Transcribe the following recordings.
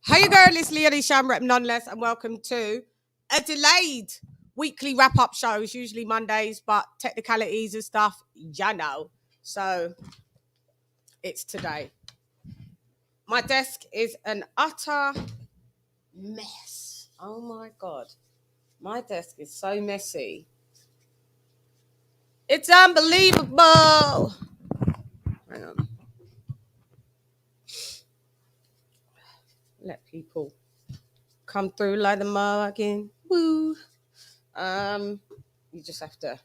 Hey girl, it's LadyChann rep nonetheless, and welcome to a delayed weekly wrap-up show. It's usually Mondays, but technicalities and stuff, you know. So it's today. My desk is an utter mess. Oh my God. My desk is so messy. It's unbelievable. Hang on. Let people come through like the mugging. Woo. You just have to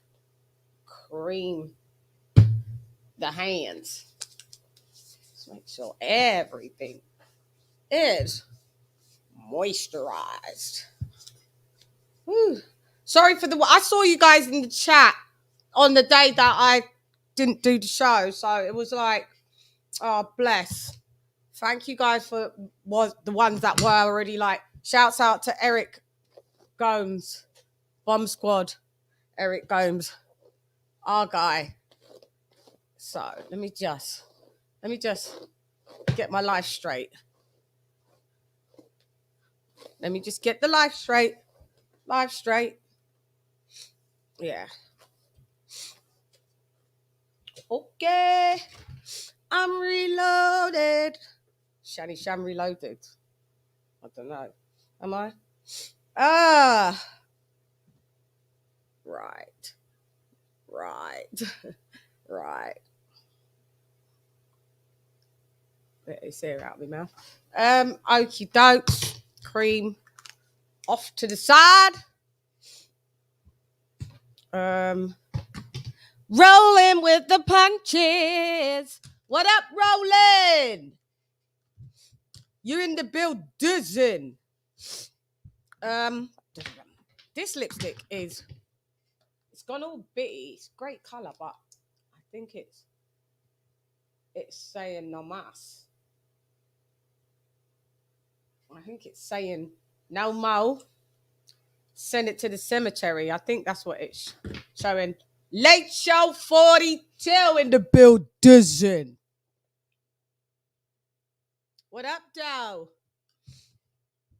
cream the hands. Just make sure everything is moisturized. Whew. Sorry for I saw you guys in the chat on the day that I didn't do the show, so it was like, oh bless. Thank you guys for the ones that were already like. Shouts out to Eric Gomes, Bomb Squad, Eric Gomes, our guy. So let me just get my life straight. Let me just get the life straight. Life straight. Yeah. Okay. I'm reloaded. Sham reloaded. I don't know. Am I? Right. Right. Bit of air out of my mouth. Okie dokes. Cream off to the side. Rolling with the punches. What up, Rolling? You're in the building. This lipstick it's gone all bitty. It's great colour, but I think it's saying no mas. I think it's saying no mo. Send it to the cemetery. I think that's what it's showing. Late show 42 in the building. What up, Doe?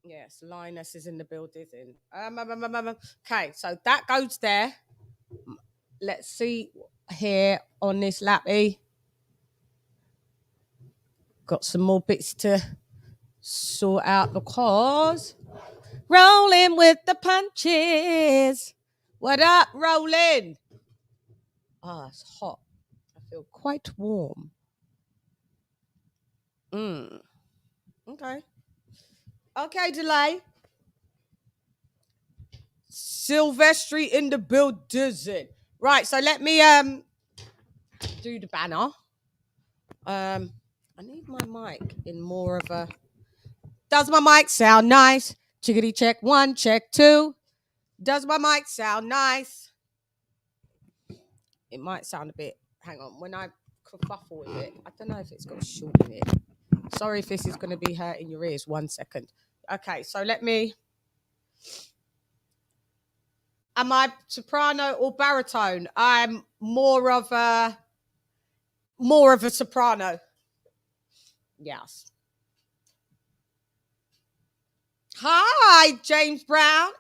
Yes, Linus is in the building. Okay, so that goes there. Let's see here on this lappy. Got some more bits to sort out because rolling with the punches. What up, Rolling? Ah, it's hot. I feel quite warm. Okay. Okay, delay. Silvestri in the building. Right, so let me do the banner. I need my mic in more of a. Does my mic sound nice? Chickadee check 1, check 2. Does my mic sound nice? It might sound a bit. Hang on, when I kerfuffle with it, I don't know if it's got a short in it. Sorry if this is going to be hurting your ears. 1 second. Okay, so let me. Am I soprano or baritone? I'm more of a soprano. Yes. Hi, James Brown.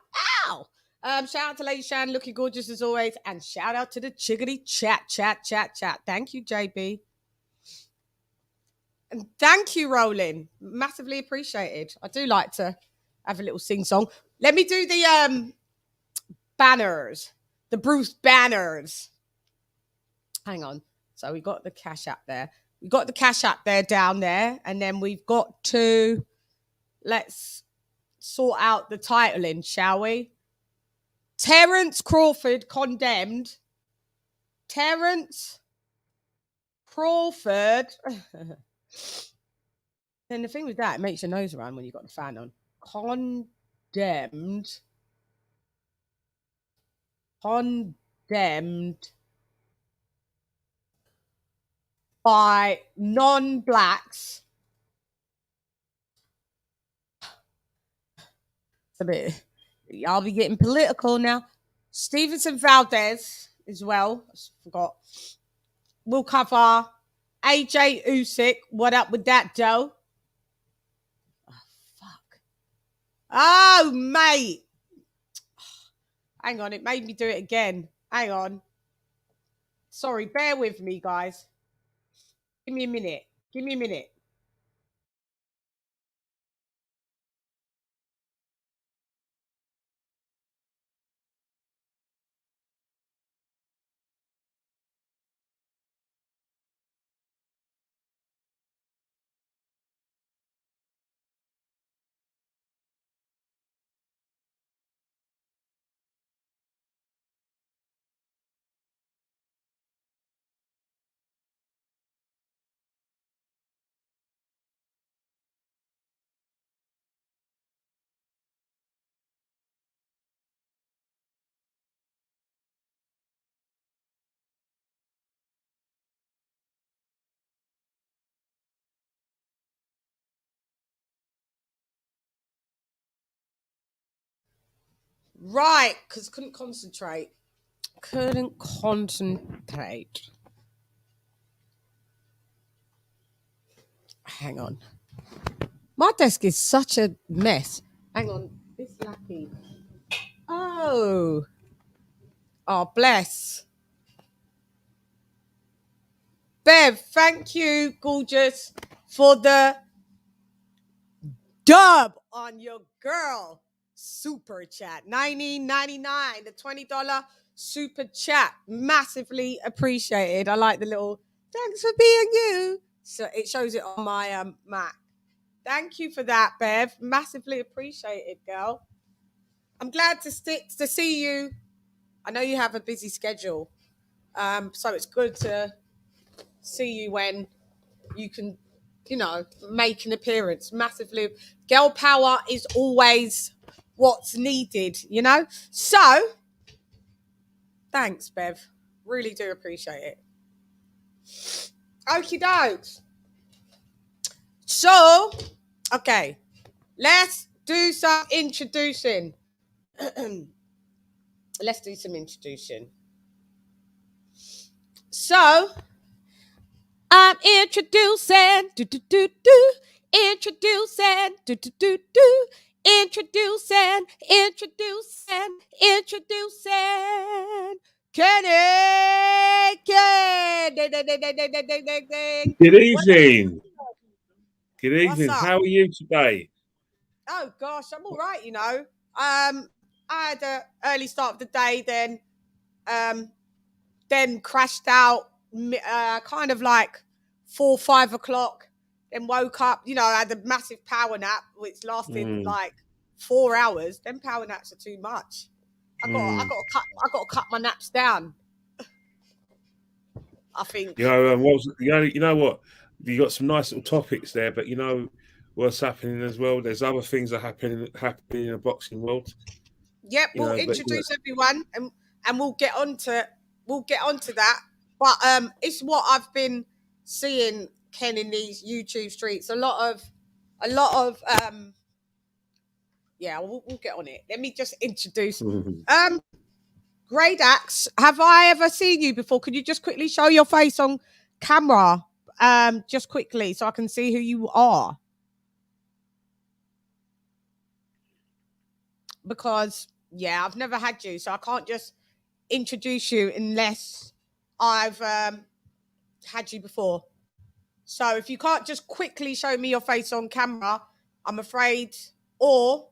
Ow. Shout out to LadyChann, looking gorgeous as always, and shout out to the Chickadee chat. Thank you, JB. And thank you, Rolling. Massively appreciated. I do like to have a little sing-song. Let me do the banners. The Bruce banners. Hang on. So we got the Cash App there. We got the Cash App there down there. And then we've got to... Let's sort out the titling, shall we? Terence Crawford condemned. Terence Crawford. Then the thing with that, it makes your nose run when you've got the fan on. Condemned by non-blacks. It's a bit. I'll be getting political now. STEVENSON VALDEZ as well. I forgot. We'll cover AJ Usyk. What up with that, Joe? Oh, fuck. Oh, mate. Hang on, it made me do it again. Hang on. Sorry, bear with me, guys. Give me a minute. Give me a minute. Right, because couldn't concentrate. Couldn't concentrate. Hang on. My desk is such a mess. Hang on. This lappy. Oh. Oh, bless. Bev, thank you, gorgeous, for the dub on your girl super chat. $19.99, the $20 super chat. Massively appreciated. I like the little thanks for being you. So it shows it on my Mac. Thank you for that, Bev. Massively appreciated, girl. I'm glad to see you. I know you have a busy schedule. So it's good to see you when you can, make an appearance. Massively. Girl power is always what's needed, So, thanks, Bev. Really do appreciate it. Okie dokes. So, okay. Let's do some introducing. Let's do some introducing. So, I'm introducing, introducing, introducing, Kenny. Good evening. Good evening. How are you today? Oh gosh, I'm all right. I had an early start of the day, then crashed out, kind of like 4 or 5 o'clock. Then woke up. I had a massive power nap, which lasted like 4 hours. Then power naps are too much. I got to cut my naps down. I think. You know what? You got some nice little topics there, but you know what's happening as well. There's other things that happening in the boxing world. Yep, we'll introduce everyone, and we'll get onto that. But it's what I've been seeing, Ken, in these YouTube streets. A lot of yeah, we'll get on it. Let me just introduce. Great Axe, have I ever seen you before? Could you just quickly show your face on camera? Just quickly, so I can see who you are. Because I've never had you, so I can't just introduce you unless I've had you before. So if you can't just quickly show me your face on camera, I'm afraid, or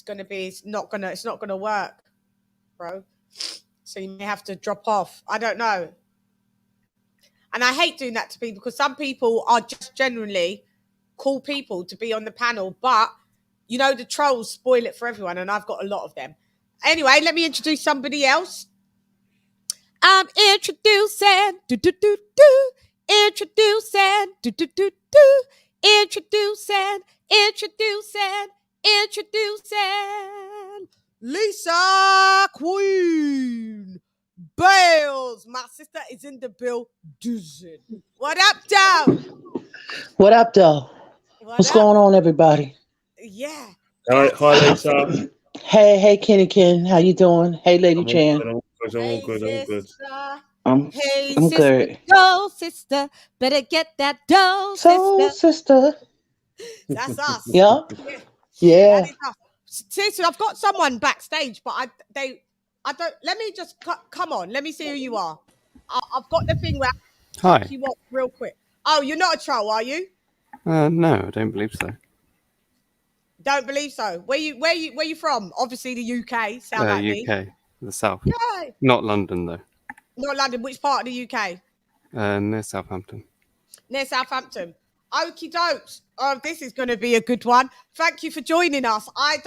it's not gonna work, bro. So you may have to drop off. I don't know. And I hate doing that to people because some people are just generally cool people to be on the panel, but the trolls spoil it for everyone, and I've got a lot of them. Anyway, let me introduce somebody else. I'm introducing, introducing, introducing Lisa Queen Bales. My sister is in the building. What up, Doe? What up, though? What's going on, everybody? Yeah. Hi, Lisa. Hey, Kenny Ken. How you doing? Hey, LadyChann. I'm all good. I'm sister, good. Go, sister. Better get that dough, So, sister. That's us. Yeah. Yeah. Yeah. That is us. Seriously, I've got someone backstage, but I don't. Let me just come on. Let me see who you are. I've got the thing where Hi. you want real quick. Oh, you're not a troll, are you? No, I don't believe so. Don't believe so. Where you from? Obviously the UK. Sound like me. UK, the south. Yay. Not London though. Not London. Which part of the UK? Near Southampton. Near Southampton. Okie dokes. Oh, this is going to be a good one. Thank you for joining us. I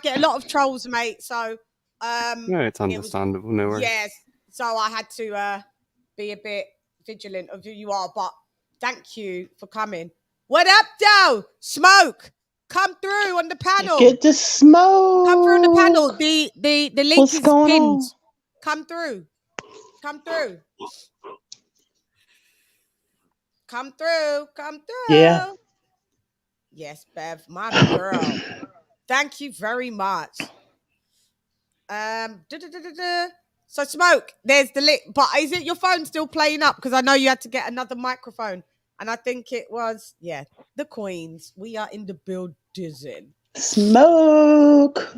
get a lot of trolls, mate. So, No, it's understandable. No worries. Yes. So I had to be a bit vigilant of who you are. But thank you for coming. What up, Doe? Smoke. Come through on the panel. Get the smoke. Come through on the panel. The link What's is going pinned. on? Come through. Come through. Come through. Come through. Yeah. Yes, Bev, my girl. Thank you very much. So, Smoke, there's the link. But is it your phone still playing up? Because I know you had to get another microphone. And I think it was, the Queens. We are in the building. Smoke.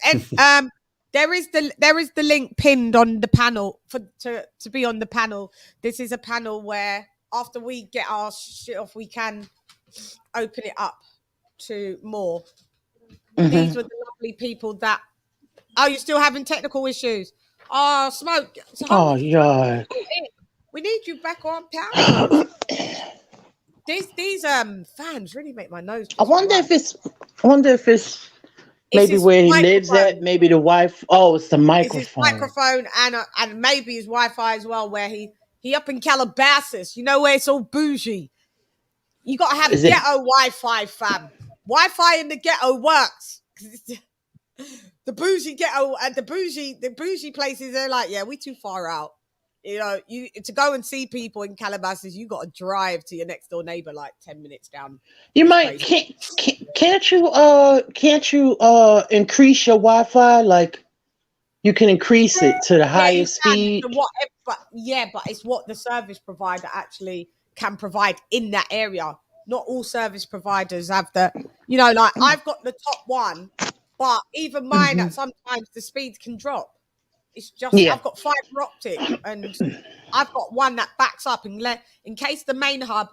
And there is the link pinned on the panel to be on the panel. This is a panel where after we get our shit off, we can open it up to more. Mm-hmm. These were the lovely people that. Oh, you're still having technical issues. Oh, Smoke. Oh, yeah. We need you back on panel. These fans really make my nose. I wonder if it's maybe where he lives at. Maybe the wife. Oh, it's the microphone. It's his microphone and maybe his Wi-Fi as well. Where he up in Calabasas. You know where it's all bougie. You gotta have ghetto Wi-Fi, fam. Wi-Fi in the ghetto works. The bougie ghetto and the bougie places, they're like, we too far out. You know, you to go and see people in Calabasas, you got to drive to your next door neighbor like 10 minutes down. You might can't you increase your Wi-Fi? Like you can increase it to the highest speed. But it's what the service provider actually can provide in that area. Not all service providers have like I've got the top one, but even mine at sometimes the speeds can drop. It's just I've got fiber optic and I've got one that backs up in case the main hub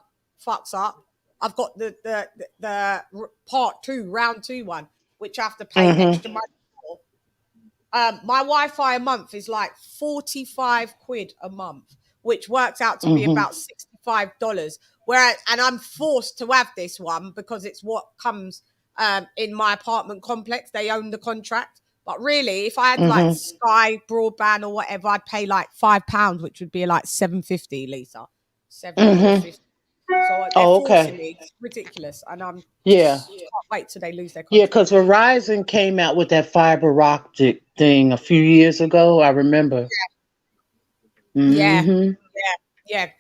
fucks up. I've got the part 2, round 2 one, which I have to pay extra money for. My Wi-Fi a month is like 45 quid a month, which works out to be about $65. And I'm forced to have this one because it's what comes in my apartment complex. They own the contract. But really, if I had like Sky broadband or whatever, I'd pay like £5, which would be like $7.50, Lisa. $7.50. So forcing me. It's ridiculous. And I'm can't wait till they lose their contract. Yeah, because Verizon came out with that fiber optic thing a few years ago. I remember. Yeah.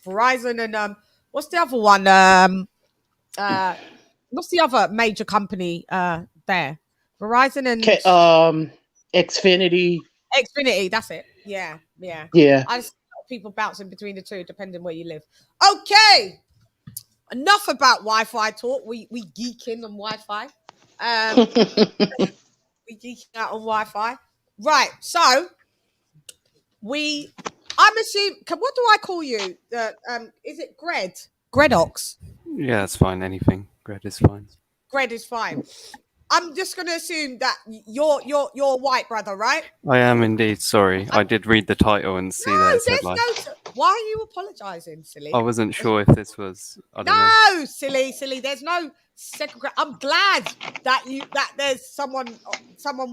Verizon and what's the other one? What's the other major company there? Verizon and Xfinity. Xfinity, that's it. Yeah. I just see people bouncing between the two, depending where you live. Okay, enough about Wi-Fi talk. We geeking on Wi-Fi. We geeking out on Wi-Fi. Right. So I'm assuming. What do I call you? Is it Gred? Gredox. Yeah, it's fine. Anything. Gred is fine. Gred is fine. I'm just going to assume that you're white, brother, right? I am indeed. Sorry, I did read the title and see that it said why are you apologising, silly? I wasn't sure if this was. I don't know. Silly. There's no second grade. I'm glad that there's someone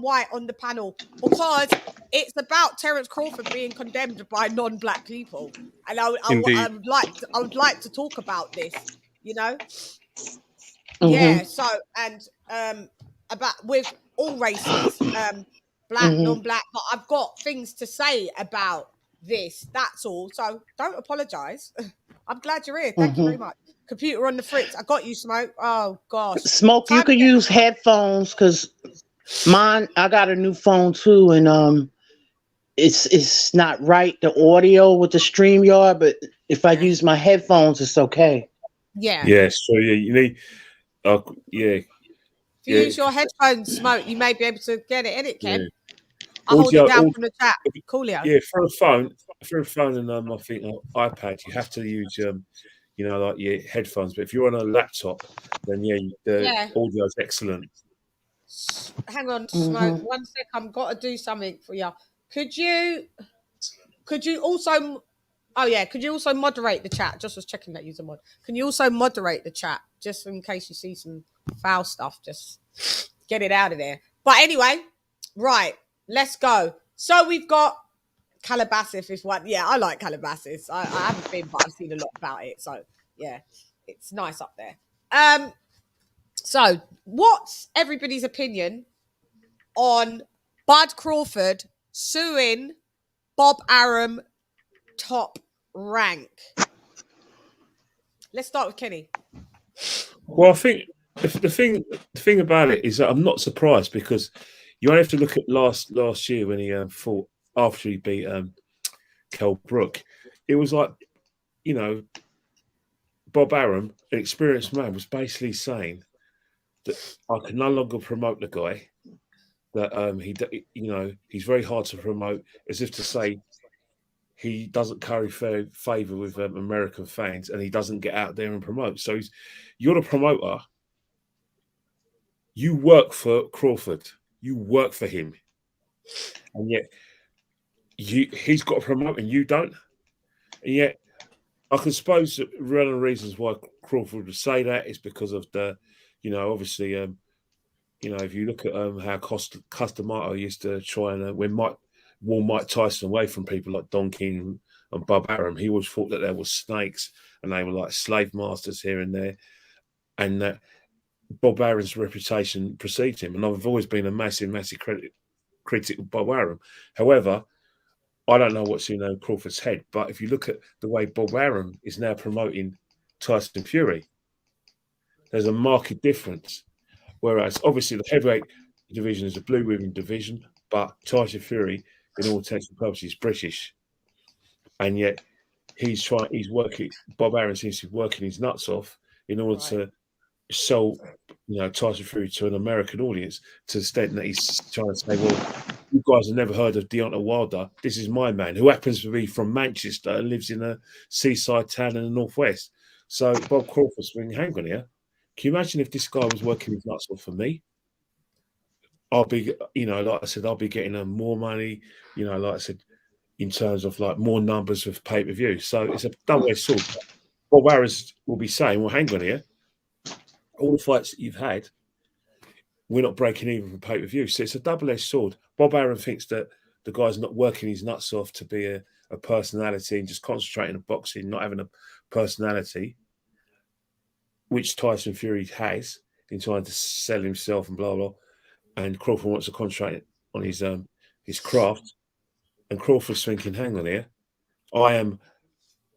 white on the panel because it's about Terence Crawford being condemned by non-black people, and I would like to talk about this. You know. Yeah. So about with all races, black, non-black, but I've got things to say about this. That's all. So don't apologise. I'm glad you're here. Thank you very much. Computer on the fritz. I got you, Smoke. Oh gosh. Smoke, you could use headphones because mine. I got a new phone too, and it's not right the audio with the StreamYard, but if I use my headphones, it's okay. Yeah. Yeah. So you need. Yeah. If you use your headphones, Smoke, you may be able to get it, innit, Ken? Yeah. I'll hold it down Audio, from the chat. Coolio. yeah, for a phone and I think iPad, you have to use you know, like your headphones. But if you're on a laptop, then the audio is excellent. Hang on, Smoke. 1 sec. I've got to do something for you. Could you also? Oh yeah. Could you also moderate the chat? Just was checking that user mod. Can you also moderate the chat just in case you see some foul stuff? Just get it out of there. But anyway, right. Let's go. So we've got Calabasas is one. Yeah, I like Calabasas. I haven't been, but I've seen a lot about it. So yeah, it's nice up there. So what's everybody's opinion on Bud Crawford suing Bob Arum Top Rank? Let's start with Kenny. Well, I think the thing about it is that I'm not surprised because you only have to look at last year when he fought after he beat Kell Brook. It was like, you know, Bob Arum, an experienced man, was basically saying that I can no longer promote the guy. That he's very hard to promote, as if to say he doesn't curry favor with American fans, and he doesn't get out there and promote. So you're the promoter. You work for Crawford. You work for him, and yet he's got to promote and you don't. And yet, I can suppose that one of the reasons why Crawford would say that is because of the, obviously, if you look at how Customato used to try and when Mike Tyson away from people like Don King and Bob Arum, he always thought that there were snakes and they were like slave masters here and there, and that Bob Arum's reputation precedes him. And I've always been a massive critic of Bob Arum. However, I don't know what's in Crawford's head, but if you look at the way Bob Arum is now promoting Tyson Fury, there's a marked difference. Whereas, obviously, the heavyweight division is a blue ribbon division, but Tyson Fury, in all intents and purposes, is British. And yet, Bob Arum seems to be working his nuts off in order to sell, Tyson Fury to an American audience, to the extent that he's trying to say, well, you guys have never heard of Deontay Wilder. This is my man, who happens to be from Manchester and lives in a seaside town in the northwest. So Bob Crawford's thinking, hang on here. Can you imagine if this guy was working his nuts off for me? I'll be, like I said, I'll be getting more money, like I said, in terms of like more numbers of pay-per-view. So it's a double-edged sword. Bob Arum will be saying, well, hang on here. All the fights that you've had, we're not breaking even for pay-per-view. So it's a double-edged sword. Bob Arum thinks that the guy's not working his nuts off to be a personality and just concentrating on boxing, not having a personality, which Tyson Fury has in trying to sell himself and blah, blah. And Crawford wants to concentrate on his craft. And Crawford's thinking, hang on here, I am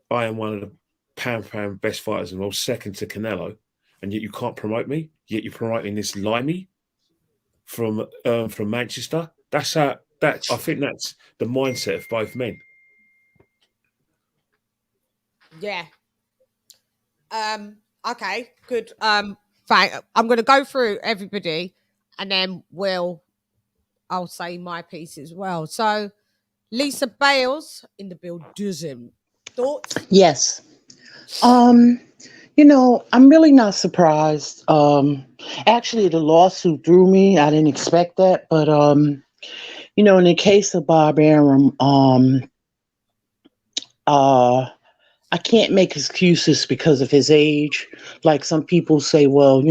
one of the pound for pound best fighters in the world, second to Canelo, and yet you can't promote me. Yet you're promoting this limey from Manchester. I think that's the mindset of both men. Yeah. Okay. Good. Fine. I'm going to go through everybody, and then I'll say my piece as well. So, Lisa Bales in the building. Thoughts? Yes. I'm really not surprised. Actually, the lawsuit threw me. I didn't expect that. But, in the case of Bob Arum, I can't make excuses because of his age. Like some people say, well,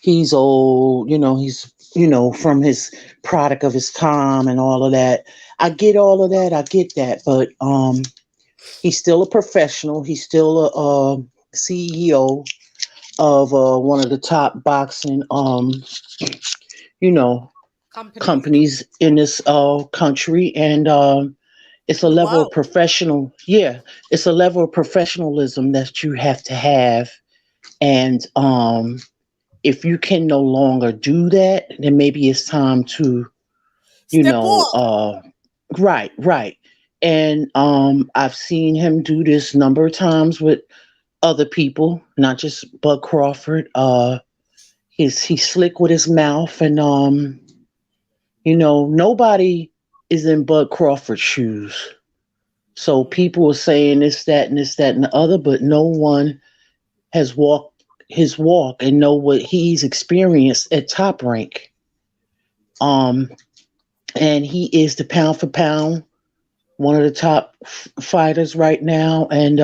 he's old, he's, from his product of his time and all of that. I get all of that. I get that. But he's still a professional. He's still a CEO of one of the top boxing, companies in this country. And it's a level of professional. Yeah, it's a level of professionalism that you have to have. And if you can no longer do that, then maybe it's time to, right. And I've seen him do this number of times with other people, not just Bud Crawford. he's slick with his mouth, and nobody is in Bud Crawford's shoes. So people are saying this, that, and this, that, and the other, but no one has walked his walk and know what he's experienced at Top Rank. And he is the pound for pound, one of the top fighters right now. And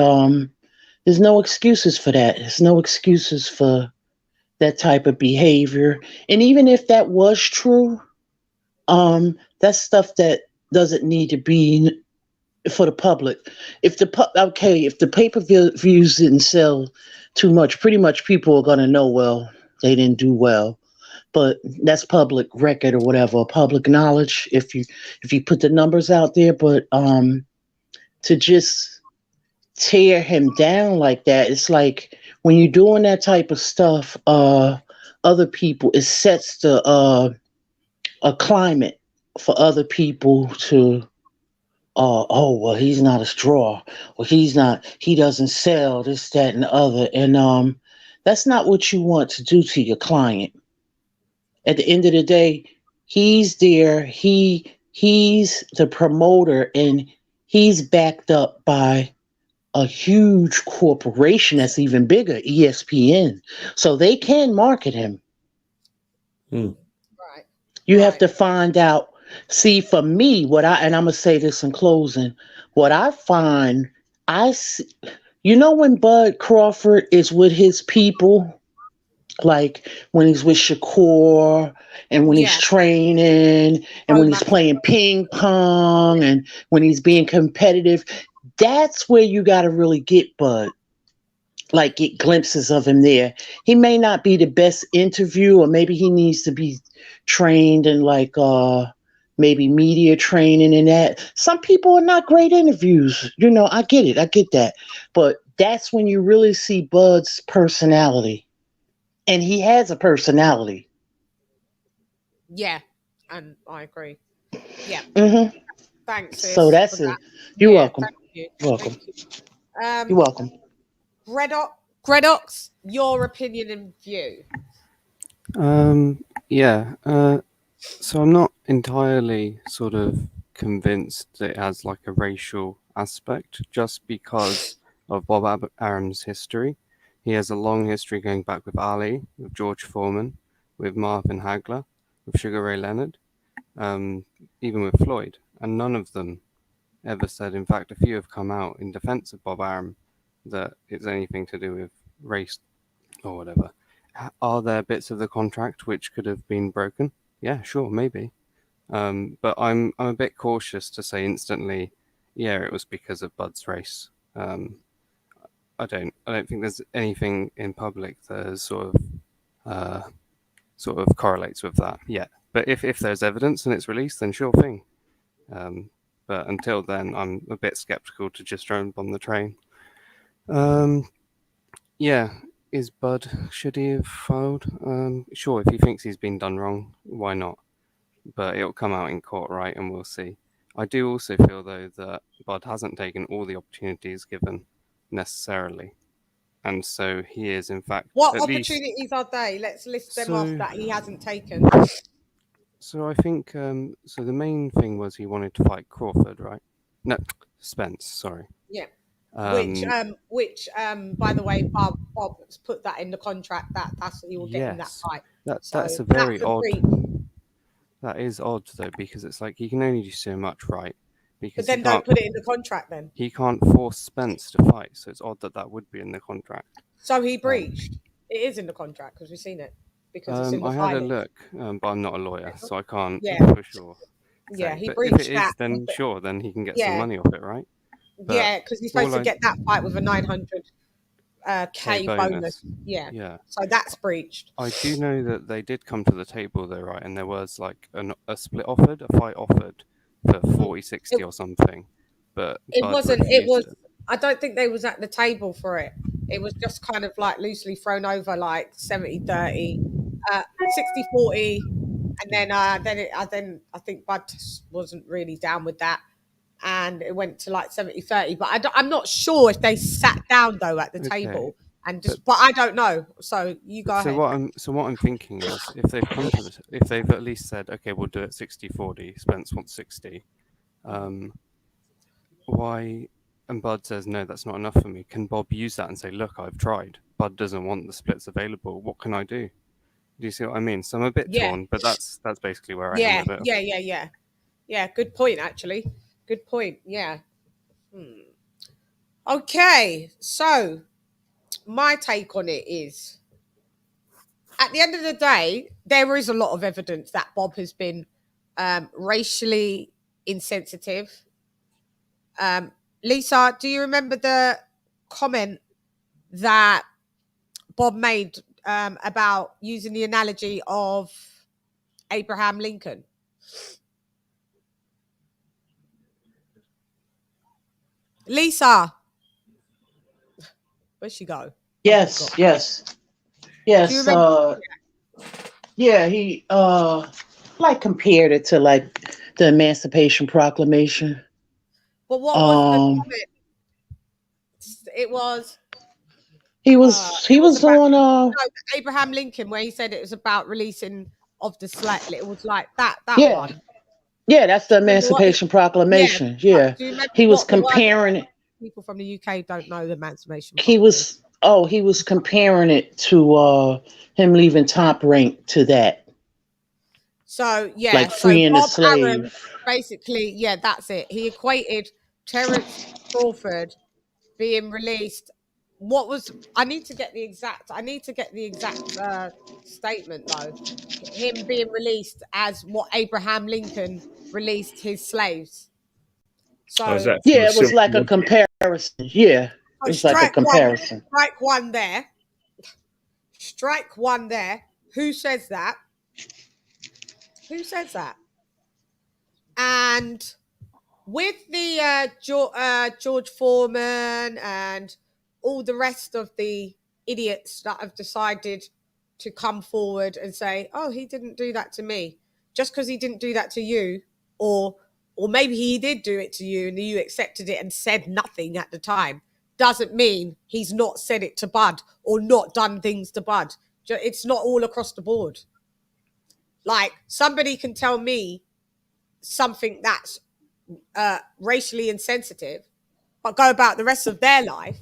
there's no excuses for that. There's no excuses for that type of behavior. And even if that was true, that's stuff that doesn't need to be for the public. If the pay-per-views didn't sell too much, pretty much people are going to know, well, they didn't do well. But that's public record or whatever, public knowledge if you put the numbers out there. But to just tear him down like that, it's like when you're doing that type of stuff, other people, it sets a climate for other people to, well, he's not a straw, or he doesn't sell this, that, and the other. And that's not what you want to do to your client. At the end of the day, he's there. He's the promoter, and he's backed up by a huge corporation that's even bigger, ESPN. So they can market him. Right. You have to find out. See, for me, and I'm going to say this in closing, what I find, I see, when Bud Crawford is with his people, like when he's with Shakur and when he's training and when he's playing ping pong and when he's being competitive, that's where you got to really get Bud. Like get glimpses of him there. He may not be the best interview, or maybe he needs to be trained in like maybe media training and that. Some people are not great interviews. I get it. I get that. But that's when you really see Bud's personality. And he has a personality. Yeah, and I agree. Yeah. Mm-hmm. Thanks. Sis, so that's it. You're welcome. Thank you. Welcome. Thank you. You're welcome. Gredox, your opinion and view. So I'm not entirely sort of convinced that it has like a racial aspect, just because of Bob Arum's history. He has a long history going back with Ali, with George Foreman, with Marvin Hagler, with Sugar Ray Leonard, even with Floyd. And none of them ever said, in fact, a few have come out in defense of Bob Arum, that it's anything to do with race or whatever. Are there bits of the contract which could have been broken? Yeah, sure, maybe. But I'm a bit cautious to say instantly, yeah, it was because of Bud's race. I don't think there's anything in public that is sort of correlates with that yet. But if there's evidence and it's released, then sure thing. But until then, I'm a bit skeptical to just jump on the train. Is Bud, should he have filed? Sure, if he thinks he's been done wrong, why not? But it'll come out in court, right? And we'll see. I do also feel, though, that Bud hasn't taken all the opportunities given necessarily. And so he is, in fact... What opportunities are they? Let's list them off that he hasn't taken. So I think... so the main thing was he wanted to fight Crawford, right? No, Spence, sorry. Yeah. Which by the way, Bob's put that in the contract that's he will get in that fight. That's a very odd. That is odd though, because it's like he can only do so much, right? Because but then don't put it in the contract. Then he can't force Spence to fight, so it's odd that would be in the contract. So he breached. It is in the contract because we've seen it. Because it's in the I had a look, but I'm not a lawyer, so I can't for sure. Yeah, he but breached if it is, then sure, then he can get some money off it, right? But because he's supposed to get that fight with a 900K bonus. Yeah. So that's breached. I do know that they did come to the table though, right? And there was like a split offered, a fight offered for 40-60 or something. But it wasn't. It was. I don't think they was at the table for it. It was just kind of like loosely thrown over, like 70-30, 60-40, and then I think Bud wasn't really down with that. And it went to like 70-30, but I'm not sure if they sat down though at the table and just, but I don't know. So you go ahead. What I'm thinking is, if they've come to this, if they've at least said, okay, we'll do it 60-40, Spence wants 60, why? And Bud says, no, that's not enough for me. Can Bob use that and say, look, I've tried. Bud doesn't want the splits available. What can I do? Do you see what I mean? So I'm a bit torn, but that's basically where I am with it. Yeah. Good point, actually. Good point. Yeah. Okay. So my take on it is, at the end of the day, there is a lot of evidence that Bob has been racially insensitive. Lisa, do you remember the comment that Bob made about using the analogy of Abraham Lincoln? Lisa, where'd she go? Yes. Yeah, he like compared it to like the Emancipation Proclamation. But what was the comment? It was. He was on Abraham Lincoln, where he said it was about releasing of the slave. It was like that one. Yeah, that's the Emancipation Proclamation. Yeah. He was comparing it. People from the UK don't know the Emancipation Proclamation. He was comparing it to him leaving top rank to that. So yeah, like freeing Bob the slave. Arum, basically, yeah, that's it. He equated Terence Crawford being released. What was? I need to get the exact statement though. Him being released as what Abraham Lincoln released his slaves. So it was like a comparison. Yeah, it was like a comparison. Strike one there. Strike one there. Who says that? Who says that? And with the George Foreman and all the rest of the idiots that have decided to come forward and say, oh, he didn't do that to me. Just because he didn't do that to you, or maybe he did do it to you and you accepted it and said nothing at the time, doesn't mean he's not said it to Bud or not done things to Bud. It's not all across the board. Like, somebody can tell me something that's racially insensitive, but go about the rest of their life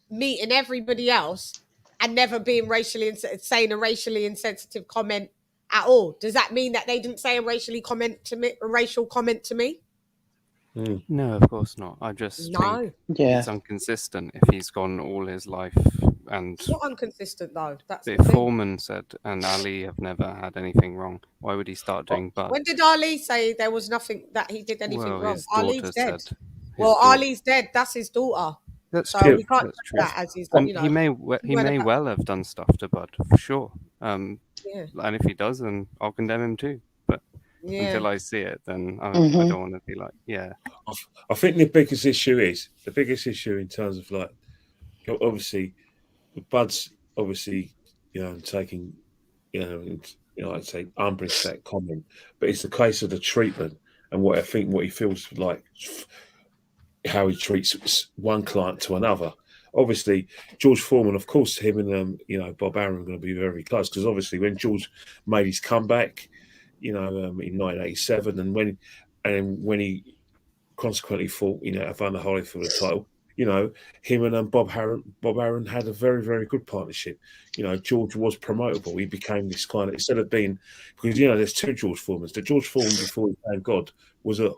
meeting everybody else and never being saying a racially insensitive comment at all. Does that mean that they didn't say a racial comment to me? No, of course not. I just think it's inconsistent if he's gone all his life. And it's not inconsistent though. That's if Foreman said and Ali have never had anything wrong, why would he start doing Bud? When did Ali say there was nothing that he did anything wrong? Ali's dead. Ali's dead. That's his daughter. That's true. We can't do that as his. And he may well have done stuff to Bud for sure. And if he does, then I'll condemn him too. But until I see it, then I don't want to be like, I think the biggest issue in terms of like, obviously, Bud's obviously, taking, I'd say umbrage that comment, but it's the case of the treatment and what he feels like, how he treats one client to another. Obviously, George Foreman, of course, him and Bob Arum are going to be very close, because obviously when George made his comeback, in 1987, and when he consequently fought, Evander Holyfield the title, him and Bob Arum had a very, very good partnership. George was promotable. He became this kind of, instead of being, because there's two George Foremans. The George Foreman before he became God was a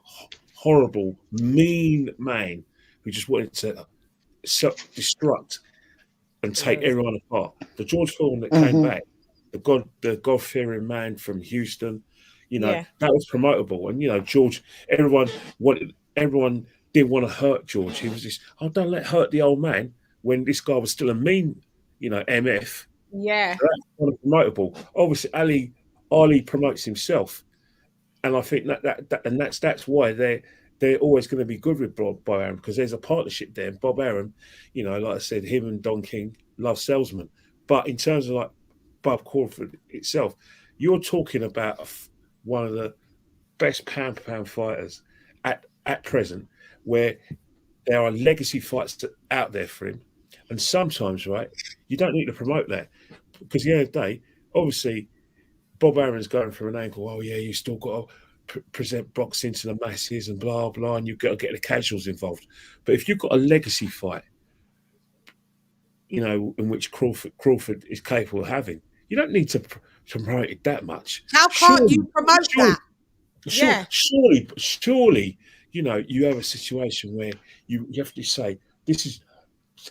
horrible, mean man who just wanted to self-destruct and take everyone apart. The George Foreman that came back, the God-fearing man from Houston, that was promotable. And George, everyone didn't want to hurt George. He was just, don't let hurt the old man, when this guy was still a mean, MF. Yeah. So that's kind of promotable. Obviously, Ali promotes himself. And I think that's why they're always going to be good with Bob Arum, because there's a partnership there. And Bob Arum, like I said, him and Don King love salesmen. But in terms of like Bob Crawford itself, you're talking about one of the best pound-for-pound fighters at present, where there are legacy fights out there for him. And sometimes, right, you don't need to promote that because at the end of the day, obviously, Bob Arum's going for an angle. Oh yeah, you still got to present boxing to the masses and blah blah, and you've got to get the casuals involved. But if you've got a legacy fight, in which Crawford is capable of having, you don't need to promote it that much. How can't you promote that? Surely, you have a situation where you have to say, this is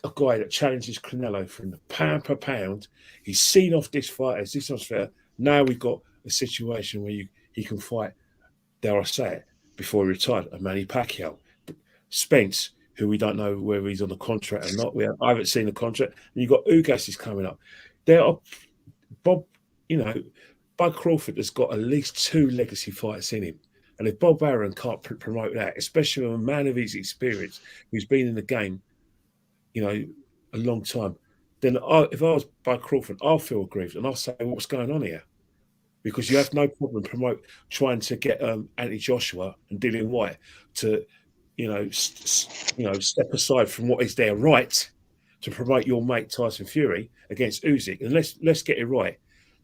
a guy that challenges Canelo from the pound per pound. He's seen off this fight as this one's fair. Now we've got a situation where he can fight, dare I say it, before he retired, a Manny Pacquiao. Spence, who we don't know whether he's on the contract or not. I haven't seen the contract. And you've got Ugas is coming up. Bob Crawford has got at least 2 legacy fights in him. And if Bob Arum can't promote that, especially a man of his experience who's been in the game, a long time, then if I was Bob Crawford, I'll feel aggrieved and I'll say, what's going on here? Because you have no problem trying to get Anthony Joshua and Dillian White to, step aside from what is their right to promote your mate Tyson Fury against Usyk. And let's get it right.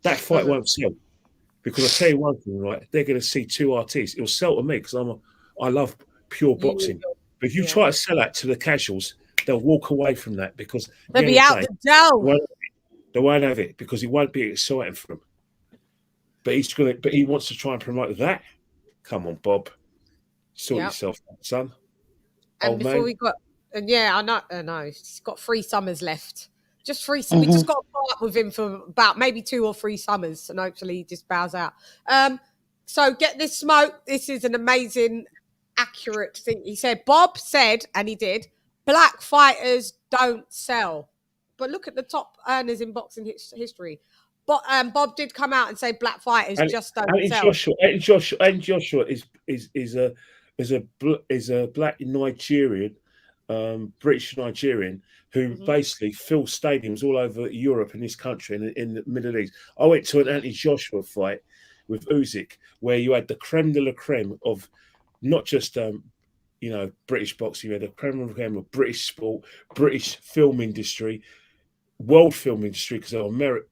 That fight won't sell. Because I'll tell you one thing, right? They're going to see 2 artists. It'll sell to me because I love pure boxing. But if you try to sell that to the casuals, they'll walk away from that because they'll be out the door. They won't have it because it won't be exciting for them. But he wants to try and promote that. Come on, Bob, sort yourself out, son. And before we got, I know, he's got 3 summers left. Just 3. We just got to put up with him for about maybe 2 or 3 summers, and hopefully he just bows out. So get this smoke. This is an amazing, accurate thing. He said, Bob said, and he did, black fighters don't sell. But look at the top earners in boxing history. But Bob did come out and say black fighters just don't sell. Joshua is a black Nigerian, British Nigerian, who basically fills stadiums all over Europe and this country and in the Middle East. I went to an Anthony Joshua fight with Usyk where you had the creme de la creme of not just British boxing, you had the creme de la creme of British sport, British film industry, world film industry, because there were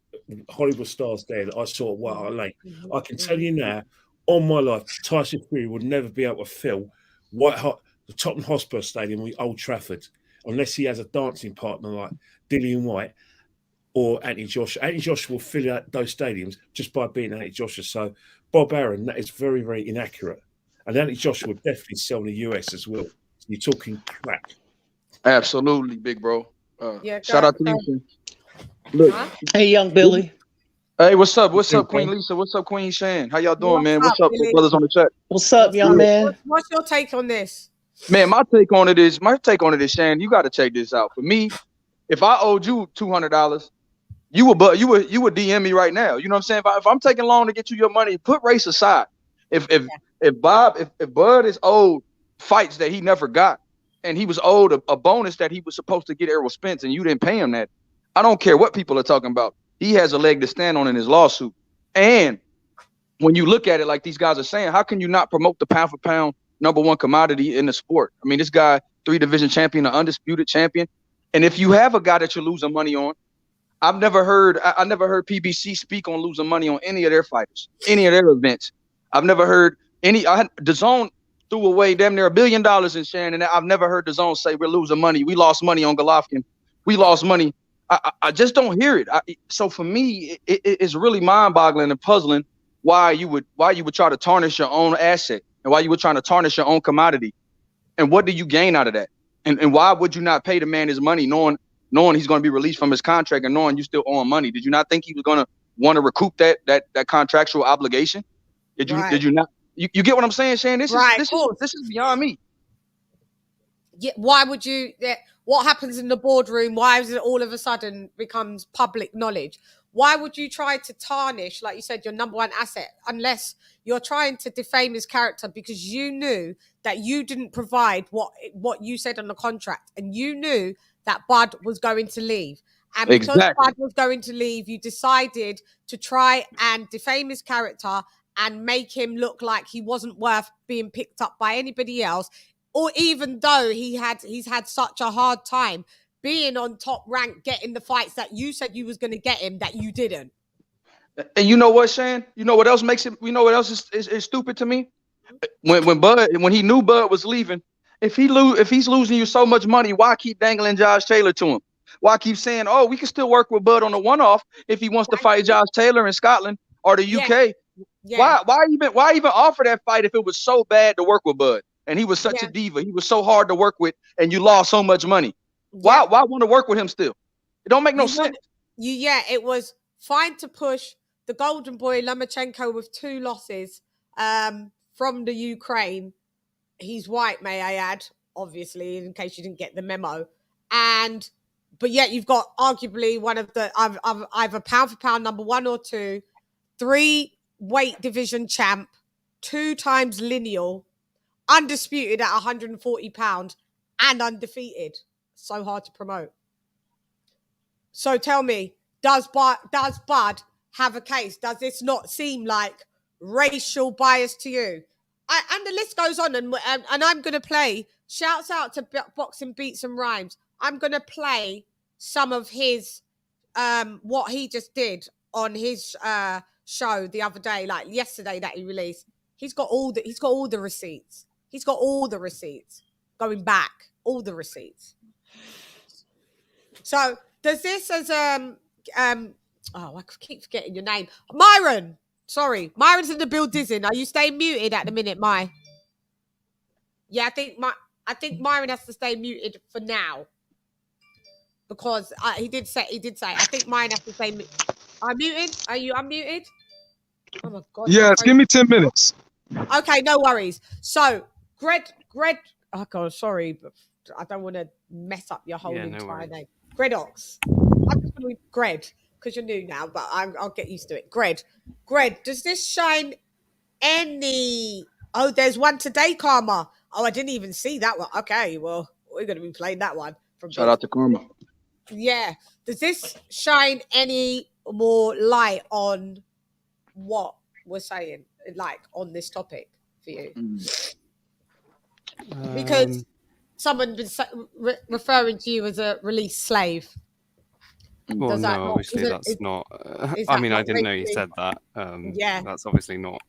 Hollywood stars there that I saw at White Hart Lane. I can tell you now, on my life, Tyson Fury would never be able to fill the Tottenham Hotspur Stadium with Old Trafford, unless he has a dancing partner like Dillian White or Anthony Joshua. Anthony Joshua will fill out those stadiums just by being Anthony Joshua. So Bob Arum, that is very, very inaccurate. And Anthony Joshua would definitely sell in the US as well. So you're talking crap. Absolutely, big bro. Shout out to you. Look. Hey, young Billy. Hey, what's up? What's up, Queen Lisa? What's up, Queen Shan? How y'all doing, man? What's up, brothers on the chat? What's up, young man? What's your take on this? Man, my take on it is, Shan, you got to check this out. For me, if I owed you $200, you would DM me right now. You know what I'm saying? If I'm taking long to get you your money, put race aside. If Bud is owed fights that he never got, and he was owed a bonus that he was supposed to get Errol Spence, and you didn't pay him that, I don't care what people are talking about. He has a leg to stand on in his lawsuit. And when you look at it like these guys are saying, how can you not promote the pound for pound #1 commodity in the sport? I mean, this guy, 3-division champion, an undisputed champion. And if you have a guy that you're losing money on, I never heard PBC speak on losing money on any of their fighters, any of their events. I've never heard DAZN threw away damn near $1 billion in Shan, and I've never heard DAZN say we're losing money. We lost money on Golovkin. We lost money. I just don't hear it. So for me, it's really mind-boggling and puzzling why you would try to tarnish your own asset and why you were trying to tarnish your own commodity. And what do you gain out of that? And why would you not pay the man his money, knowing he's going to be released from his contract and knowing you still owe him money? Did you not think he was going to want to recoup that contractual obligation? Did you not? You get what I'm saying, Shan? This is beyond me. Yeah, why would you? What happens in the boardroom? Why is it all of a sudden becomes public knowledge? Why would you try to tarnish, like you said, your #1 asset, unless you're trying to defame his character because you knew that you didn't provide what you said on the contract, and you knew that Bud was going to leave. And because Bud was going to leave, you decided to try and defame his character and make him look like he wasn't worth being picked up by anybody else. Or even though he's had such a hard time being on top rank, getting the fights that you said you was going to get him that you didn't. And you know what, Shan? You know what else makes it? You know what else is stupid to me? When he knew Bud was leaving, if he's losing you so much money, why keep dangling Josh Taylor to him? Why keep saying, oh, we can still work with Bud on the one-off if he wants to fight Josh Taylor in Scotland or the UK? Yeah. Why even offer that fight if it was so bad to work with Bud and he was such a diva? He was so hard to work with, and you lost so much money. Why want to work with him still? It don't make no sense. It was fine to push the Golden Boy Lomachenko with 2 losses from the Ukraine. He's white, may I add, obviously, in case you didn't get the memo. But yet you've got arguably one of the either pound for pound number 1 or 2, 3 weight division champ, 2 times lineal, undisputed at 140 pounds, and undefeated. So hard to promote. So tell me, does Bud have a case? Does this not seem like racial bias to you? And the list goes on, and I'm going to play, shouts out to Boxing Beats and Rhymes. I'm going to play some of his, what he just did on his show the other day, like yesterday that he released. He's got all the receipts. He's got all the receipts going back, all the receipts. So does this as I keep forgetting your name, Myron. Sorry, Myron's in the build. Dizzin, are you staying muted at the minute, My? Yeah, I think Myron has to stay muted for now because he did say. I think Myron has to stay. I'm muted. Are you unmuted? Oh my God. Yes, give me 10 minutes. Okay, no worries. So, Greg. Oh God, sorry, but I don't want to mess up your whole entire name. Gredox. I'm just going to Greg because you're new now, but I'll get used to it. Greg, does this shine any? Oh, there's one today, Karma. Oh, I didn't even see that one. Okay, well, we're going to be playing that one. Shout out to Karma. Yeah. Does this shine any more light on what we're saying, like on this topic for you? Because someone been referring to you as a released slave. Well, no, obviously that's not. I mean, I didn't know you said that. Yeah, that's obviously not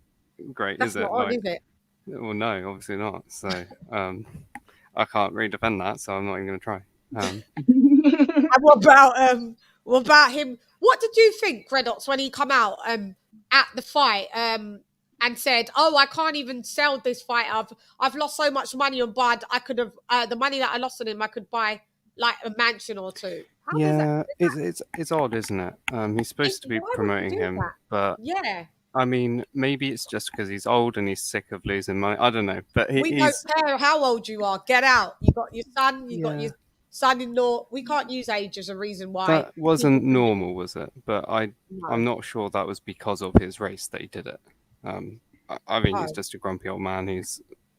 great, is it? Not on, is it? Well, no, obviously not. So I can't really defend that, so I'm not even going to try. And what about him? What did you think, Gredox, when he come out at the fight and said, "Oh, I can't even sell this fight. I've lost so much money on Bud. I could have the money that I lost on him. I could buy like a mansion or 2." It's odd, isn't it? He's supposed to be promoting him, but yeah. I mean, maybe it's just because he's old and he's sick of losing money. I don't know, but we don't care how old you are. Get out. You got your son. You got your son-in-law. We can't use age as a reason why. That wasn't normal, was it? But I'm not sure that was because of his race that he did it. I think he's just a grumpy old man.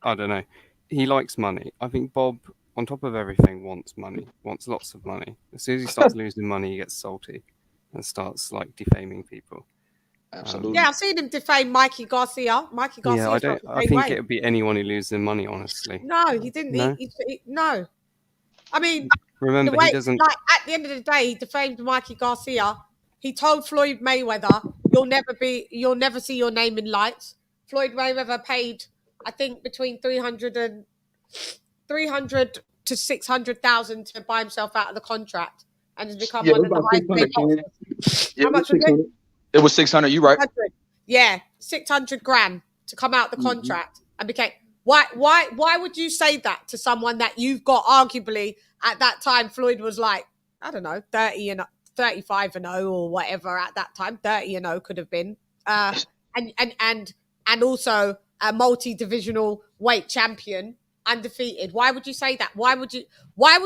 I don't know. He likes money. I think Bob, on top of everything, wants money. Wants lots of money. As soon as he starts losing money, he gets salty and starts like defaming people. Absolutely. Yeah, I've seen him defame Mikey Garcia. Yeah, I think it would be anyone who loses money, honestly. No, he didn't. No. No. I mean, remember, he doesn't. Like at the end of the day, he defamed Mikey Garcia. He told Floyd Mayweather, "You'll never see your name in lights." Floyd Mayweather paid, I think, between 300 to 600,000 to buy himself out of the contract, and has become one of the highest paid boxers. How much was it? It was 600. You right? 600. Yeah, 600 grand to come out the contract and became. Why would you say that to someone that you've got arguably at that time? Floyd was like, I don't know, 35-0 or whatever at that time. 30-0 could have been, and also a multi-divisional weight champion, undefeated. Why would you say that? Why would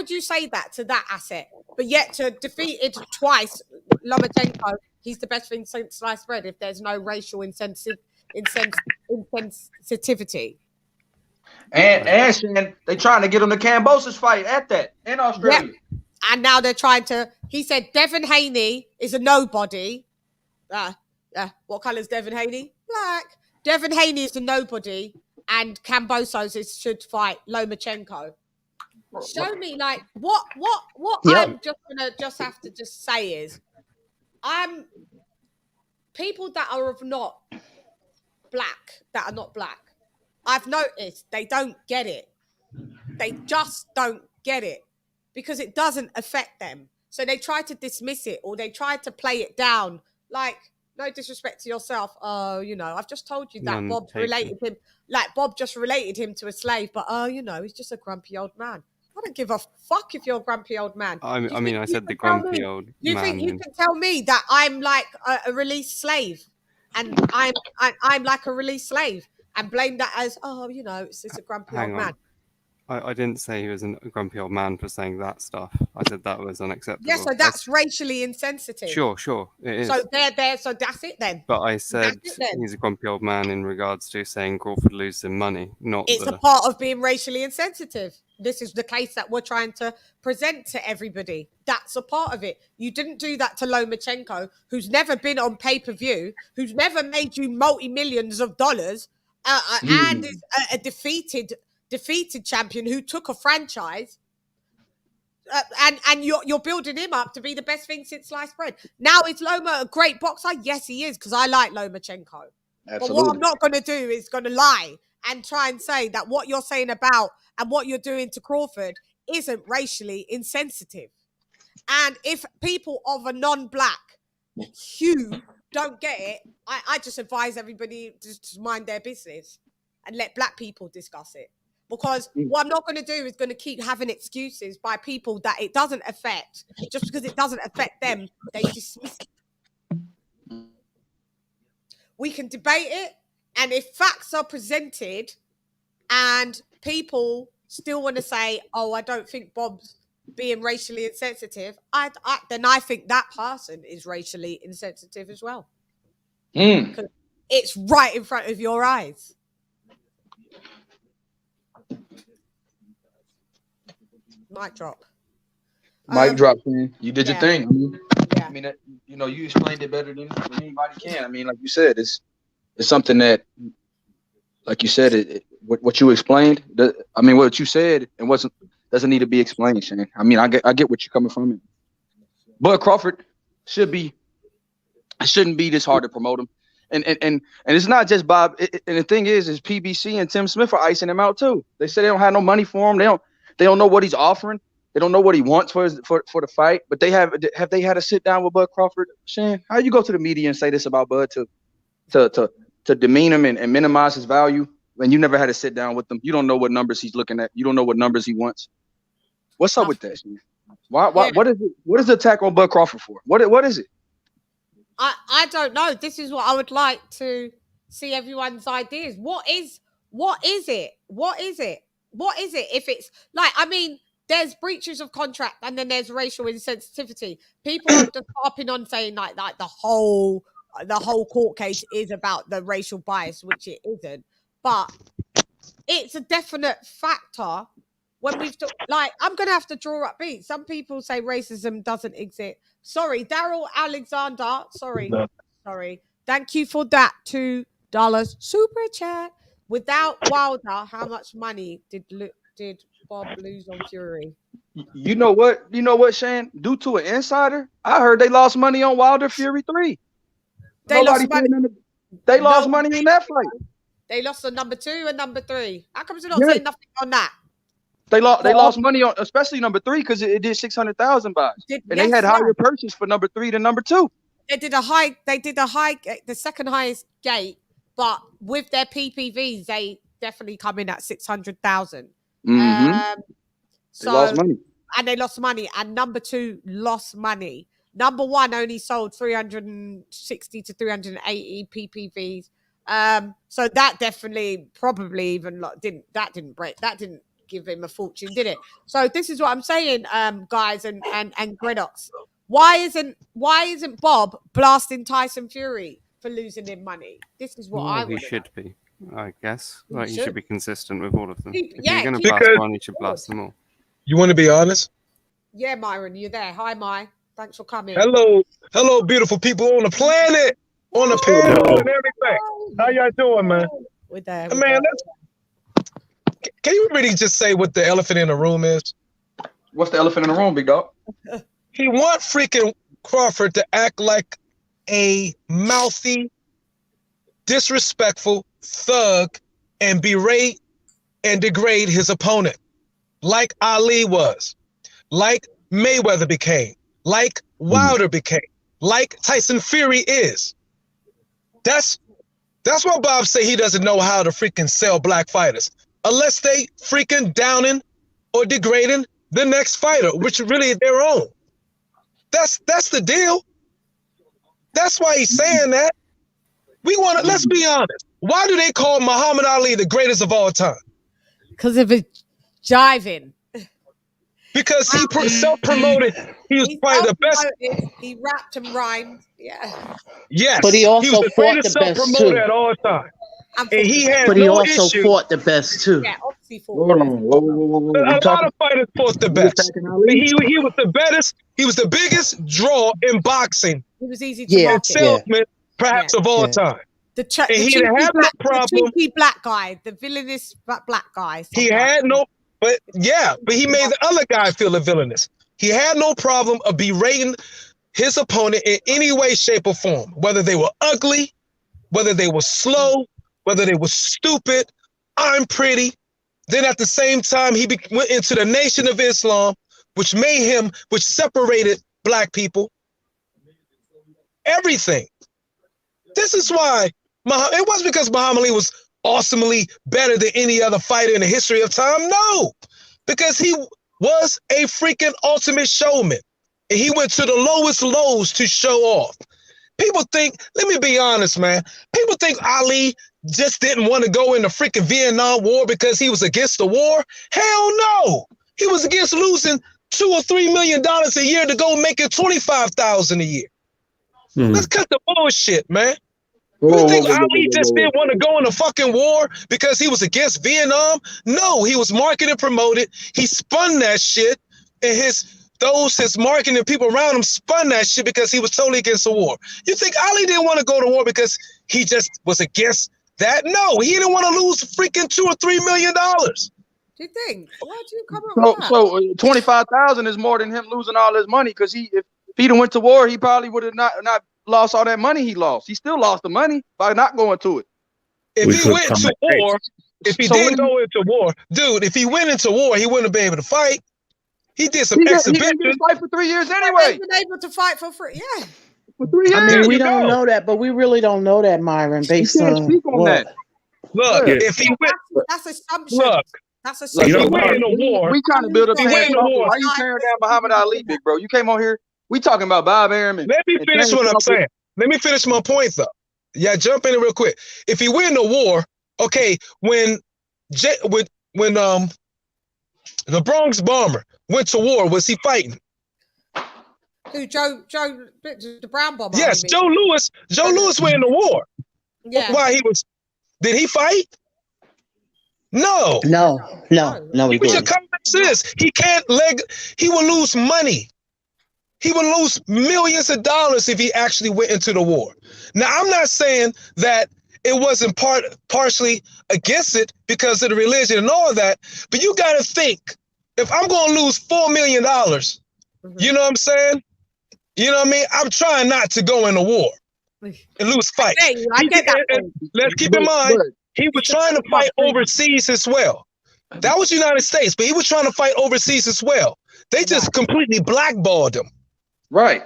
you say that to that asset? But yet to defeat it twice, Lomachenko, he's the best thing since sliced bread. If there's no racial insensitivity. And they trying to get him to Cambosa's fight at that in Australia. Yep. And now they're trying to. He said Devin Haney is a nobody. What colour is Devin Haney? Black. Devin Haney is a nobody, and Cambosos should fight Lomachenko. show me like what Yep. I'm just gonna have to say is I'm people that are not black. I've noticed they don't get it. They just don't get it because it doesn't affect them. So they try to dismiss it or they try to play it down. Like, no disrespect to yourself. Oh, you know, I've just told you that Bob related him. Like Bob just related him to a slave, but you know, he's just a grumpy old man. I don't give a fuck if you're a grumpy old man. I mean, I said the grumpy old man. You think you can tell me that I'm like a released slave, and I'm like a released slave, and blame that as you know, it's a grumpy old man. I didn't say he was a grumpy old man for saying that stuff. I said that was unacceptable. Yeah, so that's racially insensitive. Sure, it is. So so that's it then. But I said he's a grumpy old man in regards to saying Crawford losing money, not it's a part of being racially insensitive. This is the case that we're trying to present to everybody. That's a part of it. You didn't do that to Lomachenko, who's never been on pay-per-view, who's never made you multi-millions of dollars, and is a defeated champion who took a franchise, and you're building him up to be the best thing since sliced bread. Now is Loma a great boxer? Yes, he is, because I like Lomachenko. Absolutely. But what I'm not going to do is going to lie and try and say that what you're saying about and what you're doing to Crawford isn't racially insensitive. And if people of a non-black hue don't get it, I just advise everybody to mind their business and let black people discuss it. Because what I'm not going to do is going to keep having excuses by people that it doesn't affect. Just because it doesn't affect them, they dismiss it. We can debate it, and if facts are presented and people still want to say, oh, I don't think Bob's being racially insensitive, then I think that person is racially insensitive as well. Because it's right in front of your eyes. Mic drop. Mic drop, man. You did your thing. Yeah. I mean, you know, you explained it better than anybody can. I mean, like you said, it's something that, like you said, what you explained. I mean, what you said and doesn't need to be explained, Shane. I mean, I get what you're coming from. But Crawford shouldn't be this hard to promote him. And it's not just Bob. And the thing is PBC and Tim Smith are icing him out too. They say they don't have no money for him. They don't know what he's offering. They don't know what he wants for the fight. But have they had a sit down with Bud Crawford? Shane, how you go to the media and say this about Bud to demean him and minimize his value when you never had to sit down with him? You don't know what numbers he's looking at. You don't know what numbers he wants. What's up with that, Shane? Why what is it? What is the attack on Bud Crawford for? What is it? I don't know. This is what I would like to see everyone's ideas. What is it? If it's like, I mean, there's breaches of contract and then there's racial insensitivity. People are just harping on saying like the whole court case is about the racial bias, which it isn't. But it's a definite factor when we've like, I'm gonna have to draw up beats. Some people say racism doesn't exist. Sorry, Daryl Alexander. Sorry. Thank you for that $2 super chat. Without Wilder, how much money did Bob lose on Fury? You know what, Shane? Due to an insider, I heard they lost money on Wilder Fury 3. They lost money in that fight. They lost on number 2 and number 3. How come you not saying nothing on that? They lost money on, especially number 3, because it did 600,000 buys, and they had higher purchase for number 3 than number 2. They did the second highest gate, but with their PPVs, they definitely come in at 600,000. So they lost money, and they lost money, and number 2 lost money. Number 1 only sold 360 to 380 PPVs. So that definitely probably even didn't give him a fortune, did it? So this is what I'm saying, guys and Gredox. Why isn't Bob blasting Tyson Fury for losing him money? This is what he should be, I guess. Like, he should be consistent with all of them. If you're going to because blast one, you should blast them all. You want to be honest? Yeah, Myron, you're there. Hi, My. Thanks for coming. Hello, beautiful people on the planet, on the panel and everything. How y'all doing, man? We're there. Man, can you really just say what the elephant in the room is? What's the elephant in the room, big dog? He want freaking Crawford to act like a mouthy, disrespectful thug and berate and degrade his opponent, like Ali was, like Mayweather became, like Wilder became, like Tyson Fury is. That's why Bob say he doesn't know how to freaking sell black fighters unless they freaking downing or degrading the next fighter, which really is their own. That's the deal. That's why he's saying that. We want to, let's be honest. Why do they call Muhammad Ali the greatest of all time? Because of his jiving. Because he self-promoted. He was probably the best. He rapped and rhymed. Yeah. Yes. But he also was the fought greatest the best self-promoter too. At all time. And he had but he no also issue. fought the best too. Yeah, obviously fought the best. A lot of fighters fought the best. He was the best. He was the biggest draw in boxing. He was easy to market. And salesman, perhaps of all time. The cheeky black guy, the villainous black guy. He had no, but he made the other guy feel the villainous. He had no problem of berating his opponent in any way, shape, or form, whether they were ugly, whether they were slow, whether they were stupid. I'm pretty. Then at the same time, he went into the Nation of Islam, which separated black people. Everything. This is why it wasn't because Muhammad Ali was awesomely better than any other fighter in the history of time. No, because he was a freaking ultimate showman. And he went to the lowest lows to show off. People think, let me be honest, man. People think Ali just didn't want to go in the freaking Vietnam War because he was against the war. Hell no. He was against losing $2 or $3 million a year to go making $25,000 a year. Let's cut the bullshit, man. You think Ali just didn't want to go in a fucking war because he was against Vietnam? No, he was marketed and promoted. He spun that shit, and his marketing people around him spun that shit because he was totally against the war. You think Ali didn't want to go to war because he just was against that? No, he didn't want to lose freaking $2 or $3 million. Do you think? Why do you come up with that? So 25,000 is more than him losing all his money because if he'd have went to war, he probably would have not lost all that money he lost. He still lost the money by not going to it. If he went to war, if he didn't go into war, dude, if he went into war, he wouldn't have been able to fight. He did some exhibitions. He didn't fight for 3 years anyway. He's been able to fight for free. Yeah. For 3 years. I mean, we don't know that, but we really don't know that, Myron, based on that. Look, if he went, that's assumption. Look, that's assumption. If he went in a war, we trying to build up. He went in a war. Why you tearing down Muhammad Ali, big bro? You came on here. We talking about Bob Arum. Let me finish what I'm saying. Let me finish my point, though. Yeah, jump in real quick. If he win the war, okay, when the Bronx bomber went to war, was he fighting? Who, Joe, the Brown bomber? Yes, Joe Louis. Joe Louis went in the war. Yeah. Why did he fight? No. No, he What's your didn't. common sense? He would lose money. He would lose millions of dollars if he actually went into the war. Now, I'm not saying that it wasn't partially against it because of the religion and all of that, but you got to think, if I'm going to lose $4 million, you know what I'm saying? You know what I mean? I'm trying not to go in a war and lose fights. I get that. Let's keep in mind, he was trying to fight overseas as well. That was the United States, but he was trying to fight overseas as well. They just completely blackballed him. Right.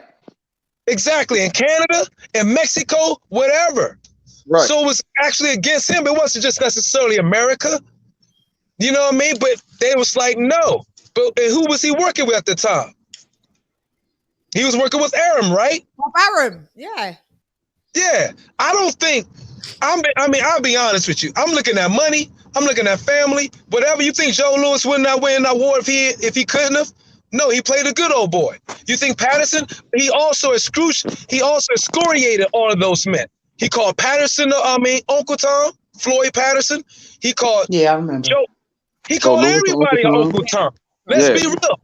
Exactly. In Canada, in Mexico, whatever. Right. So it was actually against him. It wasn't just necessarily America. You know what I mean? But they was like, no. But who was he working with at the time? He was working with Arum, right? Bob Arum, yeah. Yeah. I don't think, I'll be honest with you. I'm looking at money. I'm looking at family. Whatever. You think Joe Louis would not win that war if he couldn't have? No, he played a good old boy. You think Patterson? He also excoriated all of those men. He called Patterson, Uncle Tom, Floyd Patterson. He called I remember. Joe. He called everybody Uncle Tom. Let's be real.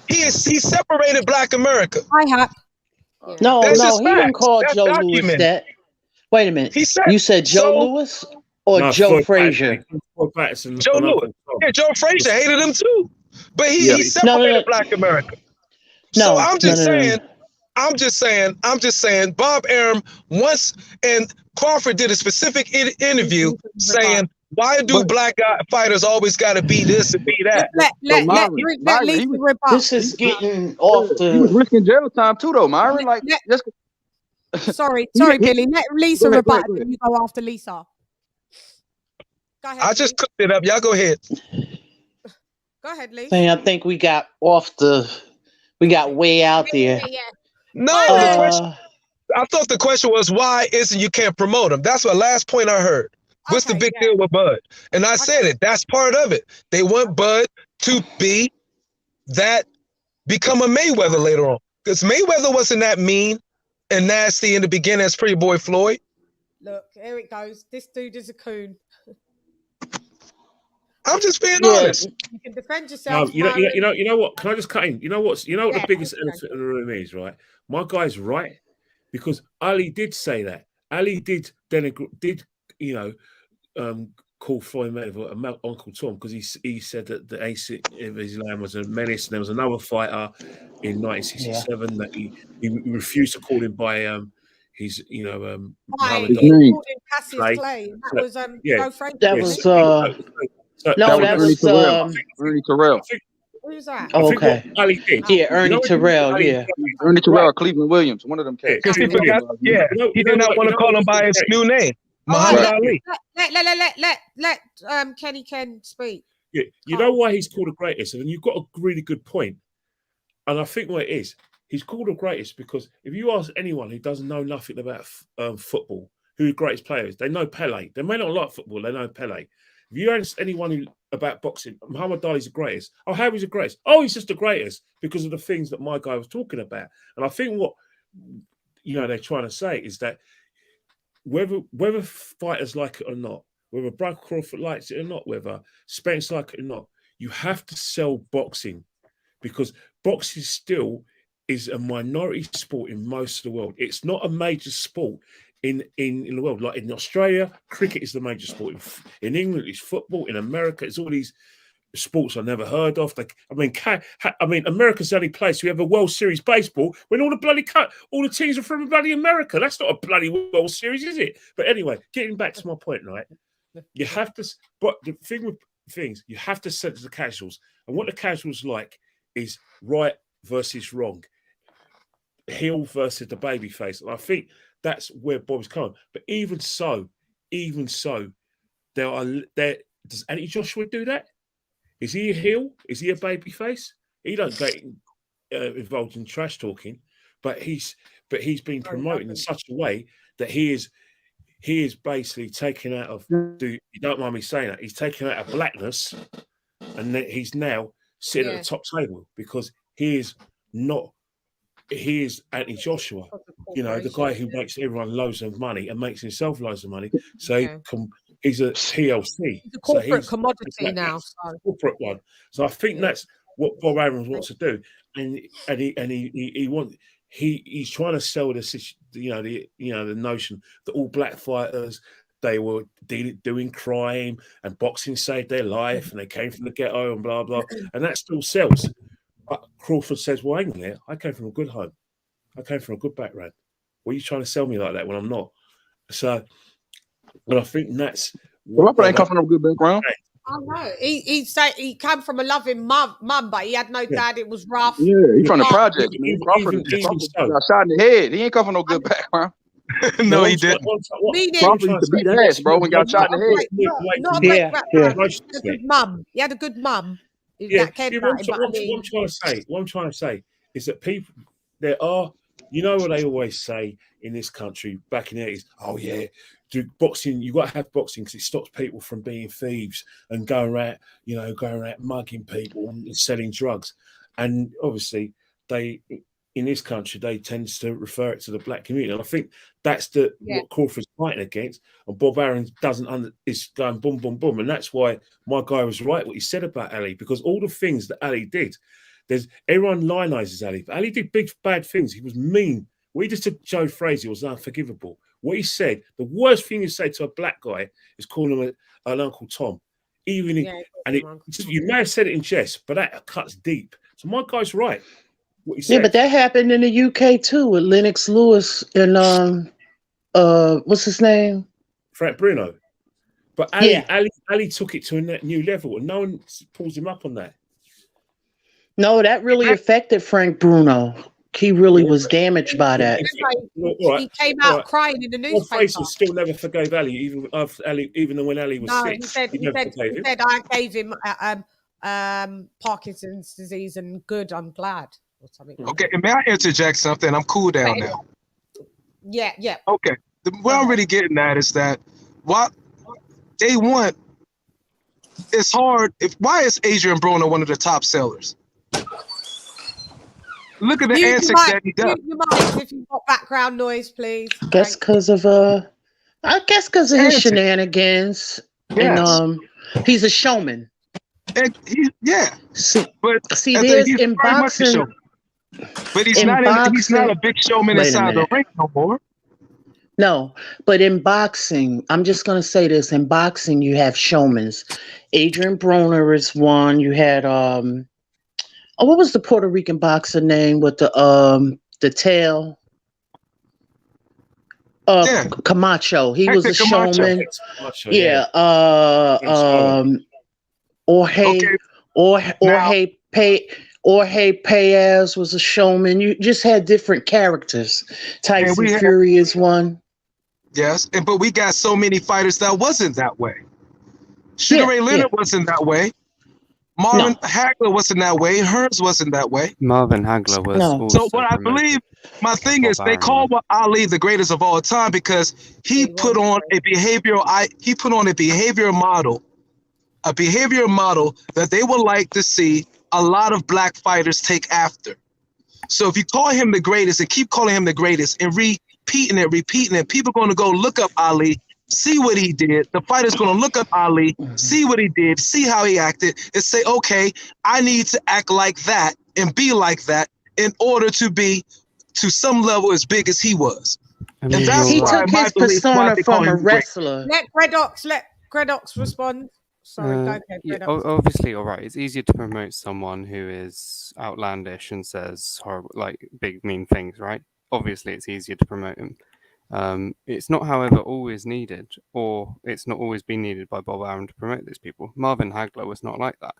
He separated Black America. No, That's he didn't call That's Joe documented. Louis that. Wait a minute. He said, you said Joe Louis or Joe Frazier? Joe Louis. Yeah, Joe Frazier hated him too. but he separated Black America. So I'm just saying, Bob Arum once, and Crawford did a specific interview saying, why do black fighters always got to be this and be that? Let Lisa rebut. This is getting off the. He was risking jail time too, though, Myron. Like, sorry, Billy. Let Lisa rebut, and you go after Lisa. Go ahead. I just cooked it up. Y'all go ahead. Go ahead, Lisa. I think we got way out there. No, the question, I thought the question was why isn't you can't promote him? That's the last point I heard. What's the big deal with Bud? And I said it. That's part of it. They want Bud to be that, become a Mayweather later on. Because Mayweather wasn't that mean and nasty in the beginning as Pretty Boy Floyd. Look, here it goes. This dude is a coon. I'm just being honest. You can defend yourself. No, you know what? Can I just cut in? You know what the biggest elephant in the room is, right? My guy's right, because Ali did say that. Ali did call Floyd Mayweather Uncle Tom, because he said that the Ace of Islam was a menace, and there was another fighter in 1967 that he refused to call him by his Muhammad Ali. Cassius Clay. That was Joe Frank. That was Ernie Terrell. Who's that? Oh, okay. Ali did. Yeah, Ernie Terrell. Ernie Terrell, Cleveland Williams, one of them cats. Because he forgot. Yeah, he did not want to call him by his new name, Muhammad Ali. Let Kenny Ken speak. Yeah, you know why he's called the greatest, and you've got a really good point. And I think what it is, he's called the greatest because if you ask anyone who doesn't know nothing about football, who the greatest player is, they know Pele. They may not like football, they know Pele. If you ask anyone about boxing, Muhammad Ali's the greatest. Oh, how is the greatest? Oh, he's just the greatest because of the things that my guy was talking about. And I think what they're trying to say is that whether fighters like it or not, whether Brad Crawford likes it or not, whether Spence likes it or not, you have to sell boxing, because boxing still is a minority sport in most of the world. It's not a major sport in the world. Like in Australia, cricket is the major sport. In England, it's football. In America, it's all these sports I never heard of. America's the only place we have a World Series baseball when all the teams are from bloody America. That's not a bloody World Series, is it? But anyway, getting back to my point, right? You have to, but the thing with things, you have to set to the casuals, and what the casuals like is right versus wrong, heel versus the baby face, and I think that's where Bob's coming. But even so, does Anthony Joshua do that? Is he a heel? Is he a baby face? He don't get involved in trash talking, but he's been promoting in such a way that he is basically taken out of. You don't mind me saying that, he's taken out of blackness, and then he's now sitting at the top table because he is Anthony Joshua, the guy who makes everyone loads of money and makes himself loads of money. So he's a PLC. He's a corporate commodity now. Corporate one. So I think that's what Bob Arum wants to do, and he's trying to sell the notion that all black fighters, they were doing crime and boxing saved their life and they came from the ghetto and blah blah, and that still sells. But Crawford says, well, hang on there, I came from a good home. I came from a good background. What are you trying to sell me like that when I'm not? So, but I think that's... Well, my ain't come from a good background. I know. He came from a loving mum, but he had no dad. It was rough. Yeah, he's from the project. Crawford got shot in the head. He ain't come from no good background. No, he didn't. Crawford used to beat ass, bro, when he got shot in the head. Not a great background. He had a good mum. He had a good mum. What I'm trying to say is that people, there are, what they always say in this country back in the 80s, oh yeah, do boxing, you got to have boxing because it stops people from being thieves and going around mugging people and selling drugs. And obviously in this country, they tend to refer it to the black community. And I think that's what Crawford's fighting against. And Bob Arum is going boom, boom, boom. And that's why my guy was right, what he said about Ali, because all the things that Ali did, everyone lionizes Ali, but Ali did big, bad things. He was mean. What he did to Joe Frazier was unforgivable. What he said, the worst thing you say to a black guy is calling him an Uncle Tom. Even in, and you may have said it in jest, but that cuts deep. So my guy's right. What he said. Yeah, but that happened in the UK too with Lennox Lewis and what's his name? Frank Bruno. But Ali took it to a new level, and no one pulls him up on that. No, that really affected Frank Bruno. He really was damaged by that. He came out crying in the newspaper. Faisal still never forgave Ali, even when Ali was sick. He said I gave him Parkinson's disease and good. I'm glad. Or something. Okay, and may I interject something? I'm cool down now. Yeah. Okay, what I'm really getting at is that what they want. It's hard. Why is Adrian Broner one of the top sellers? Look at the antics that he does. You mind if you've got background noise, please? That's because of his shenanigans. Yes. And he's a showman. And see, there's in boxing. But he's not a big showman inside the ring no more. No, but in boxing, I'm just gonna say this: in boxing, you have showmans. Adrian Broner is one. You had what was the Puerto Rican boxer name with the tail? Camacho. He was a showman. Yeah. Jorge Paez was a showman. You just had different characters. Tyson Fury is one. Yes, but we got so many fighters that wasn't that way. Sugar Ray Leonard wasn't that way. Marvin Hagler wasn't that way. Hearns wasn't that way. Marvin Hagler was. No. So what I believe, my thing is, they call Ali the greatest of all time because he put on a behavioral. He put on a behavior model that they would like to see a lot of black fighters take after. So if you call him the greatest and keep calling him the greatest and repeating it, people are going to go look up Ali. See what he did. The fighter's going to look up Ali, see what he did, see how he acted, and say, okay, I need to act like that and be like that in order to be to some level as big as he was. And that's he took his persona from a wrestler. Let Gredox respond. Sorry, go ahead, Gredox. Obviously, all right. It's easier to promote someone who is outlandish and says horrible, like big, mean things, right? Obviously, it's easier to promote him. It's not, however, always needed, or it's not always been needed by Bob Arum to promote these people. Marvin Hagler was not like that.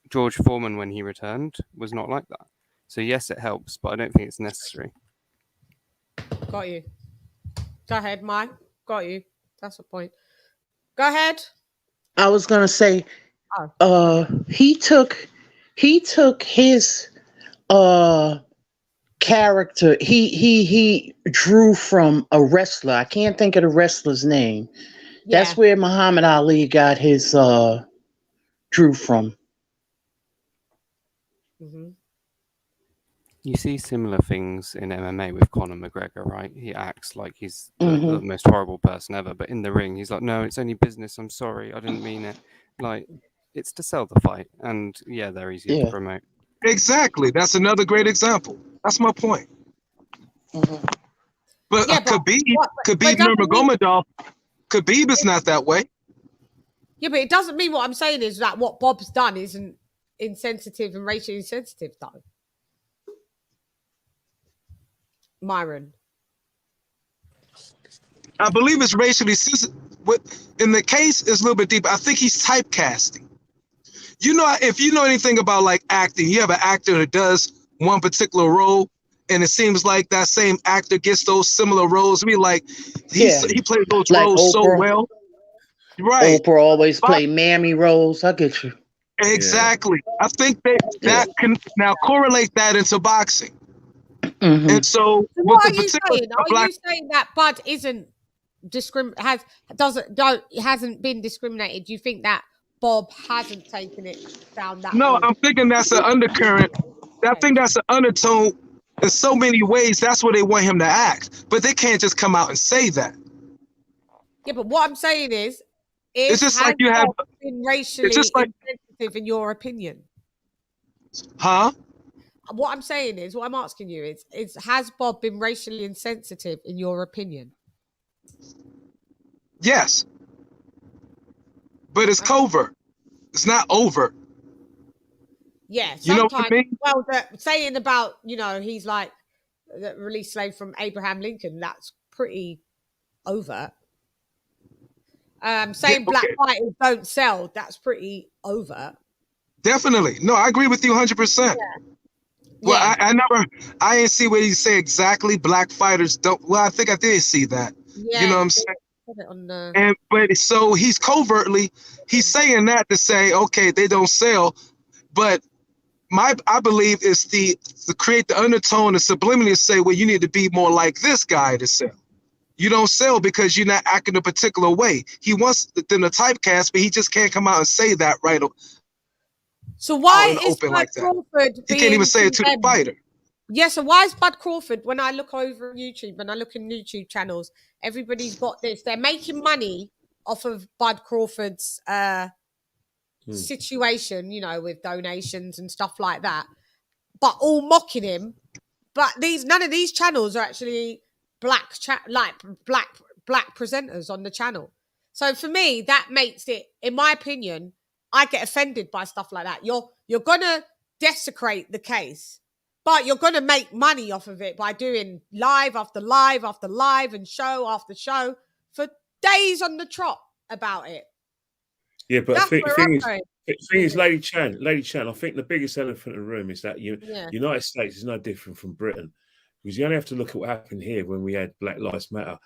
George Foreman, when he returned, was not like that. So yes, it helps, but I don't think it's necessary. Got you. Go ahead, Mike. Got you. That's the point. Go ahead. I was gonna say, he took his character. He drew from a wrestler. I can't think of the wrestler's name. Yeah. That's where Muhammad Ali got his drew from. Mm-hmm. You see similar things in MMA with Conor McGregor, right? He acts like he's the most horrible person ever, but in the ring, he's like, no, it's only business. I'm sorry. I didn't mean it. Like, it's to sell the fight. And yeah, they're easy to promote. Exactly. That's another great example. That's my point. Mm-hmm. But Khabib Nurmagomedov, Khabib is not that way. Yeah, but it doesn't mean what I'm saying is that what Bob's done isn't insensitive and racially insensitive, though. Myron. I believe it's racially sensitive. In the case, it's a little bit deeper. I think he's typecasting. You know, if you know anything about like acting, you have an actor that does one particular role, and it seems like that same actor gets those similar roles. I mean, like he plays those like roles Oprah. So well. Right. Oprah always play mammy roles. I get you. Exactly. Yeah. I think that can now correlate that into boxing. Mm-hmm. And so what are you saying? Are you saying that Bud isn't hasn't been discriminated? You think that Bob hasn't taken it down that No, route? I'm thinking that's an undercurrent. I think that's an undertone in so many ways. That's where they want him to act. But they can't just come out and say that. Yeah, but what I'm saying is it's just like you have been racially insensitive in your opinion. Huh? What I'm saying is, what I'm asking you is has Bob been racially insensitive in your opinion? Yes. But it's covert. It's not overt. Yeah, You know sometimes. what I mean? Well, saying about, you know, he's like the released slave from Abraham Lincoln. That's pretty overt. Saying black Okay. fighters don't sell. That's pretty overt. Definitely. No, I agree with you 100%. Well, Yeah. I didn't see where you say exactly black fighters don't. Well, I think I did see that. Yeah, You know what I'm saying? put it on the... And but so he's covertly saying that to say, okay, they don't sell, but I believe is to create the undertone and subliminally say, well, you need to be more like this guy to sell. You don't sell because you're not acting a particular way. He wants them to typecast, but he just can't come out and say that right. So why out in the is open Bud like that. Crawford He can't even say it to the condemned? fighter. Yeah, so why is Bud Crawford, when I look over YouTube and I look in YouTube channels, everybody's got this. They're making money off of Bud Crawford's situation, you know, with donations and stuff like that, but all mocking him. But none of these channels are actually black presenters on the channel. So for me, that makes it, in my opinion, I get offended by stuff like that. You're gonna desecrate the case, but you're gonna make money off of it by doing live after live after live and show after show for days on the trot about it. Yeah, but the thing is, LadyChann, I think the biggest elephant in the room is that United States is no different from Britain, because you only have to look at what happened here when we had Black Lives Matter.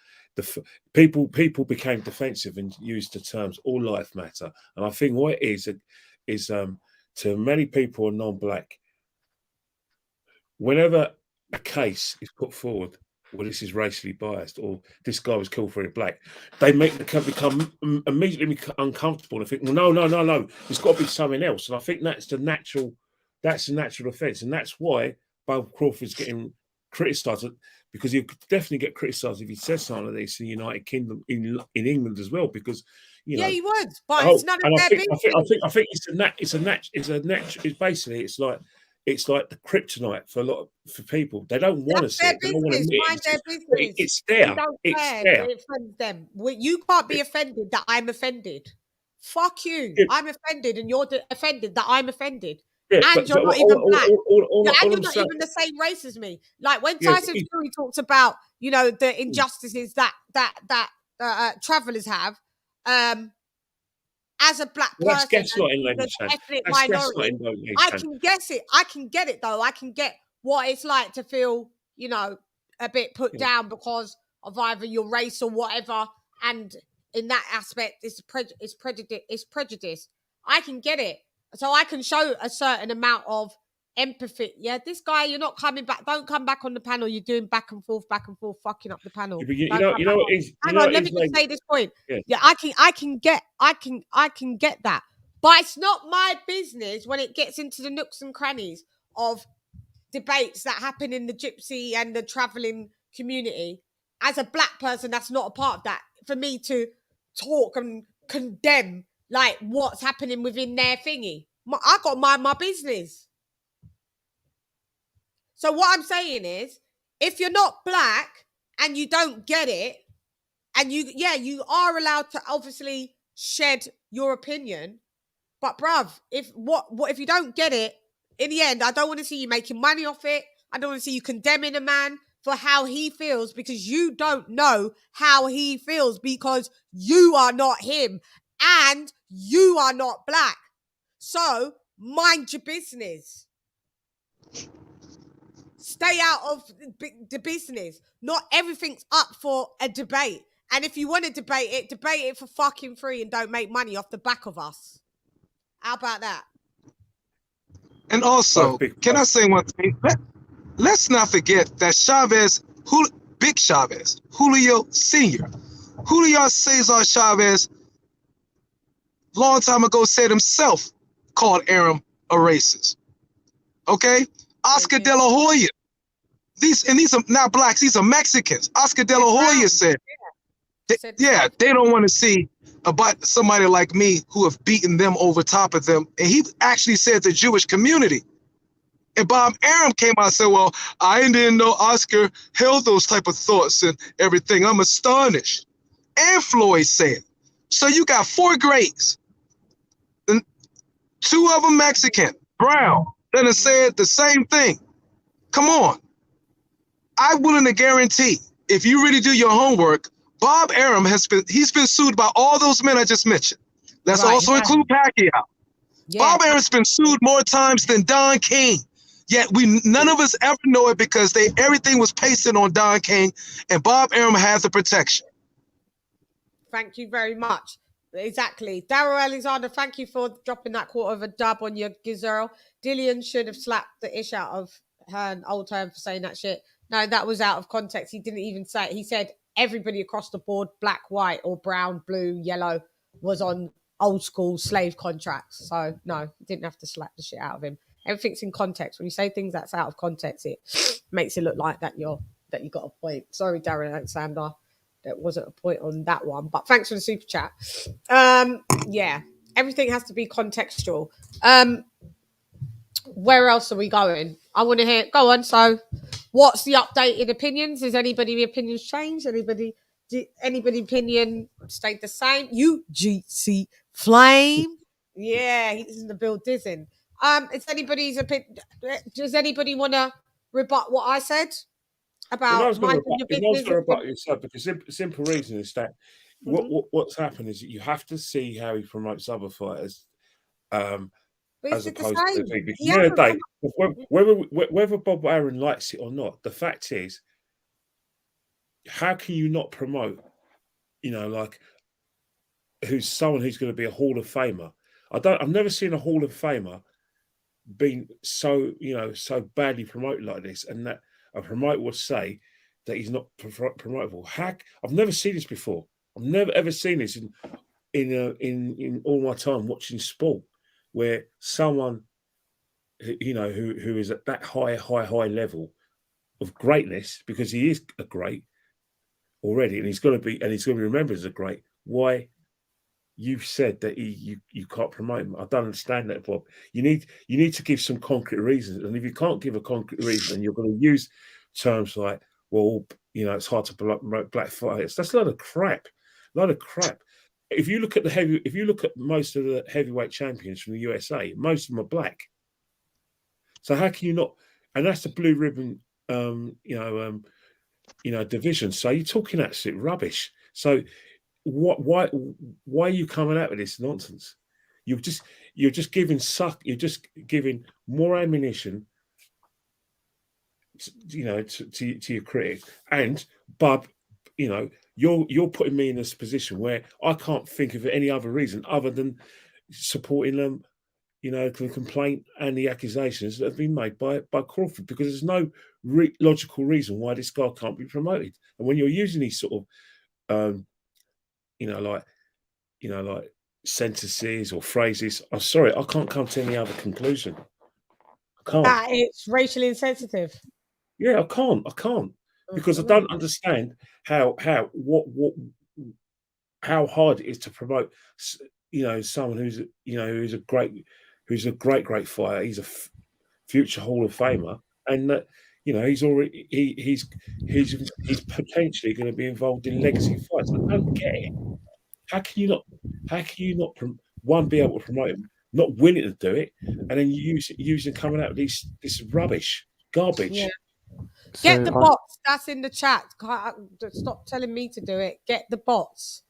People became defensive and used the terms all life matter. And I think what it is to many people who are non-black, whenever a case is put forward, well, this is racially biased, or this guy was killed for being black, they become immediately uncomfortable and think, well, no, there's got to be something else. And I think that's the natural offence, and that's why Bob Crawford's getting criticised, because you could definitely get criticised if he says something like this in the United Kingdom, in England as well, because you know. Yeah, he would, but it's none of their business. I think it's like the kryptonite for people. They don't want to see it. They don't want to admit Mind their business. It's there. It's there. It offends them. You can't be offended that I'm offended. Fuck you. Yeah. I'm offended, and you're offended that I'm offended. Yeah, and you're not even black. And you're not even the same race as me. Like when Tyson Fury talks about, you know, the injustices that travelers have, as a black person, ethnic minority, I can guess it. I can get it though. I can get what it's like to feel, you know, a bit put down because of either your race or whatever. And in that aspect, it's prejudice. I can get it. So I can show a certain amount of empathy. Yeah, this guy, you're not coming back. Don't come back on the panel. You're doing back and forth, fucking up the panel. You know what is? Hang on, let me just say this point. Yeah, I can get that, but it's not my business when it gets into the nooks and crannies of debates that happen in the gypsy and the traveling community. As a black person, that's not a part of that. For me to talk and condemn like what's happening within their thingy, I got my business. So what I'm saying is, if you're not black and you don't get it, and you are allowed to obviously shed your opinion, but bruv, if you don't get it, in the end, I don't want to see you making money off it. I don't want to see you condemning a man for how he feels, because you don't know how he feels, because you are not him and you are not black. So mind your business. Stay out of the business. Not everything's up for a debate. And if you want to debate it for fucking free and don't make money off the back of us. How about that? And also, can I say one thing? Let's not forget that Big Chavez, Julio Sr., Julio Cesar Chavez, long time ago said himself, called Arum a racist. Okay? Oscar De La Hoya. These are not blacks, these are Mexicans. Oscar De La Hoya said, they don't want to see about somebody like me who have beaten them over top of them. And he actually said the Jewish community. And Bob Arum came out and said, well, I didn't know Oscar held those type of thoughts and everything. I'm astonished. And Floyd said. So you got 4 grades. And 2 of them Mexican, brown, that have said the same thing. Come on. I'm willing to guarantee, if you really do your homework, Bob Arum he's been sued by all those men I just mentioned. Let's also include Pacquiao. Yeah. Bob Arum's been sued more times than Don King. Yet none of us ever know it because everything was pasted on Don King, and Bob Arum has the protection. Thank you very much. Exactly. Daryl Alexander, thank you for dropping that quarter of a dub on your Gizerl. Dillian should have slapped the ish out of her and old term for saying that shit. No, that was out of context. He didn't even say it. He said everybody across the board, black, white, or brown, blue, yellow, was on old school slave contracts. So no, didn't have to slap the shit out of him. Everything's in context. When you say things that's out of context, it makes it look like that you got a point. Sorry, Darren Alexander. There wasn't a point on that one, but thanks for the super chat. Yeah, everything has to be contextual. Where else are we going? I want to hear. Go on. So, what's the updated opinions? Is anybody opinions changed? Anybody opinion stayed the same? UGC Flame. Yeah, he's in the build Dizzin. Is anybody's opinion? Does anybody want to rebut what I said about minding your business? Rebut yourself, because simple reason is that what's happened is that you have to see how he promotes other fighters. As opposed to the thing. Because the other day, whether Bob Arum likes it or not, the fact is, how can you not promote, like, who's someone who's going to be a Hall of Famer? I've never seen a Hall of Famer being so badly promoted like this, and that a promoter would say that he's not promotable. I've never seen this before. I've never ever seen this in all my time watching sport, where someone who is at that high level of greatness, because he is a great already, and he's going to be remembered as a great. Why you've said that you can't promote him? I don't understand that, Bob. You need to give some concrete reasons, and if you can't give a concrete reason, and you're going to use terms like, well, it's hard to promote black fighters. That's a lot of crap. If you look at most of the heavyweight champions from the USA, most of them are black. So how can you not? And that's the blue ribbon, division. So you're talking absolute rubbish. So why are you coming out with this nonsense? You're just giving more ammunition, to your critic. And Bob, you're putting me in this position where I can't think of any other reason other than supporting them, the complaint and the accusations that have been made by Crawford, because there's no logical reason why this guy can't be promoted. And when you're using these sort of, like sentences or phrases, I'm sorry, I can't come to any other conclusion. I can't. That it's racially insensitive. Yeah, I can't because I don't understand how hard it is to promote, someone who's a great fighter. He's a future Hall of Famer, and that he's potentially going to be involved in legacy fights. I don't get it. How can you not one, be able to promote him, not willing to do it, and then using coming out with this rubbish garbage? Yeah. Get the bots. That's in the chat. Stop telling me to do it. Get the bots,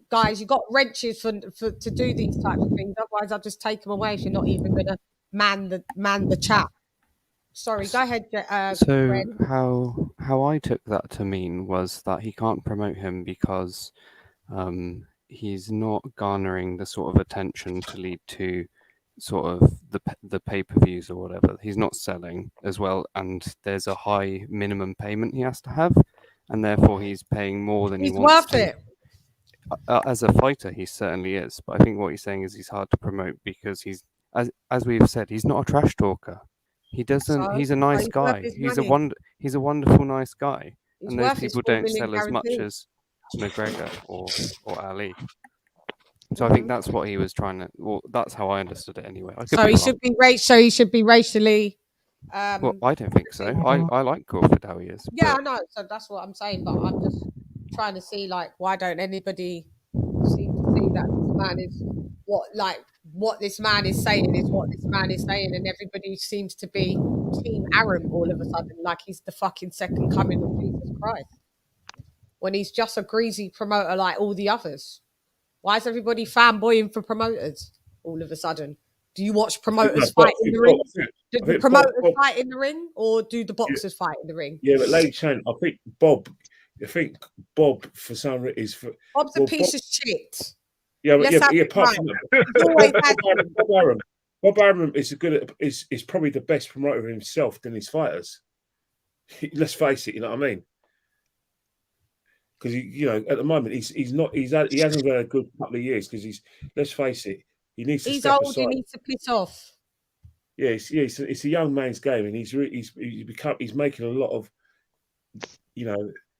guys. You got wrenches to do these types of things. Otherwise, I'll just take them away if you're not even going to man the chat. Sorry, go ahead. So Fred. how I took that to mean was that he can't promote him because he's not garnering the sort of attention to lead to sort of the pay-per-views or whatever. He's not selling as well, and there's a high minimum payment he has to have, and therefore he's paying more than he wants to. He's worth it. As a fighter, he certainly is, but I think what he's saying is he's hard to promote because he's, as we've said, he's not a trash talker. He doesn't. So, he's a nice guy. He's a wonderful, nice guy, and those people don't sell as much as McGregor or Ali. So I think that's what he was trying to. Well, that's how I understood it anyway. He should be racially. Well, I don't think so. I like Crawford how he is. Yeah, I know. So that's what I'm saying. But I'm just trying to see, like, why don't anybody seem to see that this man is what this man is saying is what this man is saying, and everybody seems to be Team Arum all of a sudden, like he's the fucking second coming of Jesus Christ, when he's just a greasy promoter like all the others. Why is everybody fanboying for promoters all of a sudden? Do you watch promoters fight in the ring? Do the promoters fight in the ring, or do the boxers fight in the ring? Yeah, but LadyChann, I think Bob for some reason is for Bob's a piece of shit. Yeah, but apart from that, Bob Arum is probably the best promoter himself than his fighters. Let's face it, you know what I mean? Because at the moment he hasn't had a good couple of years because let's face it, he's step old. Aside. He needs to piss off. Yeah, it's a young man's game, and he's making a lot of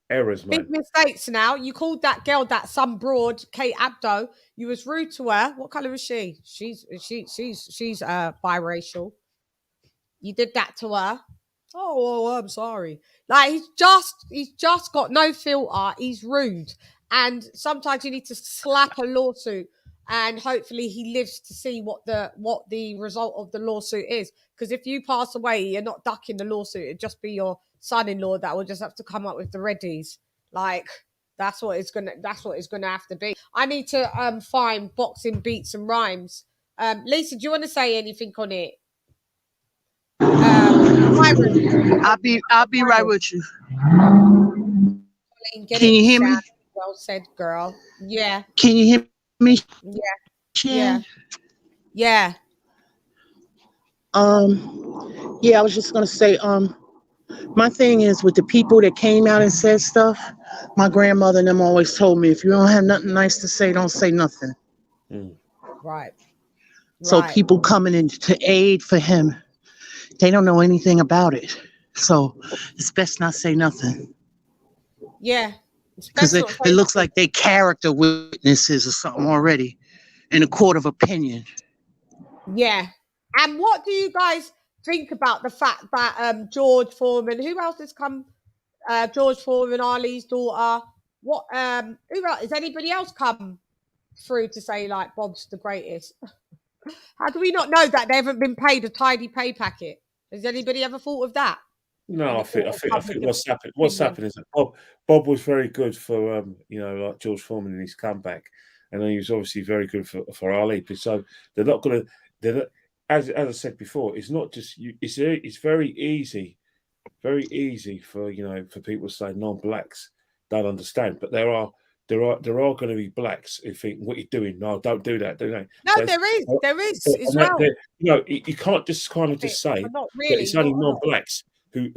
errors, man. Big mistakes now. You called that girl some broad, Kate Abdo. You was rude to her. What color is she? She's biracial. You did that to her. Oh, I'm sorry. Like he's just got no filter. He's rude, and sometimes you need to slap a lawsuit, and hopefully he lives to see what the result of the lawsuit is. Because if you pass away, you're not ducking the lawsuit. It'd just be your son-in-law that will just have to come up with the readies. Like that's what it's gonna have to be. I need to find boxing beats and rhymes. Lisa, do you want to say anything on it? I'll be right with you. Can you hear me? Well said, girl. Yeah. Can you hear me? Yeah. Chan? Yeah. Yeah, I was just gonna say, my thing is with the people that came out and said stuff, my grandmother and them always told me, if you don't have nothing nice to say, don't say nothing. Right. So people coming in to aid for him, they don't know anything about it. So it's best not say nothing. Yeah. Because it looks like they character witnesses or something already in a court of opinion. Yeah. And what do you guys think about the fact that George Foreman, who else has come? George Foreman, Ali's daughter. What who else, has anybody else come through to say like Bob's the greatest? How do we not know that they haven't been paid a tidy pay packet? Has anybody ever thought of that? No, I think what's happened is that Bob was very good for like George Foreman in his comeback, and he was obviously very good for Ali. So they're not going to. As I said before, it's not just you. It's very easy for for people to say non-blacks don't understand, but there are going to be blacks who think what you're doing. No, don't do that. Do that. No, there is as well. You can't just kind of just say not really, that it's only non-blacks who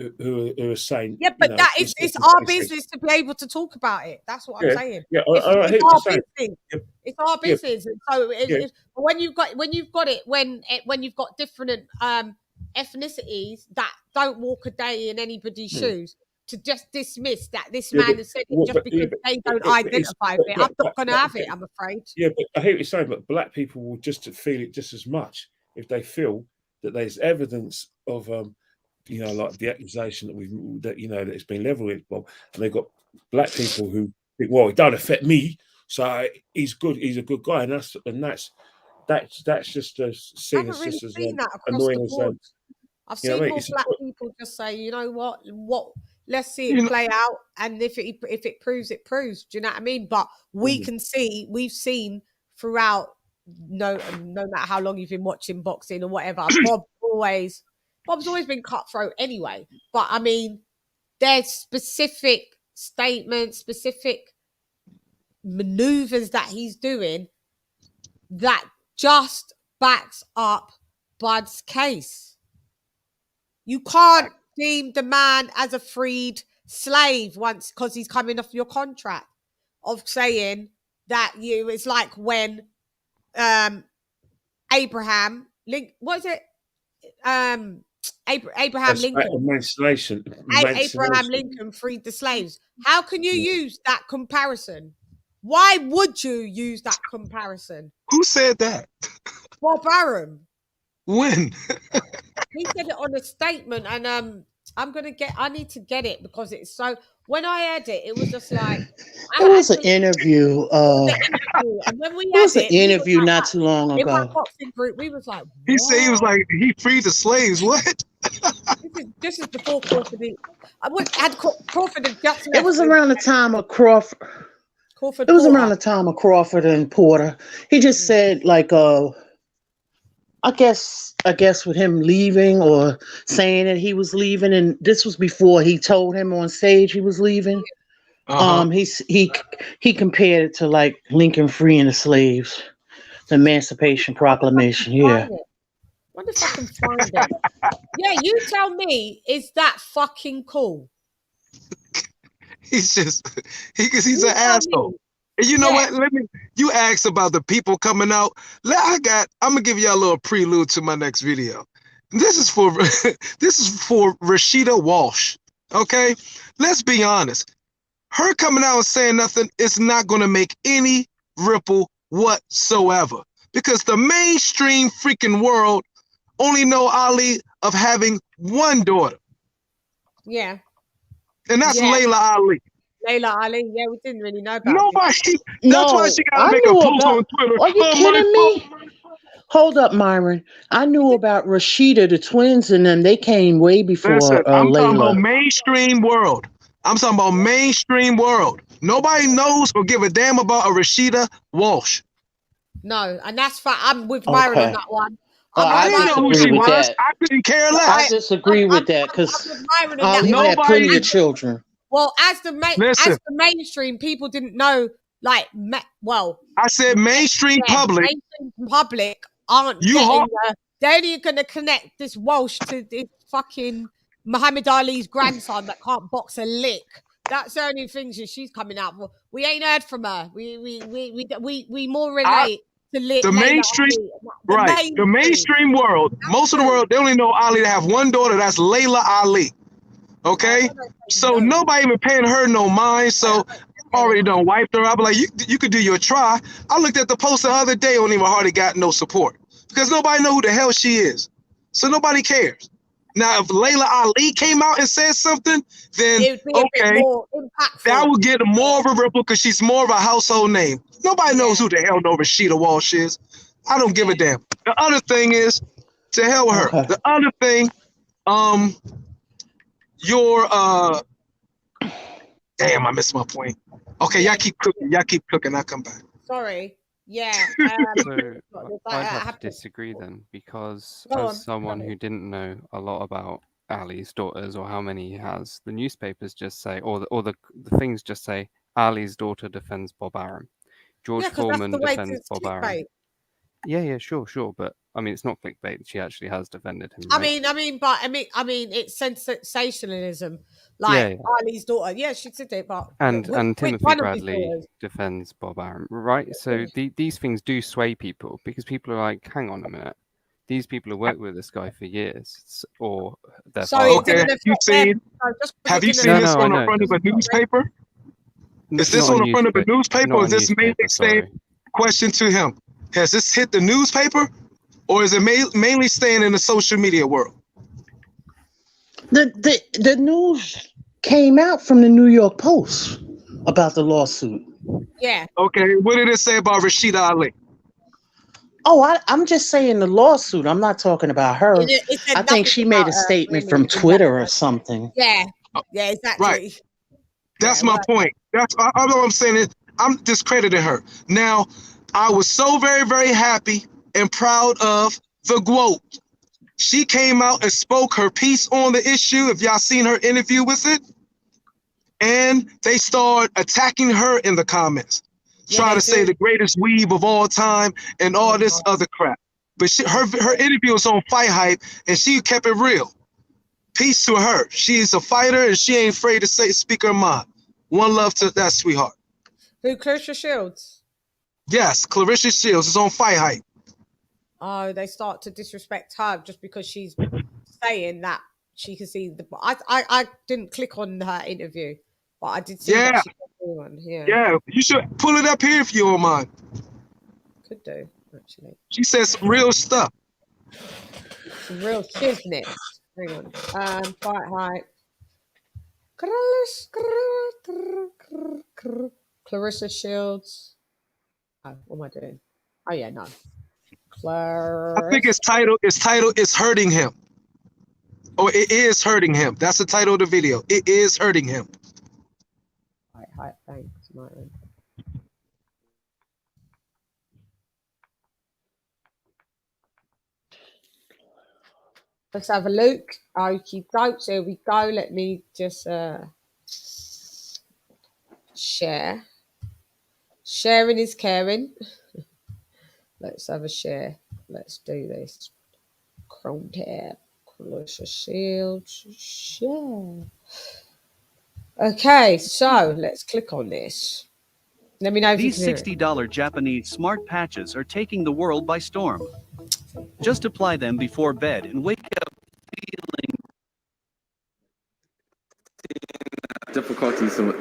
are saying. Yeah, but that is it's our business to be able to talk about it. That's what I'm saying. Yeah, it's our business. It's our business. And so when you've got different ethnicities that don't walk a day in anybody's shoes, to just dismiss that this man has said it just because they don't identify with it, I'm not going to have it, I'm afraid. Yeah, but I hear what you're saying, but black people will just feel it just as much if they feel that there's evidence of like the accusation that it's been leveled with Bob, and they've got black people who think, well, it don't affect me, so he's good, he's a good guy, and that's just seen as just as annoying as I've seen more black people just say, you know what, let's see it play out, and if it proves, it proves. Do you know what I mean? But we've seen throughout, no matter how long you've been watching boxing or whatever, Bob's always been cutthroat anyway. But I mean, there's specific statements, specific maneuvers that he's doing that just backs up Bud's case. You can't deem the man as a freed slave once because he's coming off your contract of saying that it's like when Abraham Lincoln freed the slaves. How can you use that comparison? Why would you use that comparison? Who said that? Bob Arum. When? He said it on a statement, and I need to get it because it's so. When I heard it, it was just like It was an interview. and when we It was had an it, we was interview like not that. too long In my ago. boxing group, we was like, He said he was "What?" like he freed the slaves. What? This is before Crawford. Crawford had just left. It was around the time of Crawford. Crawford It was Porter. around the time of Crawford and Porter. He just said like I guess with him leaving or saying that he was leaving, and this was before he told him on stage he was leaving. He compared it to like Lincoln freeing the slaves, the Emancipation Proclamation. Yeah. Wonder if I can find it. Yeah, you tell me, is that fucking cool? He's an asshole. And you know what? You asked about the people coming out. I'm gonna give y'all a little prelude to my next video. This is for Rashida Walsh. Okay? Let's be honest. Her coming out and saying nothing is not gonna make any ripple whatsoever. Because the mainstream freaking world only know Ali of having one daughter. Yeah. And that's Layla Ali. Layla Ali, yeah, we didn't really know about nobody. That's why she gotta make a post on Twitter. Are you kidding me? Hold up, Myron. I knew about Rashida, the twins, and then they came way before I'm Layla. talking about mainstream world. I'm talking about mainstream world. Nobody knows or give a damn about a Rashida Walsh. No, and that's fine. I'm with Myron on that one. I didn't know who she was. I couldn't care less. I disagree with that because Ali had plenty of children. Well, as the mainstream, people didn't know. Like, I said mainstream public. Mainstream public aren't getting. They're only going to connect this Walsh to this fucking Muhammad Ali's grandson that can't box a lick. That's the only thing she's coming out for. We ain't heard from her. We more relate to the mainstream, right? The mainstream world. Most of the world, they only know Ali to have one daughter. That's Layla Ali. Okay, so nobody even paying her no mind. So already done wiped her. I'll be like, you could do your try. I looked at the post the other day, and even hardly got no support because nobody know who the hell she is. So nobody cares. Now, if Layla Ali came out and said something, then okay, that would get more of a ripple because she's more of a household name. Nobody knows who the hell no Rashida Walsh is. I don't give a damn. The other thing is, to hell with her. The other thing, damn, I missed my point. Okay, y'all keep cooking. I'll come back. Sorry. Yeah. So I'd have to disagree then, because as someone who didn't know a lot about Ali's daughters or how many he has, the newspapers just say, or the things just say, Ali's daughter defends Bob Arum. George Foreman defends Bob Arum. Yeah, sure. But I mean, it's not clickbait. She actually has defended him. Right? I mean, it's sensationalism. Like Ali's daughter. Yeah, she did it, but and Timothy Bradley defends Bob Arum, right? So these things do sway people because people are like, hang on a minute, these people have worked with this guy for years, or they're have you seen this on the front of a newspaper? Is this on the front of a newspaper, or is this mainly saying question to him? Has this hit the newspaper, or is it mainly staying in the social media world? The news came out from the New York Post about the lawsuit. Yeah. Okay, what did it say about Rashida Ali? Oh, I'm just saying the lawsuit. I'm not talking about her. I think she made a statement from Twitter or something. Yeah, exactly. Right. That's my point. That's all I'm saying is I'm discrediting her. Now, I was so very, very happy and proud of the GWOT. She came out and spoke her piece on the issue, if y'all seen her interview with it. And they started attacking her in the comments, trying to say the greatest weeb of all time and all this other crap. But her interview was on Fight Hype, and she kept it real. Peace to her. She's a fighter, and she ain't afraid to speak her mind. One love to that sweetheart. Who, Clarissa Shields? Yes, Clarissa Shields is on Fight Hype. Oh, they start to disrespect her just because she's saying that she can see the. I didn't click on her interview, but I did see that she got one. Yeah, you should pull it up here if you don't mind. Could do, actually. She says some real stuff. Some real shiznit. Hang on. Fight hype. Clarissa Shields. Oh, what am I doing? Oh yeah, no. I think its title is hurting him. Oh, it is hurting him. That's the title of the video. It is hurting him. Hi, thanks, Martin. Let's have a look. Okie dokes, here we go. Let me just share. Sharing is caring. Let's have a share. Let's do this. Chrome tab. Clarissa Shields. Share. Okay, so let's click on this. Let me know if These you can hear $60 Japanese smart patches are taking the world by storm. Just apply them before bed and wake up feeling difficulties with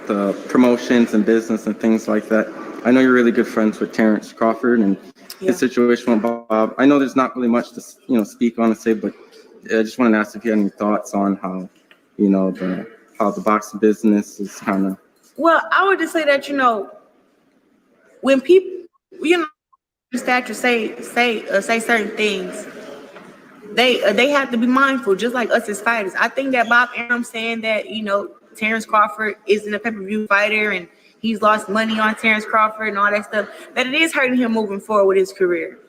promotions and business and things like that. I know you're really good friends with Terrence Crawford and his situation with Bob. I know there's not really much to speak on and say, but I just wanted to ask if you had any thoughts on how how the boxing business is kind of. Well, I would just say that when people stature say certain things, they have to be mindful, just like us as fighters. I think that Bob Arum saying that Terrence Crawford isn't a pay-per-view fighter and he's lost money on Terrence Crawford and all that stuff, that it is hurting him moving forward with his career.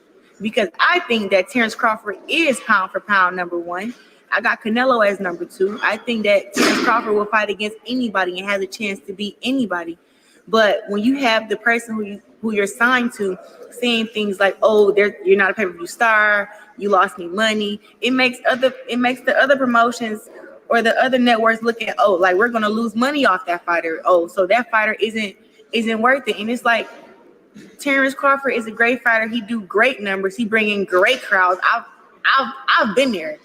Because I think that Terrence Crawford is pound for pound number one. I got Canelo as number two. I think that Terrence Crawford will fight against anybody and has a chance to beat anybody. But when you have the person who you're signed to saying things like, "Oh, you're not a pay-per-view star, you lost me money," it makes the other promotions or the other networks look at, "Oh, like we're gonna lose money off that fighter. Oh, so that fighter isn't worth it." And it's like, Terrence Crawford is a great fighter. He do great numbers. He bring in great crowds. I've been there,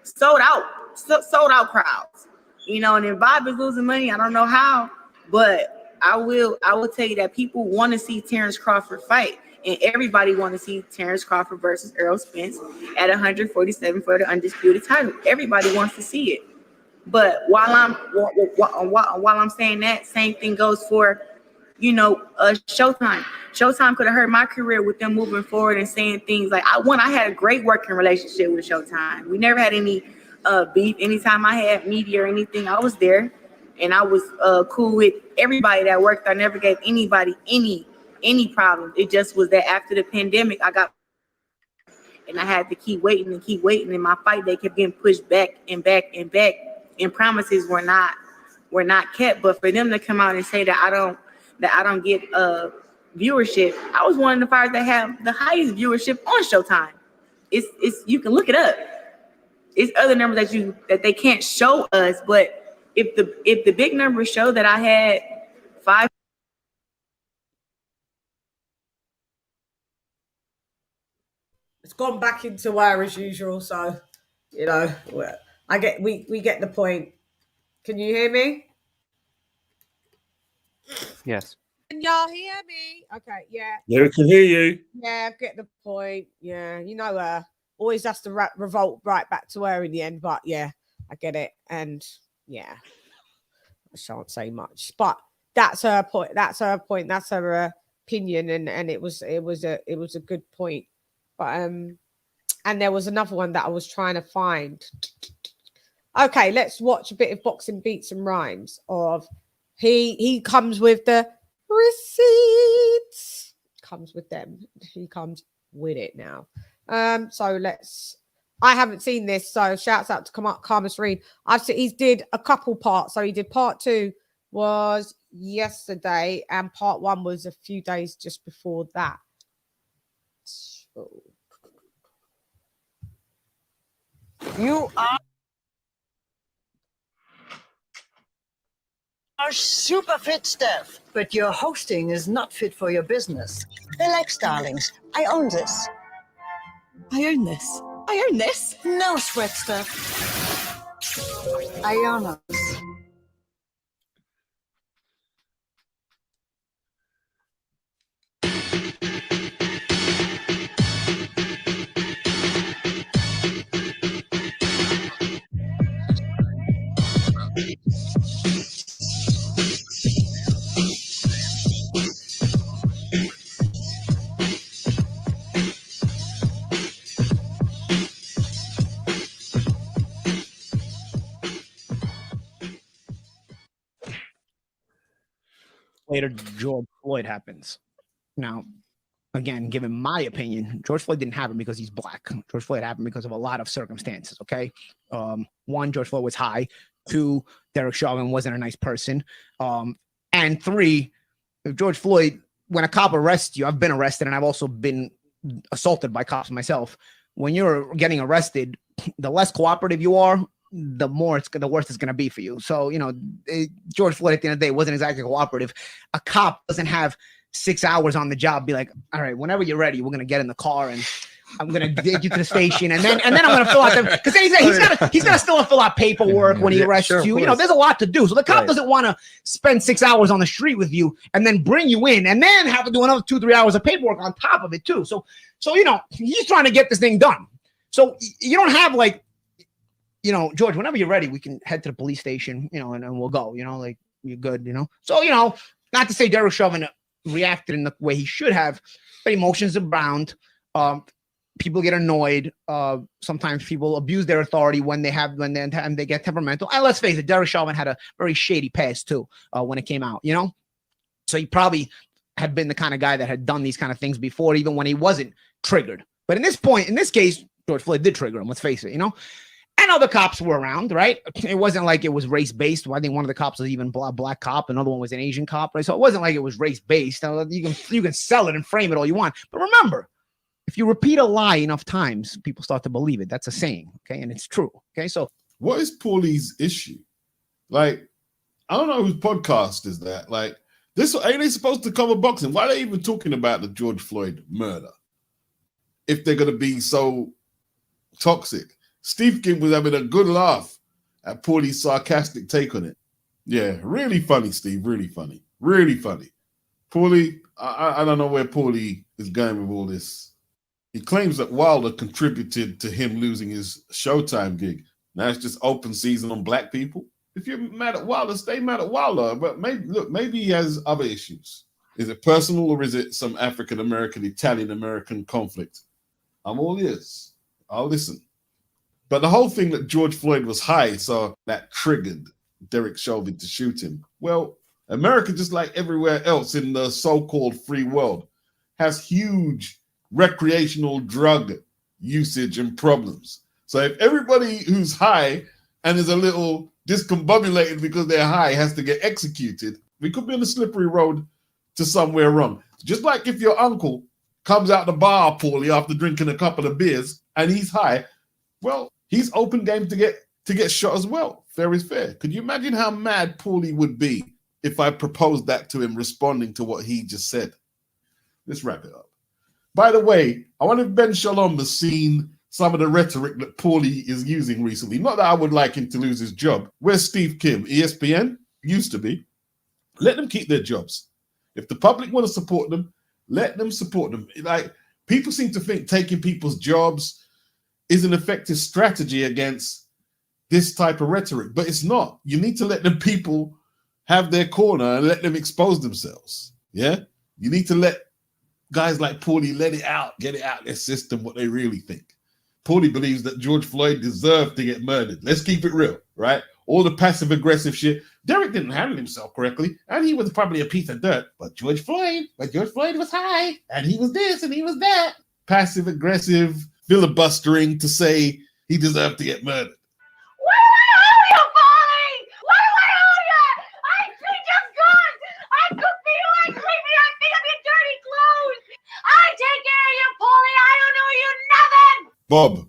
sold out crowds. And if Bob is losing money, I don't know how, but I will tell you that people want to see Terrence Crawford fight, and everybody want to see Terrence Crawford versus Errol Spence at 147 for the undisputed title. Everybody wants to see it. But while I'm saying that, same thing goes for Showtime. Showtime could have hurt my career with them moving forward and saying things like, I had a great working relationship with Showtime. We never had any beef. Anytime I had media or anything, I was there, and I was cool with everybody that worked. I never gave anybody any problems. It just was that after the pandemic, and I had to keep waiting, and my fight day kept getting pushed back and back and back, and promises were not kept. But for them to come out and say that I don't get viewership, I was one of the fighters that have the highest viewership on Showtime. It's you can look it up. It's other numbers that they can't show us, but if the big numbers show that I had 5. It's gone back into where as usual, so we get the point. Can you hear me? Yes. Can y'all hear me? Okay, yeah. Yeah, we can hear you. Yeah, I get the point. Yeah, always has to revolt right back to her in the end, but yeah, I get it. And yeah, I shan't say much, but that's her point. That's her point. That's her opinion, and it was a good point. But and there was another one that I was trying to find. Okay, let's watch a bit of Boxing Beats and Rhymes of he comes with the receipts. Comes with them. He comes with it now. So I haven't seen this, so shouts out to Karmas Reed. He did a couple parts. So he did part 2 was yesterday, and part 1 was a few days just before that. So. You are super fit, Steph, but your hosting is not fit for your business. Relax, darlings. I own this. I own this. I own this. No sweat, Steph. I own us. Later, George Floyd happens. Now, again, given my opinion, George Floyd didn't happen because he's black. George Floyd happened because of a lot of circumstances. Okay, one, George Floyd was high. Two, Derek Chauvin wasn't a nice person. And three, if George Floyd, when a cop arrests you, I've been arrested and I've also been assaulted by cops myself. When you're getting arrested, the less cooperative you are, the worse it's going to be for you. So, George Floyd at the end of the day wasn't exactly cooperative. A cop doesn't have 6 hours on the job, be like, all right, whenever you're ready, we're going to get in the car and I'm going to take you to the station. And then I'm going to fill out because then he's got to still fill out paperwork when he arrests you. There's a lot to do. So the cop doesn't want to spend 6 hours on the street with you and then bring you in and then have to do another 2-3 hours of paperwork on top of it too. So, he's trying to get this thing done. So you don't have George, whenever you're ready, we can head to the police station, and we'll go, you're good, So, not to say Derek Chauvin reacted in the way he should have, but emotions abound. People get annoyed. Sometimes people abuse their authority when they get temperamental. And let's face it, Derek Chauvin had a very shady past too when it came out, So he probably had been the kind of guy that had done these kind of things before, even when he wasn't triggered. But in this case, George Floyd did trigger him. Let's face it, And other cops were around, right? It wasn't like it was race-based. I think one of the cops was even a black cop. Another one was an Asian cop, right? So it wasn't like it was race-based. You can sell it and frame it all you want. But remember, if you repeat a lie enough times, people start to believe it. That's a saying, okay? And it's true, okay? So what is Paulie's issue? I don't know whose podcast is that. This ain't they supposed to cover boxing? Why are they even talking about the George Floyd murder if they're going to be so toxic? Steve King was having a good laugh at Paulie's sarcastic take on it. Yeah, really funny, Steve. Really funny. Really funny. Paulie, I don't know where Paulie is going with all this. He claims that Wilder contributed to him losing his Showtime gig. Now it's just open season on black people. If you're mad at Wilder, stay mad at Wilder. But maybe he has other issues. Is it personal or is it some African-American, Italian-American conflict? I'm all ears. I'll listen. But the whole thing that George Floyd was high, so that triggered Derek Chauvin to shoot him. Well, America, just like everywhere else in the so-called free world, has huge recreational drug usage and problems. So if everybody who's high and is a little discombobulated because they're high has to get executed, we could be on a slippery road to somewhere wrong. Just like if your uncle comes out the bar, Paulie, after drinking a couple of beers and he's high, well, he's open game to get shot as well. Fair is fair. Could you imagine how mad Paulie would be if I proposed that to him, responding to what he just said? Let's wrap it up. By the way, I wonder if Ben Shalom has seen some of the rhetoric that Paulie is using recently. Not that I would like him to lose his job. Where's Steve Kim? ESPN? Used to be. Let them keep their jobs. If the public want to support them, let them support them. People seem to think taking people's jobs is an effective strategy against this type of rhetoric, but it's not. You need to let the people have their corner and let them expose themselves. Yeah? You need to let guys like Paulie let it out, get it out their system, what they really think. Paulie believes that George Floyd deserved to get murdered. Let's keep it real, right? All the passive-aggressive shit. Derek didn't handle himself correctly, and he was probably a piece of dirt. But George Floyd was high, and he was this, and he was that. Passive-aggressive filibustering to say he deserved to get murdered. Bob,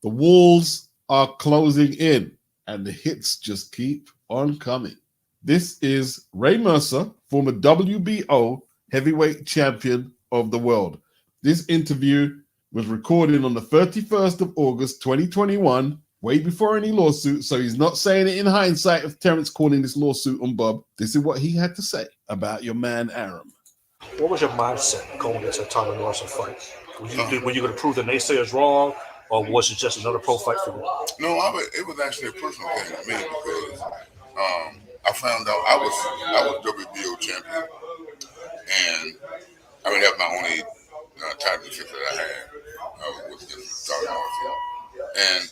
the walls are closing in and the hits just keep on coming. This is Ray Mercer, former WBO heavyweight champion of the world. This interview was recorded on the 31st of August, 2021, way before any lawsuit, so he's not saying it in hindsight of Terence calling this lawsuit on Bob. This is what he had to say about your man Arum. What was your mindset going into Tommy Morrison fight? Were you going to prove the naysayers wrong, or was it just another pro fight for you? No, it was actually a personal thing. I mean, because I found out I was WBO champion, and I mean that's my only title defense that I had was against Charlie Marshall. And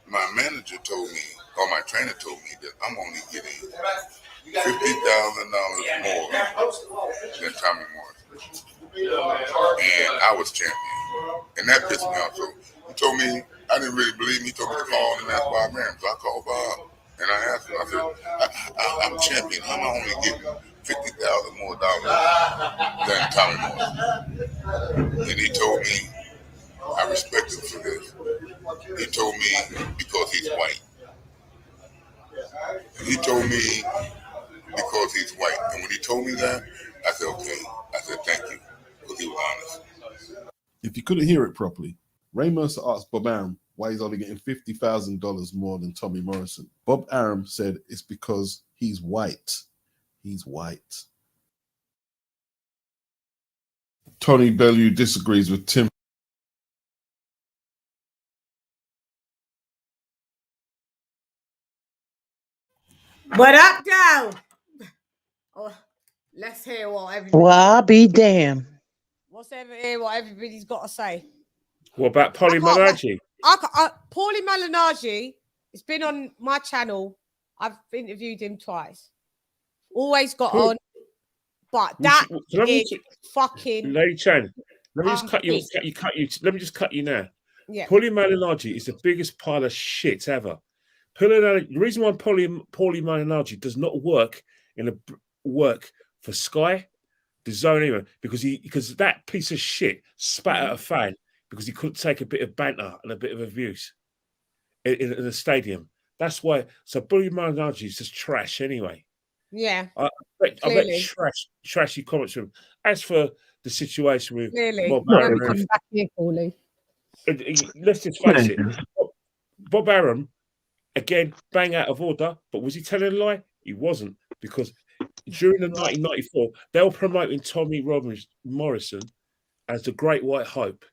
my manager told me, or my trainer told me, that I'm only getting $50,000 more than Tommy Morrison, and I was champion, and that pissed me off. So he told me, I didn't really believe me. He told me to call and ask Bob Arum. So I called Bob and I asked him. I said, I'm champion. How am I only getting $50,000 more than Tommy Morrison? And he told me, I respect him for this. He told me because he's white. He told me because he's white. And when he told me that, I said, okay. I said, thank you, because he was honest. If you couldn't hear it properly, Ray Mercer asked Bob Arum why he's only getting $50,000 more than Tommy Morrison. Bob Arum said it's because he's white. He's white. Tony Bellew disagrees with Tim. What up, though? Oh, let's hear what everybody. Well, I'll be damned. Let's hear what everybody's got to say. What about Paulie Malignaggi? Paulie Malignaggi has been on my channel. I've interviewed him twice. Always got on, but that is fucking. Lady Chan, let me just cut you. Let me just cut you now. Yeah. Paulie Malignaggi is the biggest pile of shit ever. The reason why Paulie Malignaggi does not work for Sky, the Zone anyway, because that piece of shit spat out a fan because he couldn't take a bit of banter and a bit of abuse in the stadium. That's why. So Paulie Malignaggi is just trash anyway. Yeah. I bet trashy comments from him. As for the situation with Bob Arum, back here, Paulie. Let's just face it. Bob Arum, again, bang out of order, but was he telling a lie? He wasn't, because during the 1994, they were promoting Tommy Morrison as the Great White Hope,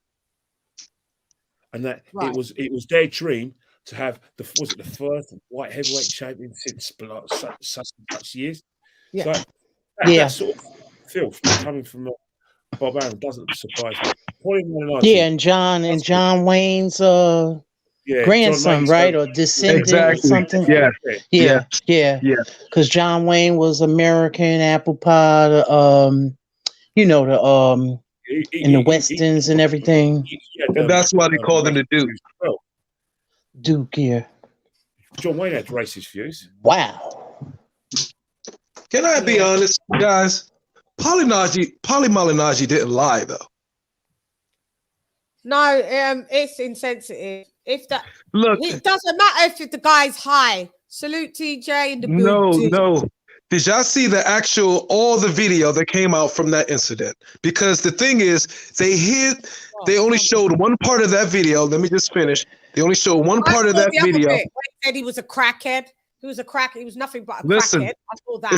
and that it was their dream to have the first white heavyweight champion since such years. Yeah. So that sort of filth coming from Bob Arum doesn't surprise me. Yeah, and John Wayne's grandson, right, or descendant or something. Yeah. Because John Wayne was American apple pie, in the westerns and everything. And that's why they called him the Duke. Duke, yeah. John Wayne had racist views. Wow. Can I be honest, guys? Paulie Malignaggi didn't lie, though. No, it's insensitive. If that look, it doesn't matter if the guy's high. Salute TJ in the building. No. Did y'all see all the video that came out from that incident? Because the thing is, they only showed one part of that video. Let me just finish. They only showed one part of that video. He said he was a crackhead. He was nothing but a crackhead. I saw that.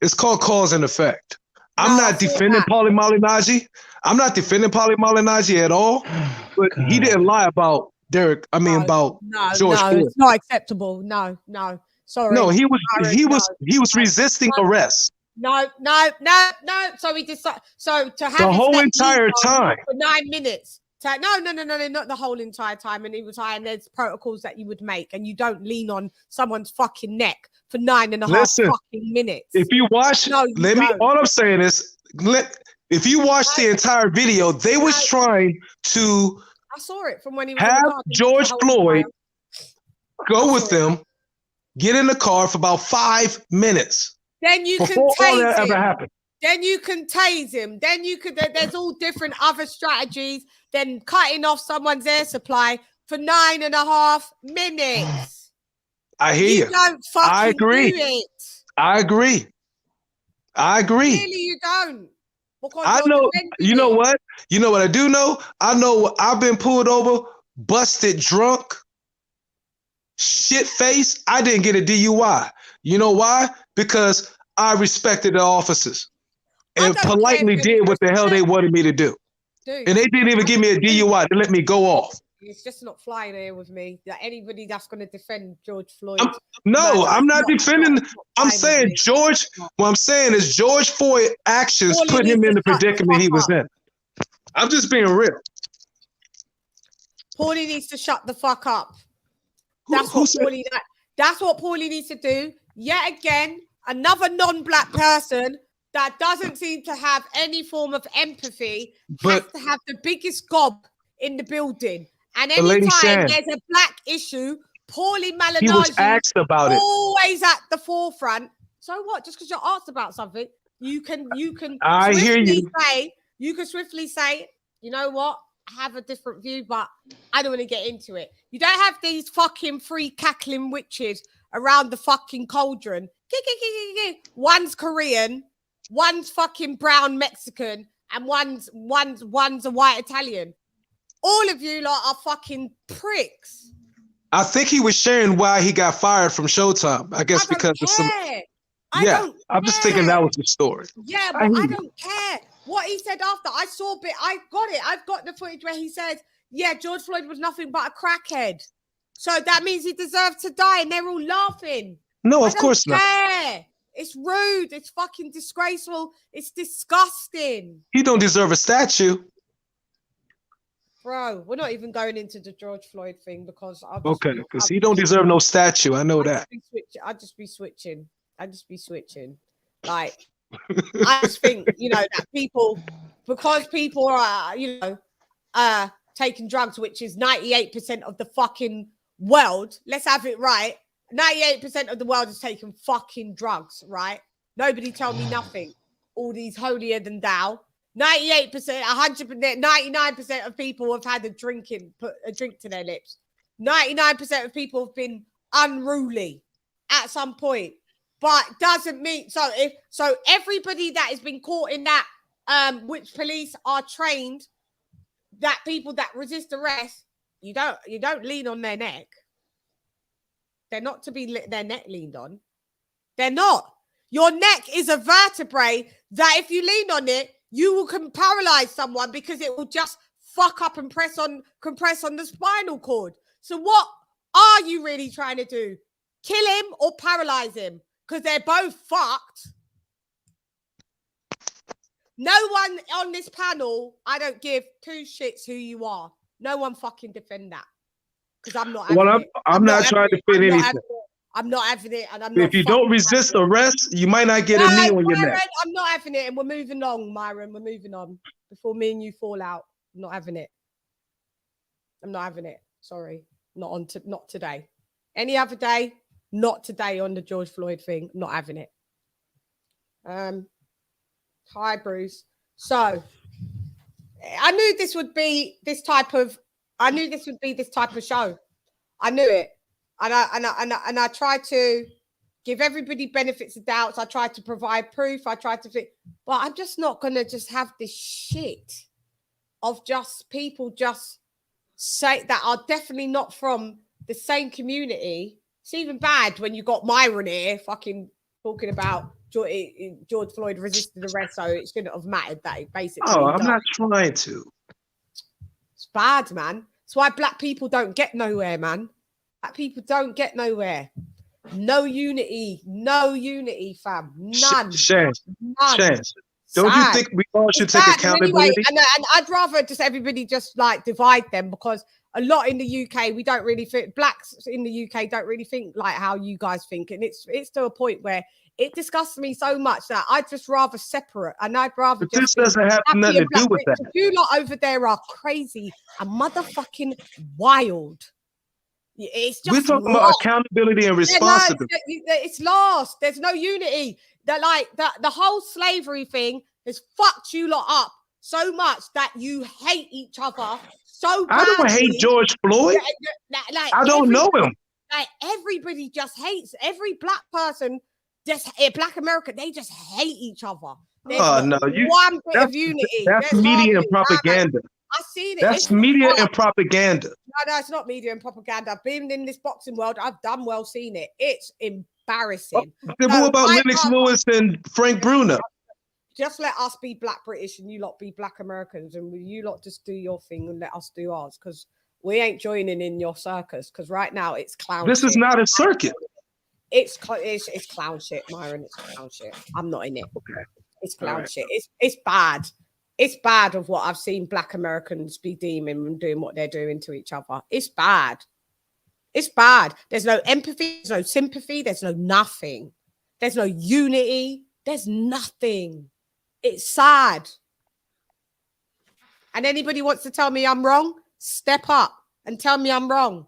It's called cause and effect. I'm not defending Paulie Malignaggi. I'm not defending Paulie Malignaggi at all. But he didn't lie about George Floyd. It's not acceptable. No. Sorry. No, he was resisting arrest. No. So he decided. So to have the whole entire time for 9 minutes. No, not the whole entire time. And he was high, and there's protocols that you would make, and you don't lean on someone's fucking neck for 9.5 fucking minutes. If you watch, all I'm saying is, if you watch the entire video, they was trying to. I saw it from when he was have George Floyd go with them, get in the car for about 5 minutes. Then you can tase him. Then you can tase him. Then you could. There's all different other strategies than cutting off someone's air supply for 9.5 minutes. I hear you. Don't fucking do it. I agree. Really, you don't. I know. You know what? You know what I do know? I know I've been pulled over, busted drunk, shit face. I didn't get a DUI. You know why? Because I respected the officers and politely did what the hell they wanted me to do. And they didn't even give me a DUI to let me go off. It's just not flying here with me. That anybody that's going to defend George Floyd. I'm not defending. I'm saying George. What I'm saying is George Floyd actions put him in the predicament he was in. I'm just being real. Paulie needs to shut the fuck up. That's what Paulie needs to do. Yet again, another non-black person that doesn't seem to have any form of empathy has to have the biggest gob in the building. And anytime there's a black issue, Paulie Malignaggi is always at the forefront. So what? Just because you're asked about something, you can swiftly say, you know what? I have a different view, but I don't want to get into it. You don't have these fucking three cackling witches around the fucking cauldron. One's Korean, one's fucking brown Mexican, and one's a white Italian. All of you lot are fucking pricks. I think he was sharing why he got fired from Showtime. I guess because of some. I'm just thinking that was the story. Yeah, but I don't care what he said after. I saw bit. I got it. I've got the footage where he said, "Yeah, George Floyd was nothing but a crackhead." So that means he deserved to die, and they're all laughing. No, of course not. It's rude. It's fucking disgraceful. It's disgusting. He don't deserve a statue. Bro, we're not even going into the George Floyd thing because because he don't deserve no statue. I know that. I'd just be switching. Like, I just think, that because people are, taking drugs, which is 98% of the fucking world. Let's have it right. 98% of the world is taking fucking drugs, right? Nobody tell me nothing. All these holier than thou. 98%, 100%, 99% of people have had put a drink to their lips. 99% of people have been unruly at some point, but doesn't mean so everybody that has been caught in that, which police are trained, that people that resist arrest, you don't lean on their neck. They're not to be their neck leaned on. They're not. Your neck is a vertebrae that if you lean on it, you can paralyze someone because it will just fuck up and compress on the spinal cord. So what are you really trying to do? Kill him or paralyze him? Because they're both fucked. No one on this panel, I don't give two shits who you are. No one fucking defend that. Because I'm not having it. I'm not trying to fit anything. I'm not having it, and I'm not. If you don't resist arrest, you might not get a knee on your neck. I'm not having it, and we're moving on, Myron. We're moving on before me and you fall out. I'm not having it. I'm not having it. Sorry, not today. Any other day, not today on the George Floyd thing. Not having it. Hi, Bruce. So, I knew this would be this type of. I knew this would be this type of show. I knew it. And I tried to give everybody benefits of doubts. I tried to provide proof. I tried to think, but I'm just not going to just have this shit of just people just say that are definitely not from the same community. It's even bad when you got Myron here fucking talking about George Floyd resisted arrest, so it shouldn't have mattered that it basically. Oh, I'm not trying to. It's bad, man. That's why black people don't get nowhere, man. Black people don't get nowhere. No unity, fam. None. Shan, don't you think we all should take accountability? Anyway, and I'd rather just everybody just like divide them, because a lot in the UK, we don't really think, blacks in the UK don't really think like how you guys think. And it's to a point where it disgusts me so much that I'd just rather separate, and I'd rather but this doesn't have nothing to do with that. You lot over there are crazy and motherfucking wild. It's just we're talking about accountability and responsibility. It's lost. There's no unity. That like the whole slavery thing has fucked you lot up so much that you hate each other so badly. I don't hate George Floyd. I don't know him. Like everybody just hates every black person. Just black America, they just hate each other. There's no, one bit of unity. That's media and propaganda. I've seen it. That's media and propaganda. No, it's not media and propaganda. I've been in this boxing world. I've done well seen it. It's embarrassing. What about Lennox Lewis and Frank Bruno? Just let us be black British and you lot be black Americans, and you lot just do your thing and let us do ours, because We ain't joining in your circus because right now it's clown. This shit. is not a circuit. It's clown shit, Myron. It's clown shit. I'm not in it. Okay. It's clown shit. It's bad. It's bad of what I've seen Black Americans be deeming and doing what they're doing to each other. It's bad. It's bad. There's no empathy. There's no sympathy. There's no nothing. There's no unity. There's nothing. It's sad. And anybody wants to tell me I'm wrong, step up and tell me I'm wrong.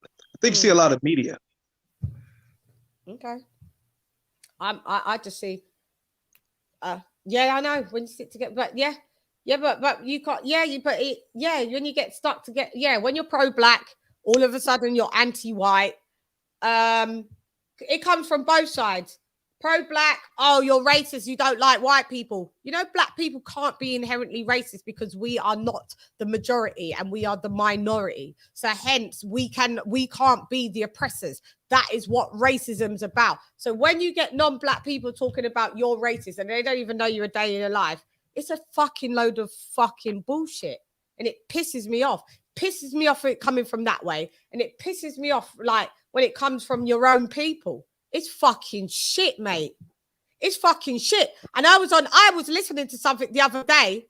I think you see a lot of media. Okay. I just see. Yeah, I know when you sit together, but yeah, but you can't. Yeah, when you get stuck together, when you're pro-black, all of a sudden you're anti-white. It comes from both sides. Pro-black, oh, you're racist. You don't like white people. You know, black people can't be inherently racist because we are not the majority and we are the minority. So hence, we can't be the oppressors. That is what racism's about. So when you get non-black people talking about you're racist and they don't even know you a day in your life, it's a fucking load of fucking bullshit. And it pisses me off. Pisses me off it coming from that way. And it pisses me off like when it comes from your own people. It's fucking shit, mate. It's fucking shit. And I was listening to something the other day.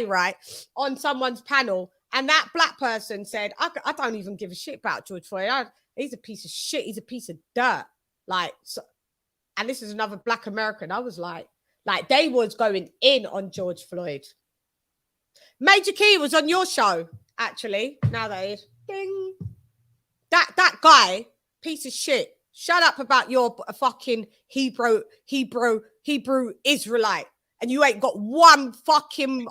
Right, on someone's panel. And that black person said, I don't even give a shit about George Floyd. He's a piece of shit. He's a piece of dirt. Like, so, and this is another black American. I was like they was going in on George Floyd. Major Key was on your show, actually. Now that is. Ding. That guy, piece of shit. Shut up about your fucking Hebrew Israelite. And you ain't got one fucking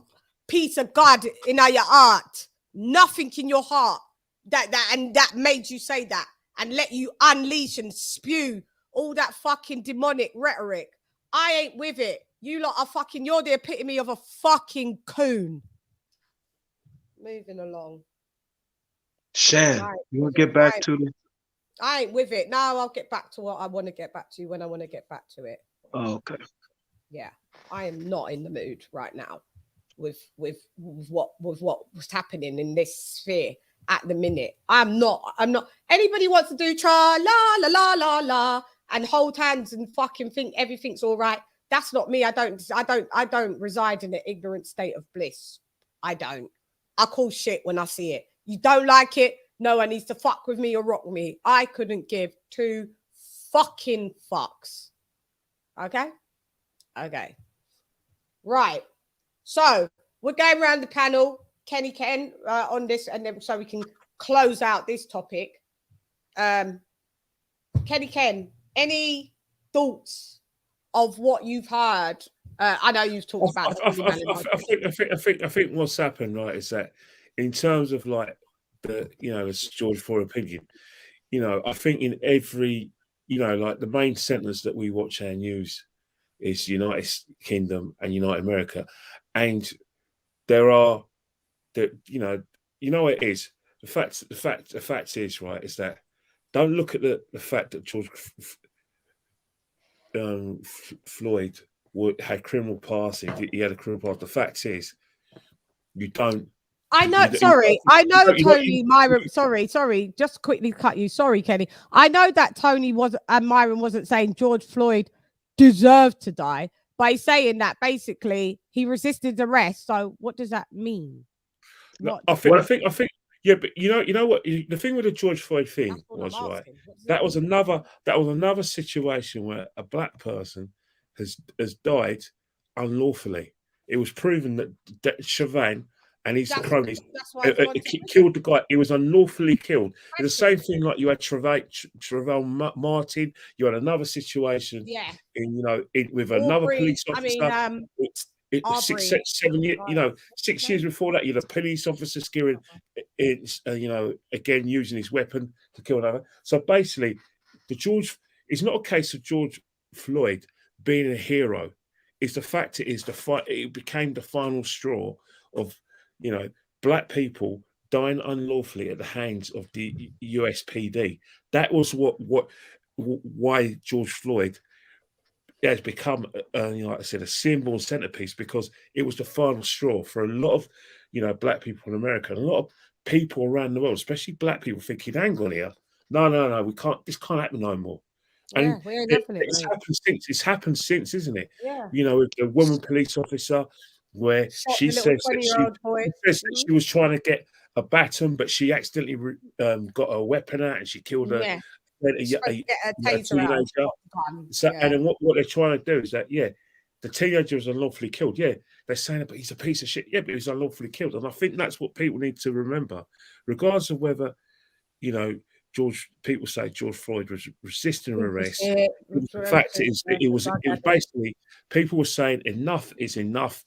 piece of God in your heart. Nothing in your heart. That made you say that. And let you unleash and spew all that fucking demonic rhetoric. I ain't with it. You lot are fucking, you're the epitome of a fucking coon. Moving along. Shan, you want to get back to the... I ain't with it. Now I'll get back to what I want to get back to when I want to get back to it. Oh, okay. Yeah, I am not in the mood right now with what was happening in this sphere at the minute. I'm not. Anybody wants to do tra la la la la la and hold hands and fucking think everything's all right. That's not me. I don't reside in an ignorant state of bliss. I don't. I call shit when I see it. You don't like it? No one needs to fuck with me or rock me. I couldn't give two fucking fucks. Okay? Okay. Right. So we're going around the panel, Kenny Ken, on this, and then so we can close out this topic. Kenny Ken, any thoughts of what you've heard? I know you've talked about. I think what's happened, right, is that in terms of like the George Floyd opinion, I think in every like the main sentence that we watch our news is United Kingdom and United America, and there are it is the fact is, right, is that don't look at the fact that George Floyd had criminal past. He had a criminal past. The fact is, you don't. I know. I know, Tony, Myron. Sorry. Just quickly cut you. Sorry, Kenny. I know that Tony and Myron wasn't saying George Floyd deserved to die by saying that basically he resisted arrest. So what does that mean? I think. Yeah, but you know what? The thing with the George Floyd thing was, right, that was another situation where a black person has died unlawfully. It was proven that Chauvin and his cronies killed the guy. He was unlawfully killed. It's the same thing like you had Trayvon Martin. You had another situation, with another police officer. 7 years, 6 years before that, you had a police officer skewering, again using his weapon to kill another. So basically, it's not a case of George Floyd being a hero. It's the fact it became the final straw of black people dying unlawfully at the hands of the USPD. That was why George Floyd has become, like I said, a symbol and centerpiece because it was the final straw for a lot of, black people in America, and a lot of people around the world, especially black people, thinking, hang on here, no, we can't. This can't happen no more. And it's happened since, isn't it? Yeah. With the woman police officer, where she says that she was trying to get a baton, but she accidentally got a weapon out and she killed a teenager. So, and then what they're trying to do is that, the teenager was unlawfully killed. Yeah, they're saying it, but he's a piece of shit. Yeah, but he's unlawfully killed. And I think that's what people need to remember, regardless of whether, people say George Floyd was resisting arrest. In fact, it was basically, people were saying enough is enough.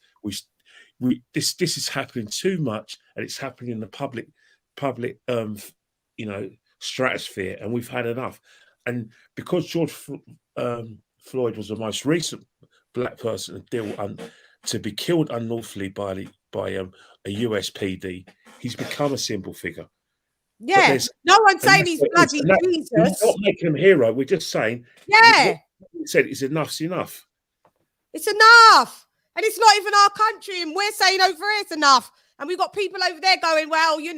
This is happening too much, and it's happening in the public stratosphere, and we've had enough. And because George Floyd was the most recent black person to be killed unlawfully by a US PD, he's become a symbol figure. Yeah, no one's saying he's bloody Jesus. We're not making him a hero. We're just saying, we said it's enough's enough. It's enough, and it's not even our country, and we're saying over here it's enough, and we've got people over there going, well, he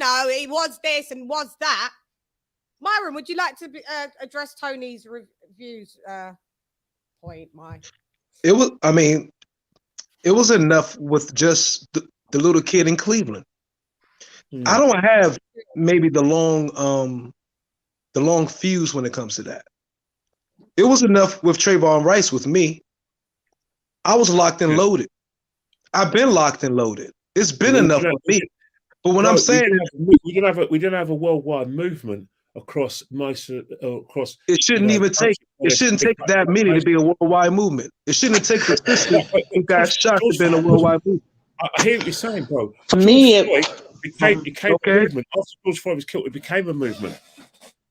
was this and was that. Myron, would you like to address Tony's reviews point, Mike? It was enough with just the little kid in Cleveland. I don't have maybe the long fuse when it comes to that. It was enough with Trayvon Rice with me. I was locked and loaded. I've been locked and loaded. It's been enough for me. But when I'm saying we didn't have a worldwide movement across it shouldn't even take that many to be a worldwide movement. It shouldn't take the system who got shot to be a worldwide movement. I hear what you're saying, bro. For me, it became a movement. After George Floyd was killed, it became a movement.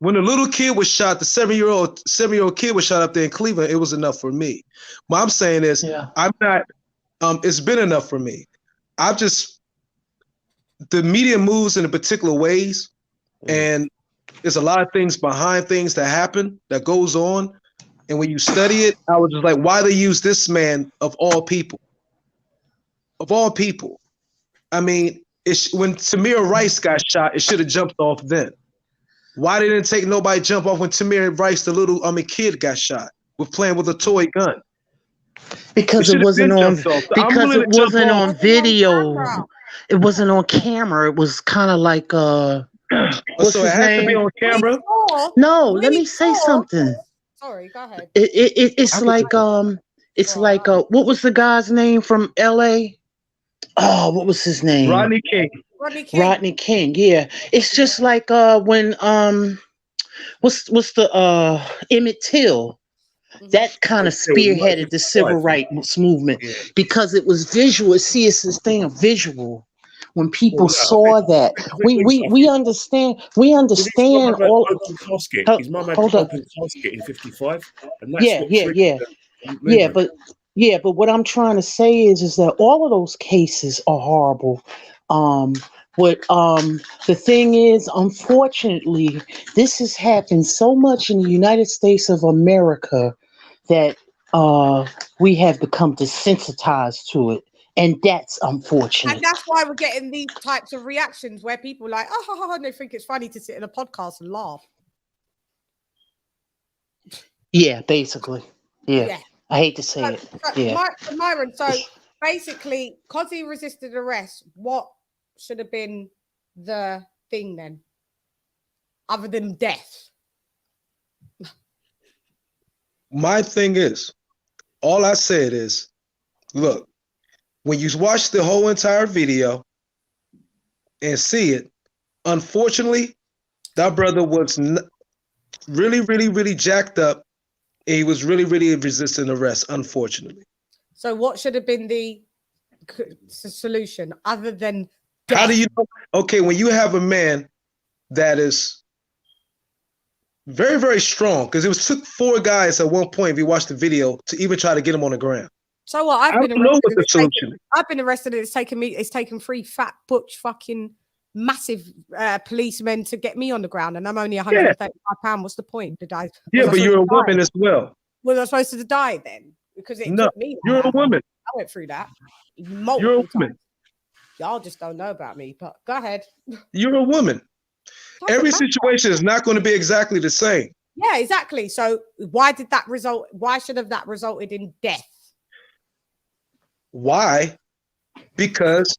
When the little kid was shot, the 7-year-old kid was shot up there in Cleveland, it was enough for me. What I'm saying is, I'm not. It's been enough for me. The media moves in particular ways, and there's a lot of things behind things that happen that goes on. And when you study it, I was just like, why they use this man of all people? Of all people. I mean, when Tamir Rice got shot, it should have jumped off then. Why didn't take nobody jump off when Tamir Rice, the little kid, got shot with playing with a toy gun? Because it wasn't on video. It wasn't on camera. It was kind of like what's so his it has name? to be on camera? No, let me say something. Sorry, go ahead. It's like what was the guy's name from LA? Oh, what was his name? Rodney King. Rodney King, yeah. It's just like when what's the Emmett Till? That kind of spearheaded the civil rights movement because it was visual. See, it's this thing of visual. When people saw that, we understand. We understand all. His mum had an open casket in '55, and that's but what I'm trying to say is that all of those cases are horrible. The thing is, unfortunately, this has happened so much in the United States of America that we have become desensitized to it. And that's unfortunate. And that's why we're getting these types of reactions where people are like, and they think it's funny to sit in a podcast and laugh. Yeah, basically. Yeah. I hate to say it. Myron, so basically, because he resisted arrest, what should have been the thing then? Other than death? My thing is, all I said is, look, when you watch the whole entire video and see it, unfortunately, that brother was really, really, really jacked up. And he was really, really resisting arrest, unfortunately. So what should have been the solution other than death? How do you know? Okay, when you have a man that is very, very strong, because it took 4 guys at one point, if you watch the video, to even try to get him on the ground. So what? I've been arrested. It's taken 3 fat butch fucking massive policemen to get me on the ground, and I'm only 135 pounds. What's the point? Did I? Yeah, but you're a woman as well. Was I supposed to die then? because it No, took me. you're a woman. I went through that You're a multiple woman. times. Y'all just don't know about me, but go ahead. You're a woman. Every situation is not going to be exactly the same. Yeah, exactly. So why did that result? Why should have that resulted in death? Why? Because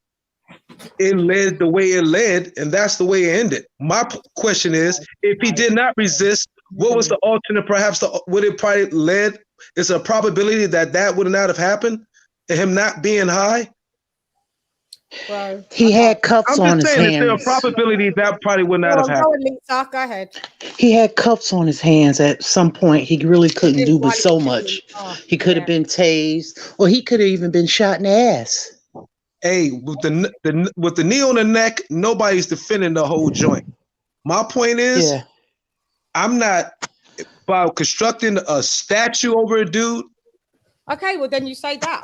it led the way it led, and that's the way it ended. My question is, if he did not resist, what was the alternate? Perhaps would it probably led? Is there a probability that that would not have happened, and him not being high? Well, he had cuffs on his Is there a hands. probability that probably would not have Go happened? on, Lisa, go ahead. He had cuffs on his hands at some point. He really couldn't do but so much. He could have been tased, or he could have even been shot in the ass. Hey, with the knee on the neck, nobody's defending the whole joint. My point is, I'm not about constructing a statue over a dude. Okay, well then you say that.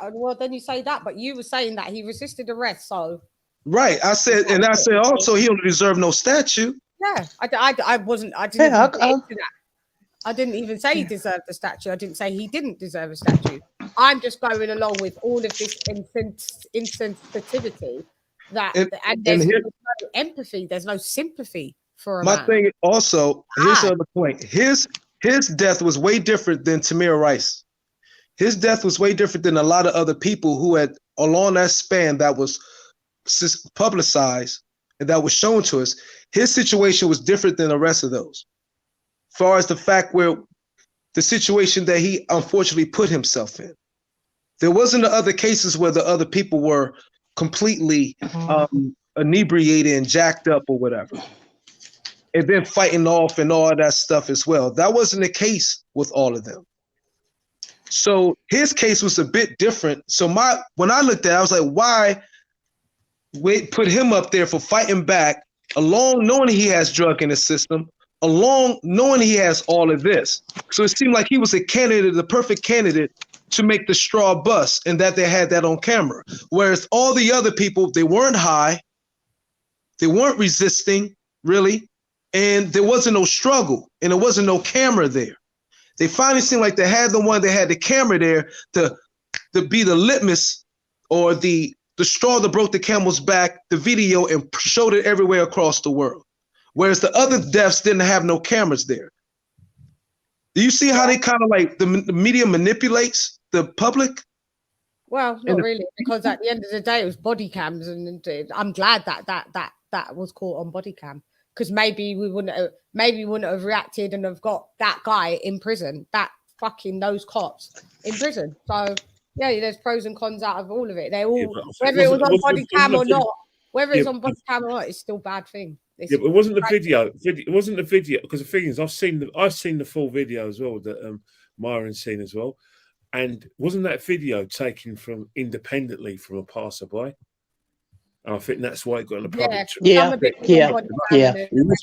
But you were saying that he resisted arrest, so Right. I said also he don't deserve no statue. yeah. I wasn't. I didn't. Even get into that. I didn't even say he deserved a statue. I didn't say he didn't deserve a statue. I'm just going along with all of this insensitivity and there's no empathy. There's no sympathy for a man. My thing also, here's the other point. His death was way different than Tamir Rice. His death was way different than a lot of other people who had along that span that was publicized and that was shown to us. His situation was different than the rest of those. As far as the fact where the situation that he unfortunately put himself in. There wasn't the other cases where the other people were completely inebriated and jacked up or whatever. And then fighting off and all that stuff as well. That wasn't the case with all of them. So his case was a bit different. So when I looked at it, I was like, why put him up there for fighting back, along knowing he has drug in his system, along knowing he has all of this. So it seemed like he was a candidate, the perfect candidate to make the straw bust, and that they had that on camera. Whereas all the other people, they weren't high, they weren't resisting, really, and there wasn't no struggle, and there wasn't no camera there. They finally seemed like they had the camera there to be the litmus or the straw that broke the camel's back, the video, and showed it everywhere across the world. Whereas the other deaths didn't have no cameras there. Do you see how they kind of like the media manipulates the public? Well, not really, because at the end of the day, it was body cams, and I'm glad that was caught on body cam, because maybe we wouldn't have reacted and have got that guy in prison, that fucking those cops in prison. So yeah, there's pros and cons out of all of it. They all, whether it was on body cam or not, whether it's on body cam or not, it's still a bad thing. But it wasn't the video. It wasn't the video, because the thing is, I've seen the full video as well that Myron's seen as well, and wasn't that video taken from independently from a passerby? And I think that's why it got in the public. It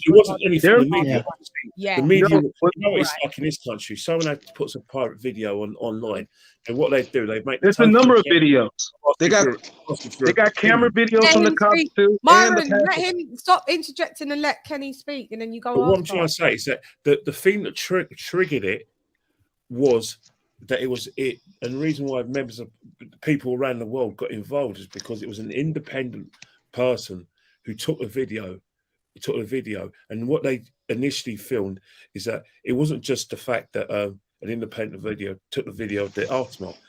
wasn't anything from the media. The media, you know what it's like in this country. Someone had to put some pirate video online, and what they do, they make. There's a number of videos. They got camera videos from the cops too. Myron, let him stop interjecting and let Kenny speak, and then you go. But what I'm trying to say is that the thing that triggered it was that it was it, and the reason why members of people around the world got involved is because it was an independent person who took the video. And what they initially filmed is that it wasn't just the fact that an independent video took the video of the aftermath.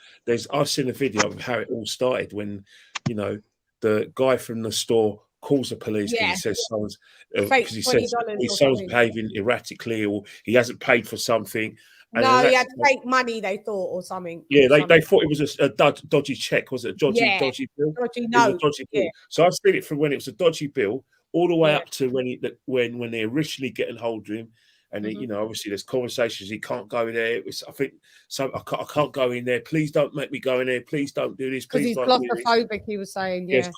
I've seen a video of how it all started when, the guy from the store calls the police because he says someone's behaving erratically, or he hasn't paid for something. And no, he had fake money, they thought, or something. Yeah, they thought it was a dodgy check. Was it a dodgy bill? Dodgy note. Yeah. So I've seen it from when it was a dodgy bill all the way up to when they're originally getting hold of him. And obviously there's conversations. He can't go there. I think so. I can't go in there. Please don't make me go in there. Please don't do this. Because he's claustrophobic. He was saying, yeah.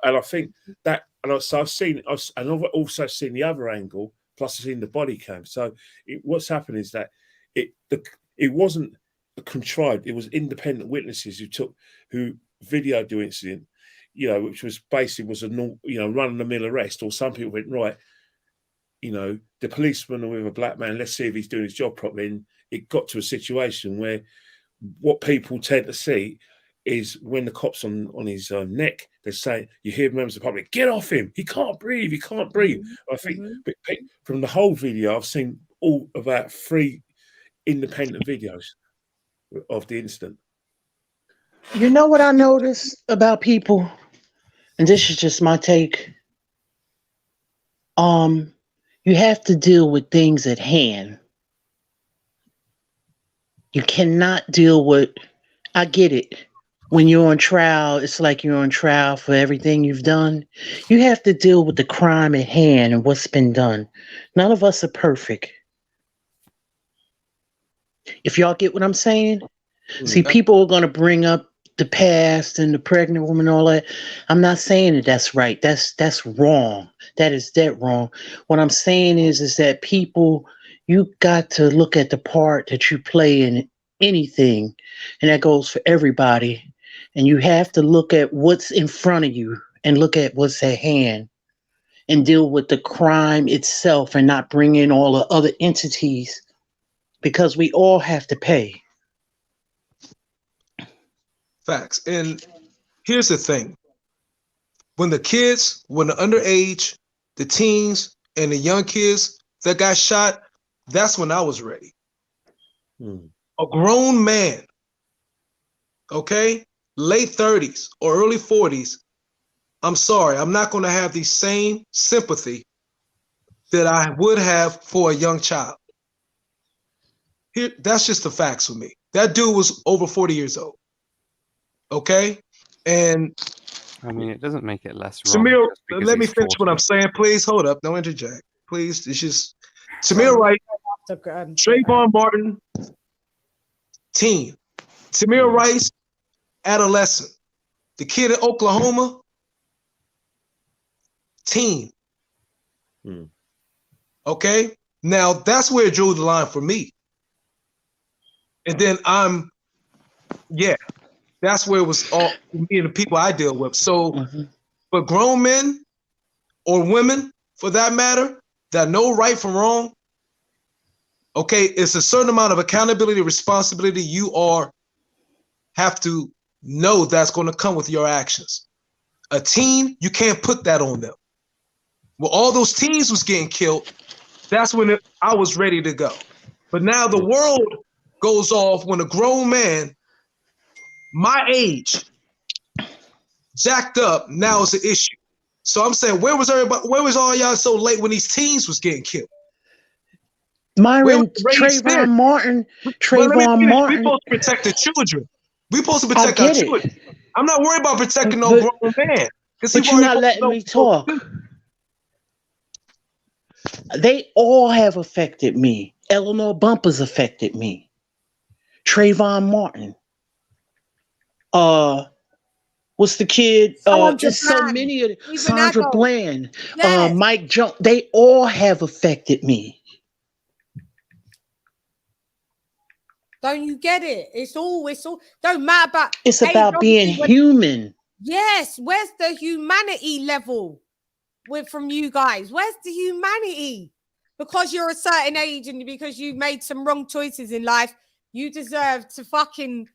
And I think that, and I've also seen the other angle. Plus, I've seen the body cam. So what's happened is that it wasn't contrived. It was independent witnesses who videoed the incident. Which was basically a run-of-the-mill arrest, or some people went, right, the policeman or with a black man, let's see if he's doing his job properly. And it got to a situation where what people tend to see is when the cops on his neck, they say, you hear members of the public, get off him, he can't breathe, he can't breathe. I think from the whole video, I've seen all about 3 independent videos of the incident. You know what I noticed about people, and this is just my take. You have to deal with things at hand. You cannot deal with. I get it. When you're on trial, it's like you're on trial for everything you've done. You have to deal with the crime at hand and what's been done. None of us are perfect. If y'all get what I'm saying? See, people are going to bring up the past and the pregnant woman and all that. I'm not saying that that's right. That's wrong. That is dead wrong. What I'm saying is that people, you got to look at the part that you play in anything, and that goes for everybody. And you have to look at what's in front of you and look at what's at hand and deal with the crime itself and not bring in all the other entities, because we all have to pay. Facts. And here's the thing. When the underage, the teens, and the young kids that got shot, that's when I was ready. A grown man, okay, late 30s or early 40s, I'm sorry, I'm not going to have the same sympathy that I would have for a young child. Here, that's just the facts for me. That dude was over 40 years old. Okay? And I mean, it doesn't make it less wrong. Samir, just because let me he's finish 40. what I'm saying. Please hold up. Don't interject. Please. It's just Samir Wright, Trayvon Martin, teen. Tamir Rice, adolescent. The kid in Oklahoma, teen. Okay? Now, that's where it drew the line for me. And then that's where it was all me and the people I deal with. So, but grown men or women, for that matter, that know right from wrong, okay, it's a certain amount of accountability, responsibility you have to know that's going to come with your actions. A teen, you can't put that on them. Well, all those teens was getting killed, that's when I was ready to go. But now the world goes off when a grown man, my age, jacked up, now it's an issue. So I'm saying, where was everybody? Where was all y'all so late when these teens was getting killed? Myron, Trayvon Martin. We supposed to protect the children. We supposed to protect our children. I'm not worried about protecting no grown man. But you're not letting me talk. They all have affected me. Eleanor Bumpers affected me. Trayvon Martin. What's the kid? There's so many of them. Sandra Bland. Yes. Mike Jones. They all have affected me. Don't you get it? It's all don't matter about. It's about being human. Yes. Where's the humanity level from you guys? Where's the humanity? Because you're a certain age and because you made some wrong choices in life, you deserve to fucking.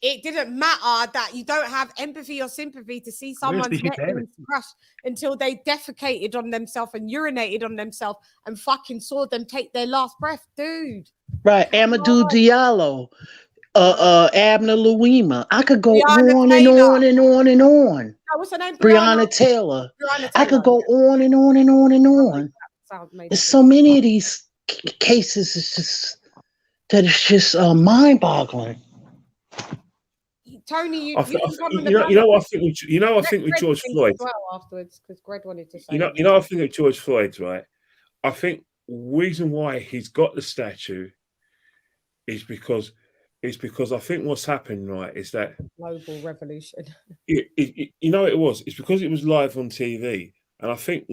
It didn't matter that you don't have empathy or sympathy to see someone's neck crushed until they defecated on themselves and urinated on themselves and fucking saw them take their last breath, dude. Right, Amadou Diallo, Abner Louima. I could go on and on and on and on. No, what's her name? Breonna Taylor. I could go on and on and on and on. There's so many of these cases. It's just mind-boggling. Tony, I think with George Floyd. Well, afterwards, because Greg wanted to say. I think with George Floyd, right? I think reason why he's got the statue is because I think what's happened, right, is that global revolution. It was. It's because it was live on TV, and I think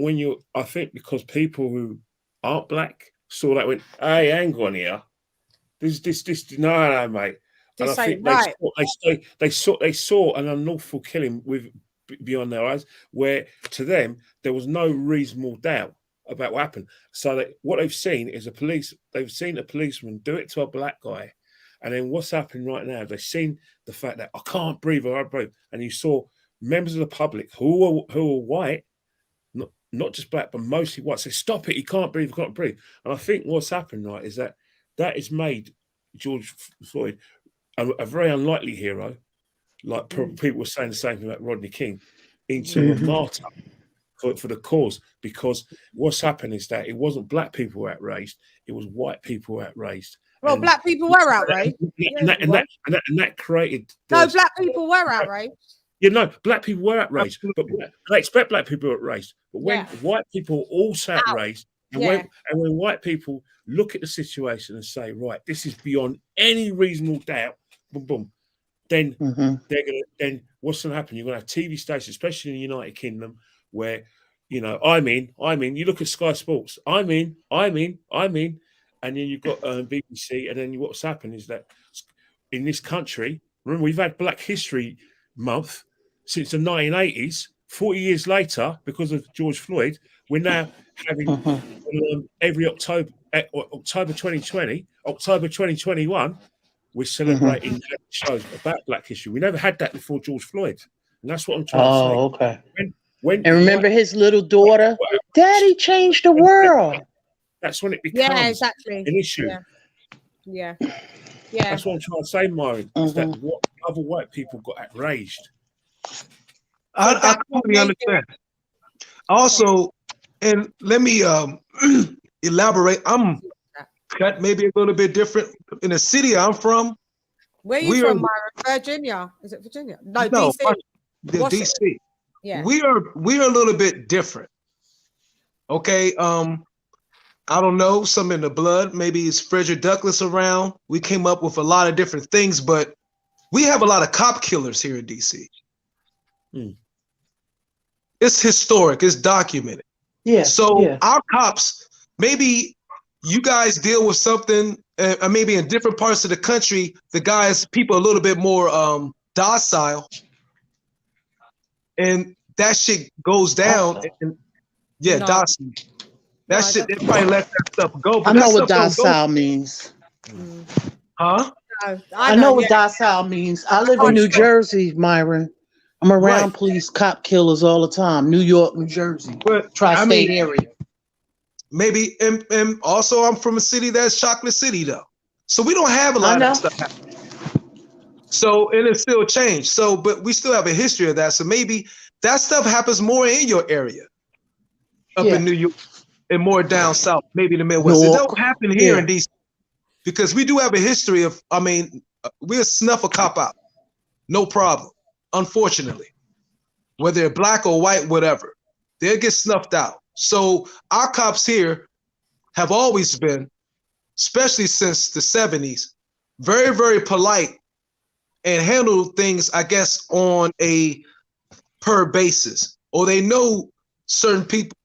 because people who aren't black saw that went, hey, hang on here, this no, mate. And I think they saw an unlawful killing beyond their eyes, where to them there was no reasonable doubt about what happened. So what they've seen is they've seen a policeman do it to a black guy, And then what's happening right now? They've seen the fact that I can't breathe, I can't breathe. And you saw members of the public who are white, not just black, but mostly white, say, stop it, he can't breathe, he can't breathe. And I think what's happened, right, is that has made George Floyd a very unlikely hero, like people were saying the same thing about Rodney King, into a martyr for the cause. Because what's happened is that it wasn't black people who were outraged, it was white people who were outraged. Well, and black people were outraged. And that created... No, black people were outraged. You know, black people were outraged, but I expect black people were outraged. But when white people are also outraged, and when white people look at the situation and say, right, this is beyond any reasonable doubt, boom, boom, then then what's going to happen? You're going to have TV stations, especially in the United Kingdom, where, you know, I mean, you look at Sky Sports, I mean, and then you've got BBC, and then what's happened is that in this country, remember, we've had Black History Month since the 1980s. 40 years later, because of George Floyd, we're now having every October 2020, October 2021, we're celebrating shows about Black history. We never had that before George Floyd, and that's what I'm trying to say. Oh, okay. And remember his little daughter, Daddy changed the world. That's when it becomes an issue. Yeah. That's what I'm trying to say, Myron, is that what other white people got outraged. I completely understand. Also, and let me elaborate. I'm cut maybe a little bit different. In the city I'm from. Where are you from, Myron? Virginia? Is it Virginia? No, DC. DC. Yeah. We are a little bit different. Okay. I don't know, some in the blood. Maybe it's Frederick Douglass around. We came up with a lot of different things, but we have a lot of cop killers here in DC. It's historic, it's documented. Yeah. So our cops, maybe you guys deal with something, maybe in different parts of the country, people a little bit more docile, and that shit goes down. Docile. That shit, they probably let that stuff go. But I know what docile means. Huh? I know what docile means. I live in New Jersey, Myron. I'm around police cop killers all the time. New York, New Jersey, tri-state area. Maybe, and also I'm from a city that's Chocolate City though. So we don't have a lot of stuff happening. So, and it's still changed. So, but we still have a history of that. So maybe that stuff happens more in your area. Up in New York. And more down south, maybe the Midwest. It don't happen here in DC because we do have a history of, we'll snuff a cop out. No problem. Unfortunately, whether they're black or white, whatever, they'll get snuffed out. So our cops here have always been, especially since the 70s, very, very polite and handle things, I guess, on a per basis. Or they know certain people,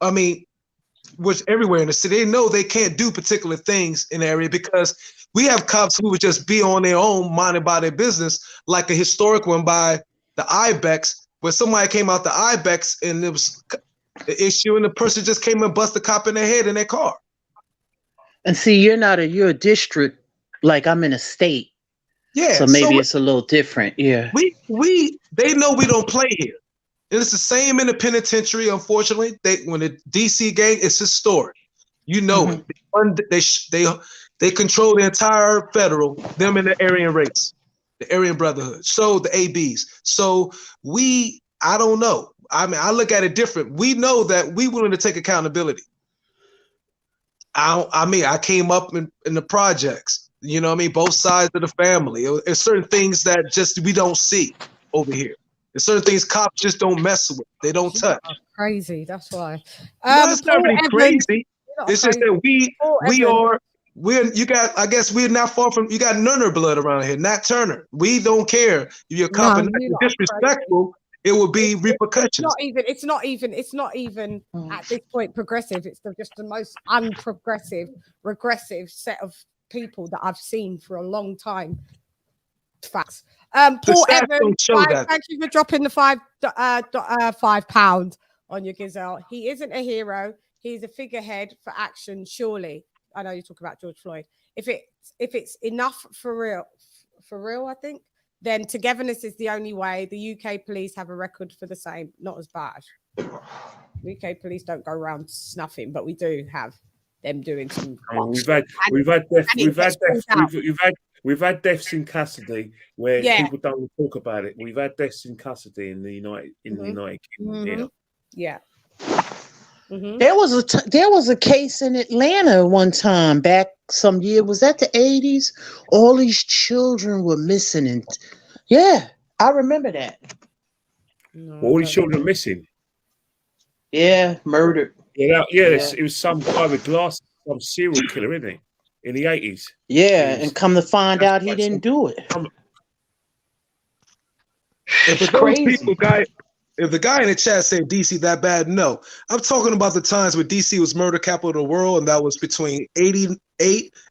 which everywhere in the city, they know they can't do particular things in the area because we have cops who would just be on their own, minded by their business, like a historic one by the Ibex, where somebody came out the Ibex and it was the issue and the person just came and busted the cop in their head in their car. And see, you're a district, like I'm in a state. Yeah. So maybe it's a little different. Yeah. They know we don't play here. And it's the same in the penitentiary, unfortunately. When the DC gang is historic, you know it. They control the entire federal, them and the Aryan race, the Aryan Brotherhood. So the ABs. So I don't know. I look at it different. We know that we willing to take accountability. I came up in the projects. You know what I mean? Both sides of the family. There's certain things that just we don't see over here. There's certain things cops just don't mess with. They don't touch. Crazy. That's why. No, it's not really crazy. It's just that I guess we're not far from, you got Nunner blood around here, Nat Turner. We don't care if you're a cop and disrespectful, it will be repercussions. It's not even at this point progressive. It's just the most unprogressive, regressive set of people that I've seen for a long time. Facts. Paul Evans, thank you for dropping the £5 on your Gazelle. He isn't a hero. He's a figurehead for action, surely. I know you talk about George Floyd. If it's enough for real, I think, then togetherness is the only way. The UK police have a record for the same, not as bad. UK police don't go around snuffing, but we do have them doing some. We've had deaths in custody where people don't talk about it. We've had deaths in custody in the United Kingdom. Yeah. Mm-hmm. There was a case in Atlanta one time back some year. Was that the 80s? All these children were missing, and I remember that. All these children are missing. Yeah, murdered. It was some guy with glasses, some serial killer, isn't it? In the 80s. Yeah, and come to find out he didn't do it. If the guy in the chat said DC that bad, no. I'm talking about the times when DC was murder capital of the world, and that was between 88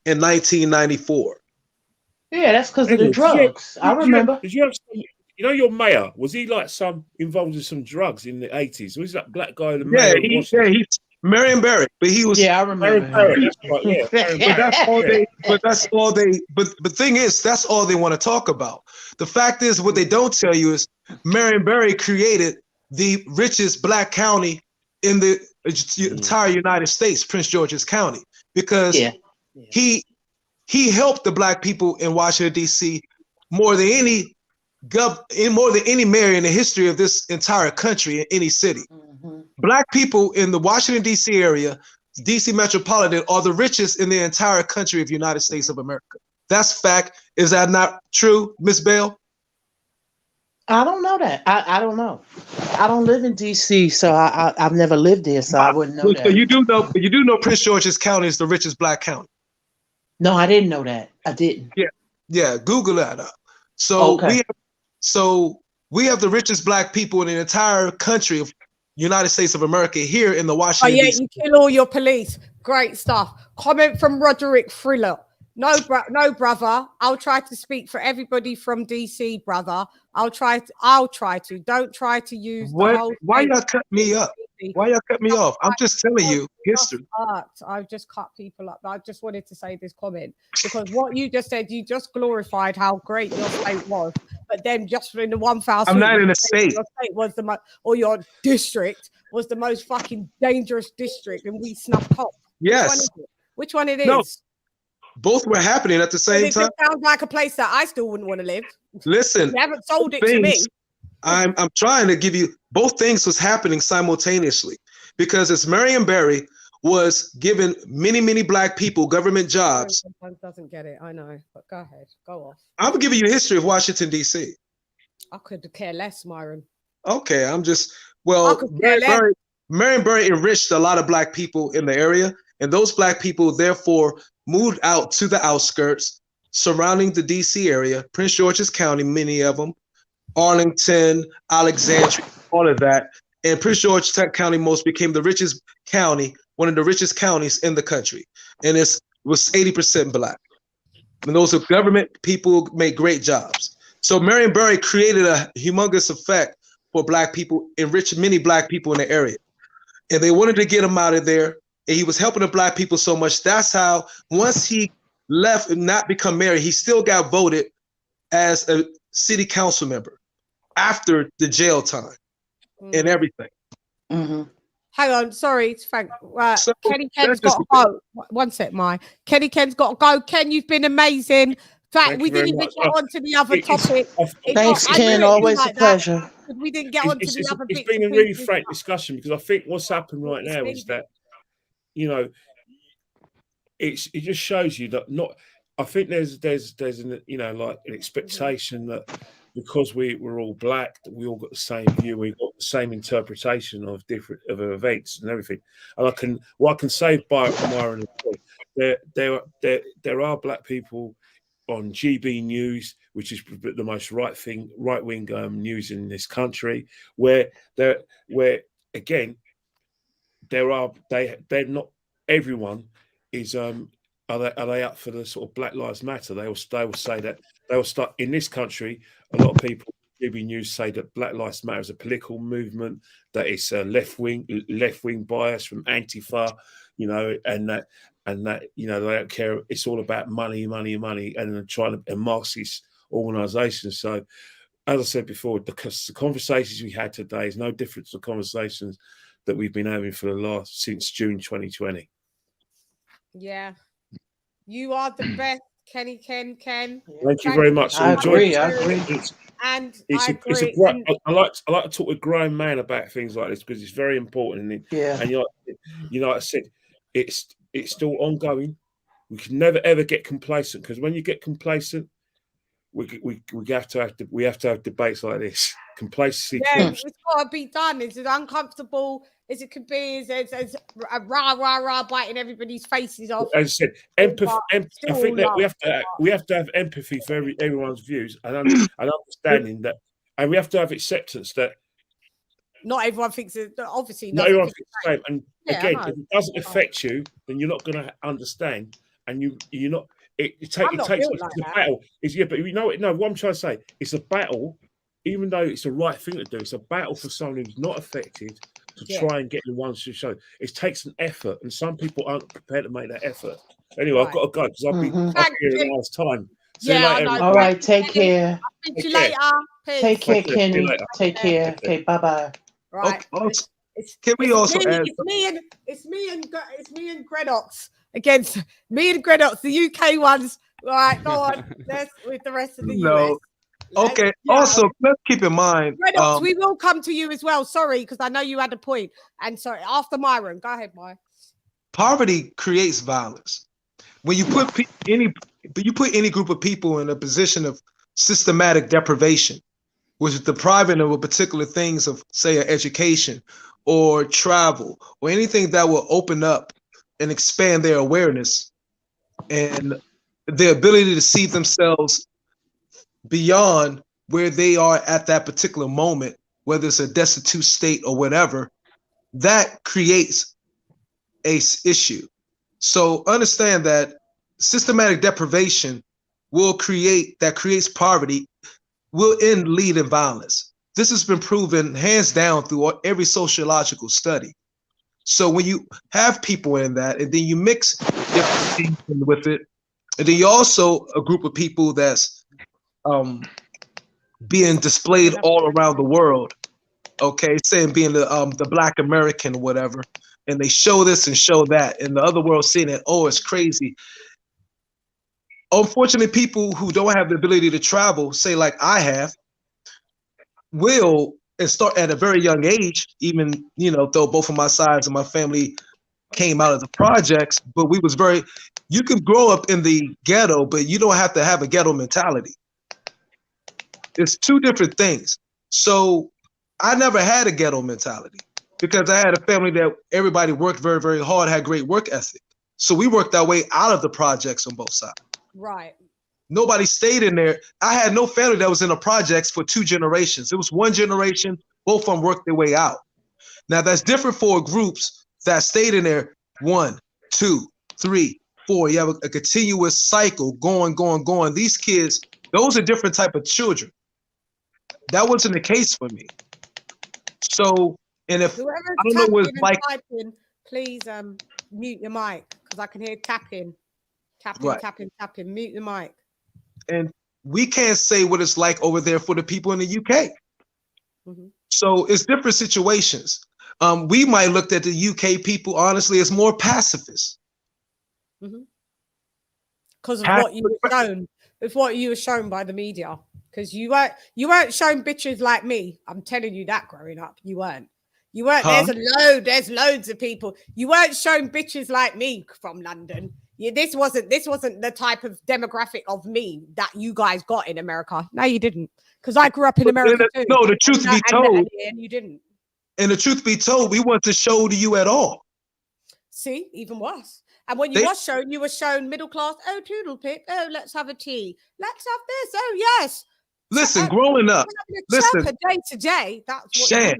and 1994. Yeah, that's because of the drugs. I remember. Did you have some, you know, your mayor, was he like involved in some drugs in the 80s? Was he that black guy? The mayor he's Marion Barry, but he was. Yeah, I remember. But that's all they. But the thing is, that's all they want to talk about. The fact is, what they don't tell you is, Marion Barry created the richest black county in the entire United States, Prince George's County, because he helped the black people in Washington D.C. more than any mayor in the history of this entire country in any city. Black people in the Washington, D.C. area, D.C. metropolitan, are the richest in the entire country of the United States of America. That's fact. Is that not true, Miss Bell? I don't know that. I don't know. I don't live in D.C., so I've never lived there, so I wouldn't know that. So you do know Prince George's County is the richest black county. No, I didn't know that. I didn't. Yeah. Google that up. So we have the richest black people in the entire country of United States of America here in the Washington. Oh yeah, you kill all your police. Great stuff. Comment from Roderick Thriller. No, brother. I'll try to speak for everybody from DC, brother. I'll try to. Don't try to use what? The whole why y'all cut me up? Why y'all cut me off? I'm just telling you history. I've just cut people up. I just wanted to say this comment because what you just said, you just glorified how great your state was, but then just in the 1,000. I'm not in a state. Your state was or your district was the most fucking dangerous district, and we snuffed cops. Yes. Which one it is? No. Both were happening at the same time. It sounds like a place that I still wouldn't want to live. Listen, you haven't sold it to me. I'm trying to give you both things was happening simultaneously because as Marion Barry was giving many black people government jobs. Sometimes doesn't get it. I know, but go ahead, go off. I'm giving you a history of Washington D.C. I could care less, Myron. Okay, Marion Barry enriched a lot of black people in the area, and those black people therefore moved out to the outskirts surrounding the D.C. area, Prince George's County, many of them, Arlington, Alexandria, all of that. And Prince George County most became the richest county, one of the richest counties in the country. And it was 80% black. And those are government people made great jobs. So Marion Barry created a humongous effect for black people, enriched many black people in the area. And they wanted to get him out of there. And he was helping the black people so much. That's how once he left and not become mayor, he still got voted as a city council member after the jail time and everything. Mm-hmm. Hang on, sorry, Frank. Kenny Ken's got to go. One sec, Kenny Ken's got to go. Ken, you've been amazing. We didn't even get onto the other topic. Thanks, Ken. Always a pleasure. We didn't get onto the other bits. It's been a really frank discussion because I think what's happened right now is that, you know, it just shows you that not. I think there's an, you know, like an expectation that because we're all black, that we all got the same view, we got the same interpretation of events and everything. And what I can say by Myron, there are black people on GB News, which is the most right-wing news in this country, where again they're not everyone is are they up for the sort of Black Lives Matter? They will say that they will start in this country. A lot of people, GB News, say that Black Lives Matter is a political movement, that it's a left wing bias from Antifa, you know, and and that, you know, they don't care. It's all about money, money, money, and then trying to mask these organisations. So, as I said before, the conversations we had today is no different to the conversations that we've been having since June 2020. Yeah, you are the best, Kenny Ken. Thank you very much. I agree. I agree. And I like to talk with grown man about things like this because it's very important. And like I said, it's still ongoing. We can never ever get complacent, because when you get complacent, we have to have debates like this. Complacency. Yeah, it's got to be done. It's as uncomfortable as it could be. As a rah biting everybody's faces off. As I said, empathy. I think that we have to have empathy for everyone's views and understanding that, and we have to have acceptance that not everyone thinks it. Obviously, not everyone thinks the same. And again, if it doesn't affect you, then you're not going to understand, and you're not. It takes a battle. But you know what? No, what I'm trying to say, it's a battle. Even though it's the right thing to do, it's a battle for someone who's not affected to try and get the ones to show. It takes an effort, and some people aren't prepared to make that effort. Anyway, I've got to go because I'll be here in a last time. See you later. All right, take care. I'll see you later. Peace. Take care, Kenny. Take care. Okay, bye-bye. Right. Can we also add? It's me and Gredox against me and Gredox, the UK ones. All right, go on. Let's with the rest of the US. Okay. Also, let's keep in mind. Gredox, we will come to you as well. Sorry, because I know you had a point. And sorry, after Myron, go ahead, Myron. Poverty creates violence. When you put any group of people in a position of systematic deprivation, which is depriving them of particular things of, say, an education or travel or anything that will open up and expand their awareness and their ability to see themselves beyond where they are at that particular moment, whether it's a destitute state or whatever, that creates a issue. So understand that systematic deprivation creates poverty, will lead in violence. This has been proven hands down through every sociological study. So when you have people in that, and then you mix different things with it, and then you also a group of people that's being displayed all around the world, okay, saying being the Black American or whatever, and they show this and show that, and the other world seeing it, oh, it's crazy. Unfortunately, people who don't have the ability to travel, say like I have, will and start at a very young age, even, you know, though both of my sides of my family came out of the projects, but you can grow up in the ghetto, but you don't have to have a ghetto mentality. It's two different things. So I never had a ghetto mentality because I had a family that everybody worked very, very hard, had great work ethic. So we worked our way out of the projects on both sides. Right. Nobody stayed in there. I had no family that was in the projects for 2 generations. It was 1 generation, both of them worked their way out. Now that's different for groups that stayed in there 1, 2, 3, 4. You have a continuous cycle going. These kids, those are different type of children. That wasn't the case for me. So, and if whoever's I don't know what it's like, typing, please mute your mic because I can hear tapping. Mute the mic. And we can't say what it's like over there for the people in the UK. Mm-hmm. So it's different situations. We might look at the UK people honestly as more pacifists. Because of what you were shown, with what you were shown by the media. Because you weren't shown bitches like me. I'm telling you that growing up, you weren't. Huh? There's loads of people. You weren't shown bitches like me from London. This wasn't the type of demographic of me that you guys got in America. No, you didn't. Because I grew up in America too. No, the truth be told, and you didn't. And the truth be told, we weren't show to you at all. See, even worse. And when you were shown middle class. Oh, toodle pip. Oh, let's have a tea. Let's have this. Oh, yes. Listen, growing up. Listen, day to day. That's what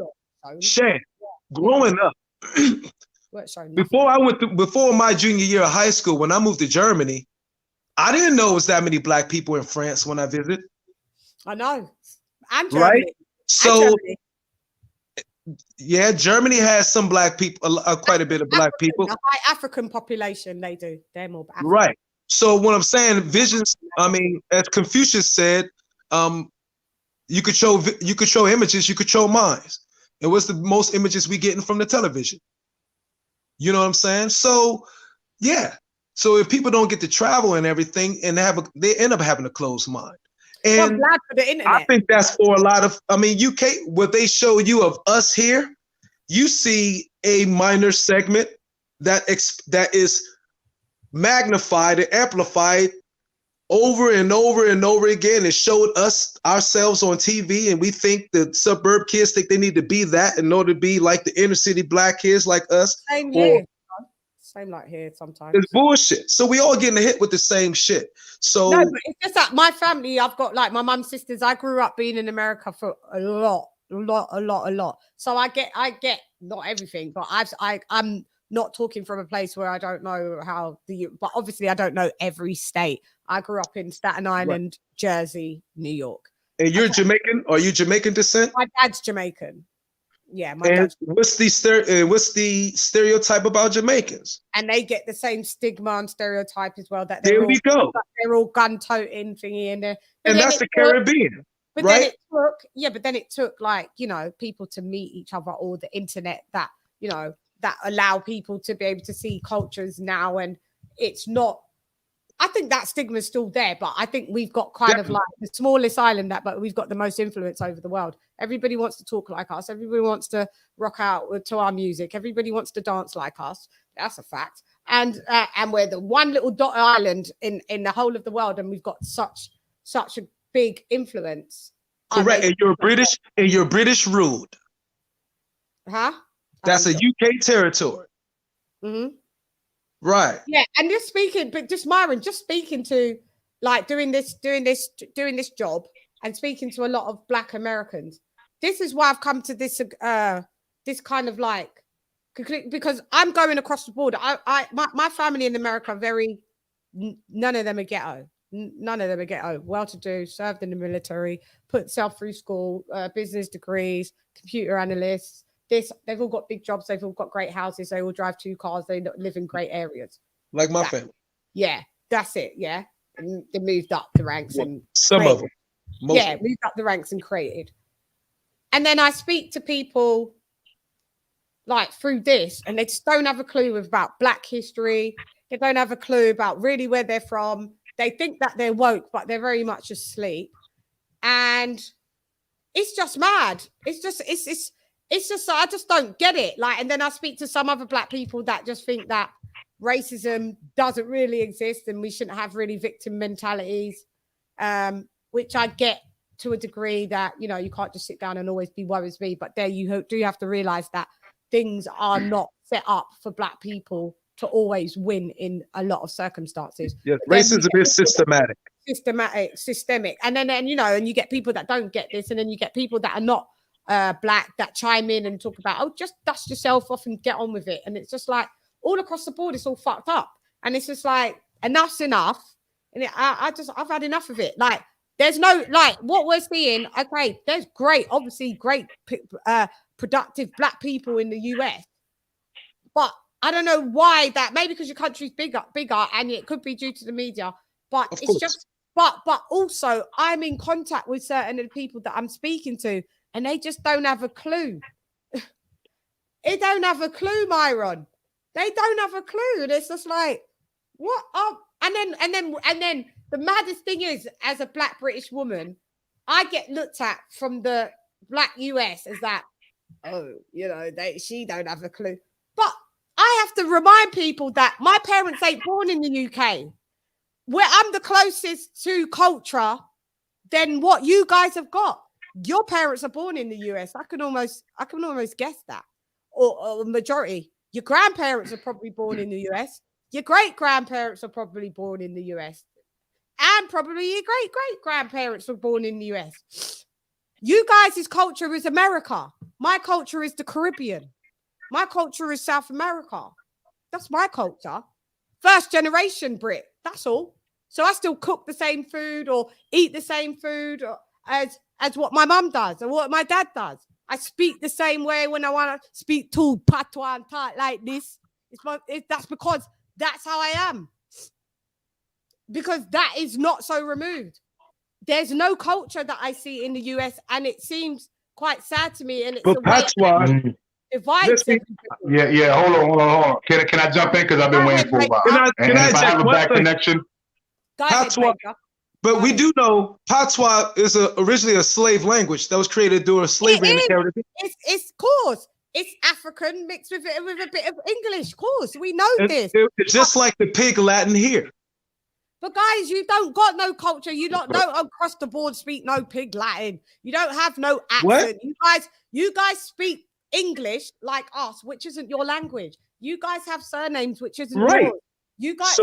Shan, growing up. Before my junior year of high school, when I moved to Germany, I didn't know it was that many Black people in France when I visited. I know. And Germany. Right? So Yeah, Germany has some black people, quite a bit of black people. The high African population, they do. They're more African. Right. So what I'm saying, visions. I mean, as Confucius said, you could show images, you could show minds. And what's the most images we getting from the television? You know what I'm saying? So, yeah. So if people don't get to travel and everything, and they end up having a closed mind. And glad for the internet. I think that's for a lot of. I mean, what they show you of us here, you see a minor segment that is magnified and amplified over and over and over again. It showed us ourselves on TV, and we think the suburb kids think they need to be that in order to be like the inner city black kids like us. Same here. Same like here sometimes. It's bullshit. So we all getting hit with the same shit. So no, but it's just that my family, I've got like my mum's sisters. I grew up being in America for a lot. So I get not everything, but I'm not talking from a place where I don't know but obviously I don't know every state. I grew up in Staten Island, right. Jersey, New York. And you're Jamaican? Are you Jamaican descent? My dad's Jamaican. Yeah, what's the stereotype about Jamaicans? And they get the same stigma and stereotype as well. That there we go. They're all gun-toting thingy in there. And that's the Caribbean, but right? Then it took like, people to meet each other, or the internet that allow people to be able to see cultures now. And it's not, I think that stigma is still there, but I think we've got kind of like the smallest island but we've got the most influence over the world. Everybody wants to talk like us. Everybody wants to rock out to our music. Everybody wants to dance like us. That's a fact. And we're the one little dot island in the whole of the world, and we've got such a big influence. Correct. And you're British ruled. Huh? That's a UK territory. Mm-hmm. Right. Yeah, and Myron, just speaking to like doing this job and speaking to a lot of Black Americans. This is why I've come to this kind of like, because I'm going across the border. My family in America are none of them are ghetto. None of them are ghetto. Well-to-do, served in the military, put self through school, business degrees, computer analysts. They've all got big jobs. They've all got great houses. They all drive 2 cars. They live in great areas. Like my family. Yeah, that's it. Yeah, and they moved up the ranks and some of them. Moved up the ranks and created. And then I speak to people like through this, and they just don't have a clue about Black history. They don't have a clue about really where they're from. They think that they're woke, but they're very much asleep. And it's just mad. It's just I just don't get it. Like, and then I speak to some other Black people that just think that racism doesn't really exist and we shouldn't have really victim mentalities, which I get to a degree that, you can't just sit down and always be woe is me. But there you do have to realize that things are not set up for Black people to always win in a lot of circumstances. Yes, racism is systematic. Systemic. And then, and you get people that don't get this, and then you get people that are not Black that chime in and talk about, just dust yourself off and get on with it. And it's just like all across the board, it's all fucked up. And it's just like, enough's enough. And I've had enough of it. Like, there's no, like, what we're seeing, okay, there's obviously great, productive Black people in the US. But I don't know why that, maybe because your country's bigger, and it could be due to the media. But it's just, but also I'm in contact with certain of the people that I'm speaking to, and they just don't have a clue. They don't have a clue, Myron. They don't have a clue. And it's just like, what up? And then the maddest thing is, as a Black British woman, I get looked at from the Black US as that, she don't have a clue. But I have to remind people that my parents ain't born in the UK, where I'm the closest to culture than what you guys have got. Your parents are born in the US. I can almost guess that, or majority. Your grandparents are probably born in the US. Your great-grandparents are probably born in the US. And probably your great-great-grandparents were born in the US. You guys' culture is America. My culture is the Caribbean. My culture is South America. That's my culture. First generation Brit. That's all. So I still cook the same food or eat the same food as what my mum does or what my dad does. I speak the same way when I want to speak to patois and talk like this. That's because that's how I am. Because that is not so removed. There's no culture that I see in the US, and it seems quite sad to me. And it's the way it divides. Yeah. Hold on. Can I jump in? Because I've been waiting for a while. Can I if I have a bad connection. Patois, but we do know Patois is originally a slave language that was created during slavery in the Caribbean. It's course. It's African mixed with a bit of English. Of course, we know this. It's just like the pig Latin here. But guys, you don't got no culture. You don't across the board speak no pig Latin. You don't have no accent. What? You guys speak English like us, which isn't your language. You guys have surnames which isn't yours. You guys,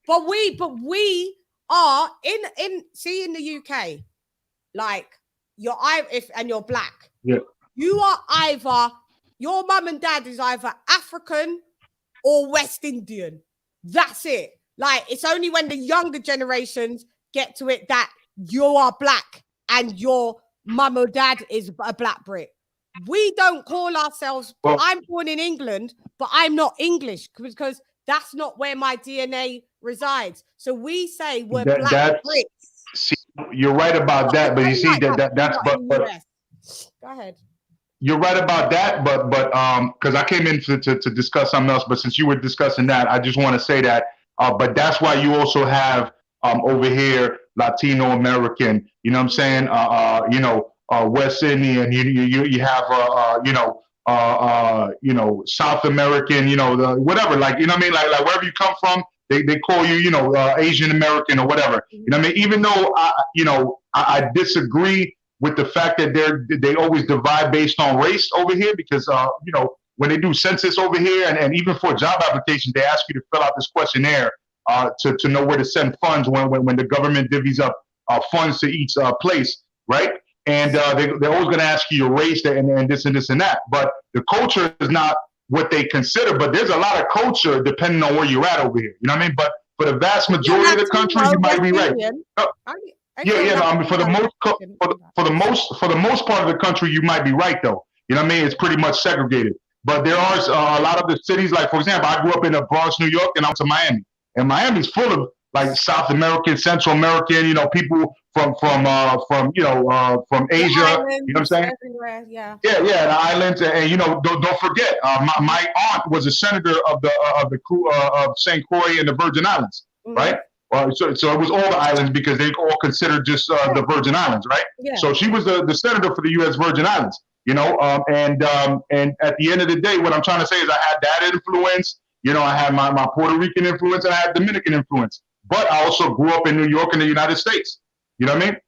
but we are in the UK, like and you're black. Yeah. You are either your mum and dad is either African or West Indian. That's it. Like, it's only when the younger generations get to it that you are black and your mum or dad is a black Brit. We don't call ourselves, I'm born in England, but I'm not English because that's not where my DNA resides. So we say we're black Brits. See, you're right about that, but you see that's but go ahead. You're right about that, but because I came in to discuss something else, but since you were discussing that, I just want to say that. But that's why you also have over here Latino American, you know what I'm saying? West Indian, you have South American, whatever, like, you know what I mean? Like wherever you come from, they call you, Asian American or whatever. You know what I mean? Even though I disagree with the fact that they always divide based on race over here, because when they do census over here, and even for job applications, they ask you to fill out this questionnaire to know where to send funds when the government divvies up funds to each place, right? And they're always going to ask you your race and this and this and that. But the culture is not what they consider. But there's a lot of culture depending on where you're at over here. You know what I mean? But for the vast majority of the country, you might be right. I mean, for the most part of the country, you might be right though. You know what I mean? It's pretty much segregated. But there are a lot of the cities, like, for example, I grew up in the Bronx, New York, and I went to Miami. And Miami's full of, like, South American, Central American, people from Asia, you know what I'm saying? Yeah, the islands. And don't forget, my aunt was a senator of St. Croix and the Virgin Islands, right? So it was all the islands because they all considered just the Virgin Islands, right? Yeah. So she was the senator for the U.S. Virgin Islands. And at the end of the day, what I'm trying to say is I had that influence. I had my Puerto Rican influence and I had Dominican influence. But I also grew up in New York in the United States. You know what I mean?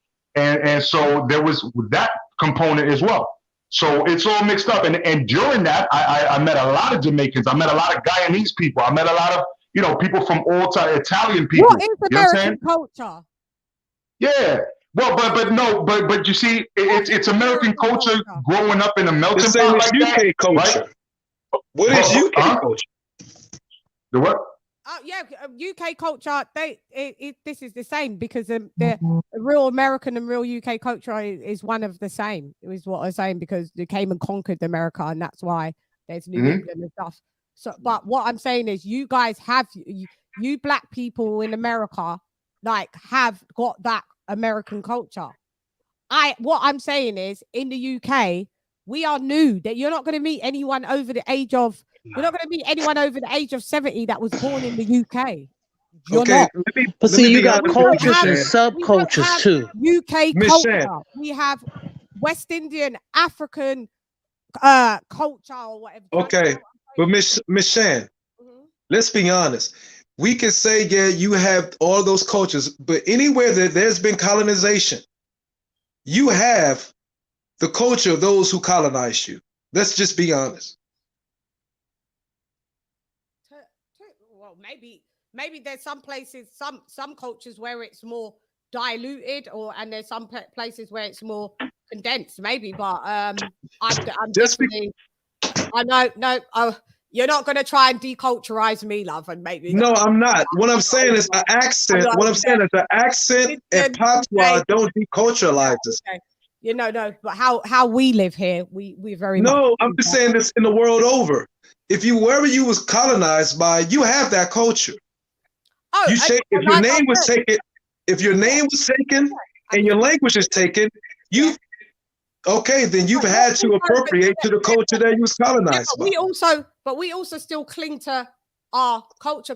And so there was that component as well. So it's all mixed up. And during that, I met a lot of Jamaicans. I met a lot of Guyanese people. I met a lot of people from all time, Italian people. What is American culture? Yeah. Well, but you see, it's American culture growing up in a melting pot like that. UK culture. Right? What is UK culture? The what? UK culture. This is the same because the real American and real UK culture is one of the same. Is what I'm saying, because they came and conquered America, and that's why there's New England and stuff. So, but what I'm saying is, you guys have you black people in America have got that American culture. What I'm saying is, in the UK, we are new. That you're not going to meet anyone over the age of 70 that was born in the UK. You're not. But see, you got cultures and subcultures too. UK culture. We have West Indian, African culture or whatever. Okay, but Miss Shan, let's be honest. We can say, yeah, you have all those cultures, but anywhere that there's been colonization, you have the culture of those who colonized you. Let's just be honest. Well, maybe there's some places, some cultures where it's more diluted, and there's some places where it's more condensed. Maybe, but I'm definitely. I know. No. You're not going to try and deculturize me, love, and make me. No, I'm not. What I'm saying is an accent. What I'm saying is an accent and patois don't deculturalize us. You know, no, but how we live here, we very much. No, I'm just saying this in the world over. If you wherever you was colonized by, you have that culture. Oh, you say, if your name was taken, and your language is taken, then you've had to appropriate to the culture that you was colonized by. We also still cling to our culture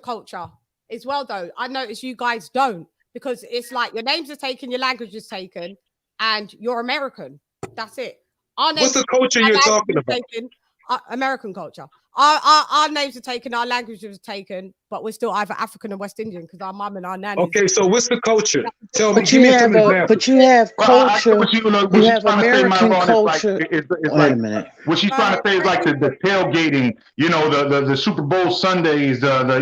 as well, though. I notice you guys don't, because it's like your names are taken, your language is taken, and you're American. That's it. What's the culture you're talking about? American culture. Our names are taken, our language was taken, but we're still either African or West Indian because our mum and our nanny. Okay, so what's the culture? Tell me, But give you me some have examples. but you have culture. What You she's have trying to say, American Myron, culture. is Wait like a minute. what she's trying to say is like the tailgating, you know, the Super Bowl Sundays, the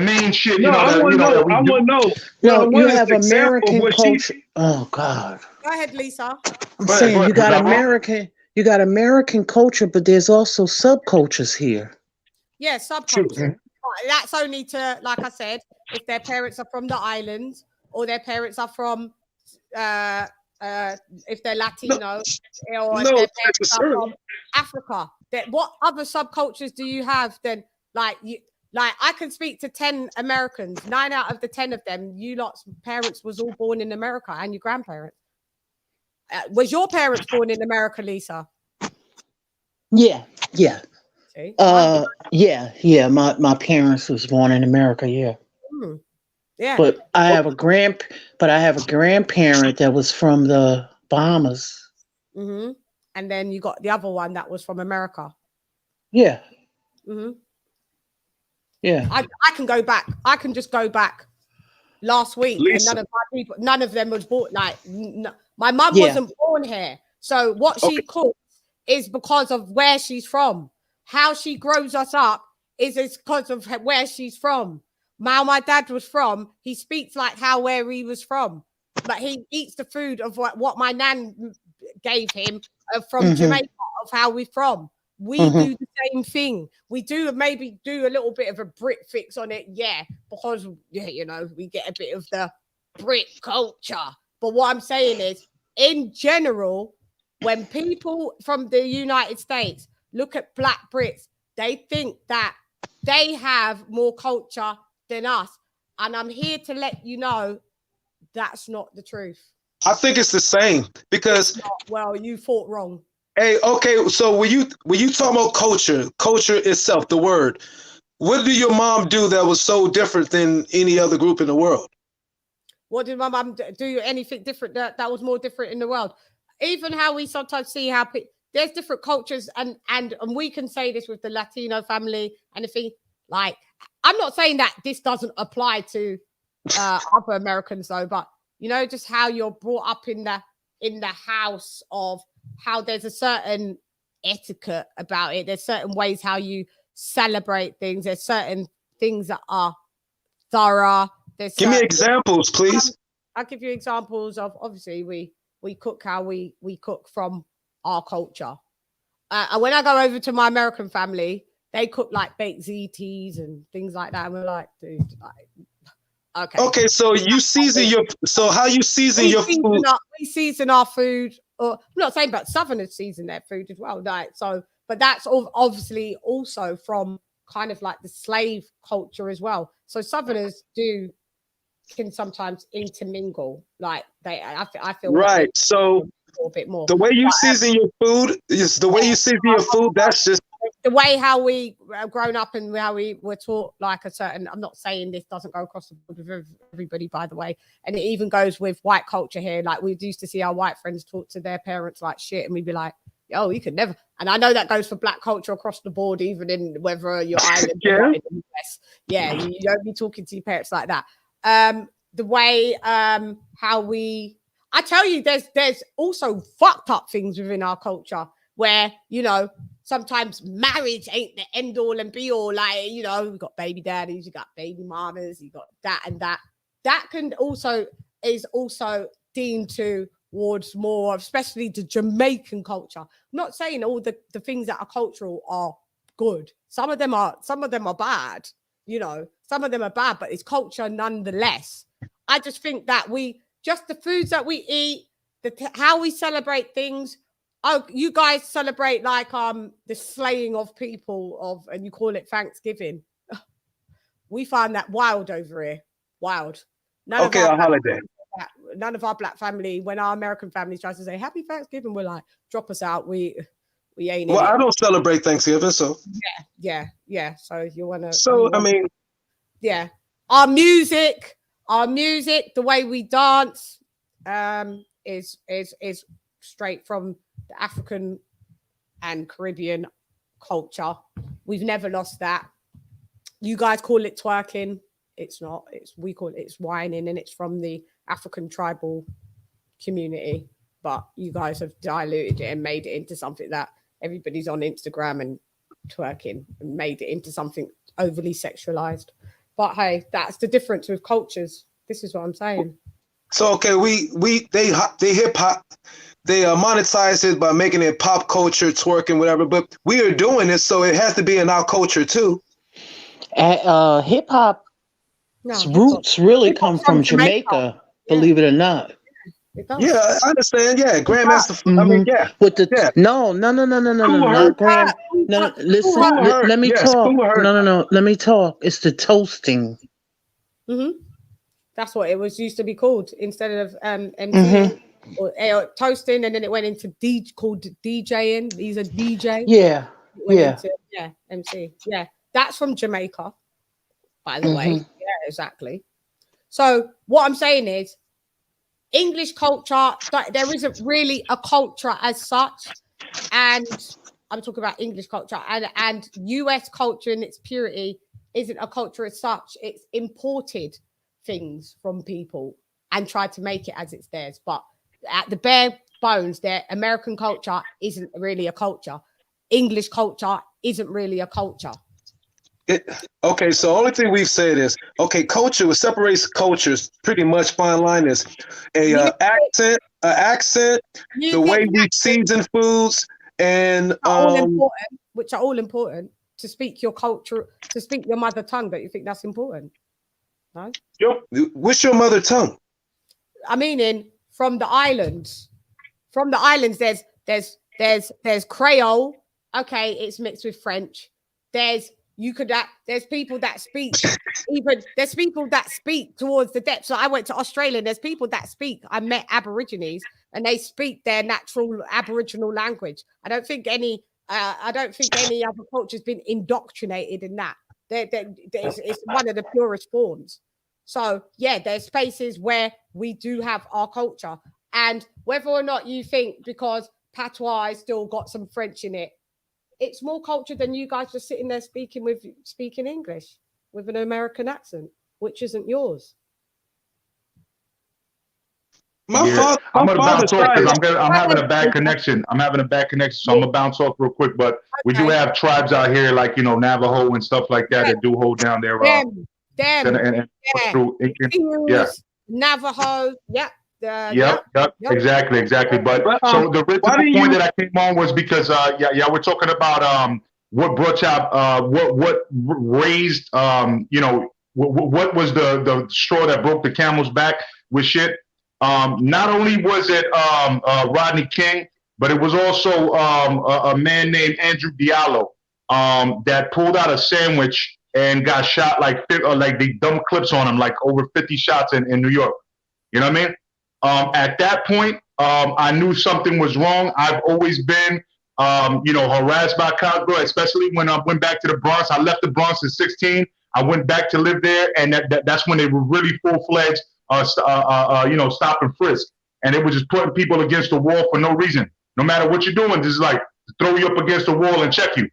main shit, you know. I want to know. I want to know. No, you have American culture. Oh God. Go ahead, Lisa. I'm saying you got American culture, but there's also subcultures here. Yeah, subculture. That's only to, like I said, if their parents are from the islands or their parents are from, if they're Latino, or if their parents are from Africa. What other subcultures do you have then? Like I can speak to 10 Americans. 9 out of the 10 of them, you lot's parents was all born in America, and your grandparents. Was your parents born in America, Lisa? Yeah. See? Yeah. My parents was born in America. Yeah. Yeah. But I have a grandparent that was from the Bahamas. Mm-hmm. And then you got the other one that was from America. Yeah. Mm-hmm. Yeah. I can go back. I can just go back last week, Lisa. and none of them was born. My mum wasn't born here. So what she cooks is because of where she's from. How she grows us up is because of where she's from. My dad was from. He speaks like where he was from, but he eats the food of what my nan gave him from Jamaica, of how we're from. We do the same thing. We maybe do a little bit of a Brit fix on it, because you know, we get a bit of the Brit culture. But what I'm saying is, in general, when people from the United States look at Black Brits, they think that they have more culture than us. And I'm here to let you know that's not the truth. I think it's the same because. Well, you thought wrong. Hey, okay. So when you talk about culture itself, the word, what did your mom do that was so different than any other group in the world? What did my mom do? Anything different that was more different in the world? Even how we sometimes see how there's different cultures, and we can say this with the Latino family and the thing. Like, I'm not saying that this doesn't apply to other Americans though, but you know, just how you're brought up in the house of how there's a certain etiquette about it. There's certain ways how you celebrate things. There's certain things that are thorough. Give me examples, please. I'll give you examples of, obviously, we cook how we cook from our culture. And when I go over to my American family, they cook like baked ziti and things like that. And we're like, dude, okay. Okay, so you season how you season your food? We season our food. Or I'm not saying, but Southerners season their food as well. Right? So, but that's obviously also from kind of like the slave culture as well. So Southerners can sometimes intermingle. Like I feel right. Like so a bit more. The way you season your food is the way you season your food. That's just the way how we have grown up and how we were taught, like a certain. I'm not saying this doesn't go across the board with everybody, by the way, and it even goes with white culture here. Like, we used to see our white friends talk to their parents like shit, and we'd be like, "Yo, you could never." And I know that goes for Black culture across the board, even in whether you're island or in the US. Yeah, you don't be talking to your parents like that. The way how I tell you, there's also fucked up things within our culture where, you know, sometimes marriage ain't the end all and be all. Like, you know, we've got baby daddies, you got baby mamas, you got that and that. That is also deemed towards more, especially the Jamaican culture. I'm not saying all the things that are cultural are good. Some of them are bad, you know, some of them are bad, but it's culture nonetheless. I just think that the foods that we eat, how we celebrate things. Oh, you guys celebrate like the slaying of people and you call it Thanksgiving. We find that wild over here. Wild. None of our black family, when our American families try to say Happy Thanksgiving, we're like, drop us out. We ain't. Well, I don't celebrate Thanksgiving, so yeah. So you wanna? Yeah. Our music, the way we dance, is straight from the African and Caribbean culture. We've never lost that. You guys call it twerking. It's not. We call it's whining, and it's from the African tribal community. But you guys have diluted it and made it into something that everybody's on Instagram and twerking and made it into something overly sexualized. But hey, that's the difference with cultures. This is what I'm saying. So okay, they hip hop, they monetize it by making it pop culture, twerking, whatever. But we are doing it, so it has to be in our culture too. Hip hop roots really come from Jamaica, believe it or not. Yeah, I understand. Yeah, Grandmaster. I mean, yeah. With the no, Grand. No, listen. Let me talk. No. Let me talk. It's the toasting. That's what it was used to be called instead of MC or toasting, and then it went into called DJing. These are DJ. Yeah. MC. Yeah, that's from Jamaica, by the way. Yeah, exactly. So what I'm saying is, English culture, there isn't really a culture as such, and I'm talking about English culture, and US culture in its purity isn't a culture as such. It's imported things from people and tried to make it as it's theirs, but at the bare bones, their American culture isn't really a culture. English culture isn't really a culture. Okay, so only thing we've said is, okay, culture, what separates cultures, pretty much fine line is accent, the way we season foods, and which are all important to speak your culture, to speak your mother tongue. Don't you think that's important? No. What's your mother tongue? I mean, from the islands. From the islands, there's Creole. Okay, it's mixed with French. There's people that speak there's people that speak towards the depths. So I went to Australia. There's people that speak. I met Aborigines and they speak their natural Aboriginal language. I don't think any other culture's been indoctrinated in that. It's one of the purest forms. So yeah, there's spaces where we do have our culture, and whether or not you think because patois has still got some French in it, it's more culture than you guys just sitting there speaking English with an American accent, which isn't yours. I'm gonna bounce off because I'm having a bad connection. So I'm gonna bounce off real quick. But we do have tribes out here, like Navajo and stuff like that, that do hold down their Navajo, exactly. But so the point that I came on was because we're talking about what brought y'all what raised what was the straw that broke the camel's back with shit. Not only was it Rodney King, but it was also a man named Andrew Diallo that pulled out a sandwich and got shot like they dumped clips on him, like over 50 shots in New York. You know what I mean? At that point, I knew something was wrong. I've always been, harassed by cowgirl, especially when I went back to the Bronx. I left the Bronx at 16. I went back to live there, and that's when they were really full-fledged, stop and frisk. And it was just putting people against the wall for no reason. No matter what you're doing, just like throw you up against the wall and check you,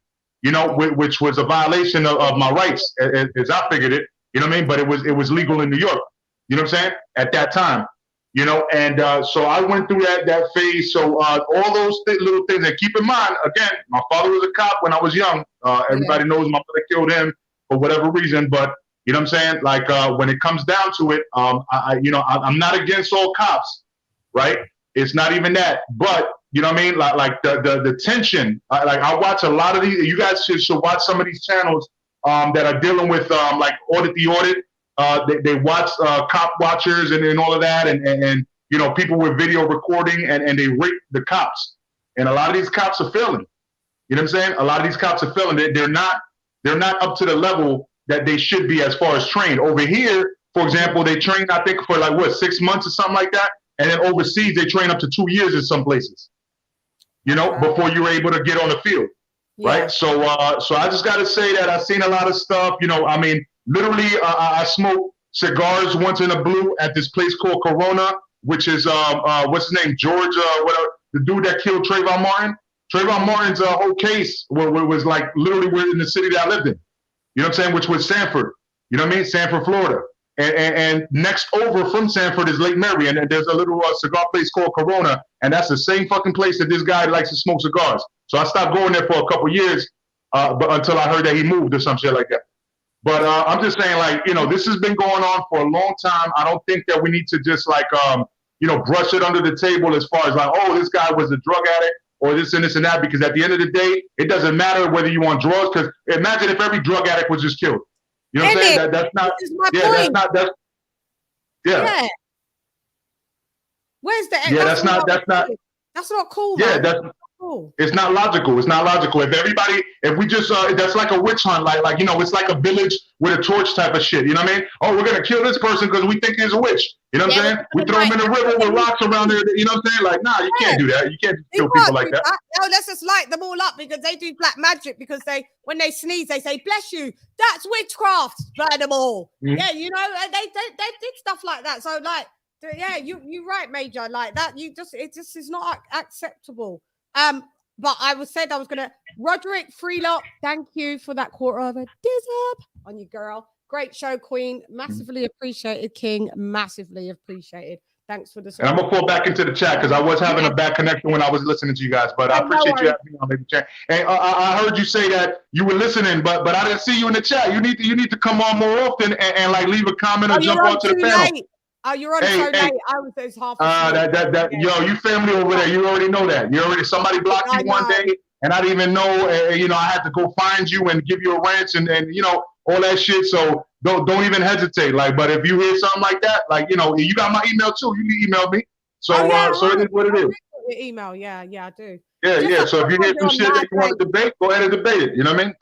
which was a violation of my rights, as I figured it. You know what I mean? But it was legal in New York. You know what I'm saying? At that time. So I went through that phase. So all those little things, and keep in mind, again, my father was a cop when I was young. Everybody knows my mother killed him for whatever reason, but you know what I'm saying? Like when it comes down to it, I'm not against all cops, right? It's not even that, but you know what I mean? Like the tension. Like I watch a lot of these. You guys should watch some of these channels that are dealing with like Audit the Audit. They watch Cop Watchers and all of that, and you know, people with video recording and they rape the cops. And a lot of these cops are failing. You know what I'm saying? A lot of these cops are failing. They're not up to the level that they should be as far as trained. Over here, for example, they train, I think, for like, what, 6 months or something like that? And then overseas, they train up to 2 years in some places, you know, before you're able to get on the field, right? So I just got to say that I've seen a lot of stuff, you know, I mean, literally, I smoked cigars once in a blue at this place called Corona, which is, what's his name, George, whatever, the dude that killed Trayvon Martin. Trayvon Martin's whole case was like literally we're in the city that I lived in, you know what I'm saying, which was Sanford, you know what I mean, Sanford, Florida. And next over from Sanford is Lake Mary, and there's a little cigar place called Corona, and that's the same fucking place that this guy likes to smoke cigars. So I stopped going there for a couple years, but until I heard that he moved or some shit like that. But I'm just saying, like, you know, this has been going on for a long time. I don't think that we need to just like, you know, brush it under the table as far as like, oh, this guy was a drug addict or this and this and that, because at the end of the day, it doesn't matter whether you want drugs, because imagine if every drug addict was just killed. You know what I'm saying? That's not. Yeah, that's. Yeah. Where's the? Yeah, that's not. That's not cool. Yeah, man. that's. Cool. It's not logical. It's not logical. If we just, that's like a witch hunt. Like, you know, it's like a village with a torch type of shit. You know what I mean? Oh, we're gonna kill this person because we think he's a witch. You know what I'm saying? We throw him in the river with rocks around there. You know what I'm saying? Like, nah, you can't do that. You can't kill people like that. No, let's just light them all up because they do black magic. Because when they sneeze, they say "bless you." That's witchcraft. Burn them all. Mm-hmm. Yeah, you know, they did stuff like that. So like, yeah, you're right, Major. Like that, it just is not acceptable. But I was gonna Roderick Freelock, thank you for that quarter of a dizz on you, girl. Great show, Queen. Massively appreciated, King. Massively appreciated. Thanks for the support. And I'm gonna fall back into the chat because I was having a bad connection when I was listening to you guys. But I appreciate you having me on LadyChann. And I heard you say that you were listening, but I didn't see you in the chat. You need to come on more often and like leave a comment or jump onto the panel. Late. Oh, you're on so late. I was there's half. Yo, you family over there. You already know that. Somebody blocked you one day, and I didn't even know. You know, I had to go find you and give you a rant and you know all that shit. So don't even hesitate. Like, but if you hear something like that, like you know, you got my email too. You can email me. So so it is what it is. Your email, yeah, I do. Yeah. So if you hear some shit that you want to debate, go ahead and debate it. You know what I mean?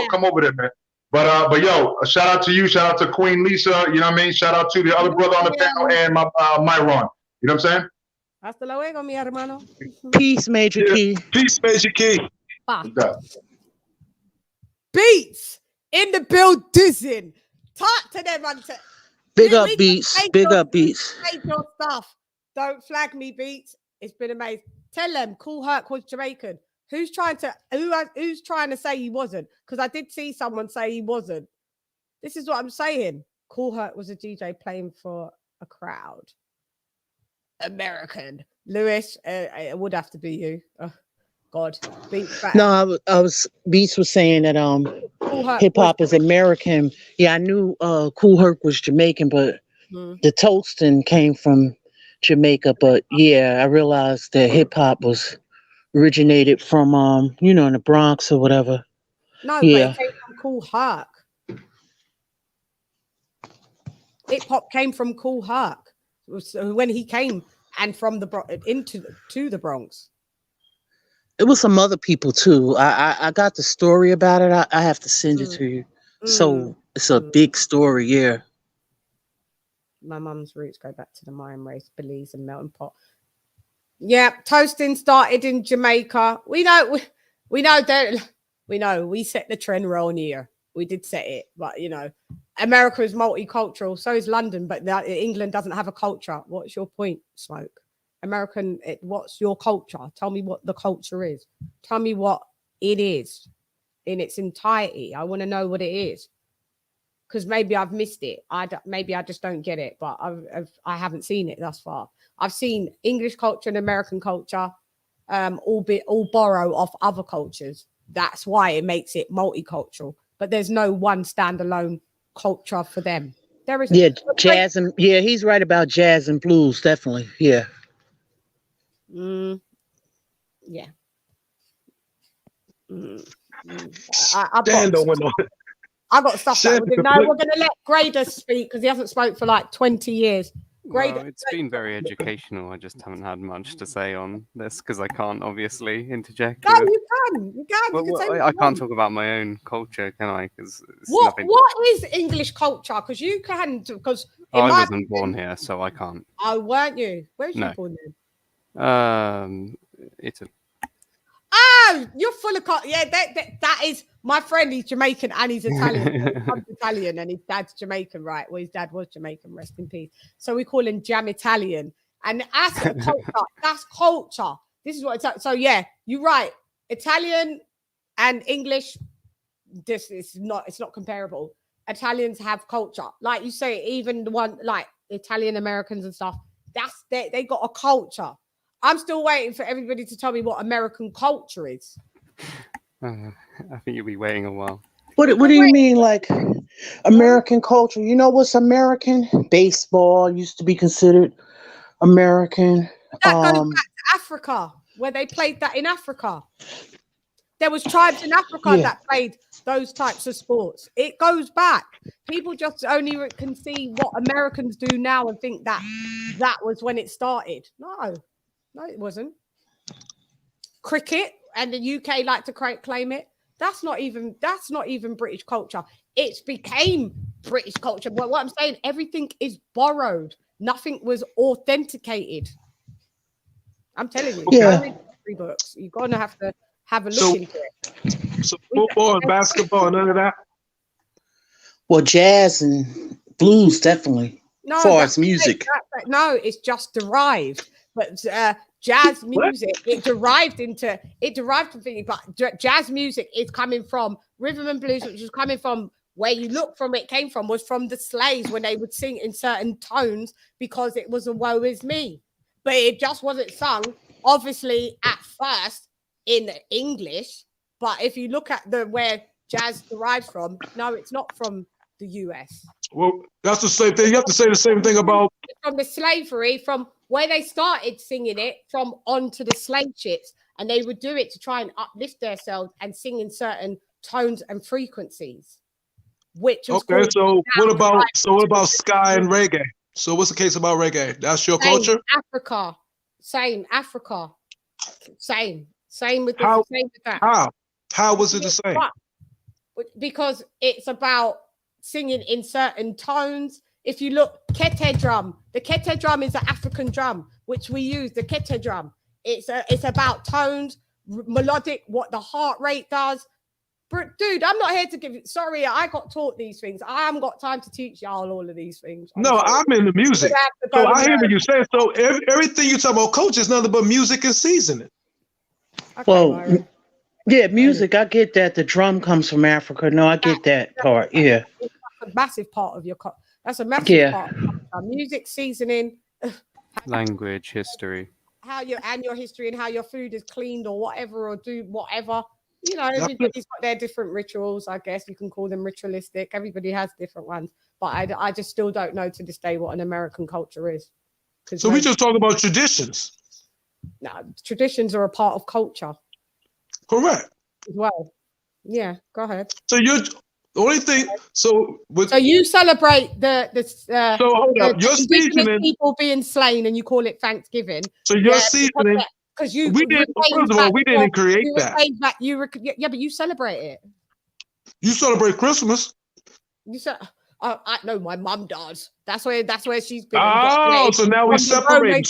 Come over there, man. But yo, a shout out to you, shout out to Queen Lisa, you know what I mean? Shout out to the other brother on the panel and my Myron. You know what I'm saying? Hasta luego, mi hermano. Peace, Major Key. Peace, Major Key. Beats in the building. Talk to them, man. Big up Beats. Big up Beats. Make your stuff. Don't flag me, Beats. It's been amazing. Tell them Cool Herc was Jamaican. Who's trying to say he wasn't? Because I did see someone say he wasn't. This is what I'm saying. Cool Herc was a DJ playing for a crowd. American. Lewis, it would have to be you. Oh, God. Beats back. No, Beats was saying that hip hop is American. Yeah, I knew Cool Herc was Jamaican, but the Toasting came from Jamaica. But yeah, I realized that hip hop was originated from you know, in the Bronx or whatever. No, yeah. But it came from Cool Herc. Hip hop came from Cool Herc when he came and from the to the Bronx. It was some other people too. I got the story about it. I have to send it to you. So it's a big story, yeah. My mum's roots go back to the Mayan race, Belize and melting pot. Yeah, toasting started in Jamaica. We know we set the trend around here. We did set it, but you know, America is multicultural. So is London, but England doesn't have a culture. What's your point, Smoke? What's your culture? Tell me what the culture is. Tell me what it is in its entirety. I want to know what it is. Because maybe I've missed it. Maybe I just don't get it, but I haven't seen it thus far. I've seen English culture and American culture all borrow off other cultures. That's why it makes it multicultural. But there's no one standalone culture for them. There is. Yeah, jazz and he's right about jazz and blues, definitely. Yeah. Yeah. I got stuff that we're going to let Grader speak because he hasn't spoke for like 20 years. Grade. Well, it's been very educational. I just haven't had much to say on this because I can't obviously interject. No, with- you can. You can. Well, You can say well, what I you can't want. talk about my own culture, can I? Because it's What nothing. is English culture? Because you can. Because I wasn't born here, so I can't. Oh, weren't you? Where's you No. born then? Italy. Oh, you're full of yeah. That is my friend. He's Jamaican and he's Italian. I'm Italian and his dad's Jamaican, right? Well, his dad was Jamaican. Rest in peace. So we call him Jam Italian, and that's a culture. That's culture. This is what it's. So yeah, you're right. Italian and English. This is not. It's not comparable. Italians have culture, like you say. Even the one like Italian Americans and stuff. That's they got a culture. I'm still waiting for everybody to tell me what American culture is. I think you'll be waiting a while. What do you mean, like American culture? You know what's American? Baseball used to be considered American. That goes back to Africa, where they played that in Africa. There was tribes in Africa that played those types of sports. It goes back. People just only can see what Americans do now and think that that was when it started. No, it wasn't. Cricket, and the UK like to claim it. That's not even British culture. It's became British culture. But what I'm saying, everything is borrowed. Nothing was authenticated. I'm telling you. Yeah. Go into history books. You're gonna have to have a look into it. So football and basketball, none of that. Well, jazz and blues definitely. No, as far that's as music. no, it's just derived. But jazz music, it derived from thinking. But jazz music is coming from rhythm and blues, which is coming from where you look from. It came from was from the slaves when they would sing in certain tones because it was a woe is me. But it just wasn't sung, obviously, at first in English. But if you look at where jazz derives from, no, it's not from the US. Well, that's the same thing. You have to say the same thing about from the slavery, from where they started singing it, from onto the slave ships, and they would do it to try and uplift themselves and sing in certain tones and frequencies. Which was okay. So what about ska and reggae? So what's the case about reggae? That's your culture? Africa, same Africa, same with that. How was it the same? Because it's about singing in certain tones. If you look, kete drum, the kete drum is an African drum, which we use, the kete drum. It's about tones, melodic, what the heart rate does. But dude, I'm not here to give you, sorry, I got taught these things. I haven't got time to teach y'all all of these things. I'm in the music. So I hear what you say. So everything you talk about culture is nothing but music and seasoning. Okay, well, yeah, music, I get that. The drum comes from Africa. No, I get that part. Yeah. That's a massive part of your culture. That's a massive part of music, seasoning, language, history. How your history and how your food is cleaned or whatever, or do whatever. You know, everybody's got their different rituals. I guess you can call them ritualistic. Everybody has different ones. But I just still don't know to this day what an American culture is. So we just talk about traditions. No, traditions are a part of culture. Correct. As well. Yeah, go ahead. So you're the only thing. So you celebrate so hold up. Your seasoning, people being slain, and you call it Thanksgiving. So your seasoning, because you we didn't. First of all, we didn't create that. But you celebrate it. You celebrate Christmas. You said, I know my mum does. That's where she's been. Oh, so now we separate.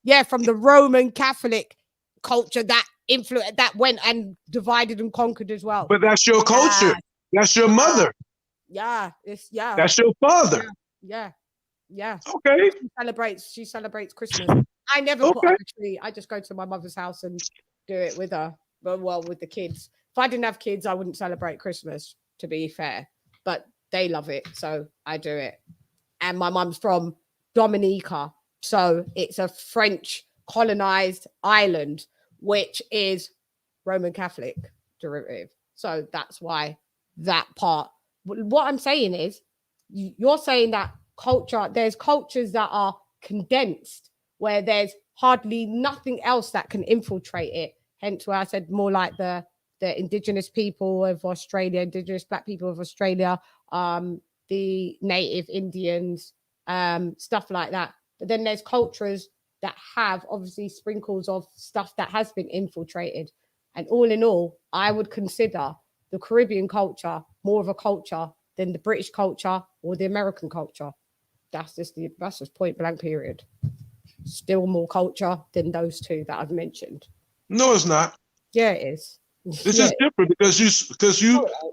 Yeah, from the Roman Catholic culture that influenced, that went and divided and conquered as well. But that's your culture. That's your mother. Yeah, That's your father. Yeah. Okay. She celebrates Christmas. I never put up a tree. I just go to my mother's house and do it with her. Well, with the kids. If I didn't have kids, I wouldn't celebrate Christmas, to be fair. But they love it, so I do it. And my mum's from Dominica, so it's a French colonized island, which is Roman Catholic derivative. So that's why that part. What I'm saying is, you're saying that there's cultures that are condensed, where there's hardly nothing else that can infiltrate it. Hence why I said more like the indigenous people of Australia, indigenous black people of Australia, the native Indians, stuff like that. But then there's cultures that have obviously sprinkles of stuff that has been infiltrated. And all in all, I would consider the Caribbean culture more of a culture than the British culture or the American culture. That's just point blank period. Still more culture than those two that I've mentioned. No, it's not. Yeah, it is. It's just different because you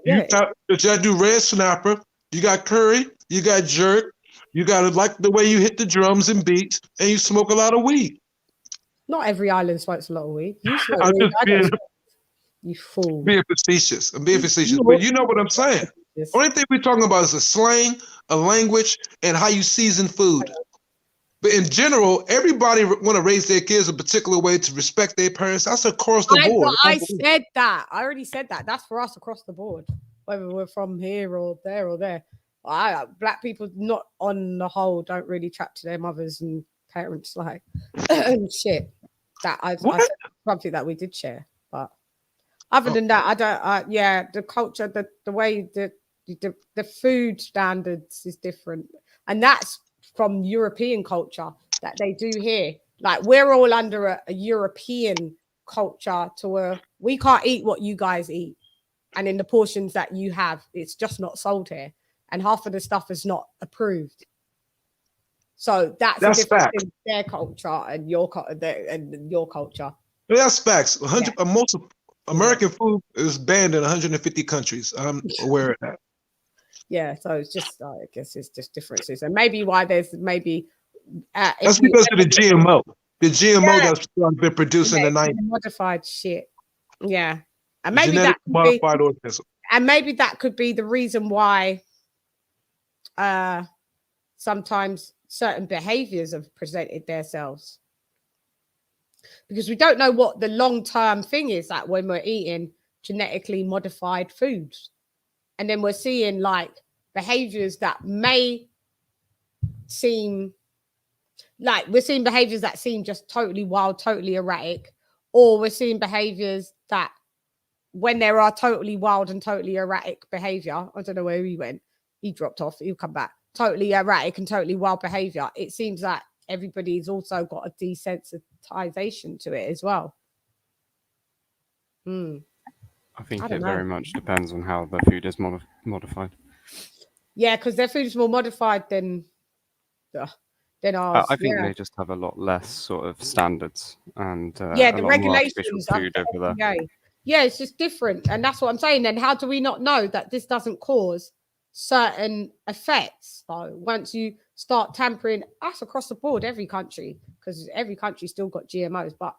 do red snapper, you got curry, you got jerk, you got like the way you hit the drums and beats, and you smoke a lot of weed. Not every island smokes a lot of weed. You smoke I'm weed. just I don't being, smoke. You fool. being facetious. I'm being facetious, but you know what I'm saying. Only thing we're talking about is a slang, a language, and how you season food. But in general, everybody want to raise their kids a particular way to respect their parents. That's across the board. I said that. I already said that. That's for us across the board, whether we're from here or there or there. Black people, not on the whole, don't really chat to their mothers and parents like and shit. That I said something that we did share, but other than that, I don't. Yeah, the culture, the way the food standards is different, and that's from European culture that they do here. Like we're all under a European culture to where we can't eat what you guys eat, and in the portions that you have, it's just not sold here, and half of the stuff is not approved. So that's a difference in their culture and your culture. That's facts. Most of American food is banned in 150 countries. I'm aware of that. Yeah, so it's just I guess it's just differences, and maybe why there's that's because of the GMO. The GMO that's been produced in the 90s. Modified shit. Yeah, and maybe that could be the reason why sometimes certain behaviors have presented themselves, because we don't know what the long-term thing is that when we're eating genetically modified foods. And then we're seeing like behaviors that may seem like behaviors that seem just totally wild, totally erratic, or we're seeing behaviors that when there are totally wild and totally erratic behavior, I don't know where he went. He dropped off. He'll come back. Totally erratic and totally wild behavior. It seems that everybody's also got a desensitization to it as well. I think it very much depends on how the food is modified. Yeah, because their food is more modified than ours. I think they just have a lot less sort of standards and the regulations food over there. Yeah, it's just different, and that's what I'm saying. Then how do we not know that this doesn't cause certain effects? So once you start tampering, that's across the board, every country, because every country still got GMOs, but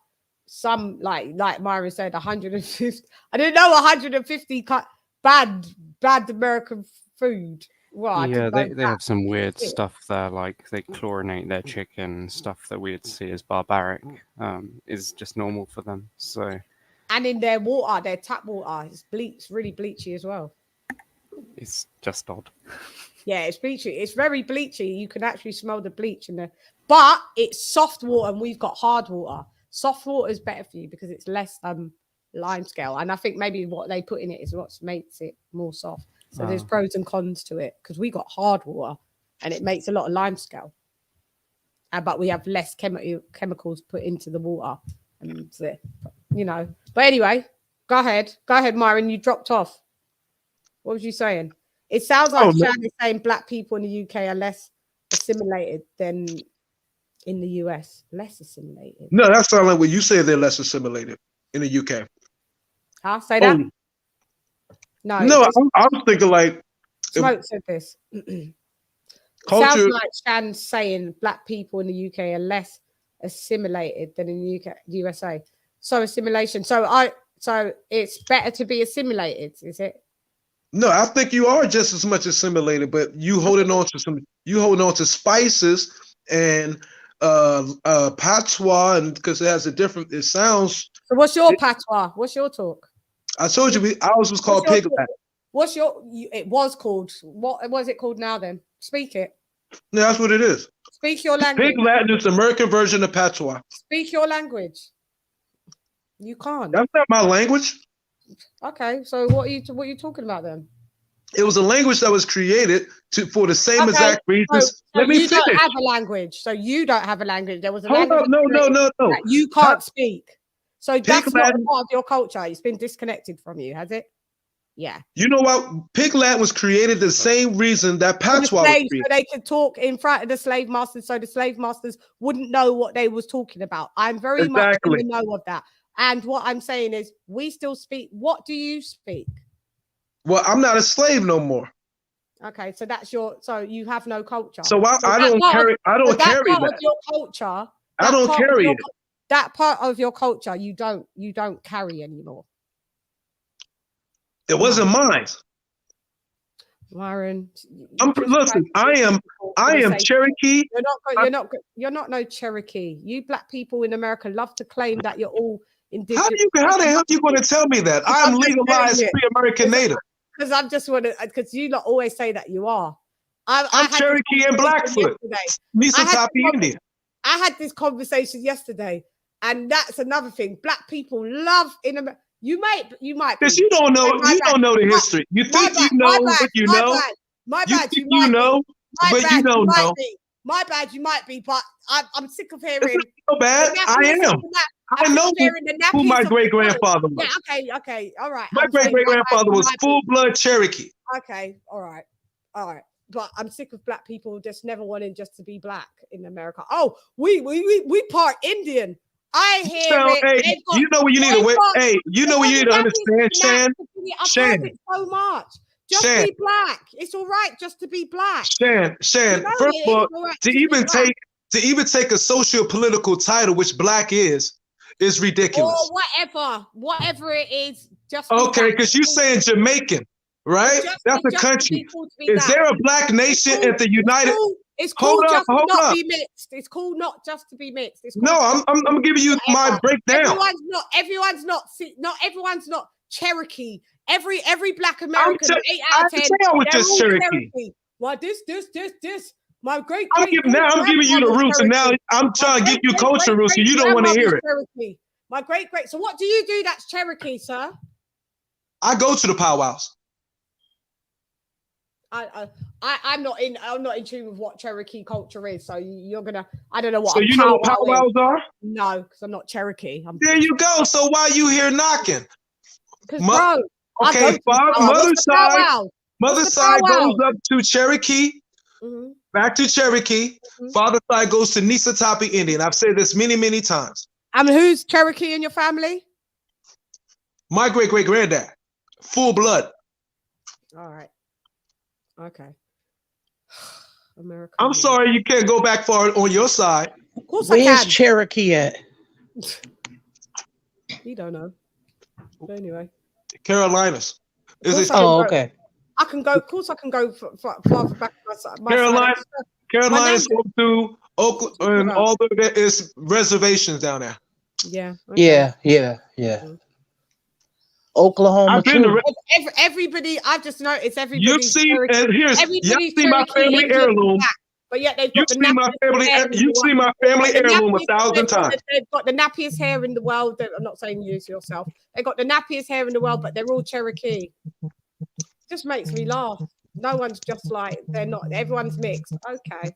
some like Myron said, 150. I didn't know 150 bad American food. Well, yeah, they have some weird stuff there, like they chlorinate their chicken, stuff that we'd see as barbaric is just normal for them. So, and in their water, their tap water is really bleachy as well. It's just odd. Yeah, it's bleachy. It's very bleachy. You can actually smell the bleach in there, but it's soft water, and we've got hard water. Soft water is better for you because it's less lime scale, and I think maybe what they put in it is what makes it more soft. So there's pros and cons to it, because we got hard water and it makes a lot of lime scale, but we have less chemicals put into the water, and But anyway, go ahead, Myron. You dropped off. What was you saying? It sounds like Chan is saying black people in the UK are less assimilated than in the US. Less assimilated. No, that sounds like when you say they're less assimilated in the UK. Huh? Say that? No, I was thinking like Smoke said this. Culture, sounds like Chan's saying black people in the UK are less assimilated than in the USA. So assimilation. So it's better to be assimilated, is it? No, I think you are just as much assimilated, but you holding on to spices and patois, and because it has a different, it sounds. So what's your patois? What's your talk? I told you ours was called piglet. What's your? It was called. What was it called now? Then speak it. No, that's what it is. Speak your language. Pig Latin is the American version of patois. Speak your language. You can't. That's not my language. Okay, so what are you talking about then? It was a language that was created for the same exact reasons. So Let me you finish. don't have a language. So you don't have a language. There was a Hold language up. No. that you can't speak. So that's not a Latin, part of your culture. It's been disconnected from you, has it? Yeah. You know what? Pig Latin was created the same reason that patois was created. So they could talk in front of the slave masters, so the slave masters wouldn't know what they was talking about. I'm very much in the know of that. And what I'm saying is, we still speak. What do you speak? Well, I'm not a slave no more. Okay, so that's your. So you have no culture. So I don't carry. I don't carry that. that. Of your culture. I don't carry it. That part of your culture, you don't carry anymore. It wasn't mine. Myron, listen. I am Cherokee. You're not no Cherokee. You black people in America love to claim that you're all indigenous. How the hell are you going to tell me that? I'm legalized pre-American native. Because I'm just want to. Because you lot always say that you are. I'm Cherokee and Blackfoot. Nisasapi Indian. I had this conversation yesterday, and that's another thing. Black people love in America. You might because you don't know the history. You think you know, but you know. My bad. You know, but you don't know. My bad. You might be, but I'm sick of hearing. It's not so bad. I am. I know who my great grandfather was. Yeah, okay, all right. My great grandfather was full blood Cherokee. Okay, all right. But I'm sick of black people just never wanting just to be black in America. Oh, we part Indian. I hear it. Hey, you know what you need to wait. Hey, you know what you need to understand, Chan. I've heard it so much. Just be black. It's all right just to be black. Shan. First of all, to even take a socio-political title, which black is ridiculous. Or whatever it is. Just okay, because you're saying Jamaican, right? That's a country. Is there a black nation at the United? It's cool just to not be mixed. It's cool not just to be mixed. No, I'm giving you my breakdown. Everyone's not Cherokee. Every black American, 8 out of 10, I was just Cherokee. Well, this. My great. I'm giving you the roots, and now I'm trying to give you culture roots, and you don't want to hear it. Cherokee. My great. So what do you do that's Cherokee, sir? I go to the powwows. I'm not in tune with what Cherokee culture is, so you're gonna. I don't know what. So you know what powwows are? No, because I'm not Cherokee. There you go. So why you here knocking? Because okay, mother's side goes up to Cherokee, back to Cherokee. Father's side goes to Nisasapi Indian. I've said this many times. And who's Cherokee in your family? My great granddad, full blood. All right. Okay. America. I'm sorry you can't go back far on your side. Of course Where's I can. Cherokee at? You don't know. But anyway. Carolinas. Okay. I can go. Of course, I can go farther back. Carolinas go to Oakland, and all of that is reservations down there. Yeah. Okay. Yeah. Oklahoma too. Everybody, I've just noticed everybody. You see my family heirloom. But yet they've got you see my family heirloom 1,000 times. They've got the nappiest hair in the world. I'm not saying you to yourself. They've got the nappiest hair in the world, but they're all Cherokee. Just makes me laugh. No one's just like they're not. Everyone's mixed. Okay.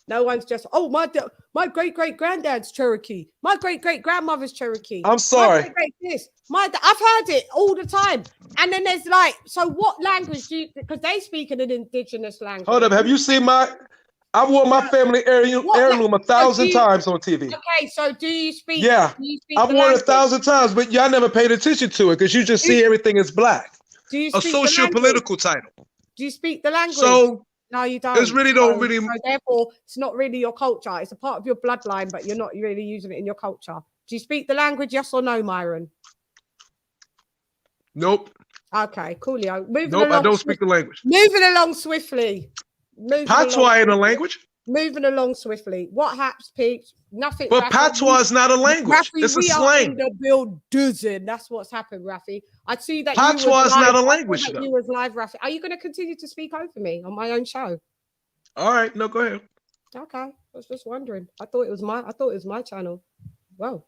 No one's just, my great-great-granddad's Cherokee. My great-great-grandmother's Cherokee. I'm sorry. I've heard it all the time. And then there's like, so what language do you, because they speak in an indigenous language. Hold up, have you seen I wore my family heirloom 1,000 times on TV. Okay, so do you speak? Yeah, I've worn it 1,000 times, but y'all never paid attention to it because you just see everything as black. Do you speak a socio-political title? Do you speak the language? So no, you don't. It's really don't really. So therefore, it's not really your culture. It's a part of your bloodline, but you're not really using it in your culture. Do you speak the language? Yes or no, Myron? Nope. Okay, coolio. Nope, I don't speak the language. Moving along swiftly. Patois ain't a language. Moving along swiftly. What happens, peeps? Nothing. But patois is not a language. Rafi, it's a slang. The building. That's what's happened, Rafi. I see that patois is not a language. You was live, Rafi. Are you going to continue to speak over me on my own show? All right, no, go ahead. Okay, I was just wondering. I thought it was my channel. Well,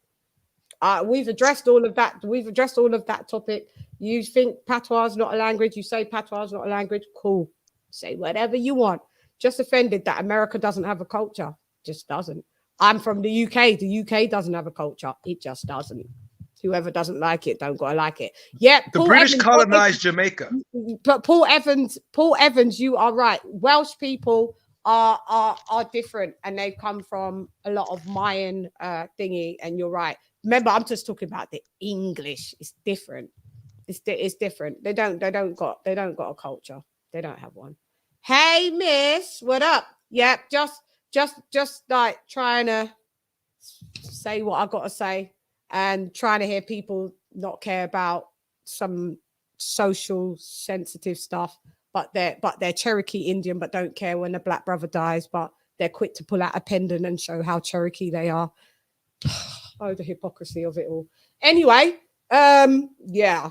we've addressed all of that. We've addressed all of that topic. You think patois is not a language? You say patois is not a language? Cool. Say whatever you want. Just offended that America doesn't have a culture. Just doesn't. I'm from the UK. The UK doesn't have a culture. It just doesn't. Whoever doesn't like it, don't gotta like it. Yeah, The British colonized Jamaica. But Paul Evans, you are right. Welsh people are different, and they've come from a lot of Mayan thingy. And you're right. Remember, I'm just talking about the English. It's different. It's different. They don't got a culture. They don't have one. Hey, miss, what up? Yeah, just like trying to say what I gotta say. And trying to hear people not care about some social sensitive stuff, but they're Cherokee Indian, but don't care when a black brother dies, but they're quick to pull out a pendant and show how Cherokee they are. Oh, the hypocrisy of it all. Anyway, yeah.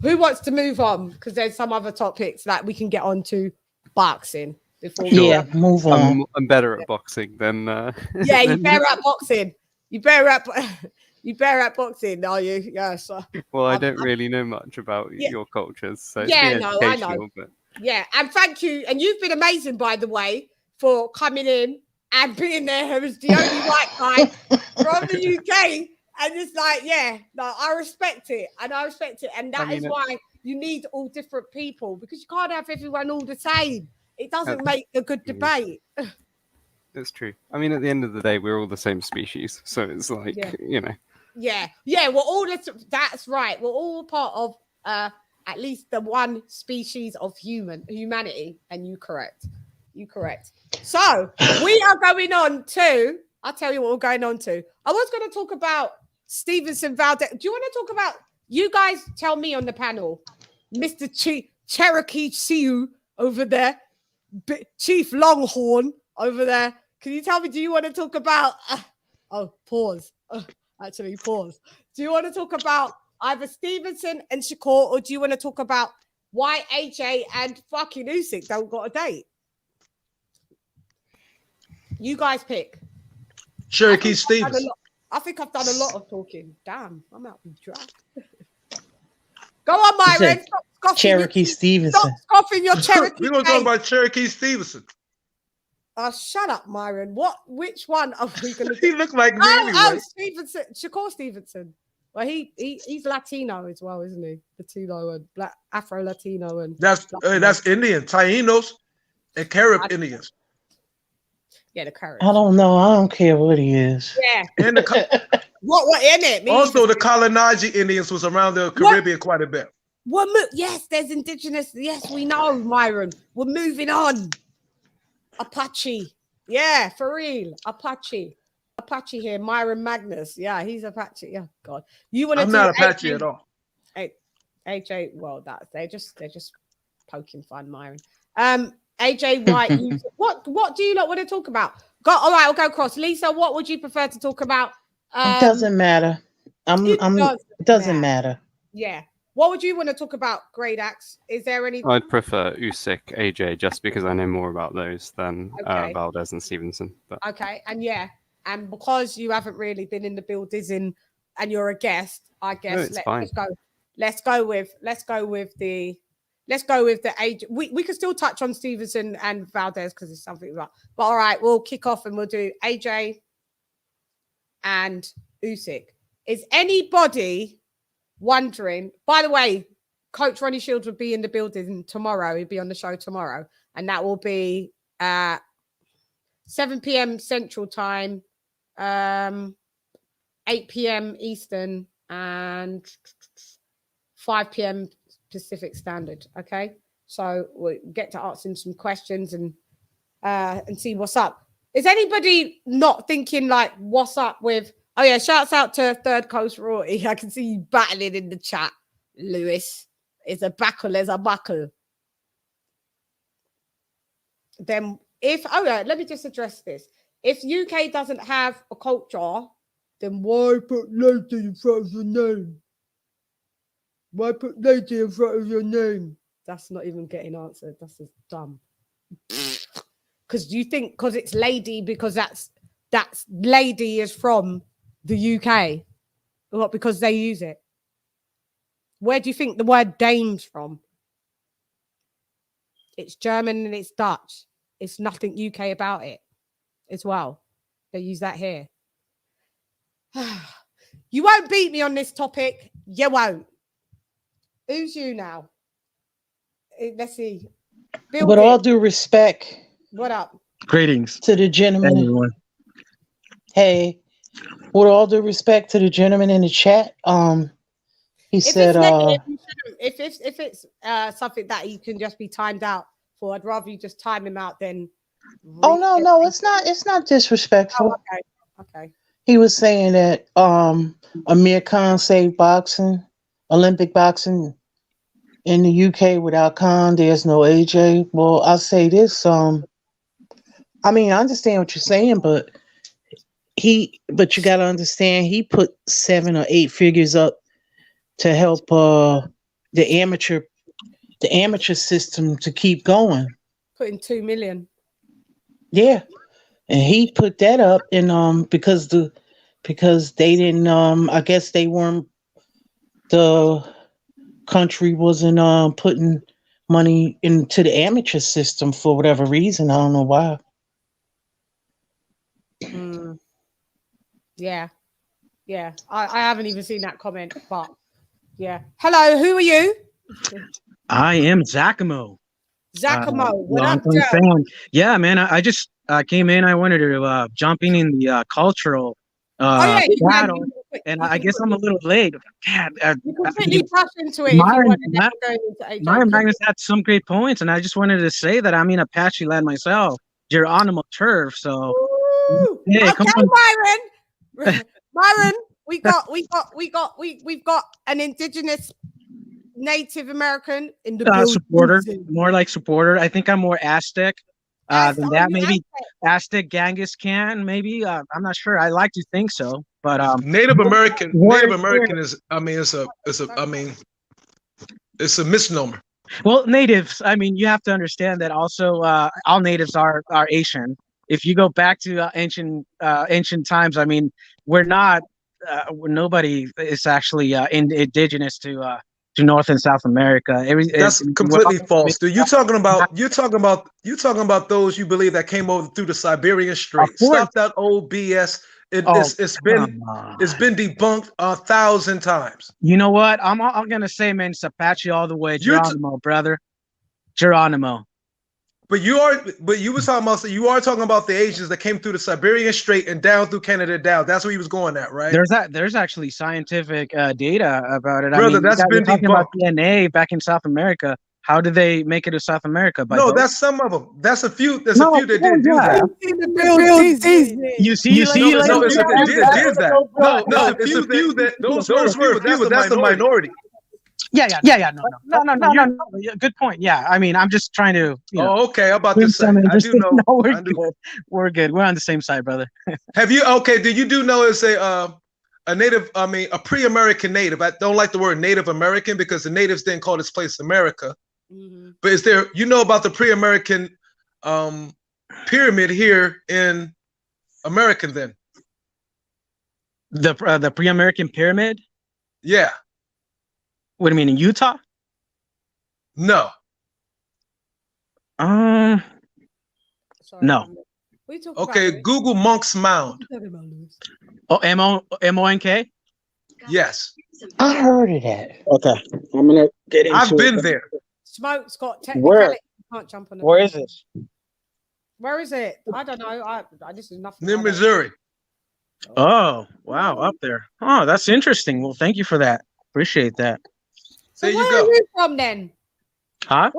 Who wants to move on? Because there's some other topics that we can get on to boxing before. Move on. I'm better at boxing than. Yeah, you're better at boxing. You better at boxing, are you? Yes. Well, I don't really know much about your cultures, so it's yeah, been no, I know. educational, but... Yeah, and thank you, and you've been amazing, by the way, for coming in and being there as the only white guy from the UK, and it's like, yeah, no, I respect it, and that is why you need all different people, because you can't have everyone all the same. It doesn't make a good debate. It's true. I mean, at the end of the day, we're all the same species, so it's like, you know. Yeah, we're all that's right. We're all part of at least the one species of humanity, and you correct. So we are going on to, I'll tell you what we're going on to. I was going to talk about Stevenson Valdez. Do you want to talk about, you guys tell me on the panel, Mr. Cherokee Sioux over there, Chief Longhorn over there. Can you tell me, do you want to talk about, pause. Actually, pause. Do you want to talk about either Stevenson and Shakur, or do you want to talk about why AJ and fucking Usyk don't got a date? You guys pick. Cherokee Stevenson. I think I've done a lot of talking. Damn, I'm out of drag. Go on, Myron. Stop Cherokee Stevenson. Stop scoffing your Cherokee. We're going to talk about Cherokee Stevenson. Shut up, Myron. Which one are we going to He looked like me anyway. Stevenson. Shakur Stevenson. Well, he's Latino as well, isn't he? Latino and black, Afro-Latino. And that's Indian. Tainos and Carib Indians. Yeah, the Carib. I don't know. I don't care what he is. Yeah. And what in it? Also, the Colonizing Indians was around the Caribbean quite a bit. Yes, there's indigenous. Yes, we know, Myron. We're moving on. Apache. Yeah, for real. Apache here. Myron Magnus. Yeah, he's Apache. Yeah, God. I'm not Apache at all. AJ, well, they're just poking fun, Myron. AJ White. What do you not want to talk about? All right, we'll go across. Lisa, what would you prefer to talk about? It doesn't matter. It doesn't matter. Yeah. What would you want to talk about, Great Axe? Is there any? I'd prefer Usyk, AJ, just because I know more about those than Valdez and Stevenson. But... Okay, and because you haven't really been in the building and you're a guest, I guess let's go with the AJ. We could still touch on Stevenson and Valdez because it's something about. But all right, we'll kick off and we'll do AJ and Usyk. Is anybody wondering, by the way, Coach Ronnie Shields will be in the building tomorrow. He'll be on the show tomorrow, and that will be 7 p.m. Central Time, 8 p.m. Eastern, and 5 p.m. Pacific Standard. Okay, so we'll get to ask him some questions and see what's up. Is anybody not thinking like, what's up with? Oh yeah, shouts out to Third Coast Rory. I can see you battling in the chat, Lewis. It's a buckle, as a buckle. Then let me just address this. If UK doesn't have a culture, then why put lady in front of your name? Why put lady in front of your name? That's not even getting answered. That's just dumb. Because you think because it's lady, because that's lady is from the UK. What, because they use it? Where do you think the word dame's from? It's German and it's Dutch. It's nothing UK about it as well. They use that here. You won't beat me on this topic. You won't. Who's you now? Let's see. With all due respect. What up? Greetings to the gentleman. everyone. Hey, with all due respect to the gentleman in the chat, he said, It's negative, you shouldn't. If it's something that you can just be timed out for, I'd rather you just time him out than. "Oh no, it's not disrespectful." Oh, okay. He was saying that Amir Khan saved boxing, Olympic boxing in the UK. Without Khan, there's no AJ. Well, I'll say this. I mean, I understand what you're saying, but you got to understand, he put 7 or 8 figures up to help the amateur system to keep going. Putting 2 million. Yeah, and he put that up, and because they didn't, I guess they weren't, the country wasn't putting money into the amateur system for whatever reason. I don't know why. Yeah. I haven't even seen that comment, but yeah. Hello, who are you? I am Zacamo. Zacamo, what up, long-time Joe? fan. Yeah, man. I just came in. I wanted to jump in the cultural battle, and I guess I'm a little late. God, you completely brush into it if you want to never go into AJ. Myron Magnus had some great points, and I just wanted to say that I'm in Apache land myself. You're animal turf, so hey, come on, Myron. Myron, we've got an indigenous Native American in the building. supporter, more like supporter. I think I'm more Aztec than that. Maybe Aztec Genghis Khan. Maybe I'm not sure. I like to think so, but Native American is. I mean, it's a misnomer. Well, natives. I mean, you have to understand that also. All natives are Asian. If you go back to ancient times, I mean, we're not. Nobody is actually indigenous to North and South America. That's completely false, dude. You're talking about those you believe that came over through the Siberian Strait. Stop that old BS. It's been debunked 1,000 times. You know what? I'm gonna say, man, it's Apache all the way. Geronimo, brother. Geronimo. But you are talking about the Asians that came through the Siberian Strait and down through Canada down. That's where he was going at, right? There's actually scientific data about it. Brother, I mean, that's been talking about debunked. DNA back in South America. How did they make it to South America? That's some of them. That's a few. There's a few that didn't do that. You see, it's a few that did that. No, it's a few that those were a few, but that's the minority. Yeah. No. Good point. Yeah, I mean, I'm just trying to. Okay. How about this? I do know. No, we're good. We're on the same side, brother. Have you? Okay. Do you know it's a native? I mean, a pre-American native. I don't like the word Native American because the natives didn't call this place America. Mm-hmm. But is there? You know about the pre-American pyramid here in America? Then the pre-American pyramid. Yeah. What do you mean, in Utah? No. No. Okay, Google Monk's Mound. Oh, M-O-N-K? Yes. I heard of that. Okay. I'm gonna get into I've been there. Smoke's got technicality. You can't jump on it. Where is it? Where is it? I don't know. I this is nothing. Near Missouri. Oh, wow, up there. Oh, that's interesting. Well, thank you for that. Appreciate that. So where are you from then? Huh?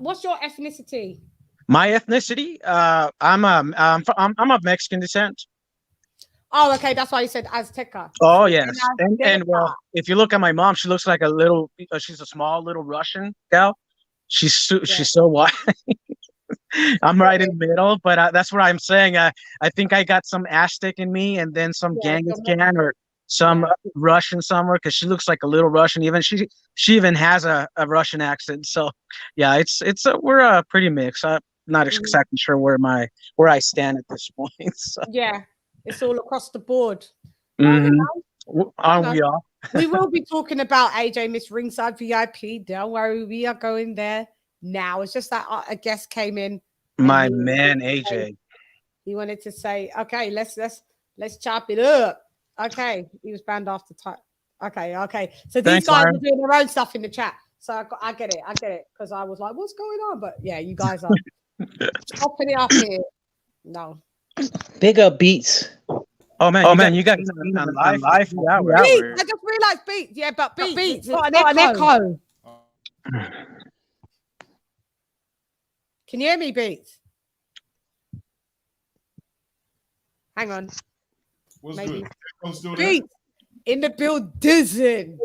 What's your ethnicity? My ethnicity? I'm of Mexican descent. Oh, okay. That's why you said Azteca. Oh, yes. And well, if you look at my mom, she looks like a little. She's a small little Russian gal. She's so white. I'm right in the middle, but that's what I'm saying. I think I got some Aztec in me, and then some Genghis Khan or some Russian somewhere, because she looks like a little Russian. Even she even has a Russian accent. So yeah, we're pretty mixed. I'm not exactly sure where I stand at this point. So. Yeah, it's all across the board. Mm-hmm. Aren't we all? We will be talking about AJ Miss Ringside VIP. Don't worry, we are going there now. It's just that a guest came in. My man, AJ. He wanted to say, okay, let's chop it up. Okay, he was banned after time. Okay. So these guys are doing their own stuff in the chat. So I get it, because I was like, what's going on? But yeah, you guys are chopping it up here. No. Big up Beats. Oh man, you got live. Beats. I just realized Beats. Yeah, but Beats. It's got an echo. Can you hear me, Beats? Hang on. What's Maybe. good? Beats in the building.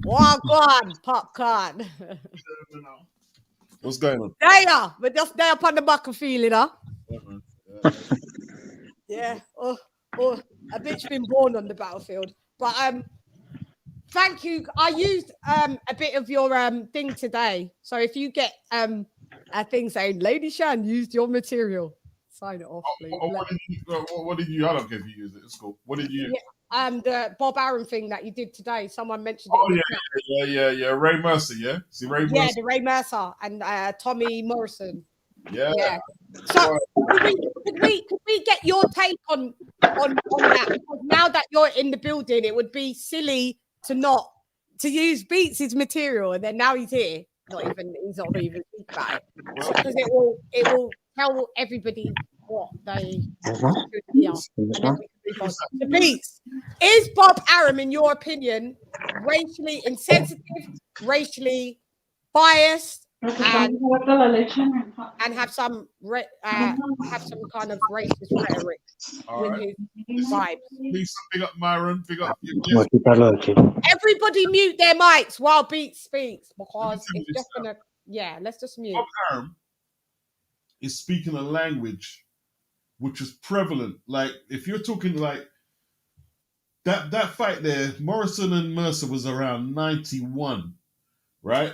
Walk on, popcorn. What's going on? There, but just there upon the back of feeling, huh? Yeah. Oh, a bitch been born on the battlefield. But thank you. I used a bit of your thing today. So if you get a thing saying LadyChann used your material, sign it off, please. What did you? I don't care if you use it. It's cool. What did you? The Bob Arum thing that you did today. Someone mentioned Oh it. yeah. Ray Mercer, yeah. See Ray Mercer. Yeah, the Ray Mercer and Tommy Morrison. Yeah. So could we get your take on that? Because now that you're in the building, it would be silly to use Beats' material, and then now he's here. He's not even think about it. Because it will tell everybody what they The Beats. Is Bob Arum, in your opinion, racially insensitive, racially biased, and have some kind of racist rhetoric with his vibes? Please big up Myron, big up. Everybody mute their mics while Beats speaks, because it's just gonna. Yeah, let's just mute. Bob Arum is speaking a language which is prevalent. Like if you're talking like that fight there, Morrison and Mercer was around 91, right?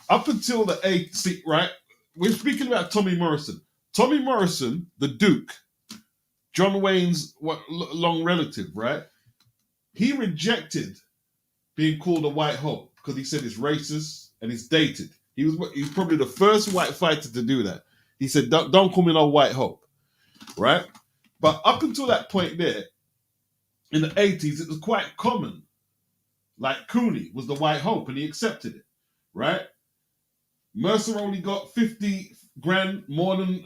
Up until the 80s, right? We're speaking about Tommy Morrison. Tommy Morrison, the Duke, John Wayne's long relative, right? He rejected being called a white hope because he said it's racist and it's dated. He was probably the first white fighter to do that. He said, don't call me no white hope, right? But up until that point there, in the 80s, it was quite common. Like Cooney was the white hope and he accepted it, right? Mercer only got 50 grand more than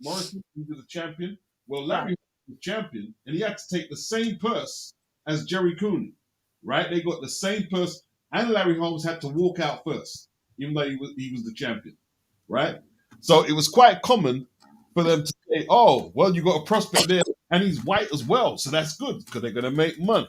Morrison, who was the champion. Well, Larry was the champion and he had to take the same purse as Jerry Cooney, right? They got the same purse and Larry Holmes had to walk out first, even though he was the champion, right? So it was quite common for them to say, oh, well, you got a prospect there and he's white as well, so that's good because they're going to make money,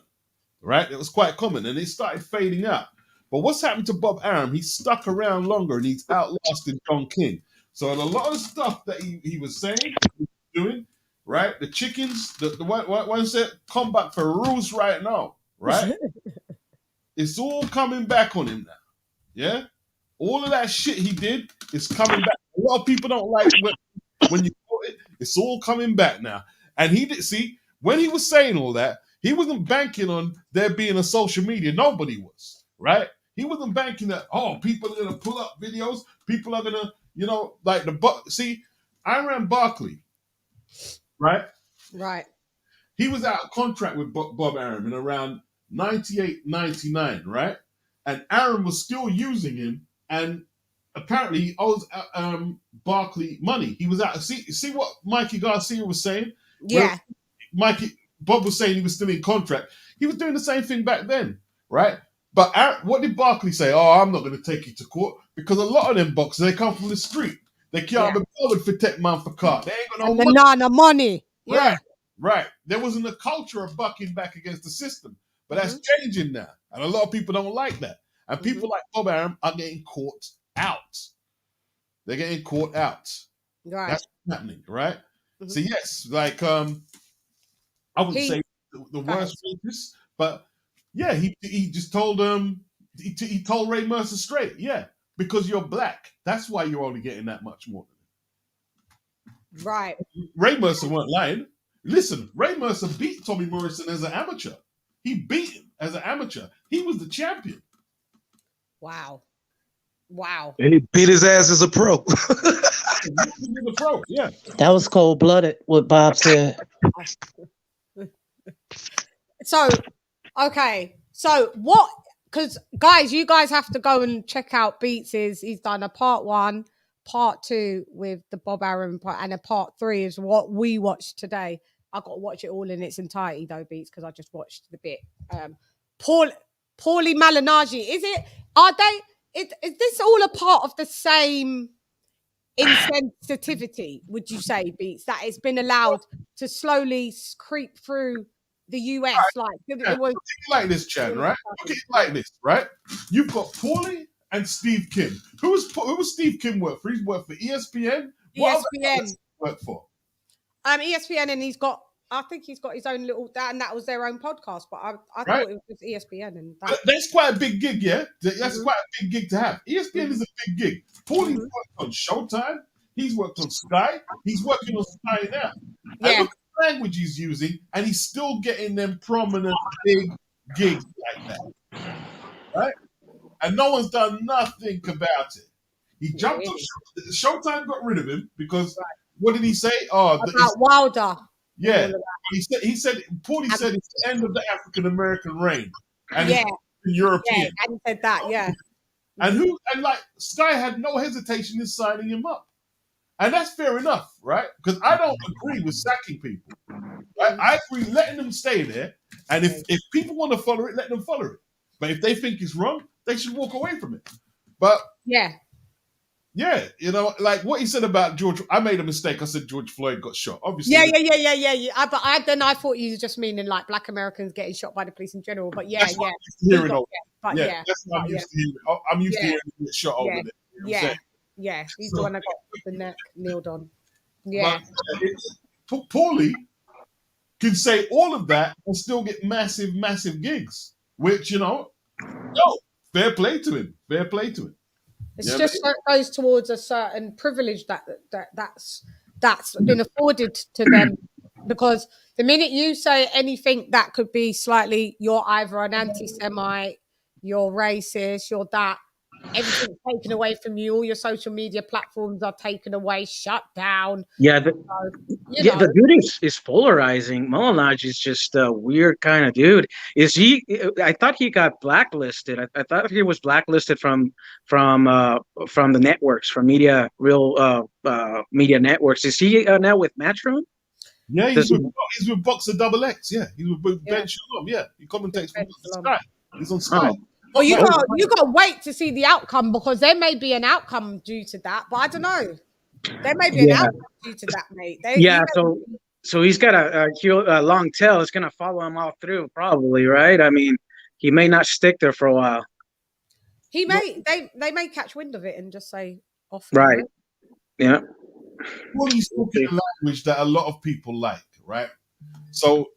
right? It was quite common and it started fading out. But what's happened to Bob Arum? He's stuck around longer and he's outlasted Don King. So a lot of stuff that he was saying, he was doing, right? The chickens, the one said, come back for rules right now, right? It's all coming back on him now, yeah? All of that shit he did is coming back. A lot of people don't like when you put it. It's all coming back now. And he did see, when he was saying all that, he wasn't banking on there being a social media. Nobody was, right? He wasn't banking that, oh, people are going to pull up videos. People are going to, like see, I ran Barkley, right? Right. He was out of contract with Bob Arum in around 98, 99, right? And Arum was still using him, and apparently he owes Barkley money. He was out. See what Mikey Garcia was saying? Yeah. Bob was saying he was still in contract. He was doing the same thing back then, right? But what did Barkley say? Oh, I'm not going to take you to court, because a lot of them boxers, they come from the street. They can't be bothered for take man for car. They ain't got no money. Banana money. Yeah. Right. There wasn't a culture of bucking back against the system, but that's changing now, and a lot of people don't like that. And people like Bob Arum are getting caught out. They're getting caught out. Right. That's what's happening, right? So yes, like I wouldn't say the worst rapist, but yeah, he just told he told Ray Mercer straight, yeah, because you're black. That's why you're only getting that much more. Right. Ray Mercer weren't lying. Listen, Ray Mercer beat Tommy Morrison as an amateur. He beat him as an amateur. He was the champion. Wow. Wow. And he beat his ass as a pro. Yeah. That was cold blooded. What Bob said. So, okay. So what? Because guys, you guys have to go and check out Beats. He's done a part 1, part 2 with the Bob Arum part, and a part 3 is what we watched today. I got to watch it all in its entirety though, Beats, because I just watched the bit. Paulie Malignaggi, is this all a part of the same insensitivity, would you say, Beats, that it's been allowed to slowly creep through the US? Right. Like, Yeah. it was Look at it like this, Chan, right? Look at it like this, right? You've got Paulie and Steve Kim. Who was Steve Kim work for? He's worked for ESPN. What other ESPN. outlets work for? ESPN, and I think he's got his own little, and that was their own podcast, but I Right. thought it was just ESPN. And that. That's quite a big gig, yeah? That's quite a big gig to have. ESPN is a big gig. Paulie's worked on Showtime. He's worked on Sky. He's working on Sky now. Yeah. And look at the language he's using, and he's still getting them prominent big gigs like that. Right? And no one's done nothing about it. He jumped on Showtime, got rid of him because what did he say? About Wilder. Yeah, he said Paulie said it's the end of the African American reign, and it's European. Yeah, and he said that, yeah. And Sky had no hesitation in signing him up, and that's fair enough, right? Because I don't agree with sacking people. I agree letting them stay there, and if people want to follow it, let them follow it. But if they think it's wrong, they should walk away from it. But yeah, you know, like what he said about George. I made a mistake. I said George Floyd got shot. Obviously, yeah. But I thought you were just meaning like Black Americans getting shot by the police in general. But that's what I'm used to hearing over. That's what I'm yeah. used to hearing. I'm used to hearing him get shot over there. You know what I'm saying? Yeah. He's the one that got the neck nailed on. Yeah. Paulie can say all of that and still get massive, massive gigs. Which, you know, fair play to him. Fair play to him. It's just goes towards a certain privilege that's been afforded to them, because the minute you say anything that could be slightly, you're either an anti-Semite, you're racist, you're that, everything's taken away from you. All your social media platforms are taken away, shut down. Yeah, the dude is polarizing. Malignaggi is just a weird kind of dude. Is he? I thought he got blacklisted. I thought he was blacklisted from the networks, from media networks. Is he now with Matchroom? Yeah, he's with Boxer Double X. Yeah, he's with Ben Shalom. Yeah, he commentates for Sky. He's on Sky. Oh. Well, you got to wait to see the outcome, because there may be an outcome due to that, but I don't know. There may be an outcome due to that, mate. So he's got a long tail. It's gonna follow him all through, probably, right? I mean, he may not stick there for a while. He may. They may catch wind of it and just say off. Right. Yeah. Well, he's talking a language that a lot of people like, right? So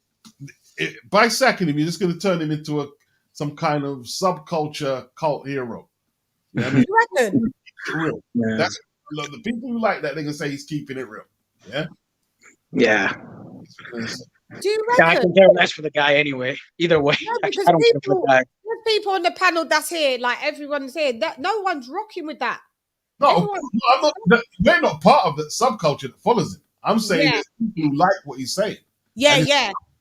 by sacking him, you're just going to turn him into some kind of subculture cult hero. You know what I mean? You reckon? Real. Yeah. That's the people who like that. They're gonna say he's keeping it real. Yeah. Yeah. Do you reckon? I can care less for the guy anyway. Either way, No, I because don't care for the guy. there's people on the panel that's here, like everyone's here. That no one's rocking with that. No, we're not part of the subculture that follows him. I'm saying there's people who like what he's saying. Yeah.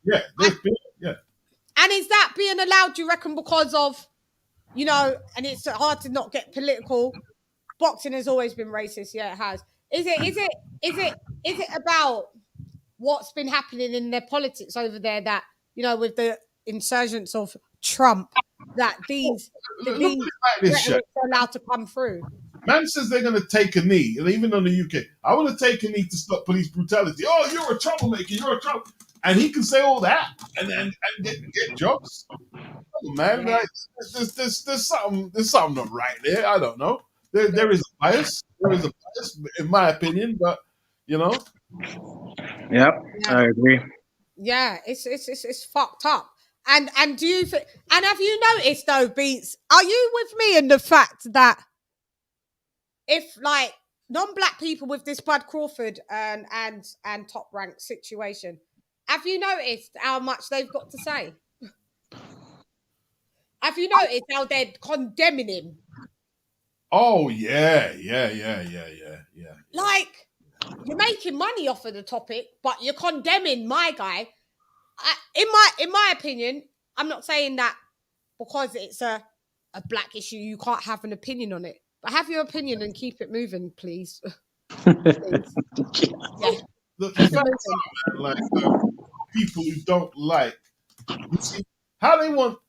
There's people, yeah. And is that being allowed, do you reckon, because of, you know, and it's hard to not get political. Boxing has always been racist. Yeah, it has. Is it about what's been happening in their politics over there, that, you know, with the insurgents of Trump, that these rhetorics are allowed to come through? Man says they're going to take a knee, and even on the UK, I want to take a knee to stop police brutality. Oh, you're a troublemaker. You're a trouble. And he can say all that and get jobs. Oh, man, like, there's something not right there. I don't know. There is a bias. There is a bias, in my opinion. But you know. Yep, I agree. Yeah, it's fucked up. And do you think? And have you noticed though, Beats? Are you with me in the fact that if like non-black people with this Bud Crawford and Top Rank situation, have you noticed how much they've got to say? Have you noticed how they're condemning him? Oh yeah. Like, you're making money off of the topic, but you're condemning my guy. In my opinion, I'm not saying that because it's a black issue, you can't have an opinion on it. But have your opinion and keep it moving, please. Please. Yeah. The facts are, man, like people who don't like, you see how they want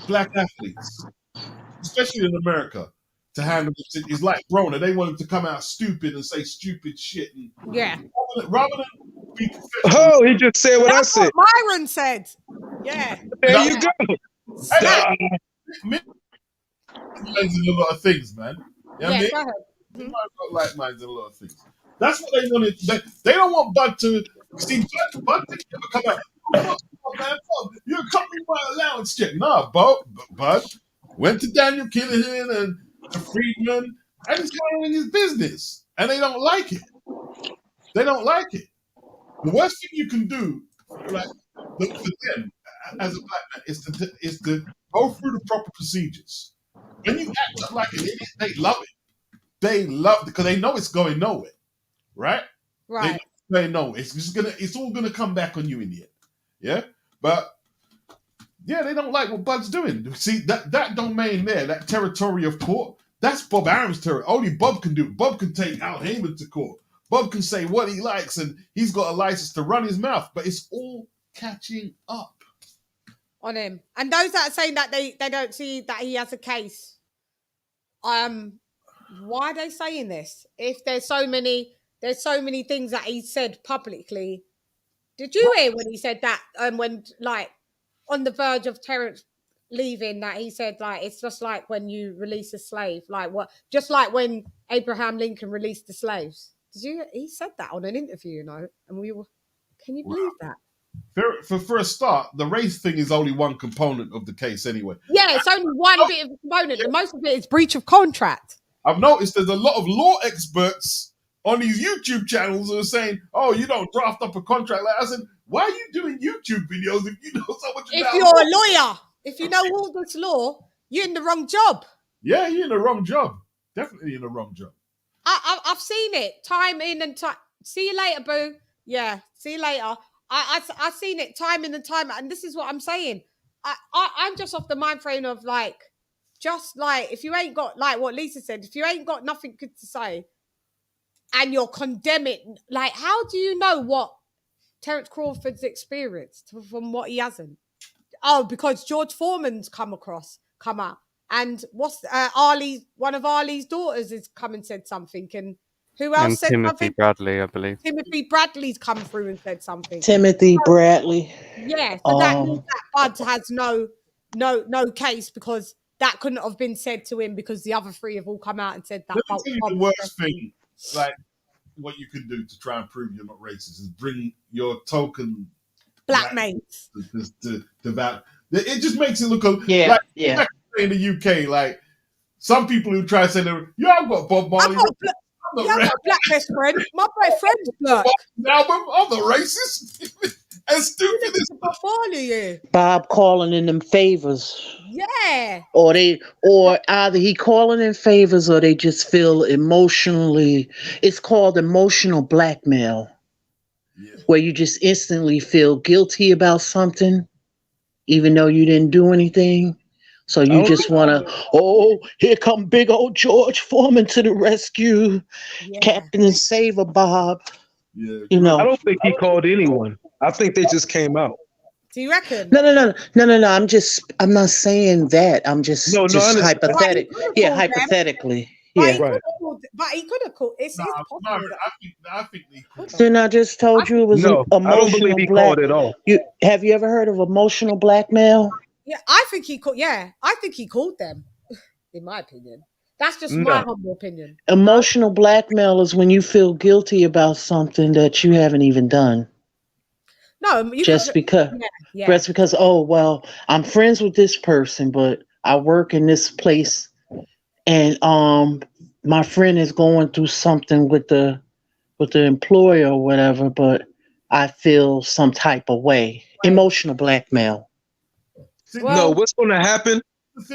black athletes, especially in America, to handle it. It's like Broner. They want him to come out stupid and say stupid shit. And yeah. Rather than be professional. Oh, he just said what I said. What Myron said. Yeah. There you go. Minds in a lot of things, man. You know what I mean? Go ahead. They might not like minds in a lot of things. That's what they wanted. They don't want Bud to see Bud to never come out. Oh, man, you're cutting my allowance check. Nah, Bud went to Daniel Kinahan and to Friedman, and he's going in his business, and they don't like it. They don't like it. The worst thing you can do, like for them as a black man, is to go through the proper procedures. When you act up like an idiot, they love it. They love it because they know it's going nowhere, right? Right. They know it's all gonna come back on you in the end. Yeah, but yeah, they don't like what Bud's doing. See that domain there, that territory of court, that's Bob Arum's territory. Only Bob can do it. Bob can take Al Heyman to court. Bob can say what he likes, and he's got a license to run his mouth. But it's all catching up on him. And those that are saying that they don't see that he has a case, why are they saying this? If there's so many things that he said publicly. Did you hear when he said that? When like on the verge of Terence leaving, that he said like it's just like when you release a slave, like what? Just like when Abraham Lincoln released the slaves. He said that on an interview, you know, and we were. Can you believe that? For a start, the race thing is only one component of the case anyway. Yeah, it's only one bit of a component. The most of it is breach of contract. I've noticed there's a lot of law experts on these YouTube channels who are saying, "Oh, you don't draft up a contract." Like I said, why are you doing YouTube videos if you know so much about If you're a lawyer, if you know all this law, you're in the wrong job. Yeah, you're in the wrong job. Definitely in the wrong job. I've seen it time in and time. See you later, boo. Yeah, see you later. I've seen it time in and time out, and this is what I'm saying. I'm just off the mind frame of like, just like if you ain't got, like what Lisa said, if you ain't got nothing good to say, and you're condemning, like how do you know what Terence Crawford's experienced from what he hasn't? Oh, because George Foreman's come out. And what's one of Ali's daughters has come and said something, and who else said Timothy something? Bradley, I believe. Timothy Bradley's come through and said something. Timothy Bradley. Yeah, so that means that Bud has no case because that couldn't have been said to him because the other three have all come out and said that. Let me tell you the worst thing, like what you can do to try and prove you're not racist is bring your token black mates to that. It just makes it look yeah. In the UK, like some people who try to say, "Yeah, I've got Bob Marley." I've got a black best friend. My best friend's black. Album, I'm not racist. As stupid as Bob Marley, yeah. Bob calling in them favors. Yeah. Or either he calling in favors or they just feel emotionally. It's called emotional blackmail, where you just instantly feel guilty about something, even though you didn't do anything. So you just want to, here come big old George Foreman to the rescue. Yeah. Captain and Saver Bob. Yeah. You know. I don't think he called anyone. I think they just came out. Do you reckon? No. I'm not saying that. I'm just hypothetical. Yeah, hypothetically. Yeah. Right. But he could have called. It's possible. I think he could. Then I just told you it was emotional. I don't believe he called it all. Have you ever heard of emotional blackmail? Yeah, I think he called. Yeah, I think he called them. In my opinion, that's just my humble opinion. Emotional blackmail is when you feel guilty about something that you haven't even done. No, just because. Oh well, I'm friends with this person, but I work in this place, and my friend is going through something with the employer or whatever, but I feel some type of way. Right. Emotional blackmail. No, what's going to happen?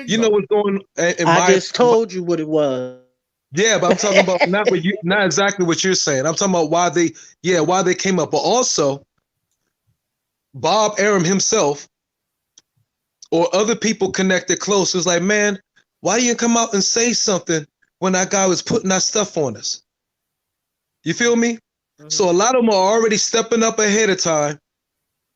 You know what's going on? I just told you what it was. Yeah, but I'm talking about not exactly what you're saying. I'm talking about why they came up, but also Bob Arum himself or other people connected close was like, man, why you didn't come out and say something when that guy was putting that stuff on us? You feel me? So a lot of them are already stepping up ahead of time.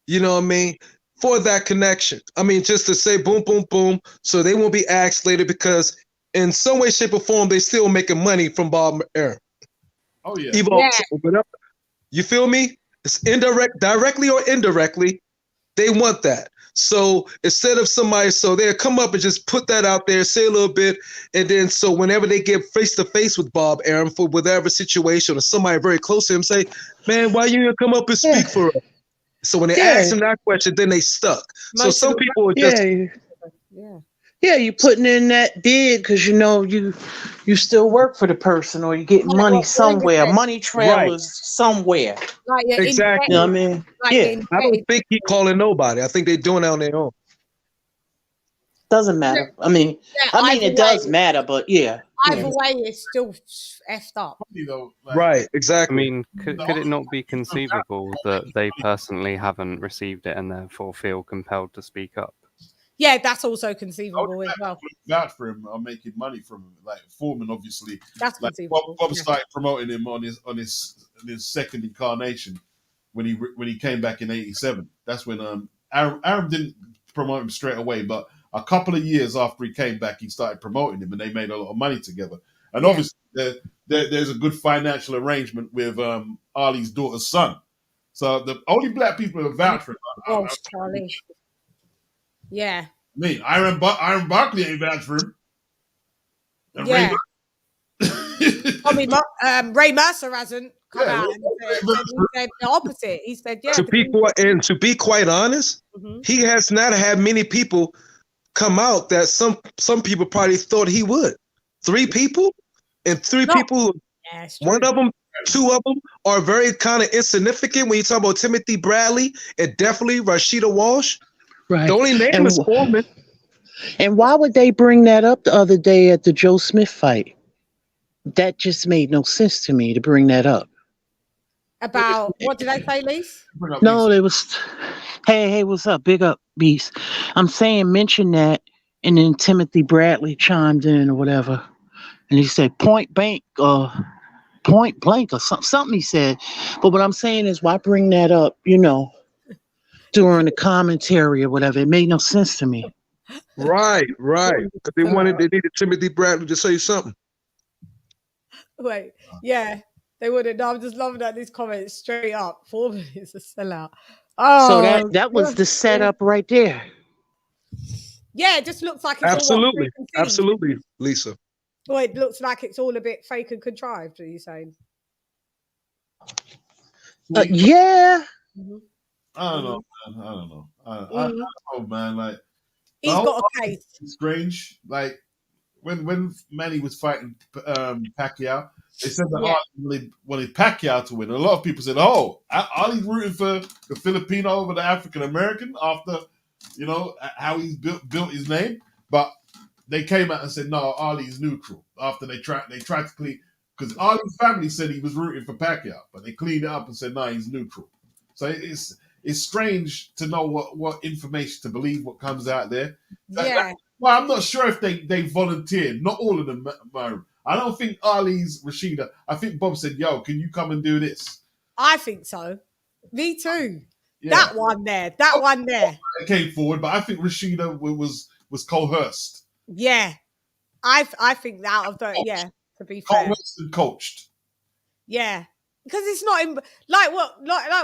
You know what I mean? For that connection. I mean, just to say boom, boom, boom, so they won't be asked later because in some way, shape, or form, they still making money from Bob Arum. Oh yeah. You feel me? It's indirect, directly or indirectly, they want that. So instead of somebody, so they'll come up and just put that out there, say a little bit, and then so whenever they get face to face with Bob Arum for whatever situation or somebody very close to him, say, man, why you didn't come up and speak for us? So when they ask him that question, then they stuck. So some people are just you putting in that bid because you know you still work for the person or you get money somewhere, money trailers somewhere. Like exactly. You know what I mean? I don't think he calling nobody. I think they're doing it on their own. Doesn't matter. I mean, it does matter, but either way, it's still effed up. Right, exactly. I mean, could it not be conceivable that they personally haven't received it and therefore feel compelled to speak up? Yeah, that's also conceivable as well. Vouch for him are making money from him. Like Foreman, obviously. That's conceivable. Bob started promoting him on his second incarnation when he came back in '87. That's when Arum didn't promote him straight away, but a couple of years after he came back, he started promoting him, and they made a lot of money together. And obviously, there's a good financial arrangement with Ali's daughter's son. So the only black people who vouch for him. Charlie. Yeah. Me, Iron Barkley ain't vouch for him. And Ray Mercer hasn't come out and said the opposite. He said, to be quite honest, he has not had many people come out that some people probably thought he would. 3 people, and 3 people. One of them, 2 of them are very kind of insignificant when you talk about Timothy Bradley and definitely Rashida Walsh. Right. The only name is Foreman. And why would they bring that up the other day at the Joe Smith fight? That just made no sense to me to bring that up. About what did I say, Lise? No, it was. Hey, what's up? Big up, Beast. I'm saying mention that, and then Timothy Bradley chimed in or whatever, and he said point blank or something he said. But what I'm saying is, why bring that up? You know, during the commentary or whatever, it made no sense to me. Right. Because they needed Timothy Bradley to say something. Wait, yeah, they wouldn't. No, I'm just loving that these comments straight up. Foreman is a sellout. Oh, so that was the setup right there. Yeah, it just looks like it's absolutely, Lisa. Well, it looks like it's all a bit fake and contrived. Are you saying? Yeah. I don't know. I don't know, man. Like he's got a case. It's strange. Like when Manny was fighting Pacquiao, they said that Ali wanted Pacquiao to win. And a lot of people said, "Oh, Ali's rooting for the Filipino over the African American after, you know, how he's built his name." But they came out and said, "No, Ali's neutral." After they tried to clean, because Ali's family said he was rooting for Pacquiao, but they cleaned it up and said, "No, he's neutral." So it's strange to know what information to believe, what comes out there. Well, I'm not sure if they volunteered. Not all of them, I don't think Ali's Rashida. I think Bob said, "Yo, can you come and do this?" I think so. Me too. Yeah. That one there. It came forward, but I think Rashida was coerced. Yeah. I think that of the to be fair. Coerced and coached. Yeah. Because it's not like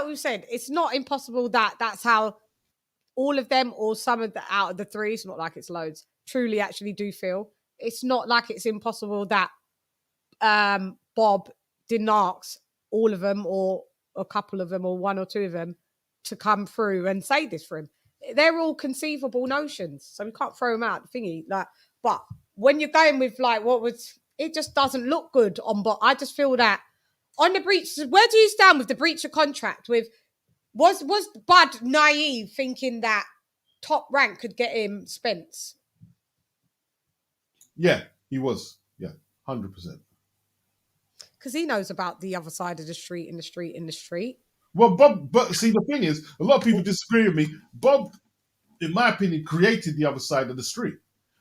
we said, it's not impossible that's how all of them or some of the out of the 3, it's not like it's loads, truly actually do feel. It's not like it's impossible that Bob didn't ask all of them or a couple of them or 1 or 2 of them to come through and say this for him. They're all conceivable notions, so we can't throw them out the thingy. But when you're going with it just doesn't look good on. But I just feel that on the breach. Where do you stand with the breach of contract? Was Bud naive thinking that top rank could get him Spence. Yeah, he was. Yeah, 100%. Because he knows about the other side of the street, in the street, in the street. Well, Bob, but see, the thing is, a lot of people disagree with me. Bob, in my opinion, created the other side of the street.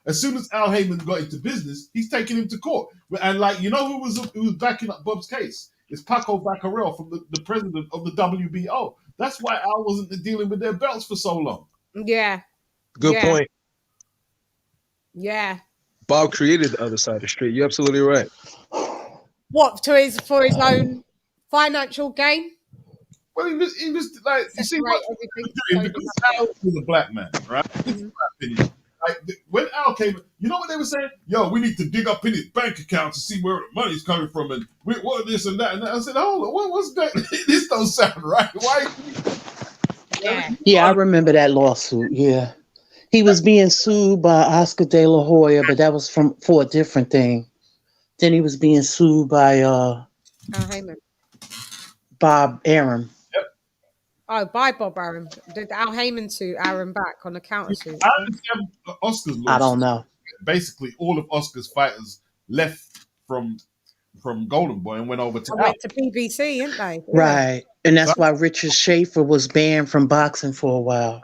As soon as Al Heyman got into business, he's taking him to court. And like, you know who was backing up Bob's case? It's Paco Baccarel from the president of the WBO. That's why Al wasn't dealing with their belts for so long. Yeah. Good point. Yeah. Bob created the other side of the street. You're absolutely right. What, for his own financial gain? Well, he was like, you see what because Al was a black man, right? This is my opinion. Like, when Al came, you know what they were saying? Yo, we need to dig up in his bank account to see where the money's coming from, and what this and that. And I said, hold on, what's that? This don't sound right. Why? Yeah, I remember that lawsuit. Yeah, he was being sued by Oscar De La Hoya, but that was for a different thing. Then he was being sued by Bob Arum. Oh, by Bob Arum. Did Al Heyman sue Arum back on the counter suit? I understand Oscar's lawsuit. I don't know. Basically, all of Oscar's fighters left from Golden Boy and went over to Al. Went to PBC, didn't they? Right, and that's why Richard Schaefer was banned from boxing for a while.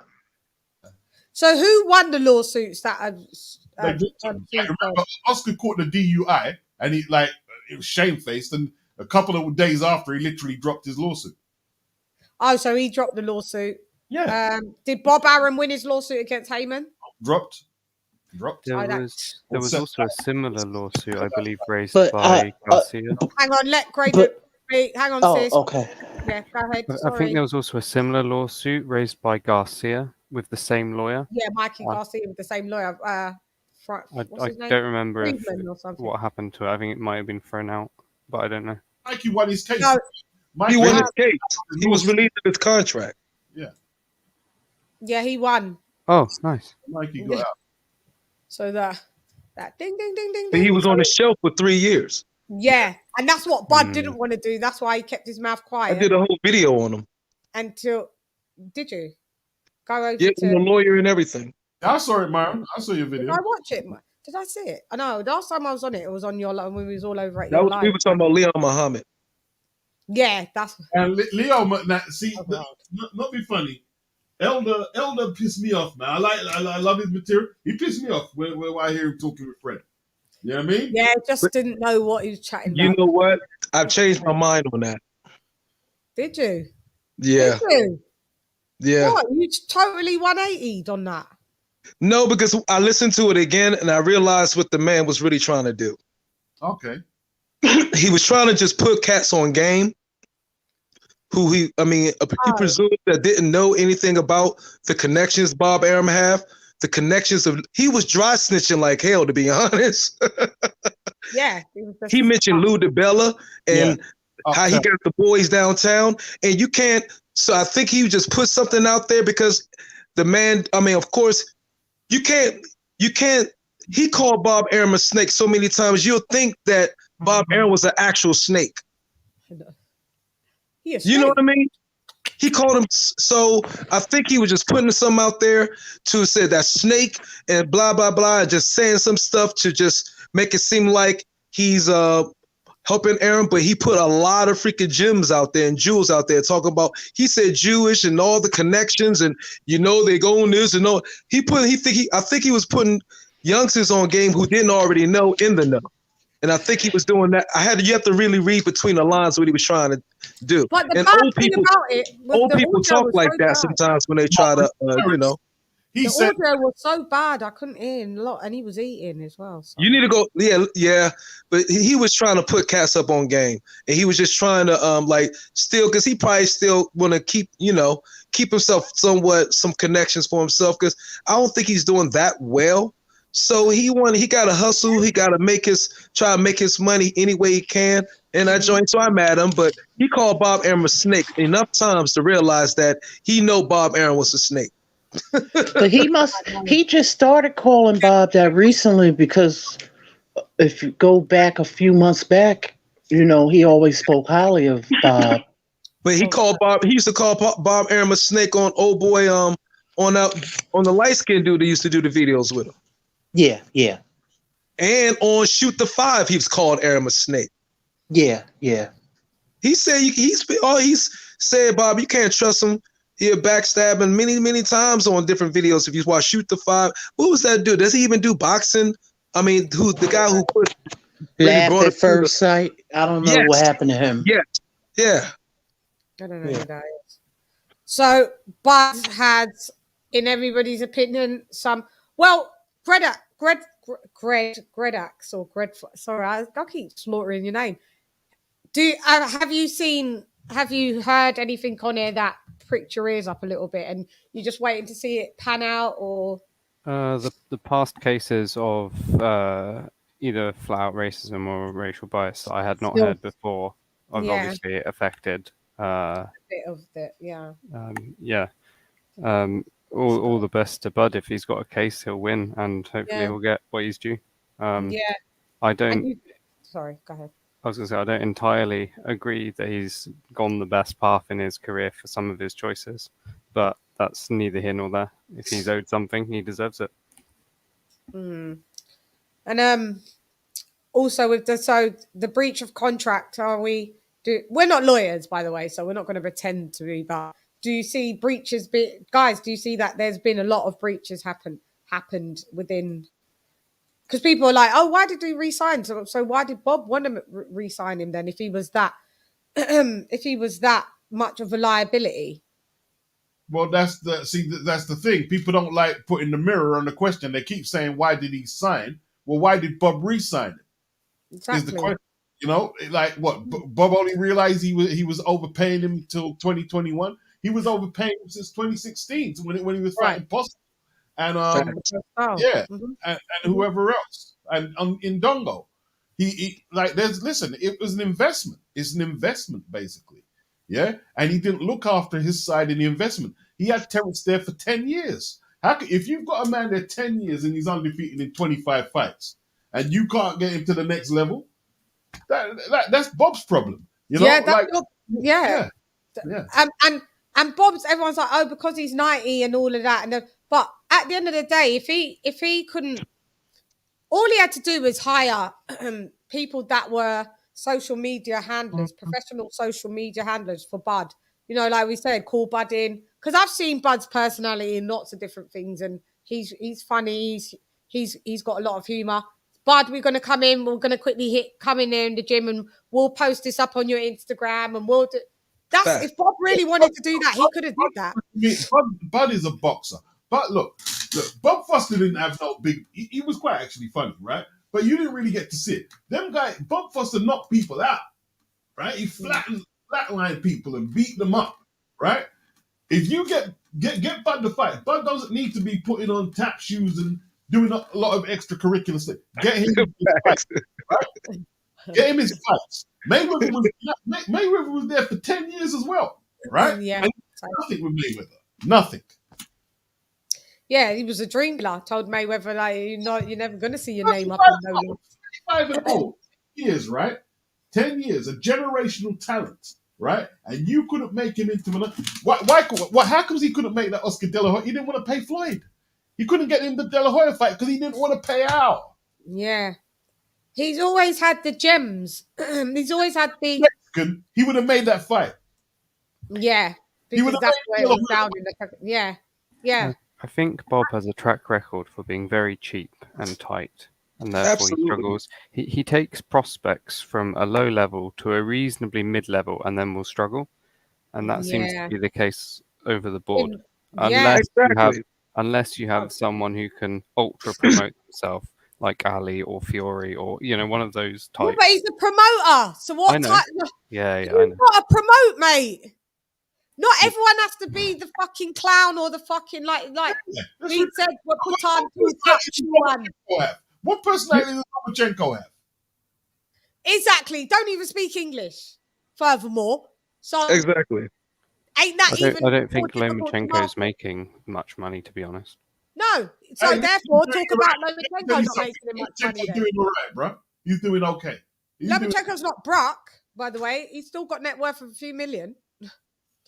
So who won the lawsuits that remember, Oscar caught the DUI, and he it was shamefaced, and a couple of days after, he literally dropped his lawsuit. Oh, so he dropped the lawsuit. Yeah. Did Bob Arum win his lawsuit against Heyman? Dropped. There was also a similar lawsuit, I believe, raised But, by Garcia. Hang on, let Graydon speak. Hang on, sis. Okay. Yeah, go ahead. I Sorry. think there was also a similar lawsuit raised by Garcia with the same lawyer. Yeah, Mikey Garcia with the same lawyer. I don't remember what happened to it. I think it might have been thrown out, but I don't know. Mikey won his case. No. He won his case. He was released of his contract. Yeah. Yeah, he won. Oh, nice. Mikey got out. So that ding, ding, ding, ding, But he was on the shelf for 3 years. Yeah, and that's what Bud didn't want to do. That's why he kept his mouth quiet. I did a whole video on him. Until, did you? Go over Yeah, with a lawyer and everything. I saw it, Myron. I saw your video. Did I watch it? Did I see it? I know. Last time I was on it, it was on your when we was all over it. That was, we were talking about Leon Muhammad. Yeah, that's. And Leo, see, not be funny. Elder pissed me off, man. I love his material. He pissed me off when I hear him talking with Fred. You know what I mean? Yeah, just didn't know what he was chatting about. You know what? I've changed my mind on that. Did you? Yeah. Did you? Yeah. What? You totally 180'd on that? No, because I listened to it again and I realized what the man was really trying to do. Okay. He was trying to just put cats on game. He presumed that didn't know anything about the connections Bob Arum have. The connections he was dry snitching like hell, to be honest. Yeah. He mentioned Lou DiBella and how he got the boys downtown. And you can't, so I think he just put something out there because the man, of course, you can't, he called Bob Arum a snake so many times, you'll think that Bob Arum was an actual snake. You know what I mean? He called him, so I think he was just putting something out there to say that snake and blah, blah, blah, and just saying some stuff to just make it seem like he's helping Arum, but he put a lot of freaking gems out there and jewels out there talking about, he said Jewish and all the connections and, they go on this and all. I think he was putting youngsters on game who didn't already know in the know. And I think he was doing that. You have to really read between the lines what he was trying to do. But the and bad thing about it was old the people audio talk was like so that bad. sometimes when they try to, He the audio was so bad I couldn't hear a lot, and he was eating as well. So. You need to go, yeah. But he was trying to put cats up on game, and he was just trying to still, because he probably still want to keep himself some connections for himself, because I don't think he's doing that well. So he got to hustle. He got to try to make his money any way he can. And I joined, so I'm mad at him. But he called Bob Arum a snake enough times to realize that he know Bob Arum was a snake. But he just started calling Bob that recently, because if you go back a few months back, he always spoke highly of Bob. But he used to call Bob Arum a snake on old boy on the light skinned dude that used to do the videos with him. Yeah, yeah. And on Shoot the Five, he was called Arum a snake. Yeah, yeah. He said he's said, Bob, you can't trust him. He'll backstab him many times on different videos. If you watch Shoot the Five, what was that dude? Does he even do boxing? I mean, who the guy who put Laugh at First Sight? I don't know what happened to him. Yeah, yeah. I don't know who that is. So Bud has, in everybody's opinion, some. Well, Gredax or Gred. Sorry, I keep slaughtering your name. Have you heard anything on here that pricked your ears up a little bit, and you're just waiting to see it pan out, or the past cases of either flat out racism or racial bias that I had not heard before, obviously it affected a bit of it, all the best to Bud. If he's got a case, he'll win, and hopefully he'll get what he's due. I don't. Sorry, go ahead. I was going to say, I don't entirely agree that he's gone the best path in his career for some of his choices, but that's neither here nor there. If he's owed something, he deserves it. And also with the breach of contract, we're not lawyers, by the way, so we're not going to pretend to be, but do you see breaches guys, do you see that there's been a lot of breaches happened within? Because people are like, oh, why did he resign? So why did Bob want to resign him then if he was that much of a liability? Well, that's the thing. People don't like putting the mirror on the question. They keep saying, why did he sign? Well, why did Bob resign him? Exactly. Is the question. You know, like what? Bob only realized he was overpaying him until 2021. He was overpaying him since 2016 when he was fighting Possum. And and whoever else, and in Dongo, he it was an investment. It's an investment basically, And he didn't look after his side in the investment. He had Terence there for 10 years. If you've got a man there 10 years and he's undefeated in 25 fights, and you can't get him to the next level, that's Bob's problem. You know, And Bob's, everyone's like, oh, because he's 90 and all of that, but at the end of the day, if he couldn't, all he had to do was hire people that were social media handlers, professional social media handlers for Bud. You know, like we said, call Bud in, because I've seen Bud's personality in lots of different things, and he's funny. He's got a lot of humor. Bud, we're going to come in. We're going to quickly come in there in the gym, and we'll post this up on your Instagram, and we'll do. If Bob really wanted to do that, he could have did that. Bud is a boxer. But look, Bob Foster didn't have no big. He was quite actually funny, right? But you didn't really get to see it. Bob Foster knocked people out, right? He flatlined people and beat them up, right? If you get Bud to fight, Bud doesn't need to be putting on tap shoes and doing a lot of extracurricular stuff. Get him his fights, right? Get him his fights. Mayweather was there for 10 years as well, right? Yeah. And nothing with Mayweather. Nothing. Yeah, he was a dream killer. Told Mayweather, like, you're never going to see your name up in no list. 5 years, right? 10 years, a generational talent, right? And you couldn't make him into another. How comes he couldn't make that Oscar De La Hoya? He didn't want to pay Floyd. He couldn't get in the De La Hoya fight because he didn't want to pay out. Yeah. He's always had the gems. He's always had the. He would have made that fight. Yeah, because that's where it was down in the. Yeah. I think Bob has a track record for being very cheap and tight, and therefore he struggles. He takes prospects from a low level to a reasonably mid-level, and then will struggle, and that seems to be the case over the board. Unless you have someone who can ultra promote himself, like Ali or Fiore, or one of those types. Well, but he's a promoter, so what? I know. Yeah, I know. You've got to promote, mate. Not everyone has to be the fucking clown or the fucking like we said. What personality does Lomachenko have? Exactly. Don't even speak English. Furthermore, so exactly. Ain't that I don't think Lomachenko's making much money, to be honest. No. So therefore, talk about Lomachenko not making much money. He's doing all right, bro. He's doing okay. Lomachenko's not Brock, by the way. He's still got net worth of a few million.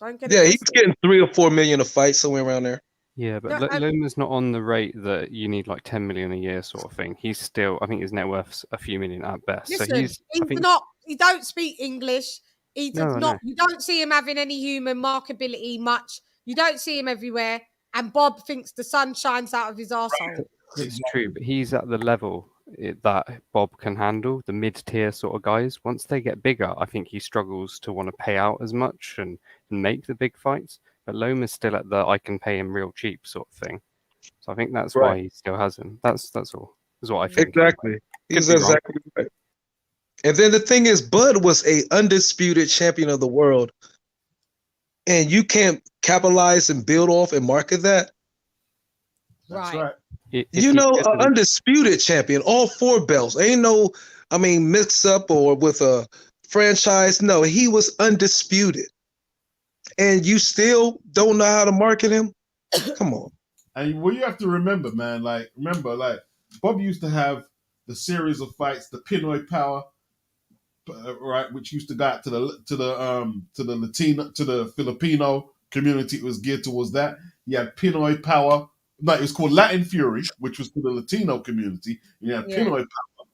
He's getting 3 or 4 million a fight, somewhere around there. Yeah, but No, Loma's not on the rate that you need like 10 million a year sort of thing. He's still, I think his net worth's a few million at best. So listen, I think, he don't speak English. He does no, not, you don't see him having any human markability much. You don't see him everywhere. And Bob thinks the sun shines out of his arsehole. it's true, but he's at the level that Bob can handle, the mid-tier sort of guys. Once they get bigger, I think he struggles to want to pay out as much and make the big fights. But Loma's still at the I can pay him real cheap sort of thing. So I think that's why he still has him. That's all. Is what I think. Exactly. He's exactly right. And then the thing is, Bud was a undisputed champion of the world. And you can't capitalize and build off and market that. That's right. You know, an undisputed champion, all 4 belts. Ain't no, mix up or with a franchise. No, he was undisputed. And you still don't know how to market him? Come on. And what you have to remember, man, Bob used to have the series of fights, the Pinoy Power, right, which used to go out to the Latino, to the Filipino community. It was geared towards that. You had Pinoy Power. No, it was called Latin Fury, which was to the Latino community. And you had Pinoy Power,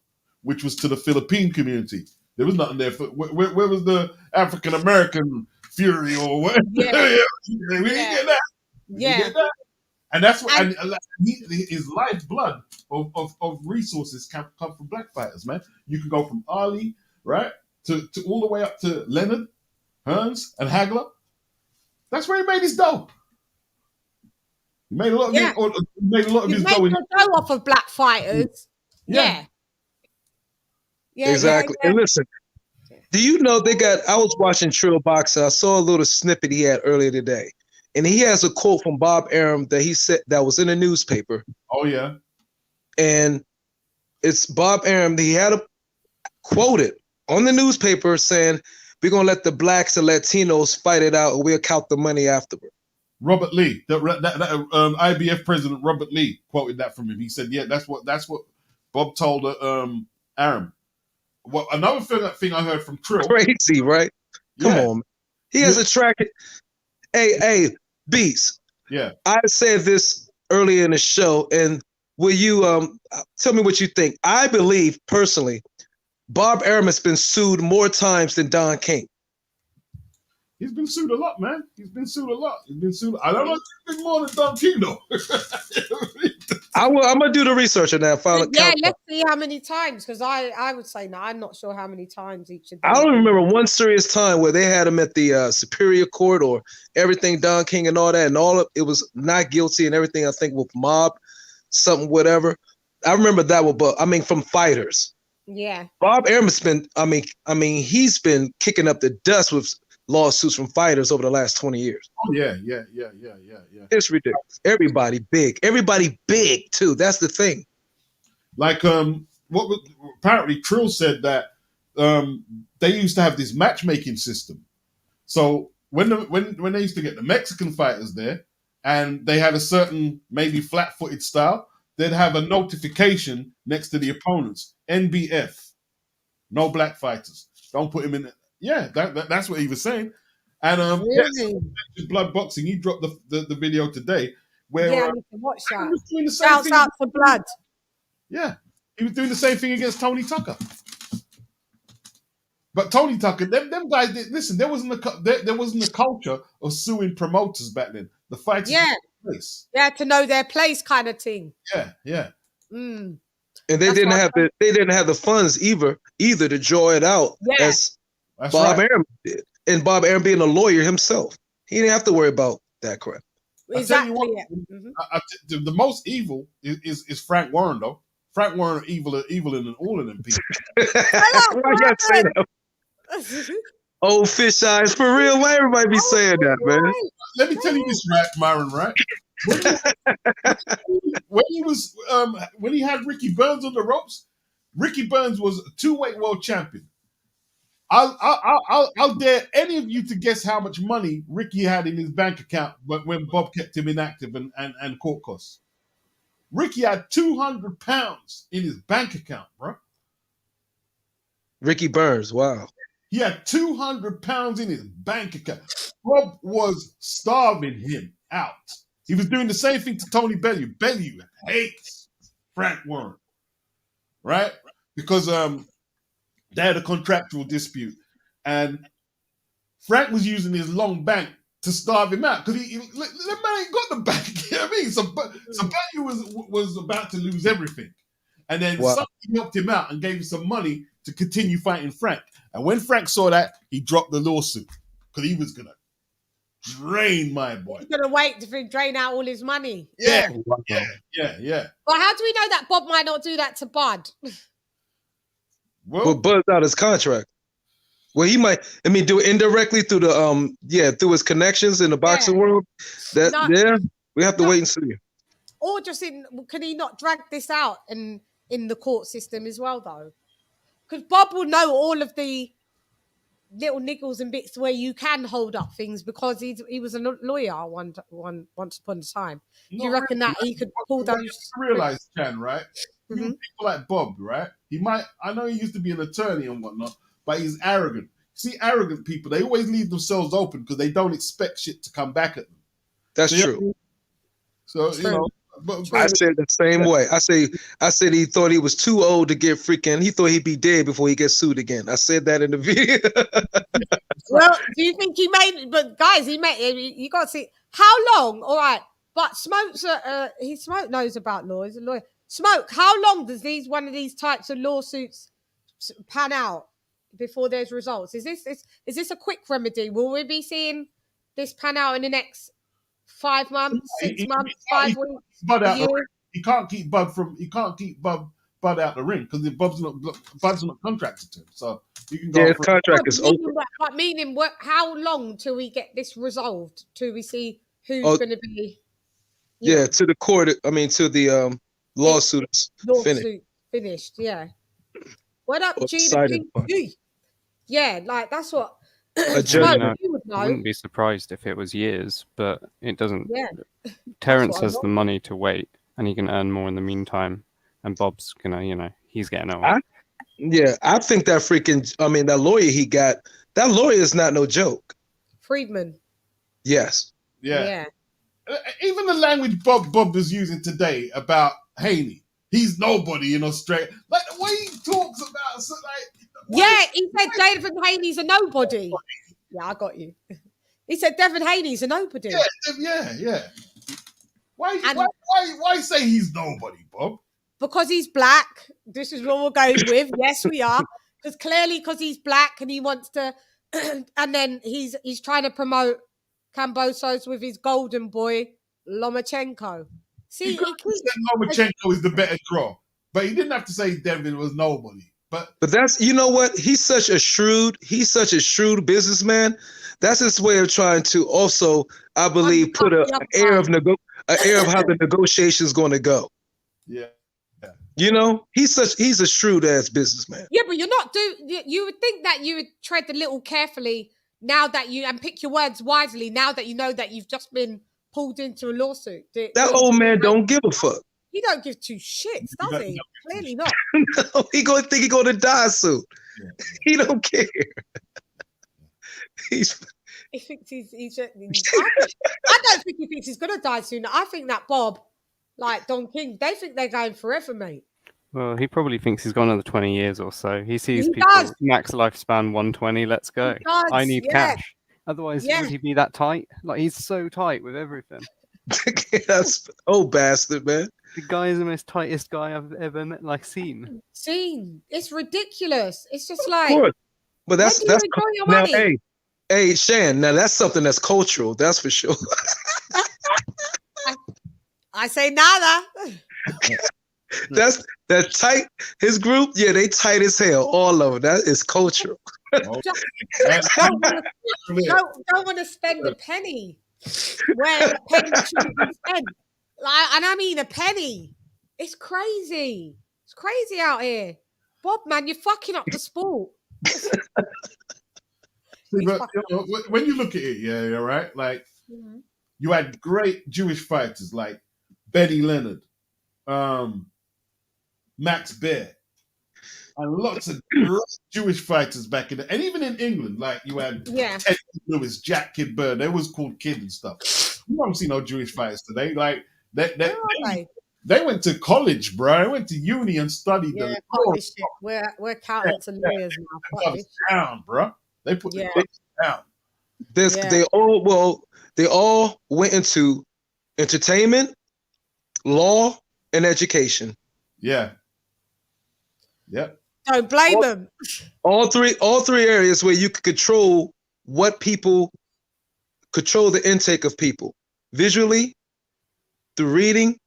which was to the Philippine community. There was nothing there for where was the African American Fury or what? We didn't get that. We didn't get that. And that's what his lifeblood of resources come from black fighters, man. You can go from Ali, right, to all the way up to Leonard, Hearns, and Hagler. That's where he made his dough. He made a lot of his dough. Dough off of black fighters. Yeah. Exactly. And listen, do you know I was watching Trill Boxer. I saw a little snippet he had earlier today. And he has a quote from Bob Arum that he said that was in a newspaper. Oh, yeah. And it's Bob Arum. He had a quoted on the newspaper saying, we're going to let the blacks and Latinos fight it out and we'll count the money afterward. Robert Lee, IBF president Robert Lee quoted that from him. He said, yeah, that's what Bob told Arum. Well, another thing I heard from Trill. Crazy, right? Come on. He has a track. Hey, Beats. Yeah. I said this earlier in the show, and will you tell me what you think? I believe personally, Bob Arum has been sued more times than Don King. He's been sued a lot, man. He's been sued a lot. I don't know if it's been more than Don King, though. I'm gonna do the research on that. Let's see how many times, because I would say no. I'm not sure how many times each of them. I don't remember one serious time where they had him at the Superior Court or everything, Don King and all that, and it was not guilty and everything. I think with mob, something, whatever. I remember that with, from fighters. Yeah. Bob Arum has been, he's been kicking up the dust with lawsuits from fighters over the last 20 years. Oh, yeah. It's ridiculous. Everybody big too. That's the thing. Apparently Trill said that they used to have this matchmaking system. So when they used to get the Mexican fighters there and they had a certain maybe flat-footed style, they'd have a notification next to the opponents. NBF. No black fighters. Don't put him in. Yeah, that's what he was saying. And really? Blood Boxing, he dropped the video today where I need to watch that. he was doing the same Shouts thing. out to Blood. Yeah, he was doing the same thing against Tony Tucker. But Tony Tucker, them guys, listen, there wasn't a culture of suing promoters back then. The fighters place. They had to know their place, kind of thing. Yeah. Mm. And they didn't have the funds either to draw it out as Bob Arum did. And Bob Arum being a lawyer himself, he didn't have to worry about that crap. Exactly. The most evil is Frank Warren, though. Frank Warren evil in all of them people. Why you gotta say that? Old fish eyes, for real. Why everybody be saying that, man? Let me tell you this, Myron, right? When he had Ricky Burns on the ropes, Ricky Burns was a 2-weight world champion. I'll dare any of you to guess how much money Ricky had in his bank account when Bob kept him inactive and court costs. Ricky had 200 pounds in his bank account, bro. Ricky Burns, wow. He had 200 pounds in his bank account. Bob was starving him out. He was doing the same thing to Tony Bellew. Bellew hates Frank Warren, right? Because they had a contractual dispute, and Frank was using his long bank to starve him out because the man ain't got the bank. You know what I mean? So Bellew was about to lose everything, and then somebody helped him out and gave him some money to continue fighting Frank. And when Frank saw that, he dropped the lawsuit because he was gonna drain my boy. He's gonna wait to drain out all his money. Yeah. But how do we know that Bob might not do that to Bud? Well, Bud's out his contract. Well, he might. I mean, do it indirectly through the through his connections in the boxing world. We have to wait and see. Or just can he not drag this out in the court system as well, though? Because Bob will know all of the little niggles and bits where you can hold up things because he was a lawyer once upon a time. Do you reckon that he could pull those? Realize, Chan, right? People like Bob, right? I know he used to be an attorney and whatnot, but he's arrogant. See, arrogant people, they always leave themselves open because they don't expect shit to come back at them. That's true. So, you know, I said the same way. I said he thought he was too old to get freaking. He thought he'd be dead before he gets sued again. I said that in the video. Well, do you think he made? But guys, you got to see how long. All right, but Smoke's Smoke knows about law. He's a lawyer. Smoke, how long does one of these types of lawsuits pan out before there's results? Is this a quick remedy? Will we be seeing this pan out in the next 5 months, 6 months, 5 weeks? He can't keep Bud out the ring because Bud's not contracted to him. So you can go. His contract is open. But meaning, how long till we get this resolved? Till we see who's going to be? To the court. I mean, to the lawsuit finished. Yeah. What up, G? Yeah, like that's what. I wouldn't be surprised if it was years, but it doesn't. Yeah. Terence has the money to wait, and he can earn more in the meantime. And Bob's gonna, he's getting old. I think that lawyer he got, that lawyer is not no joke. Friedman. Yes. Yeah. Even the language Bob was using today about Haney, he's nobody in Australia. Like the way he talks about, he said David Haney's a nobody. Yeah, I got you. He said Devin Haney's a nobody. Yeah. Why say he's nobody, Bob? Because he's black. This is what we're going with. Yes, we are. Because he's black and he wants to, and then he's trying to promote Kambosos with his golden boy Lomachenko. See, Lomachenko is the better draw, but he didn't have to say Devin was nobody. But that's, you know what? He's such a shrewd businessman. That's his way of trying to also, I believe, put an air of how the negotiation's going to go. Yeah. He's a shrewd ass businessman. Yeah, but you would think that you would tread a little carefully now that and pick your words wisely now that you know that you've just been pulled into a lawsuit. That old man don't give a fuck. He don't give two shits, does he? Clearly not. No, he gonna think he gonna die soon. Yeah. He don't care. He thinks I don't think he thinks he's gonna die soon. I think that Bob, like Don King, they think they're going forever, mate. Well, he probably thinks he's got another 20 years or so. He sees people max lifespan 120. Let's go. I need cash. Otherwise, would he be that tight? Like, he's so tight with everything. That's bastard, man. The guy is the most tightest guy I've ever met, seen. It's ridiculous. It's just like, but that's now, hey, Shan. Now that's something that's cultural. That's for sure. I say nada. That's tight. His group, they tight as hell. All of them. That is cultural. Don't want to spend a penny where a penny shouldn't be spent. And I mean a penny. It's crazy. It's crazy out here. Bob, man, you're fucking up the sport. But, when you look at it, you're right. Like, you had great Jewish fighters like Benny Leonard, Max Baer, and lots of great Jewish fighters back and even in England, like you had Ted Lewis, Jack Kid Byrne. They was called Kid and stuff. You don't see no Jewish fighters today. Like they? They went to college, bro. They went to uni and studied the fuck law. this shit. We're accountants and lawyers now. They put the down, bro. They put the down. They all went into entertainment, law, and education. Yeah. Yep. Don't blame them. All three areas where you could control the intake of people visually, through reading,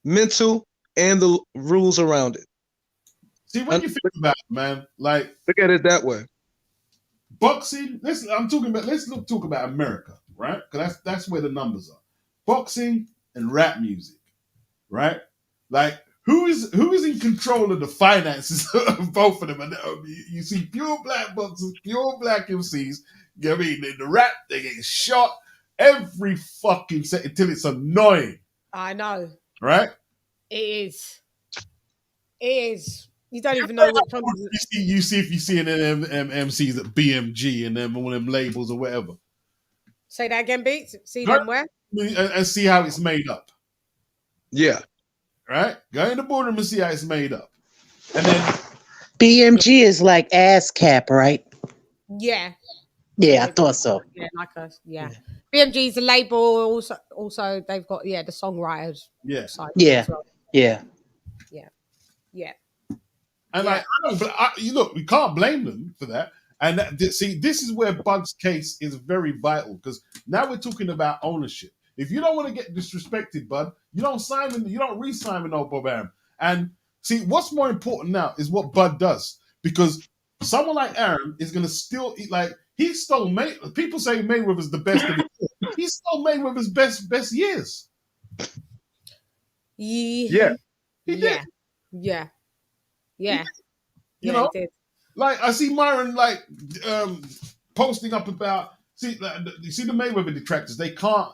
mental, and the rules around it. See, when you think about it, man, like look at it that way. Boxing. Let's talk about America, right? Because that's where the numbers are. Boxing and rap music, right? Like who is in control of the finances of both of them? And you see pure black boxers, pure black MCs. You know what I mean? In the rap, they get shot every fucking second until it's annoying. I know. Right? It is. You don't even know what from you see if you see in them MCs at BMG and them all them labels or whatever. Say that again, Beats. See them where? And see how it's made up. Yeah. Right? Go in the boardroom and see how it's made up. And then BMG is like ASCAP, right? Yeah. Yeah, I thought so. Yeah, BMG is a label. Also, they've got the songwriters. Yeah. Yeah. Well. Yeah. And look, we can't blame them for that. And see, this is where Bud's case is very vital because now we're talking about ownership. If you don't want to get disrespected, Bud, you don't re-sign with no Bob Arum. And see, what's more important now is what Bud does because someone like Arum is going to still eat like. He stole people say Mayweather's the best of his years. He stole Mayweather's best years. Yeah. He did. Yeah. You know, he did. Like I see Myron posting up about you see the Mayweather detractors, they can't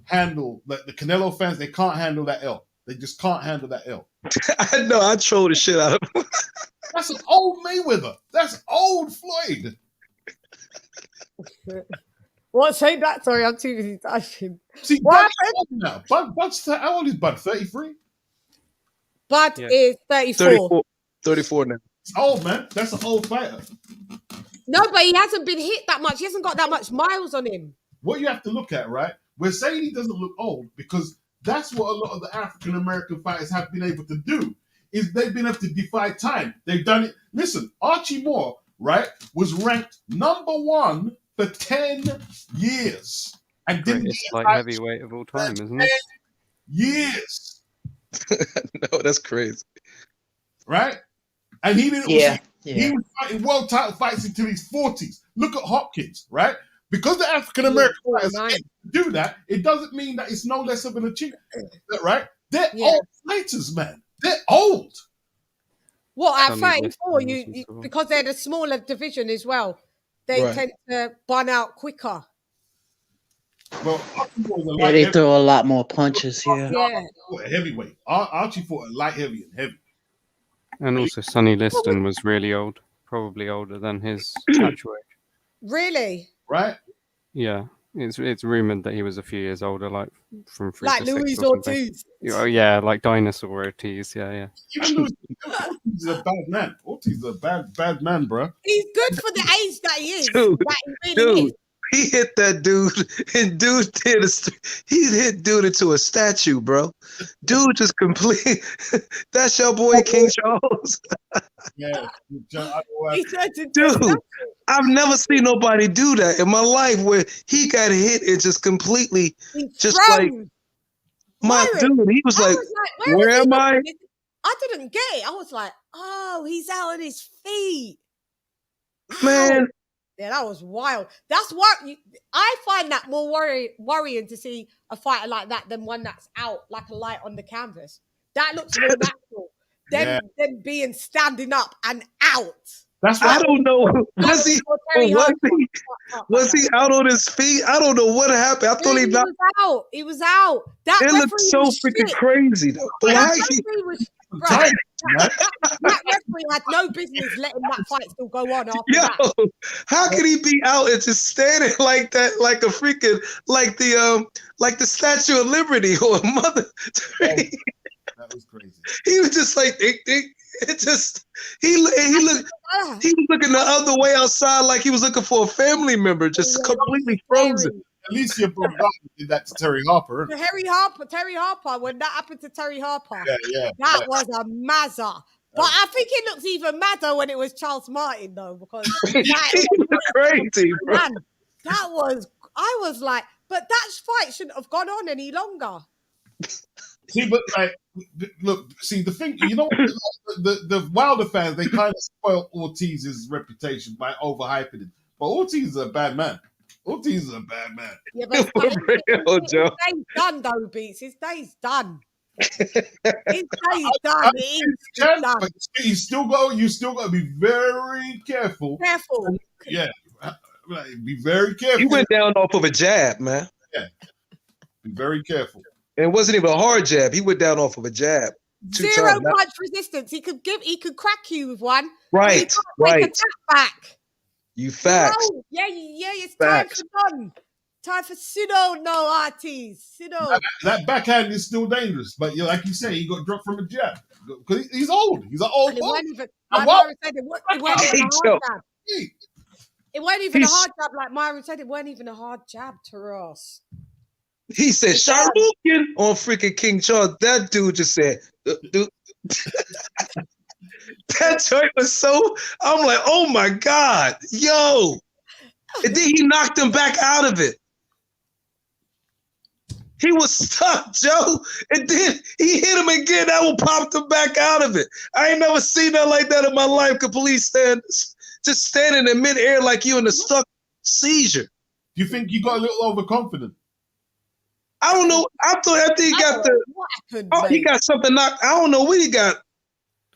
handle the Canelo fans, they can't handle that L. They just can't handle that L. I know, I troll the shit out of him. That's an old Mayweather. That's old Floyd. What? Say that? Sorry, I'm too busy touching. See, what now? Bud's how old is Bud? 33? Bud is 34. 34 now. It's old, man. That's an old fighter. No, but he hasn't been hit that much. He hasn't got that much miles on him. What you have to look at, right? We're saying he doesn't look old because that's what a lot of the African American fighters have been able to do. Is they've been able to defy time. They've done it. Listen, Archie Moore, right, was ranked #1 for 10 years and didn't get like heavyweight of all time, isn't it? 10 years. No, that's crazy. Right? And he didn't. Yeah. He was fighting world title fights until his 40s. Look at Hopkins, right? Because the African American fighters do that, it doesn't mean that it's no less of an achievement, right? They're old fighters, man. They're old. What at 34? You because they're the smaller division as well. They tend to burn out quicker. Well, they throw a lot more punches. Yeah. Heavyweight. Archie fought a light, heavy, and heavy. And also, Sonny Liston was really old, probably older than his actual age. Really? Right? Yeah, it's rumored that he was a few years older, like from 3 like to 6 Louis or something. Ortiz. Oh yeah, like Dinosaur Ortiz. Yeah. Even Ortiz is a bad man. Ortiz is a bad man, bro. He's good for the age that he is. Dude, he really is. He hit that dude, and he hit dude into a statue, bro. Dude just complete. That's your boy King Charles. Yeah, dude, I've never seen nobody do that in my life where he got hit and just completely, just like my dude. He was like, "Where am I?" I didn't get it. I was like, "Oh, he's out on his feet." Man. Yeah, that was wild. That's what I find that more worrying to see a fighter like that than one that's out like a light on the canvas. That looks more natural than being standing up and out. That's I don't know. Was he out on his feet? I don't know what happened. I thought he was out. He was out. That it looked so freaking crazy though. That referee had no business letting that fight still go on after Yo, that. how could he be out and just standing like that, like a freaking, like the Statue of Liberty or Mother? That was crazy. He was just like, it just, he was looking the other way outside, like he was looking for a family member, just completely frozen. At least your Bob did that to Terry Harper. Terry Harper, when that happened to Terry Harper, yeah, that was a mazza. But I think it looks even madder when it was Charles Martin, though, because that was crazy, bro. Man, I was like, but that fight shouldn't have gone on any longer. See, but like, look, see the thing, you know, the Wilder fans, they kind of spoiled Ortiz's reputation by overhyping him. But Ortiz is a bad man. Ortiz is a bad man. Yeah, but his day's done, though, Beats. His day's done. His day's done. But you still got to be very careful. Yeah, be very careful. He went down off of a jab, man. Yeah, be very careful. And it wasn't even a hard jab. He went down off of a jab. Zero punch resistance. He could crack you with one. Right, right. Take a tap back. You facts. No, yeah. It's facts. Time for none. Time for Sido, no Ortiz. Sido. That backhand is still dangerous, but like you say, he got dropped from a jab because he's old. He's an old boy. It wasn't even a hard jab. It wasn't even a hard jab, like Myron said. It wasn't even a hard jab to Ross. He said, Sharukin on freaking King Charles. That dude just said, dude. That joint was so, I'm like, oh my God, yo. And then he knocked him back out of it. He was stuck, Joe. And then he hit him again. That one popped him back out of it. I ain't never seen that like that in my life. Complete just standing in midair like you in a stuck seizure. Do you think you got a little overconfident? I don't know. I think he got he got something knocked. I don't know what he got.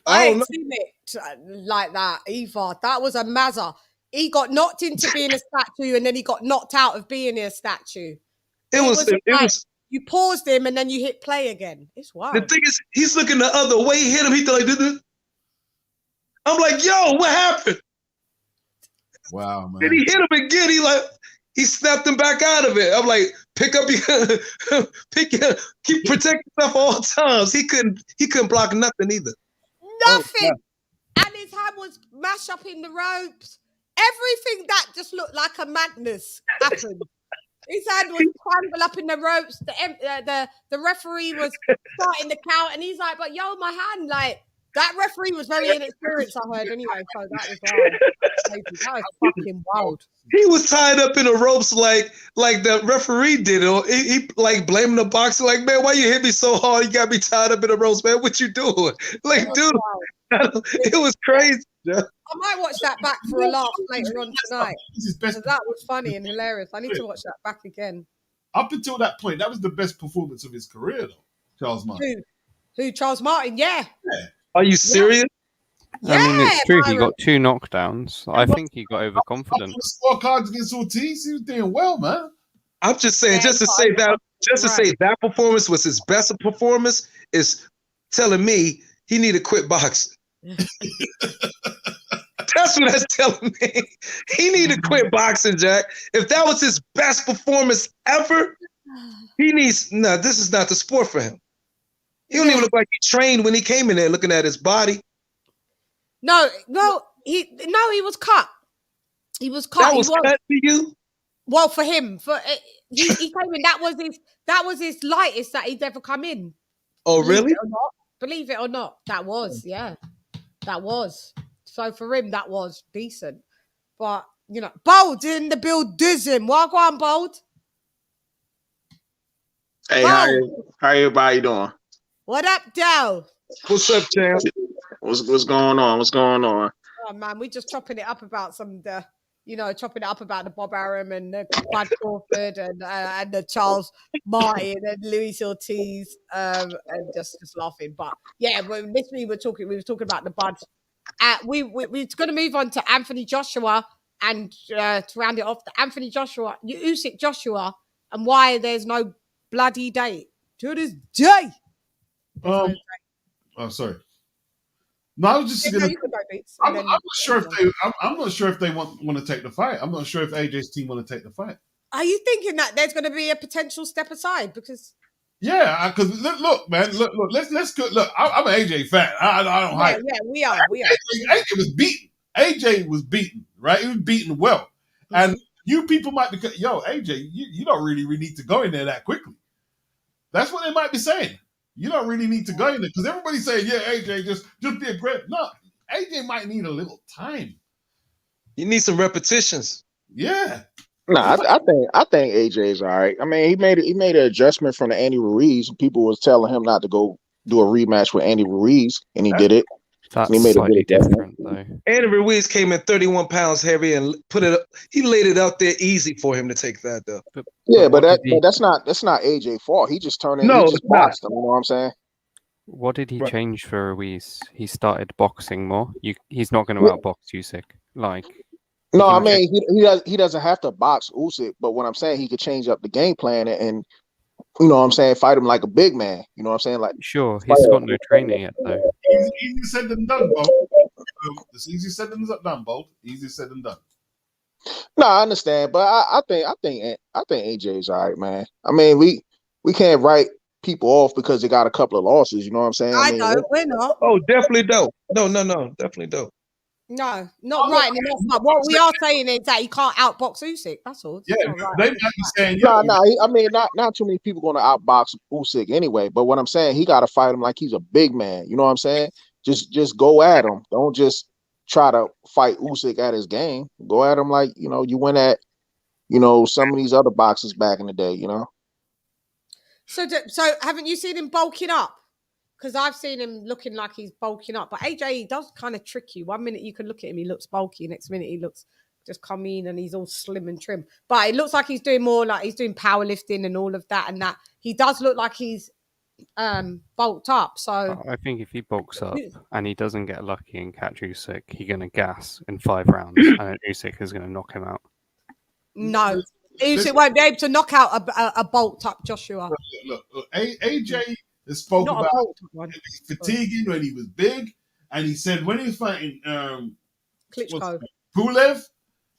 I ain't seen it like that either. That was a mazza. He got knocked into being a statue and then he got knocked out of being a statue. It was you paused him and then you hit play again. It's wild. The thing is, he's looking the other way. He hit him. He like, I'm like, yo, what happened? Wow, man. Then he hit him again. He snapped him back out of it. I'm like, pick up your, keep protect yourself all times. He couldn't block nothing either. Nothing. And his hand was mashed up in the ropes. Everything that just looked like a madness happened. His hand was scrambled up in the ropes. The referee was starting the count, and he's like, "But yo, my hand!" Like that referee was very inexperienced. I heard anyway, so that was wild. That was fucking wild. He was tied up in the ropes like the referee did. He like blaming the boxer, like, man, why you hit me so hard? You got me tied up in the ropes, man. What you doing? Like, dude, it was crazy. I might watch that back for a laugh later on tonight. That was funny and hilarious. I need to watch that back again. Up until that point, that was the best performance of his career, though. Charles Martin. Who? Charles Martin? Yeah. Are you serious? Yeah. I mean, it's true. He got 2 knockdowns. I think he got overconfident. Scorecards against Ortiz, he was doing well, man. I'm just saying, just to say that performance was his best performance is telling me he need to quit boxing. That's what that's telling me. He need to quit boxing, Jack. If that was his best performance ever, this is not the sport for him. He don't even look like he trained when he came in there looking at his body. No, he was cut. He was cut. That was cut for you? Well, for him. He came in, that was his lightest that he'd ever come in. Oh, really? Believe it or not, that was, yeah. That was. So for him, that was decent. But, Bold in the buildism. Walk on, Bold. Hey, how everybody doing? What up, Dell? What's up, champ? What's going on? What's going on? Oh, man, we just chopping it up about chopping it up about the Bob Arum and the Bud Crawford and the Charles Martin and Luis Ortiz and just laughing. But yeah, we were talking about the Bud. We're going to move on to Anthony Joshua and to round it off, the Anthony Joshua, Usyk Joshua, and why there's no bloody date to this day. Oh, sorry. No, I was just Yeah, gonna. no, you can go Beats. I'm not sure if they. I'm not sure if they want to take the fight. I'm not sure if AJ's team want to take the fight. Are you thinking that there's going to be a potential step aside because? Yeah, because look, man, look. Let's go. Look, I'm an AJ fan. I don't hide. Yeah, we are. AJ was beaten. AJ was beaten, right? He was beaten well, and you people might be, AJ, you don't really need to go in there that quickly. That's what they might be saying. You don't really need to go in there because everybody's saying, yeah, AJ, just be aggressive. No, AJ might need a little time. You need some repetitions. Yeah. Nah, I think AJ's all right. I mean, he made an adjustment from the Andy Ruiz. People was telling him not to go do a rematch with Andy Ruiz, and he did it. That's and he made slightly a good adjustment. different, though. Andy Ruiz came in 31 pounds heavy and he laid it out there easy for him to take that though. But that's not AJ's fault. He just turned in. No, he just it's not. boxed him. You know what I'm saying? What did he change for Ruiz? He started boxing more. He's not going to outbox Usyk. No, I mean he doesn't have to box Usyk, but what I'm saying, he could change up the game plan and you know what I'm saying, fight him like a big man. You know what I'm saying? Like sure, he's got no training yet though. Easy said than done, Bolt. It's easy said than done, Bolt. Easy said than done. No, I understand, but I think AJ's all right, man. I mean, we can't write people off because they got a couple of losses. You know what I'm saying? I don't. We're not. Oh, definitely don't. No, definitely don't. No, not right. What we are saying is that he can't outbox Usyk. That's all. Yeah, right. they might be saying, no. I mean, not too many people going to outbox Usyk anyway. But what I'm saying, he got to fight him like he's a big man. You know what I'm saying? Just go at him. Don't just try to fight Usyk at his game. Go at him like you went at some of these other boxers back in the day. You know. So haven't you seen him bulking up? Because I've seen him looking like he's bulking up. But AJ does kind of trick you. 1 minute you can look at him, he looks bulky. Next minute he looks just come in and he's all slim and trim. But it looks like he's doing more like he's doing powerlifting and all of that and that. He does look like he's bulked up. So I think if he bulks up and he doesn't get lucky and catch Usyk, he's going to gas in 5 rounds and Usyk is going to knock him out. No. Usyk won't be able to knock out a bulked up Joshua. Look, AJ spoke about he's fatiguing when he was big, and he said when he was fighting Klitschko. Pulev,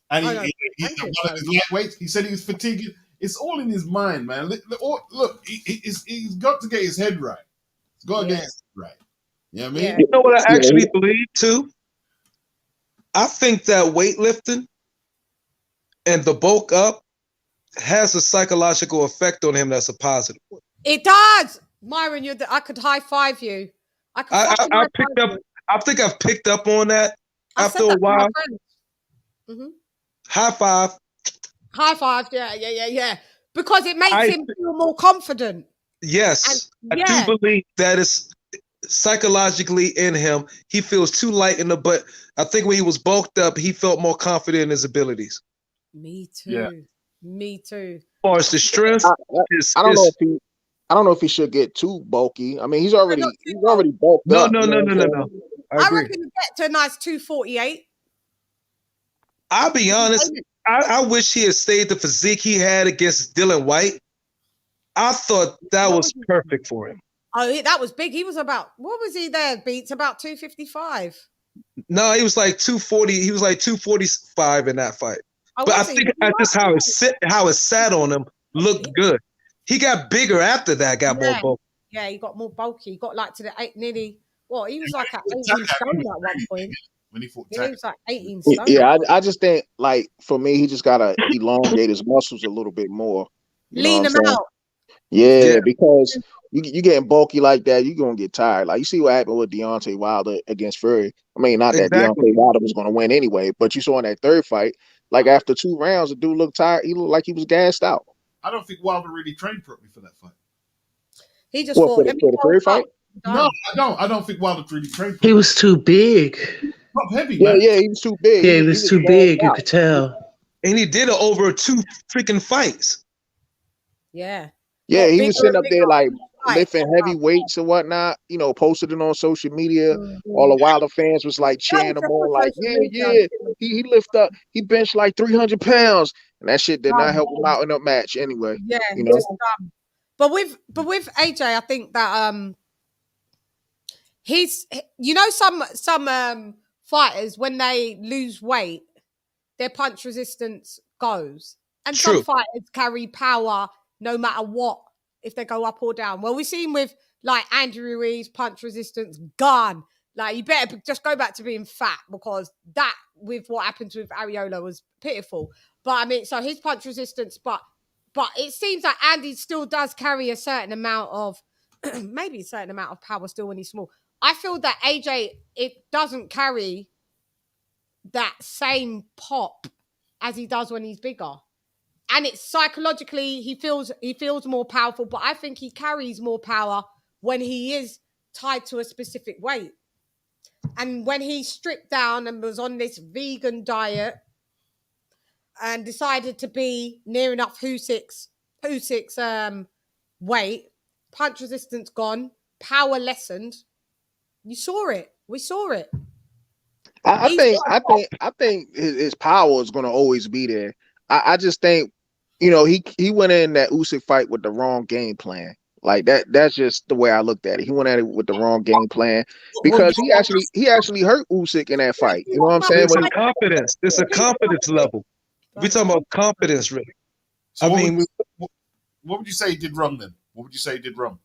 and he one of his lightweights, he said he was fatiguing. It's all in his mind, man. Look, he's got to get his head right. He's got to get his head right. You know what I mean? You know what I actually believe too? I think that weightlifting and the bulk up has a psychological effect on him that's a positive one. It does. Myron, I could high five you. I picked up. I think I've picked up on that after a while. High five. High five. Yeah. Because it makes him feel more confident. Yes, I do believe that is psychologically in him. He feels too light in the butt. I think when he was bulked up, he felt more confident in his abilities. Me too. Yeah. Me too. As far as the strength, I don't know if he should get too bulky. I mean, he's already bulked up. No. I reckon he get to a nice 248. I'll be honest. I wish he had stayed the physique he had against Dylan White. I thought that was perfect for him. Oh, that was big. He was what was he there? Beats about 255. No, he was like 240. He was like 245 in that fight. Oh, but I think just how it sat on him looked good. He got bigger after that. Got more bulky. Yeah, he got more bulky. He got like to the nearly. What he was like at 18 stone at one point. When he fought, he was like 18 stone. Yeah, I just think like for me, he just gotta elongate his muscles a little bit more. Lean him out. Yeah, because you getting bulky like that, you're gonna get tired. Like you see what happened with Deontay Wilder against Fury. I mean, not that Deontay Wilder was gonna win anyway, but you saw in that third fight, like after 2 rounds, the dude looked tired. He looked like he was gassed out. I don't think Wilder really trained properly for that fight. He just fought. For the Fury fight? No, I don't. I don't think Wilder really trained. He was too big. Top heavy, man. Yeah, he was too big. Yeah, he was too big. You could tell. And he did it over 2 freaking fights. Yeah. Yeah, he was sitting up there like lifting heavy weights and whatnot, posted it on social media. All the Wilder fans was like cheering him on, like, yeah. He lift up, he benched like 300 pounds. And that shit did not help him out in that match anyway. Yeah, just, but with AJ, I think that you know, some fighters, when they lose weight, their punch resistance goes. And True. some fighters carry power no matter what, if they go up or down. Well, we've seen with like Andrew Ruiz, punch resistance gone. Like, you better just go back to being fat, because that, with what happened with Areola, was pitiful. But I mean, so his punch resistance, but it seems like Andy still does carry a certain amount of, maybe a certain amount of power still when he's small. I feel that AJ, it doesn't carry that same pop as he does when he's bigger. And it's psychologically, he feels more powerful, but I think he carries more power when he is tied to a specific weight. And when he stripped down and was on this vegan diet and decided to be near enough Usyk's weight, punch resistance gone, power lessened. You saw it. We saw it. I think his power is going to always be there. I just think, you know, he went in that Usyk fight with the wrong game plan. Like that. That's just the way I looked at it. He went at it with the wrong game plan, because he actually hurt Usyk in that fight. You know what I'm saying? It's a confidence. It's a confidence level. We're talking about confidence, really. So what would you say he did wrong then? What would you say he did wrong?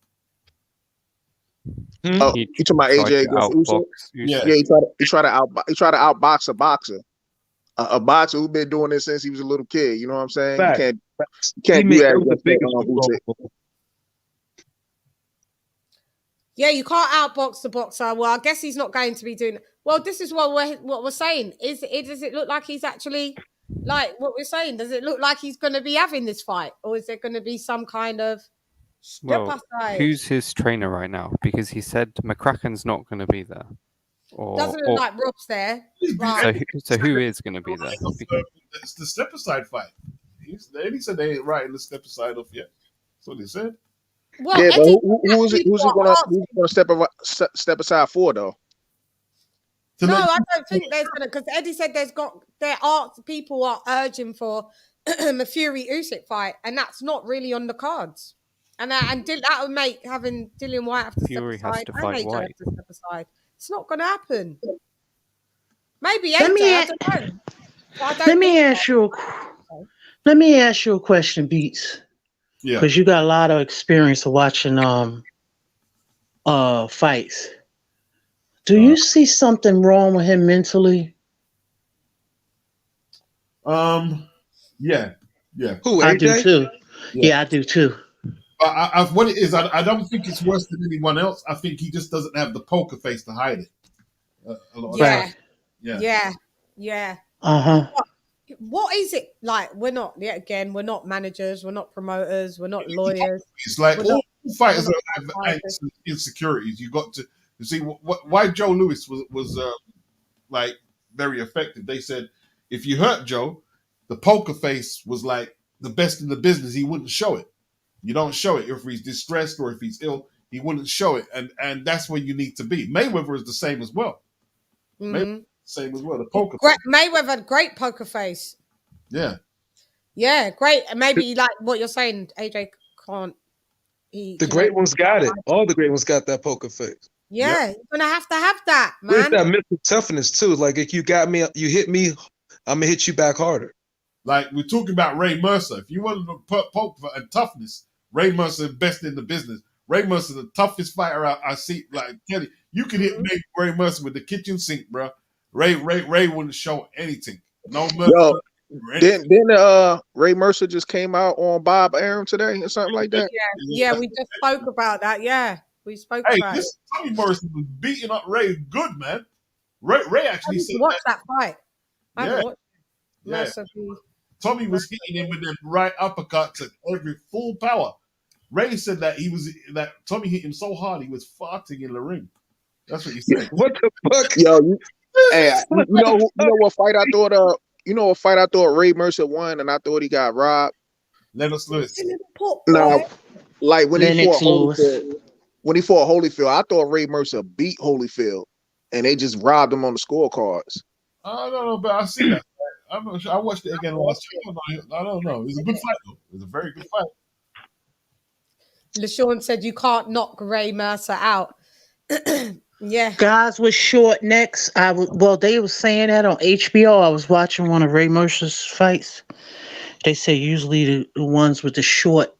Oh, you talking about AJ against Usyk? Yeah, he tried to outbox a boxer. A boxer who's been doing this since he was a little kid. You know what I'm saying? Fact. You can't do that against Usyk. Yeah, you can't outbox the boxer. Well, I guess he's not going to be doing it. Well, this is what we're saying. Does it look like he's actually, like what we're saying? Does it look like he's going to be having this fight, or is there going to be some kind of step aside? Who's his trainer right now? Because he said McCracken's not going to be there. Doesn't look like Rob's there. Right. So who is going to be there? It's the step aside fight. He said they ain't writing the step aside off yet. That's what he said. Well, yeah, but who's it going to step aside for, though? No, I don't think there's going to, because Eddie said people are urging for the Fury Usyk fight, and that's not really on the cards. And that would make having Dillian White have to Fury step aside. has to fight White. Have to step aside. It's not going to happen. Maybe AJ. I don't know. Let me ask you a question, Beats. Yeah. Because you got a lot of experience of watching fights. Do you see something wrong with him mentally? Yeah. Who? I AJ? do too. Yeah, I do too. What it is, I don't think it's worse than anyone else. I think he just doesn't have the poker face to hide it. A lot of times. Yeah. Uh-huh. What is it like? We're not managers, we're not promoters, we're not lawyers. It's like all fighters have angst and insecurities. You got to see why Joe Louis was like very effective. They said if you hurt Joe, the poker face was like the best in the business. He wouldn't show it. You don't show it if he's distressed or if he's ill. He wouldn't show it, and that's where you need to be. Mayweather is the same as well. Mm-hmm. Same as well. The poker. Mayweather had great poker face. Yeah, great. And maybe like what you're saying, AJ can't. The great ones got it. All the great ones got that poker face. Yeah, you're gonna have to have that, man. With that mental toughness too. Like if you got me, you hit me, I'm gonna hit you back harder. Like we're talking about Ray Mercer. If you want to put poker and toughness, Ray Mercer is best in the business. Ray Mercer is the toughest fighter I see. Like Kelly, you can hit Ray Mercer with the kitchen sink, bro. Ray wouldn't show anything. No Mercer. Yo, didn't Ray Mercer just came out on Bob Arum today or something like that? Yeah, we just spoke about that. Yeah, we spoke about it. Tommy Morrison was beating up Ray good, man. Ray actually said watch that fight. I haven't watched it. Yeah. Tommy was hitting him with them right uppercuts at every full power. Ray said that Tommy hit him so hard he was farting in the ring. That's what he said. What the fuck? Yo, you know what fight I thought what fight I thought Ray Mercer won and I thought he got robbed? Lennox Lewis. No, like when he fought Holyfield. When he fought Holyfield, I thought Ray Mercer beat Holyfield and they just robbed him on the scorecards. I don't know, but I see that. I'm not sure. I watched it again last year. I don't know. It was a good fight, though. It was a very good fight. LaShawn said you can't knock Ray Mercer out. Yeah. Guys with short necks. Well, they were saying that on HBO. I was watching one of Ray Mercer's fights. They say usually the ones with the short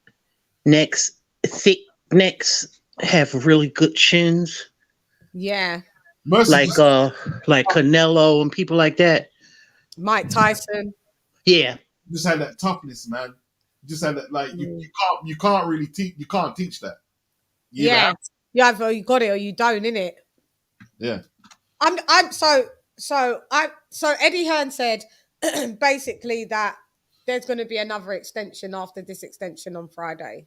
necks, thick necks, have really good chins. Yeah. Like Canelo and people like that. Mike Tyson. Yeah. Just had that toughness, man. Just had that, like, you can't really teach. You can't teach that. You Yeah. You either you got it or you don't, innit? Yeah. So Eddie Hearn said basically that there's going to be another extension after this extension on Friday.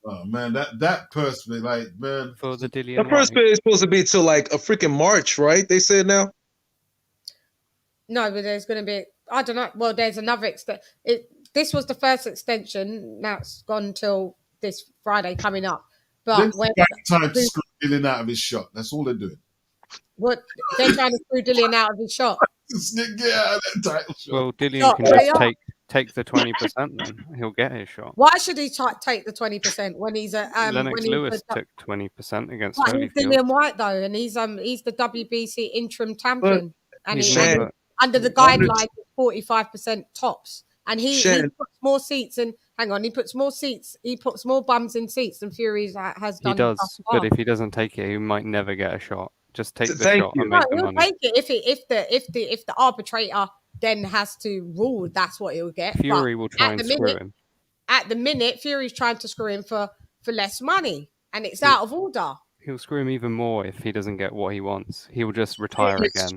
Oh man, that purse, like, man, for the The Dillian first White. bid is supposed to be till like a freaking March, right? They said now. No, but there's going to be, I don't know. Well, there's another this was the first extension. Now it's gone till this Friday coming up. But when time to screw Dillian out of his shot. That's all they're doing. what they're trying to screw Dillian out of his shot. Get out of that title shot. Well, Dillian can just take the 20%. Then he'll get his shot. Why should he take the 20% when he's a Lennox Lewis took 20% against He's Holyfield. Dillian White though, and he's the WBC interim champion, and he's he's never- under the guideline of 45% tops, and he puts more seats in. Hang on, he puts more bums in seats than Fury has done. He does, but if he doesn't take it, he might never get a shot. Just take the shot and make the he'll money. take it if the arbitrator then has to rule. That's what he'll get. Fury But will try and screw him. At the minute, Fury's trying to screw him for less money, and it's out of order. He'll screw him even more if he doesn't get what he wants. He will just retire again.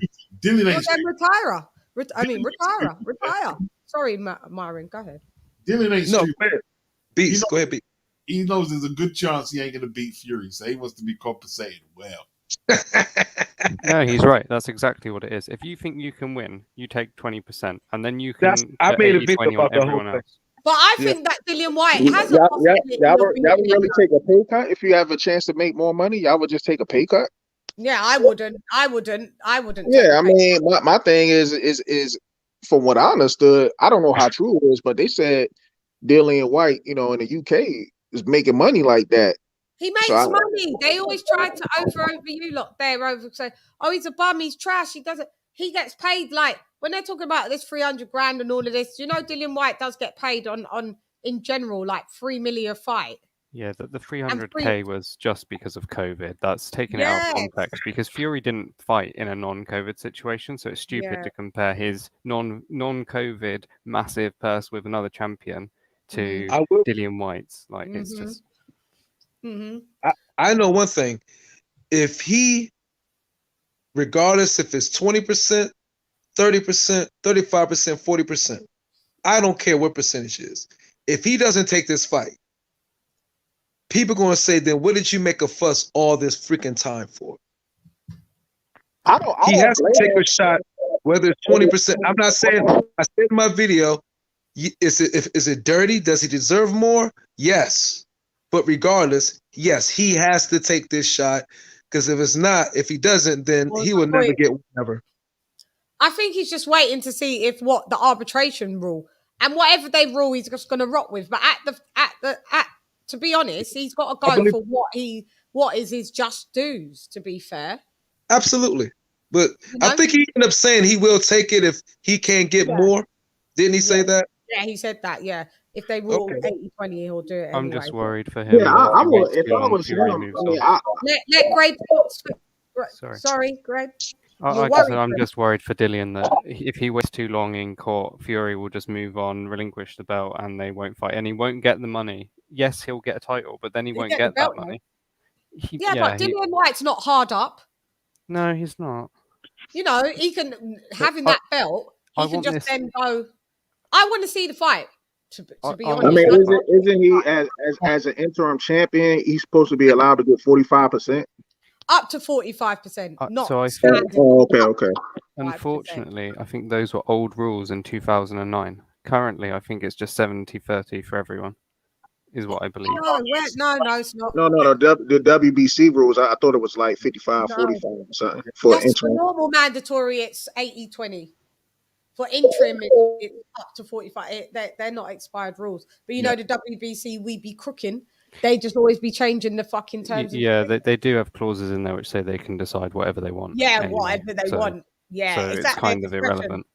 Well, then retire. Retire. Sorry, Myron, go ahead. Dillian ain't stupid. Beats, go ahead, Beats. He knows there's a good chance he ain't going to beat Fury, so he wants to be compensated well. No, he's right. That's exactly what it is. If you think you can win, you take 20%, and then you can. I made a video 80-20 about on the whole everyone thing. else. But I think that Dillian White has a Y'all possibility. would really take a pay cut if you have a chance to make more money. Y'all would just take a pay cut. Yeah, I wouldn't. Yeah, I mean, my thing is from what I understood, I don't know how true it is, but they said Dillian White, in the UK is making money like that. He makes money. They always try to over you lot there over say, oh, he's a bum, he's trash. He gets paid like when they're talking about this 300 grand and all of this. Dillian White does get paid on in general like 3 million a fight. Yeah, the 300k was just because of COVID. That's taken it out of context because Fury didn't fight in a non-COVID situation, so it's stupid to compare his non-COVID massive purse with another champion to Dillian White's. Like it's just. I know one thing. If he, regardless if it's 20%, 30%, 35%, 40%, I don't care what percentage it is. If he doesn't take this fight, people are going to say, then what did you make a fuss all this freaking time for? He has to take a shot, whether it's 20%. I'm not saying, I said in my video, is it dirty? Does he deserve more? Yes. But regardless, yes, he has to take this shot because if he doesn't, then he will never get whatever. I think he's just waiting to see if what the arbitration rule and whatever they rule, he's just going to rock with. But to be honest, he's got to go for what is his just dues. To be fair, absolutely. But I think he ended up saying he will take it if he can't get more. Didn't he say that? Yeah, he said that. Yeah. If they rule 80-20, he'll do it. I'm anyway. just worried for him. Yeah, I would. If I was him, let Greg. Sorry, Greg. I'm just worried for Dillian that if he waits too long in court, Fury will just move on, relinquish the belt, and they won't fight, and he won't get the money. Yes, he'll get a title, but then he won't get that money. But Dillian White's not hard up. No, he's not. He can having that belt. He can just then go. I want to see the fight. To be honest, I mean, isn't he as an interim champion? He's supposed to be allowed to get 45%. Up to 45%. Not so I standard. Okay. Unfortunately, I think those were old rules in 2009. Currently, I think it's just 70-30 for everyone. Is what I believe. No, it's not. No. The WBC rules, I thought it was like 55-45 or something. For normal mandatory, it's 80-20. For interim, it's up to 45. They're not expired rules. But the WBC, we be crooking. They just always be changing the fucking terms. Yeah, they do have clauses in there which say they can decide whatever they want. Yeah, anyway. whatever they want. Yeah, so it's kind of irrelevant.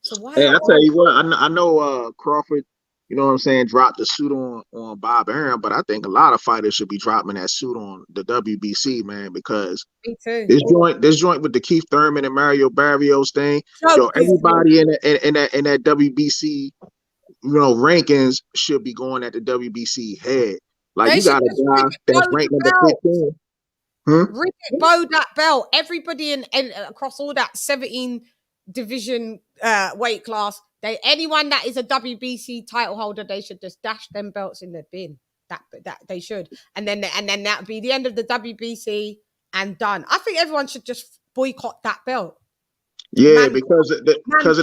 So why? Hey, I tell you what, I know Crawford, you know what I'm saying, dropped the suit on Bob Arum, but I think a lot of fighters should be dropping that suit on the WBC, man, because Me too. this joint with the Keith Thurman and Mario Barrios thing, yo, everybody in that WBC, rankings should be going at the WBC head. Like, you got a guy that's ranked number 15. Rick Bow that belt. Everybody in across all that 17 division weight class, anyone that is a WBC title holder, they should just dash them belts in the bin. That they should, and then that would be the end of the WBC and done. I think everyone should just boycott that belt. Yeah, because in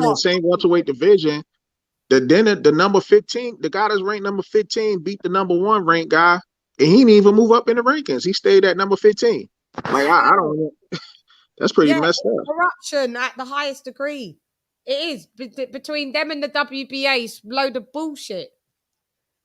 the same welterweight division, the number 15, the guy that's ranked number 15 beat the number 1 ranked guy, and he didn't even move up in the rankings. He stayed at number 15. Like, I don't know. That's pretty messed up. Corruption at the highest degree. It is between them and the WBA. Load of bullshit,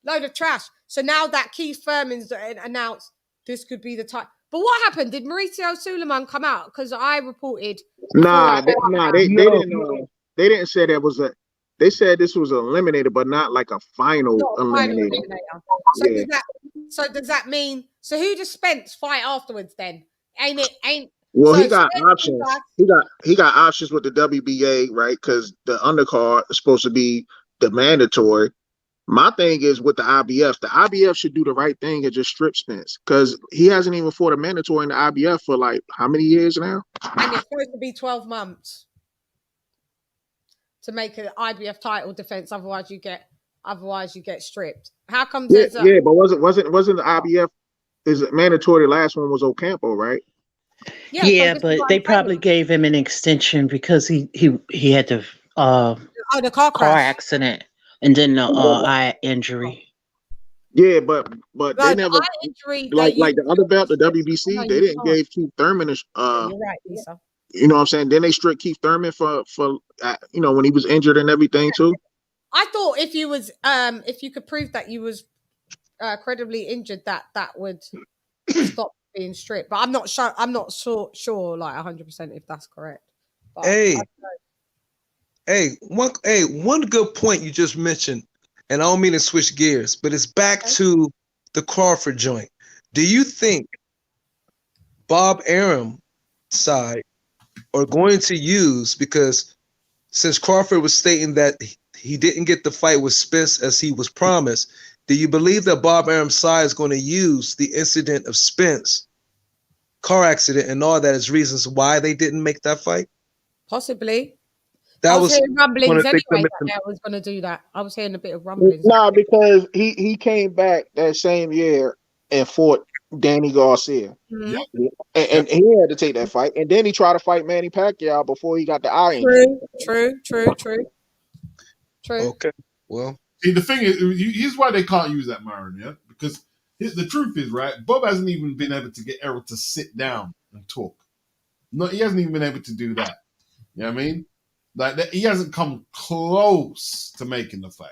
load of trash. So now that Keith Thurman's announced this could be the time. But what happened? Did Mauricio Suleiman come out? Because I reported. They didn't. They didn't say that was a. They said this was eliminated, but not like a final eliminator. Does that mean? So who does Spence fight afterwards then? Well, he got options. He got options with the WBA, right? Because the undercard is supposed to be the mandatory. My thing is with the IBF. The IBF should do the right thing and just strip Spence, because he hasn't even fought a mandatory in the IBF for like how many years now? And it's supposed to be 12 months to make an IBF title defense. Otherwise, you get stripped. How come? But wasn't the IBF is mandatory? The last one was Ocampo, right? Yeah, but they probably gave him an extension because he had the the car accident and then the eye injury. Yeah, but they never like the other belt, the WBC. They didn't give Keith Thurman you're right, Lisa. You know what I'm saying? Then they stripped Keith Thurman for when he was injured and everything too. I thought if you could prove that you was credibly injured, that would stop being stripped. But I'm not sure. I'm not sure like 100% if that's correct. But one good point you just mentioned, and I don't mean to switch gears, but it's back to the Crawford joint. Do you think Bob Arum side are going to use, because since Crawford was stating that he didn't get the fight with Spence as he was promised, do you believe that Bob Arum's side is going to use the incident of Spence, car accident, and all that as reasons why they didn't make that fight? Possibly. That I was hearing rumblings anyway that they was going to do that. I was hearing a bit of rumblings. Nah, because he came back that same year and fought Danny Garcia. Mm-hmm. And he had to take that fight. And then he tried to fight Manny Pacquiao before he got the eye injury. True. Okay. Well, see, the thing is, here's why they can't use that, Myron, yeah? Because the truth is, right, Bob hasn't even been able to get Errol to sit down and talk. No, he hasn't even been able to do that. You know what I mean? Like, he hasn't come close to making the fight.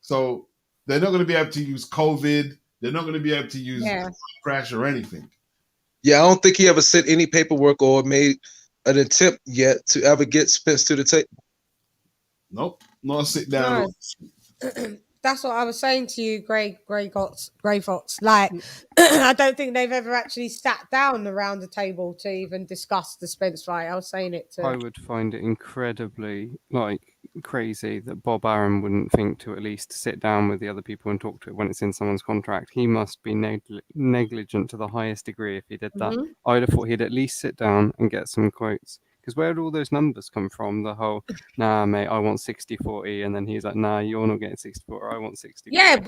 So they're not going to be able to use COVID. They're not going to be able to use crash or anything. Yeah, I don't think he ever sent any paperwork or made an attempt yet to ever get Spence to the table. Nope, not a sit down. No. That's what I was saying to you, Grey Fox. Like, I don't think they've ever actually sat down around the table to even discuss the Spence fight. I was saying it to. I would find it incredibly crazy that Bob Arum wouldn't think to at least sit down with the other people and talk to it when it's in someone's contract. He must be negligent to the highest degree if he did that. Mm-hmm. I'd have thought he'd at least sit down and get some quotes. Because where did all those numbers come from? The whole, nah, mate, I want 60-40. And then he's like, nah, you're not getting 60-40. I want 60-40. Yeah,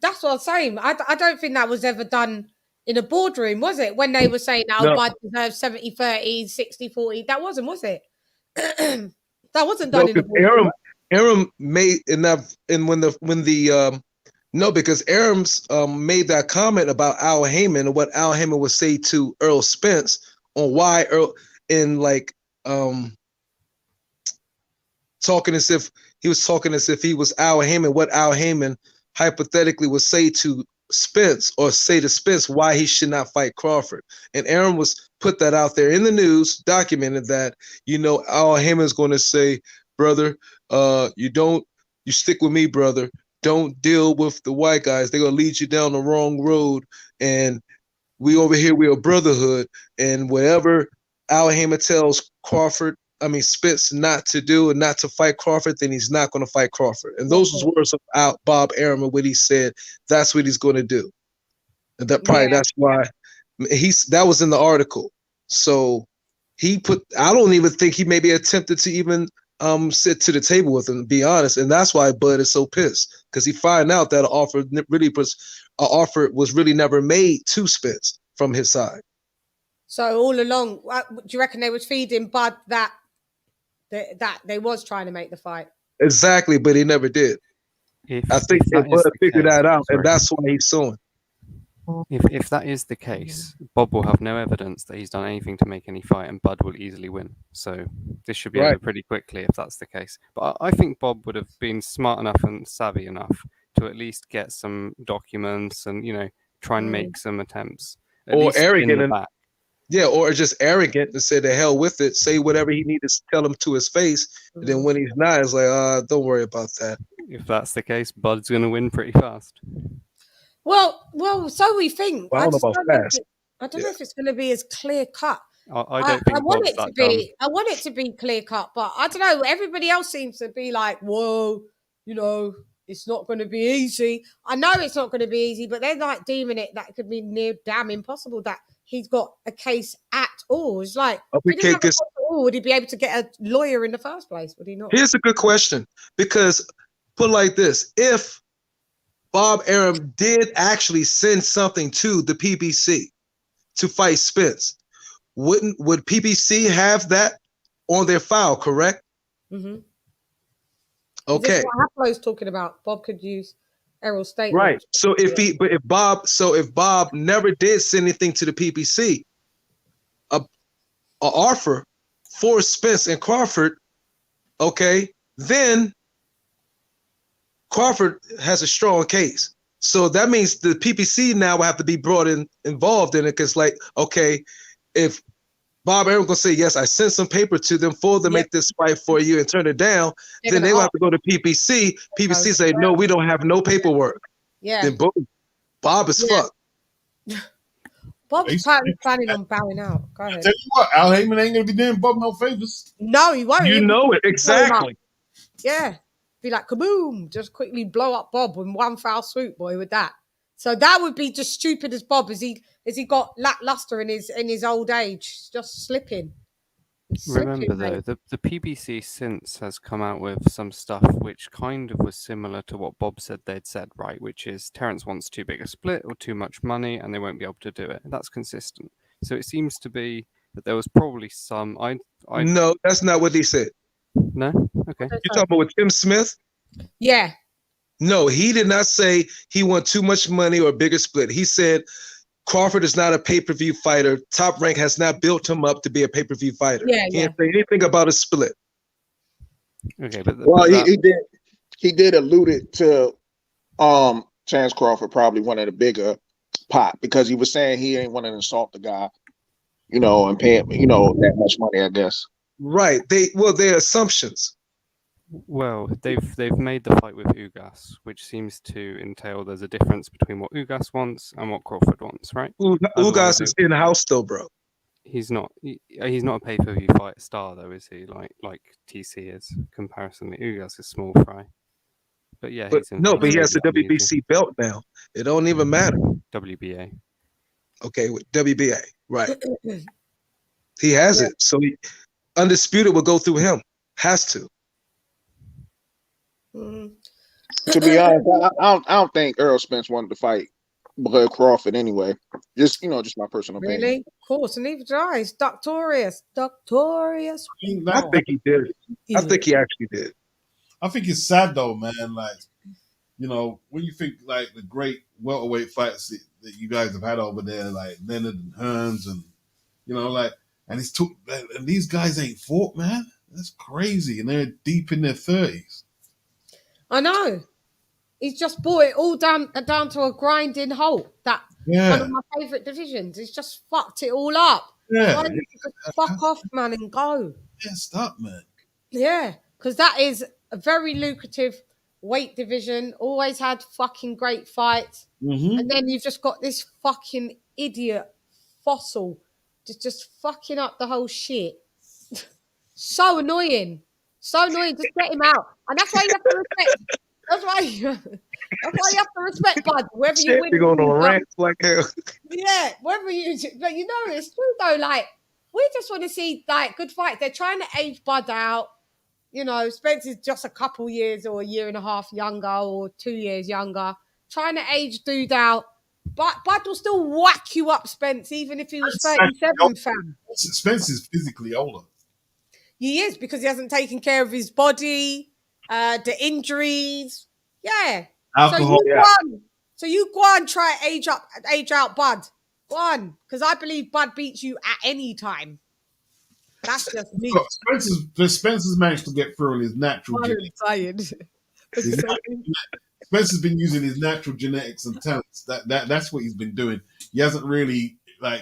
that's what I'm saying. I don't think that was ever done in a boardroom, was it? When they were saying, I deserve 70-30, 60-40. That wasn't, was it? That wasn't done in a boardroom. Arum made enough, and because Arum's made that comment about Al Heyman and what Al Heyman would say to Earl Spence on why Earl, talking as if he was Al Heyman, what Al Heyman hypothetically would say to Spence or say to Spence why he should not fight Crawford. And Arum was put that out there in the news, documented that, Al Heyman's going to say, brother, you stick with me, brother. Don't deal with the white guys. They're going to lead you down the wrong road. And we over here, we're a brotherhood. And whatever Al Heyman tells Spence not to do and not to fight Crawford, then he's not going to fight Crawford. And those was words of Bob Arum and what he said. That's what he's going to do. And that's why that was in the article. So I don't even think he maybe attempted to even sit to the table with him, to be honest. And that's why Bud is so pissed, because he find out that an offer was really never made to Spence from his side. So all along, do you reckon they was feeding Bud that they was trying to make the fight? Exactly, but he never did. I think Bud figured that out, and that's why he's suing. If that is the case, Bob will have no evidence that he's done anything to make any fight, and Bud will easily win. So this should be over pretty quickly if that's the case. But I think Bob would have been smart enough and savvy enough to at least get some documents and try and make some attempts. Or arrogant or just arrogant and say the hell with it, say whatever he needed to tell him to his face. And then when he's not, it's like, don't worry about that. If that's the case, Bud's going to win pretty fast. Well, so we think. Well, I don't know if it's going to be as clear cut. I don't think want it to be. I want it to be clear cut, but I don't know. Everybody else seems to be like, whoa, it's not going to be easy. I know it's not going to be easy, but they're like deeming it that it could be near damn impossible that he's got a case at all. It's like, if he didn't have a case at all, would he be able to get a lawyer in the first place? Would he not? Here's a good question, because put like this: if Bob Arum did actually send something to the PBC to fight Spence, would PBC have that on their file? Correct. Mm-hmm. Okay. This is what Haplo's talking about. Bob could use Errol's statement. Right. So if Bob never did send anything to the PBC, a offer for Spence and Crawford, okay, then Crawford has a strong case. So that means the PPC now will have to be involved in it, because okay, if Bob Arum gonna say, yes, I sent some paper to them for them to make this fight for you and turn it down, then they will have to go to PPC. PPC say, no, we don't have no paperwork. Yeah. Then boom, Bob is fucked. Bob's planning on bowing out. Go ahead. Tell you what, Al Heyman ain't gonna be doing Bob no favors. No, he won't. You know it exactly. Yeah. Be like, kaboom, just quickly blow up Bob in one foul swoop, boy, with that. So that would be just stupid as Bob, as he got lackluster in his old age, just slipping. Remember though, the PBC since has come out with some stuff which kind of was similar to what Bob said they'd said, right? Which is Terence wants too big a split or too much money and they won't be able to do it. That's consistent. So it seems to be that there was probably some... No, that's not what he said. No? Okay. You're talking about with Tim Smith? Yeah. No, he did not say he want too much money or a bigger split. He said Crawford is not a pay-per-view fighter. Top Rank has not built him up to be a pay-per-view fighter. Yeah, he didn't say anything about a split. Okay, but he did allude it to Chance Crawford probably one of the bigger pot, because he was saying he ain't want to insult the guy, and pay him, that much money, I guess. Right. They're assumptions. Well, they've made the fight with Ugas, which seems to entail there's a difference between what Ugas wants and what Crawford wants, right? Ugas is in house though, bro. He's not a pay-per-view fight star though, is he? Like TC is comparatively. Ugas is small fry. But yeah, but he has the WBC belt now. It don't even matter. WBA. Okay, with WBA, right? He has it, so Undisputed will go through him. Has to. To be honest, I don't think Errol Spence wanted to fight Bud Crawford anyway. Just my personal opinion. Really? Of course, and neither did I. It's Doctorious. I think he did. I think he actually did. I think it's sad though, man. When you think the great welterweight fights that you guys have had over there, like Leonard and Hearns, and and these guys ain't fought, man. That's crazy, and they're deep in their 30s. I know. he's just brought it all down to a grinding halt. That one of my favourite divisions. He's just fucked it all up. Yeah. Why don't you just fuck off, man, and go? Messed up, man. Yeah, because that is a very lucrative weight division. Always had fucking great fights. And then you've just got this fucking idiot fossil just fucking up the whole shit. So annoying. So annoying. Just get him out. And that's why you have to respect. That's why you have to respect Bud. Whether you win, going on rant like hell. yeah, whether you, but you know, it's true though. Like, we just want to see like good fights. They're trying to age Bud out. You know, Spence is just a couple years or a year and a half younger or 2 years younger. Trying to age dude out. But Bud will still whack you up, Spence, even if he was 37, fam. Spence is physically older. He is, because he hasn't taken care of his body, the injuries. Yeah. Alcohol. So you go on, try age out Bud. Go on. Because I believe Bud beats you at any time. That's just me. Spencer's managed to get through on his natural genetics. Spencer's been using his natural genetics and talents. That's what he's been doing. He hasn't really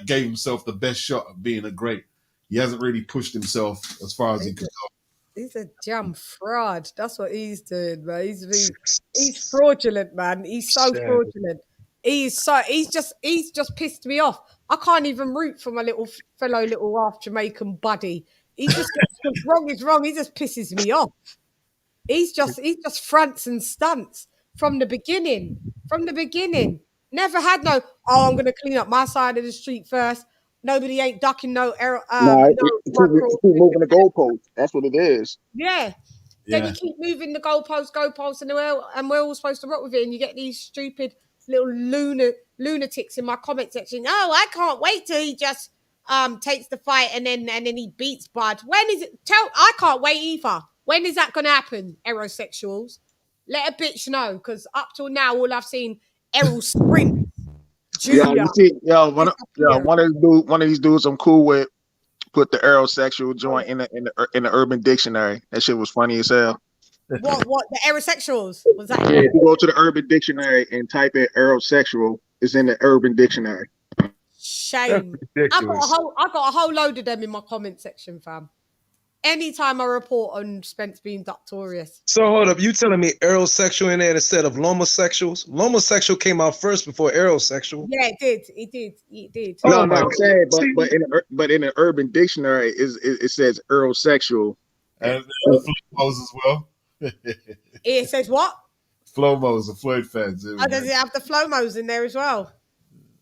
gave himself the best shot at being a great. He hasn't really pushed himself as far as he could go. He's a damn fraud. That's what he's doing, man. He's fraudulent, man. He's so fraudulent. He's just pissed me off. I can't even root for my fellow half Jamaican buddy. He just gets wrong is wrong. He just pisses me off. He's just fronts and stunts from the beginning. From the beginning. Never had no, I'm going to clean up my side of the street first. Nobody ain't ducking no error. Keep moving the goalposts. That's what it is. Yeah. Then you keep moving the goalposts, and we're all supposed to rock with it. And you get these stupid little lunatics in my comment section. Oh, I can't wait till he just takes the fight and then he beats Bud. When is it? I can't wait either. When is that going to happen, heterosexuals? Let a bitch know, because up till now, all I've seen Errol sprint. Junior. One of these dudes I'm cool with put the aerosexual joint in the Urban Dictionary. That shit was funny as hell. What the aerosexuals? Was that? Yeah, if you go to the Urban Dictionary and type in aerosexual, it's in the Urban Dictionary. Shame. I got a whole load of them in my comment section, fam. Anytime I report on Spence being doctorious. So hold up, you telling me aerosexual in there instead of lomosexuals? Lomosexual came out first before aerosexual. Yeah, it did. No, I'm saying, but in the Urban Dictionary, it says aerosexual. And Flowmos as well. It says what? Flowmos, the Floyd fans. Does it have the Flowmos in there as well?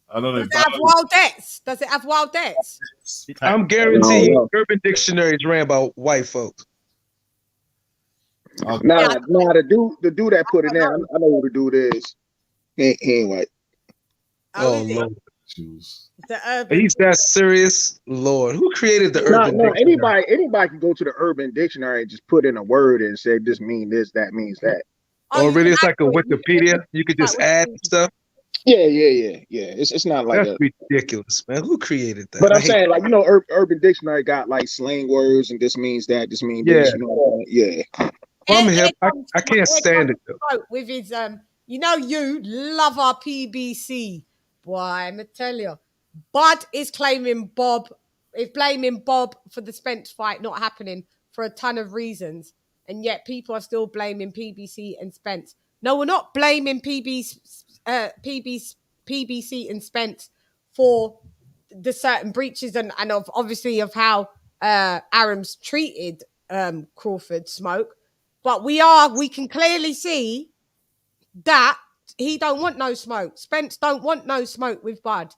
I don't know. Does it have Waldettes? Does it have Waldettes? I'm guaranteeing Urban Dictionary is ran by white folks. Nah, the dude that put it in, I know who the dude is. He ain't white. Oh Lord. He's that serious? Lord, who created the Urban Dictionary? Anybody can go to the Urban Dictionary and just put in a word and say this means this, that means that. Oh, really? It's like a Wikipedia. You could just add stuff. Yeah. It's not like that's ridiculous, man. Who created that? But I'm saying, like, Urban Dictionary got like slang words and this means that, this means this. You know, yeah. I'm hip. I can't stand it though. With his you love our PBC, boy. I'm gonna tell you, Bud is blaming Bob for the Spence fight not happening for a ton of reasons, and yet people are still blaming PBC and Spence. No, we're not blaming PBC and Spence for the certain breaches and obviously of how Arum's treated Crawford Smoke, but we can clearly see that he don't want no smoke. Spence don't want no smoke with Bud.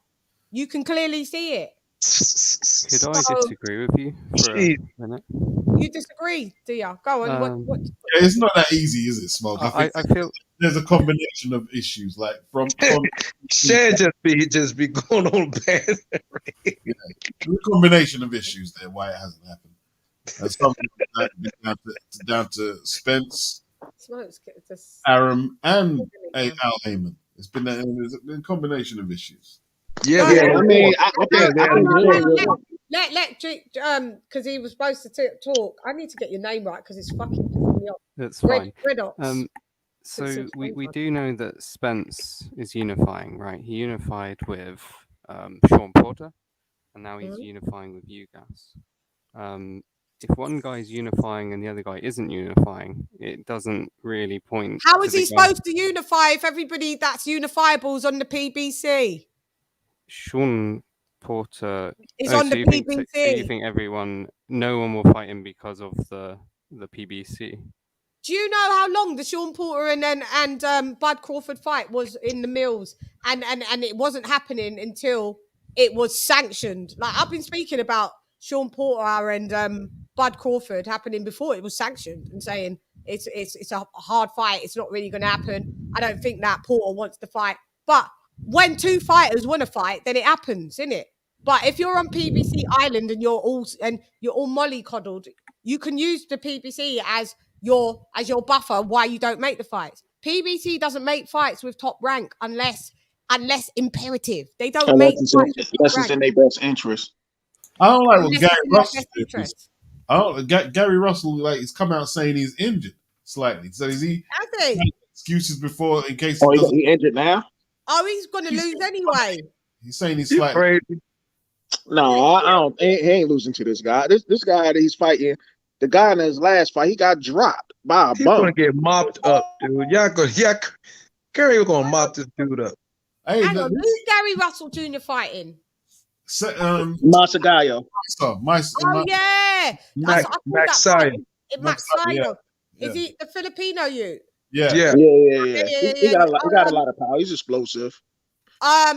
You can clearly see it. Could I disagree with you for a minute? You disagree, do you? Go on. What? It's not that easy, is it, Smoke? I feel there's a combination of issues, like from Shan just be going on bad. There's a combination of issues there why it hasn't happened. And something down to Spence, Arum, and Al Heyman. It's been a combination of issues. Yeah. I mean, because he was supposed to talk. I need to get your name right because it's fucking pissing me off. That's fine. So we do know that Spence is unifying, right? He unified with Sean Porter, and now he's unifying with UGAS. If one guy's unifying and the other guy isn't unifying, it doesn't really point. How is he supposed to unify if everybody that's unifiable is on the PBC? Sean Porter is on the PBC. So you think no one will fight him because of the PBC? Do you know how long the Sean Porter and Bud Crawford fight was in the mills, and it wasn't happening until it was sanctioned? Like, I've been speaking about Sean Porter and Bud Crawford happening before it was sanctioned, and saying it's a hard fight. It's not really going to happen. I don't think that Porter wants to fight, but when two fighters want to fight, then it happens, innit? But if you're on PBC Island and you're all mollycoddled, you can use the PBC as your buffer why you don't make the fights. PBC doesn't make fights with top rank unless imperative. They don't make fights unless it's in their best interest. I don't like what Gary Russell did. Gary Russell, like, he's come out saying he's injured slightly. So is he? Has he? Excuses before in case he injured now? Oh, he's gonna lose anyway. He's saying he's slightly. No, I don't. He ain't losing to this guy. This guy that he's fighting, the guy in his last fight, he got dropped by a bum. He's gonna get mopped up, dude. Gary gonna mop this dude up. Hey, hang on, who's Gary Russell Jr. fighting? Masagayo. Oh yeah, Max Sayo. Max Sayo. Is he the Filipino youth? Yeah. He got a lot of power. He's explosive.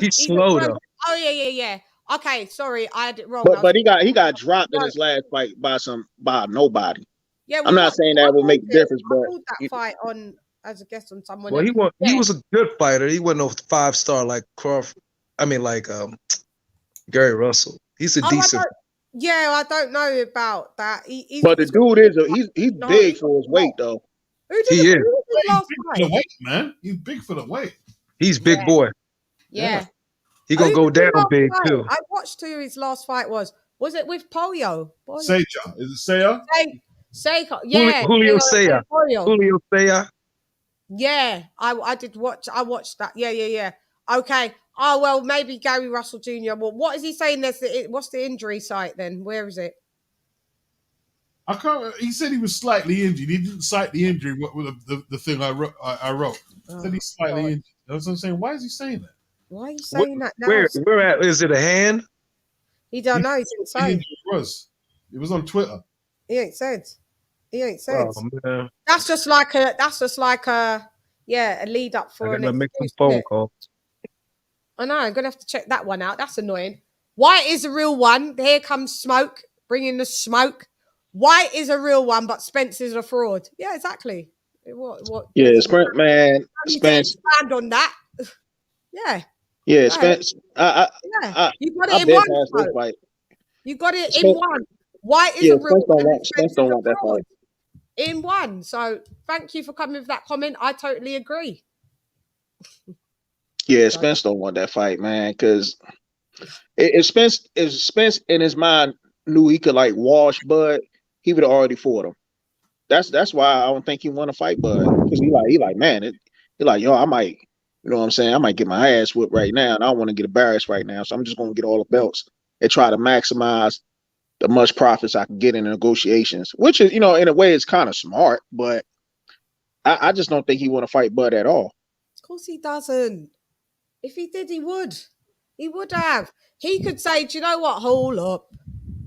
He's slow though. Oh yeah. Okay, sorry, I had it wrong. But he got dropped in his last fight by nobody. Yeah, I'm not saying that will make a difference, but that fight on as a guest on someone. Well, he was a good fighter. He wasn't no 5-star like Crawford. I mean, like Gary Russell. He's a decent. I don't know about that. But the dude he's big for his weight though. He is. He's big for the weight, man. He's big for the weight. He's big boy. Yeah. He gonna go down big too. I watched who his last fight was. Was it with Polio? Seja. Is it Seja? Seja. Yeah. Julio Seja. Julio Seja. Yeah. I did watch. I watched that. Yeah. Okay. Oh well, maybe Gary Russell Jr. Well, what is he saying? What's the injury site then? Where is it? I can't. He said he was slightly injured. He didn't cite the injury. What with the thing I wrote? Said he's slightly injured. That's what I'm saying. Why is he saying that? Why are you saying that now? Where at? Is it a hand? He don't know. He didn't say. It was on Twitter. He ain't said. Oh, man. That's just like a lead up for. I gotta make some phone calls. I know. I'm gonna have to check that one out. That's annoying. White is a real one. Here comes Smoke, bringing the smoke. White is a real one, but Spence is a fraud. Yeah, exactly. What? Yeah, Spence, man. Spence. Expand on that. Yeah. Yeah, Spence. You got it in one fight. You got it in one. White is a real one. Spence don't want that fight. In one. So thank you for coming with that comment. I totally agree. Yeah, Spence don't want that fight, man. Because if Spence in his mind knew he could like wash Bud, he would have already fought him. That's why I don't think he want to fight Bud. Because he like, man, he like, yo, I might. You know what I'm saying? I might get my ass whipped right now, and I don't want to get embarrassed right now. So I'm just going to get all the belts and try to maximize the much profits I can get in the negotiations, which is, in a way, it's kind of smart. But I just don't think he want to fight Bud at all. Of course he doesn't. If he did, he would. He would have. He could say, do you know what? Hold up.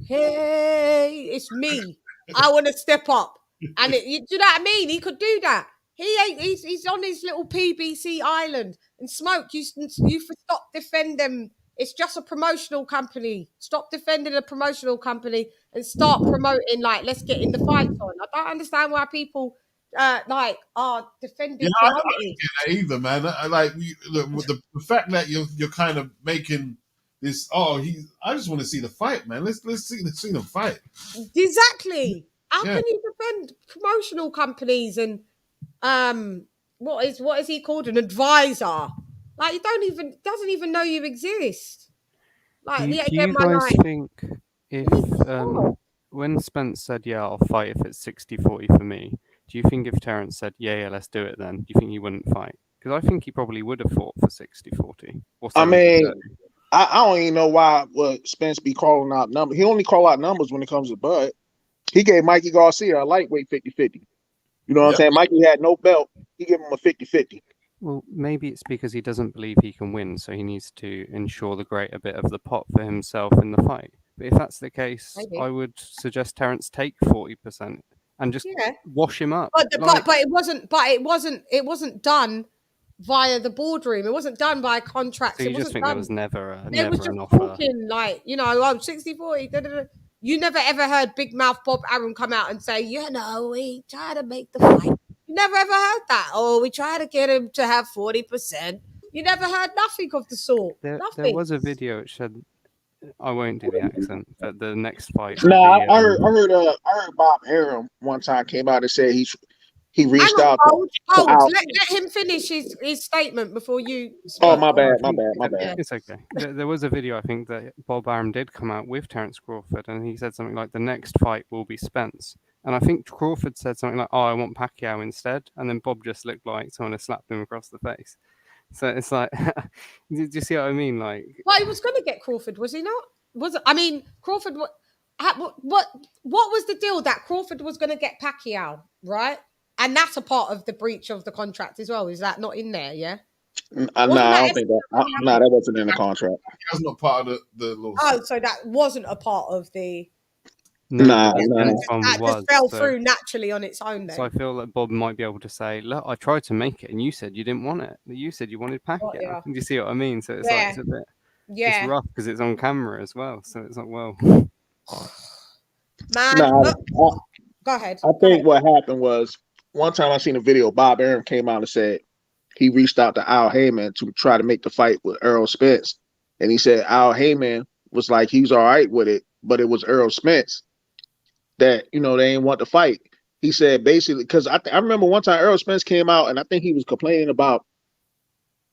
Hey, it's me. I want to step up. And do you know what I mean? He could do that. He's on his little PBC island. And Smoke, you stop defending them. It's just a promotional company. Stop defending a promotional company and start promoting, like, let's get in the fights on. I don't understand why people are defending. I don't get that either, man. The fact that you're kind of making this. I just want to see the fight, man. Let's see them fight. Exactly. How can you defend promotional companies and what is he called? An advisor? Like, you doesn't even know you exist. Like, do you guys think if when Spence said, yeah, I'll fight if it's 60-40 for me, do you think if Terence said, yeah, let's do it then, do you think he wouldn't fight? Because I think he probably would have fought for 60-40 or 70-30. I mean, I don't even know why Spence be calling out numbers. He only call out numbers when it comes to Bud. He gave Mikey Garcia a lightweight 50-50. You know what I'm saying? Mikey had no belt. He gave him a 50-50. Well, maybe it's because he doesn't believe he can win, so he needs to ensure the greater bit of the pot for himself in the fight. But if that's the case, Maybe. I would suggest Terence take 40% and just wash him up. But it wasn't done via the boardroom. It wasn't done by contracts. So you it just wasn't think done. there was never They was just an offer? talking like, 60-40. Da, da, da. You never ever heard Big Mouth Bob Arum come out and say, we try to make the fight. You never ever heard that. Oh, we try to get him to have 40%. You never heard nothing of the sort. There Nothing. was a video which said, I won't do the accent, but the next fight. No, I heard Bob Arum one time came out and said he reached out. Hold. Let him finish his statement before you speak. Oh, my bad. It's okay. There was a video, I think, that Bob Arum did come out with Terence Crawford, and he said something like, the next fight will be Spence. And I think Crawford said something like, I want Pacquiao instead. And then Bob just looked like someone had slapped him across the face. So it's like, do you see what I mean? Like, well, he was going to get Crawford, was he not? Crawford. What was the deal that Crawford was going to get Pacquiao, right? And that's a part of the breach of the contract as well. Is that not in there? Yeah. No, I don't think that. No, that wasn't in the contract. That's not part of the law. Oh, so that wasn't a part of the. Nah. That just fell through naturally on its own. Then. So I feel like Bob might be able to say, look, I tried to make it, and you said you didn't want it. You said you wanted Pacquiao. Yeah. Do you see what I mean? So it's like it's a bit. Yeah. It's rough because it's on camera as well. So it's like, well. Man, go ahead. I think what happened was one time I seen a video. Bob Arum came out and said he reached out to Al Heyman to try to make the fight with Errol Spence, and he said Al Heyman was like he's all right with it, but it was Errol Spence that they didn't want to fight. He said basically because I remember one time Errol Spence came out and I think he was complaining about.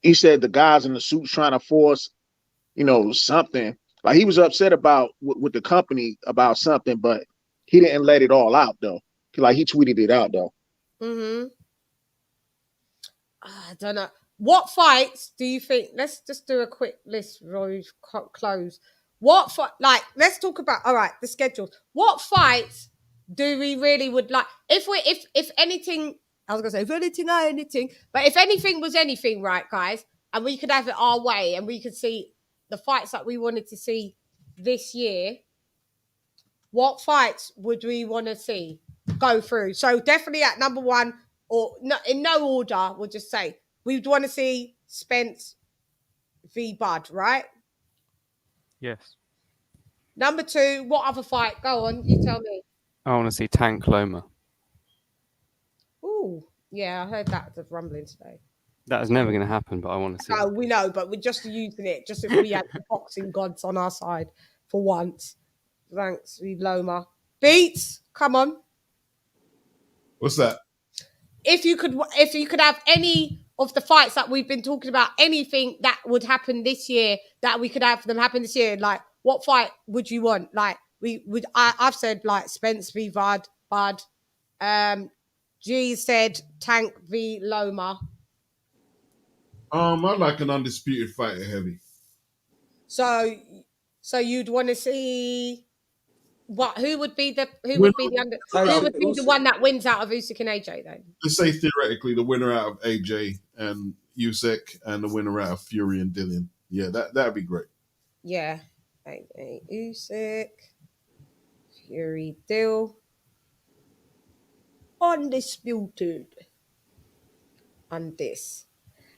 He said the guys in the suits trying to force, something. Like he was upset about with the company about something, but he didn't let it all out though. Like he tweeted it out though. Mm-hmm. I don't know. What fights do you think? Let's just do a quick list. Roy, close. What fight? Like, let's talk about. All right, the schedule. What fights do we really would like? If anything, I was gonna say if anything, but if anything was anything, right, guys, and we could have it our way, and we could see the fights that we wanted to see this year. What fights would we want to see go through? So definitely at number one, or no, in no order, we'll just say we'd want to see Spence v. Bud, right? Yes. Number two, what other fight? Go on, you tell me. I want to see Tank Loma. Ooh, yeah, I heard that the rumbling today. That is never going to happen, but I want to see. No, we know, but we're just using it just if we had the boxing gods on our side for once. Thanks, Loma. Beats, come on. What's that? If you could have any of the fights that we've been talking about, anything that would happen this year, that we could have them happen this year, like what fight would you want? Like I've said like Spence v. Bud. G said Tank v. Loma. I'd like an undisputed fight at heavy. So you'd want to see what? Who would be the one that wins out of Usyk and AJ then? Let's say theoretically the winner out of AJ and Usyk and the winner out of Fury and Dillian. Yeah, that'd be great. Yeah, Usyk, Fury, Dill, undisputed, and this.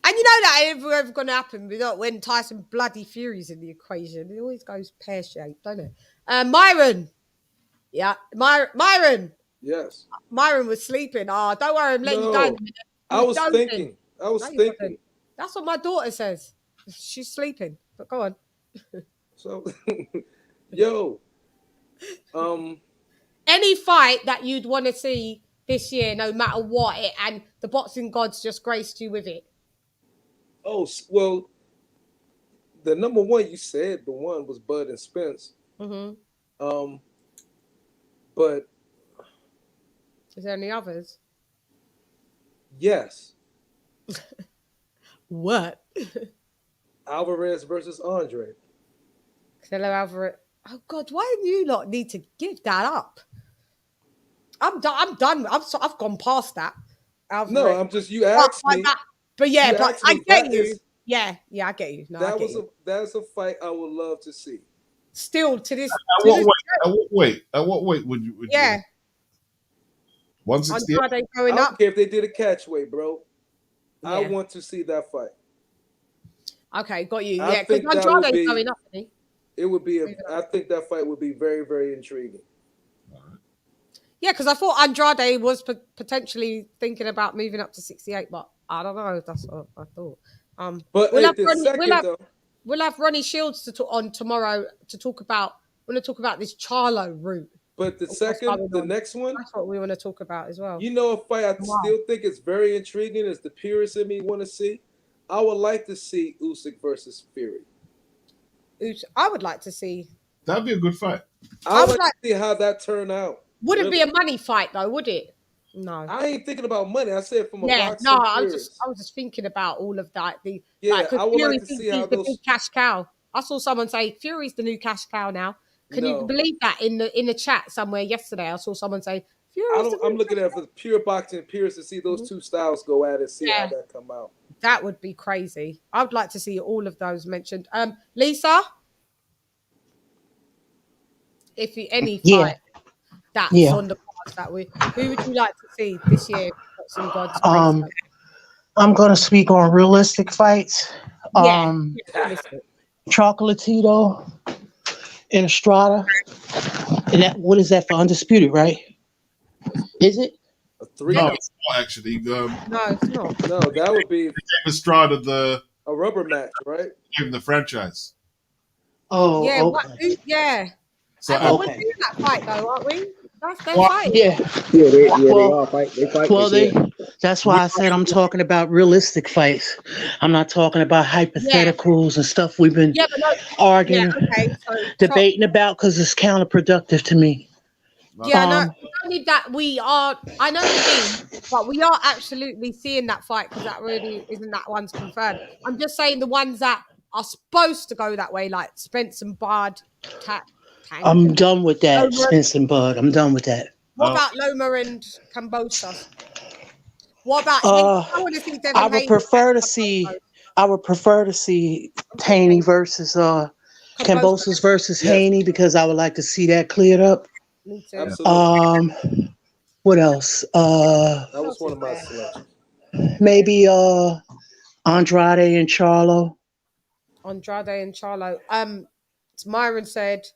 And you know that ain't ever going to happen without when Tyson bloody Fury's in the equation. It always goes pear-shaped, don't it? Myron. Yeah, Myron. Yes. Myron was sleeping. Oh, don't worry, I'm letting you go. I was thinking. That's what my daughter says. She's sleeping. But go on. So, yo. Any fight that you'd want to see this year, no matter what, and the boxing gods just graced you with it. Oh, well, the number one you said, the one was Bud and Spence. Mm-hmm. But is there any others? Yes. What? Alvarez versus Andre. Canelo Alvarez. Oh God, why do you lot need to give that up? I'm done. I've gone past that. Alvarez. No, I'm just you asked me. But yeah, you but asked I me, get that you. is- Yeah, I get you. No, I that get was you. that's a fight I would love to see. Still to this. At what weight? At what weight would you? Yeah. 168. Andrade I going don't up. care if they did a catch weight, bro. I Yeah. want to see that fight. Okay, got you. I Yeah, because think that would Andrade's be- going up, isn't he? It would be. I think that fight would be very, very intriguing. Yeah, because I thought Andrade was potentially thinking about moving up to 68, but I don't know. That's what I thought. But we'll, hey, have the Ronnie, second, we'll have Ronnie Shields to talk on tomorrow to talk about. We're going to talk about this Charlo route. But the next one, that's what we want to talk about as well. You know, a fight I still think is very intriguing is the purist in me want to see. I would like to see Usyk versus Fury. I would like to see. That'd be a good fight. I would like to see how that turned out. Wouldn't be a money fight though, would it? No. I ain't thinking about money. I said from a boxing. No, I was just thinking about all of that. I would like to see how the big cash cow. I saw someone say Fury's the new cash cow now. Can you believe that in the chat somewhere yesterday? I saw someone say Fury's. I'm looking at it for pure boxing and purists to see those two styles go at it, see how that come out. That would be crazy. I would like to see all of those mentioned. Lisa, if you any fight that's on the cards that way, who would you like to see this year? I'm gonna speak on realistic fights. Chocolatito and Estrada. And that, what is that for? Undisputed, right? Is it? No, it's not actually. No, it's not. No, that would be Estrada a rubber match, right? Gave him the franchise. Oh, yeah, okay. Yeah. So we're doing that fight though, aren't we? That's their fight. They all fight. They fight. Well, that's why I said I'm talking about realistic fights. I'm not talking about hypotheticals and stuff we've been arguing, debating about because it's counterproductive to me. Yeah, no, only that we are. I know what you mean, but we are absolutely seeing that fight because that really isn't that one's confirmed. I'm just saying the ones that are supposed to go that way, like Spence and Bard. I'm done with that, Loma. Spence and Bud. I'm done with that. What about Loma and Cambosa? What about? I want to see Devin I would Haney prefer to see. I would prefer to see Haney versus Cambosos versus Haney because I would like to see that cleared up. Me too. What else? That was one of my selections. Maybe Andrade and Charlo. Andrade and Charlo. Myron said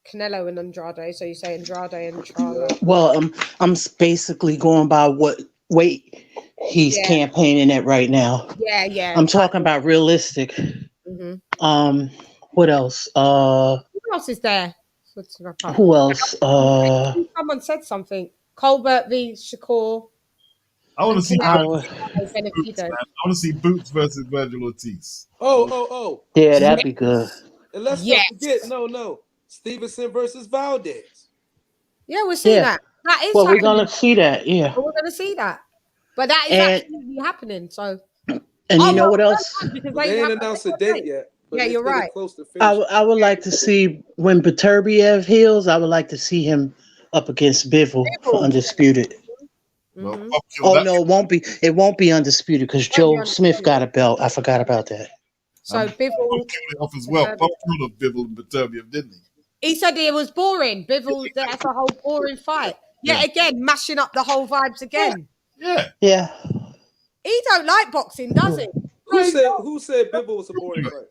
Canelo and Andrade, so you say Andrade and Charlo. Well, I'm basically going by what weight he's campaigning at right now. Yeah. I'm talking about realistic. Mm-hmm. What else? Who else is there? Who else? Someone said something. Colbert v. Shakur. I want to see. I want to see Boots versus Virgil Ortiz. Oh. Yeah, that'd be good. And let's not forget, no, Stevenson versus Valdez. Yeah, we're seeing that. That is. Well, we're gonna see that. Yeah, we're gonna see that. But that is absolutely happening. So. And you know what else? They ain't announced a date yet. Yeah, you're right. Close to I would like to see when Beterbiev heals. I would like to see him up against Bivol for undisputed. Mm-hmm. Oh no, it won't be. It won't be undisputed because Joe Smith got a belt. I forgot about that. So Bivol off as well. Bob killed Bivol and Beterbiev, didn't he? He said it was boring. Bivol, that's a whole boring fight. Yeah, again, mashing up the whole vibes again. Yeah. He don't like boxing, does he? Who said Bivol was a boring fight?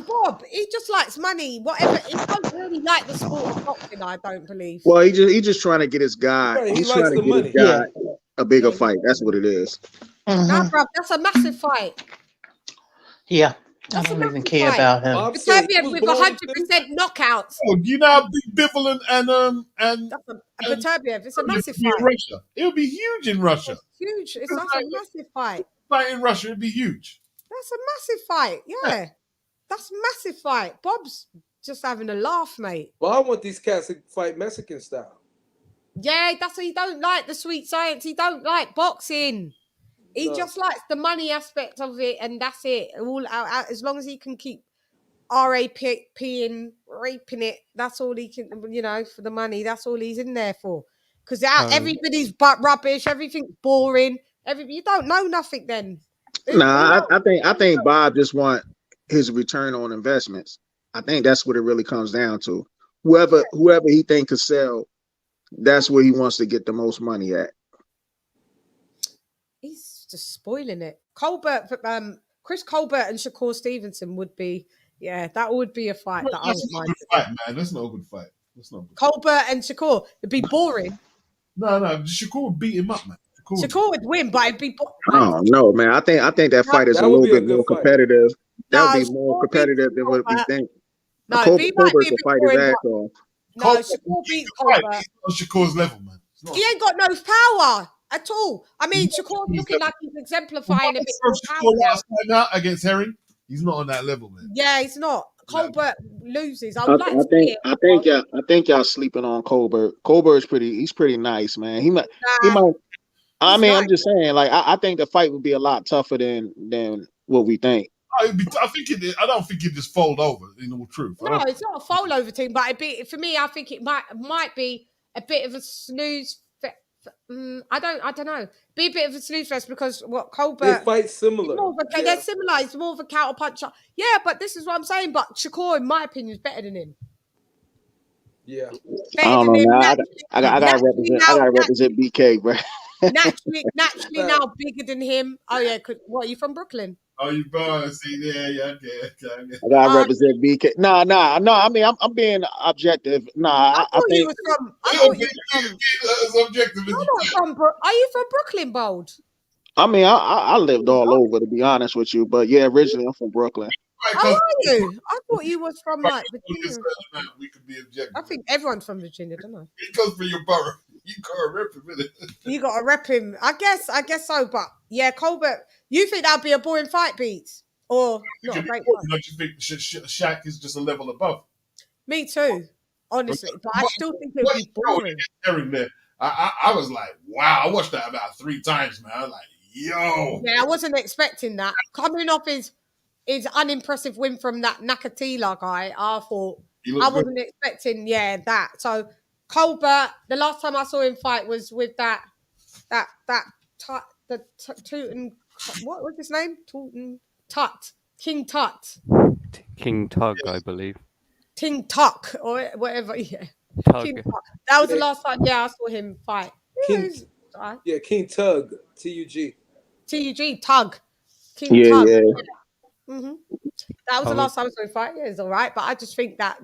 Bob, he just likes money, whatever. He don't really like the sport of boxing, I don't believe. Well, he just trying to get his guy. Right, he's trying to get his guy a bigger fight. That's what it is. Nah, bro, that's a massive fight. Yeah, I don't even care about him. Beterbiev with 100% knockouts. Oh, do you know how big Bivol and Beterbiev, it's a massive fight. In Russia. It would be huge in Russia. It's huge. That's a massive fight. Fight in Russia, it'd be huge. That's a massive fight. Yeah. That's a massive fight. Bob's just having a laugh, mate. Well, I want these cats to fight Mexican style. Yeah, that's what he don't like, the sweet science. He don't like boxing. He just likes the money aspect of it, and that's it. All out, as long as he can keep raping it, that's all he can. For the money, that's all he's in there for. Because everybody's but rubbish, everything's boring. You don't know nothing then. Nah, I think Bob just want his return on investments. I think that's what it really comes down to. Whoever he think could sell, that's where he wants to get the most money at. He's just spoiling it. Chris Colbert and Shakur Stevenson would be, that would be a fight. That's not a good fight, man. That's not a good fight. Colbert and Shakur, it'd be boring. No, Shakur would beat him up, man. Shakur would win, but it'd be. Oh no, man! I think that fight is a little bit more competitive. That would be more competitive than what we think. No, Colbert could fight his ass off. No, Shakur beat Colbert. On Shakur's level, man. He ain't got no power at all. I mean, Shakur's looking like he's exemplifying a bit of power last night out against Herring. He's not on that level, man. Yeah, he's not. Colbert loses. I think y'all sleeping on Colbert. Colbert's he's pretty nice, man. He might. I mean, I'm just saying, like, I think the fight would be a lot tougher than what we think. I don't think he'd just fold over. In all truth, no, it's not a fold over team, but for me, I think it might be a bit of a snooze. I don't know. Be a bit of a snooze fest because what Colbert they fight similar. They're similar. It's more of a counter puncher. Yeah, but this is what I'm saying. But Shakur, in my opinion, is better than him. Yeah. I don't know. Now, I gotta represent BK, bro. naturally now bigger than him. Oh yeah, what are you from Brooklyn? Oh, you bro, see there, yeah, okay. I gotta represent BK. No. I mean, I'm being objective. I thought think you was from. I thought you was objective. Are you from Brooklyn, Bold? I mean, I lived all over, to be honest with you, but yeah, originally I'm from Brooklyn. How are you? I thought you was from like Virginia. We could be objective. I think everyone's from Virginia, don't I? It goes for your borough. You gotta rep him, innit? You gotta rep him. I guess so. But yeah, Colbert, you think that'd be a boring fight, Beats, or not a great fight? I just think Shaq is just a level above. Me too, honestly. But I still think it would be boring. There, I was like, wow. I watched that about 3 times, man. I was like, yo. Yeah, I wasn't expecting that. Coming off his unimpressive win from that Nakatila guy, I thought I wasn't expecting, that. So Colbert, the last time I saw him fight was with what was his name? King Tut. King Tug, I believe. King Tuck or whatever. Yeah. Tug. King Tuck. That was the last time. Yeah, I saw him fight. King Tug. TUG. Tug. King Tug. Yeah. Mm-hmm. That was the last time I saw him fight. Yeah, it's all right. But I just think that,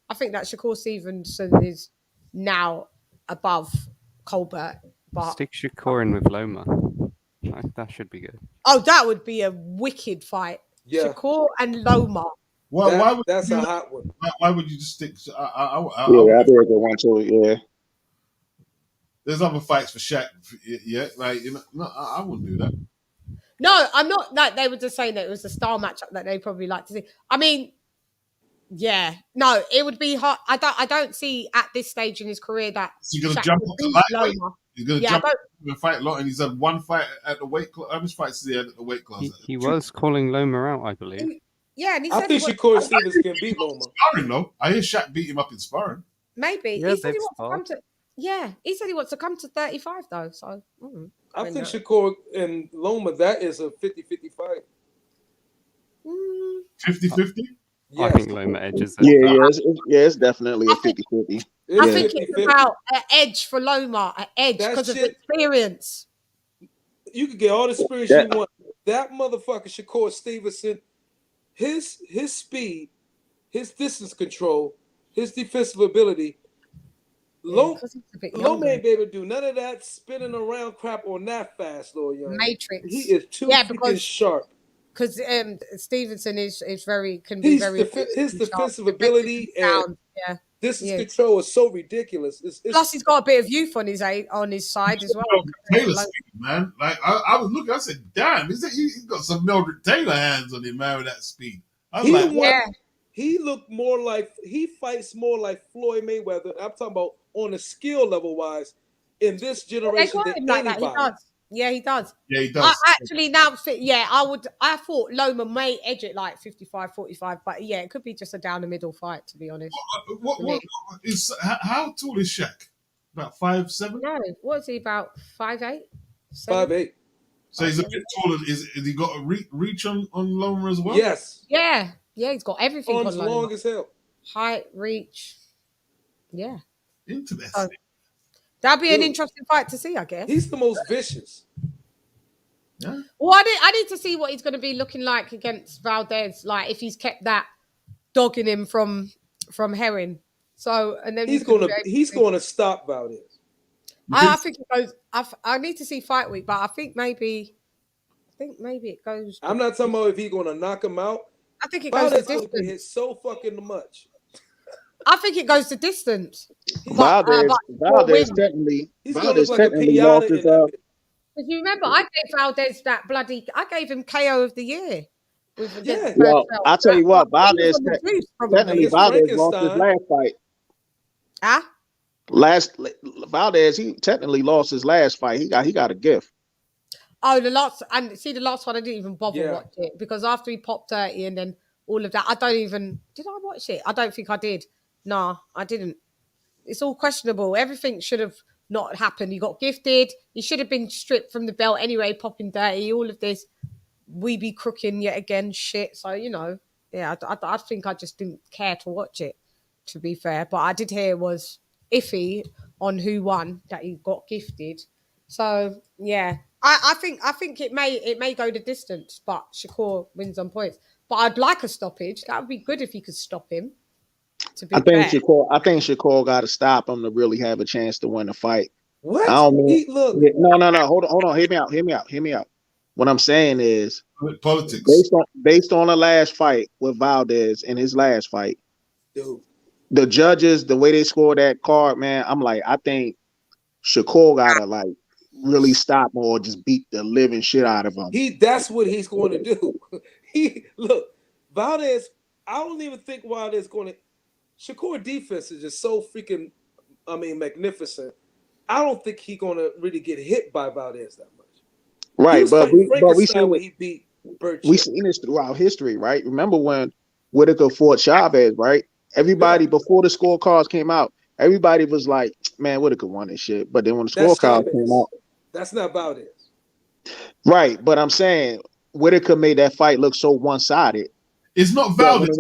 I think that Shakur Stevenson is now above Colbert. But stick Shakur in with Loma. That should be good. Oh, that would be a wicked fight. Yeah. Shakur and Loma. That's a hot one. Why would you just stick? I think it's a one too. Yeah. There's other fights for Shaq. Yeah, like no, I wouldn't do that. No, I'm not. Like they were just saying that it was a style matchup that they probably like to see. I mean, no, it would be hard. I don't see at this stage in his career that he's going to jump up the lightweight. He's going to jump up and fight a lot, and he's had one fight at the weight class. How much fights has he had at the weight class? He was calling Loma out, I believe. Yeah, and he I think Shakur Stevens can beat Loma. Sparring though, I hear Shaq beat him up in sparring. Maybe he said he wants to come to. Yeah, he said he wants to come to 35 though. So I think Shakur and Loma, that is a 50-50 fight. 50-50? Yeah. I think Loma edges it. It's definitely a 50-50. I think it's about an edge for Loma, an edge because of experience. You can get all the experience you want. That motherfucker Shakur Stevenson, his speed, his distance control, his defensive ability. Loma ain't be able to do none of that spinning around crap on that fast, Lord Young. Matrix. He is too freaking sharp. Because Stevenson is his defensive ability and distance control is so ridiculous. Plus, he's got a bit of youth on his side as well. Taylor speed, man. Like I was looking, I said, "Damn, he's got some Mildred Taylor hands on him, man, with that speed." He looked more like he fights more like Floyd Mayweather. I'm talking about on a skill level wise in this generation than anybody. Yeah, he does. Yeah, he I does. actually now think, yeah, I thought Loma may edge it like 55-45, but yeah, it could be just a down the middle fight, to be honest. What is how tall is Shaq? About 5'7"? No, what is he, about 5'8"? 5'8". So he's a bit taller. Is he got a reach on Loma as well? Yes. Yeah, he's got everything Arms on Loma. long as hell. Height, reach. Yeah. Interesting. So, that'd be an Dude, interesting fight to see, I guess. He's the most vicious. Yeah. Well, I need to see what he's going to be looking like against Valdez. Like if he's kept that dogging him from Herring. So and then He's gonna stop Valdez. I think it goes. I need to see fight week, but I think maybe it goes. I'm not talking about if he's gonna knock him out. I think it goes the Valdez distance. hit so fucking much. I think it goes the distance. Valdez technically lost his. Because you remember, I gave Valdez that bloody. I gave him KO of the year. Yeah. Well, I'll tell you what, Valdez technically Valdez lost his last fight. Valdez, he technically lost his last fight. He got a gift. Oh, the last one I didn't even bother watch it because after he popped 30 and then all of that, did I watch it? I don't think I did. Nah, I didn't. It's all questionable. Everything should have not happened. He got gifted. He should have been stripped from the belt anyway, popping 30, all of this. We be crooking yet again shit. So, yeah, I think I just didn't care to watch it, to be fair. But I did hear it was iffy on who won, that he got gifted. So, yeah. I think it may go the distance, but Shakur wins on points. But I'd like a stoppage. That would be good if he could stop him. I think Shakur got to stop him to really have a chance to win the fight. What? I don't mean, no. Hold on. Hear me out. What I'm saying is politics. Based on the last fight with Valdez in his last fight, dude, the judges, the way they scored that card, man, I'm like, I think Shakur gotta like really stop or just beat the living shit out of him. That's what he's going to do. Valdez. I don't even think Valdez going to. Shakur defense is just so freaking, magnificent. I don't think he's going to really get hit by Valdez that much. Right, but we seen when he beat Birch. We seen this throughout history, right? Remember when Whitaker fought Chavez, right? Everybody before the scorecards came out, everybody was like, "Man, Whitaker won this shit." But then when the scorecards came out, that's not Valdez. Right, but I'm saying Whitaker made that fight look so one-sided. It's not Valdez.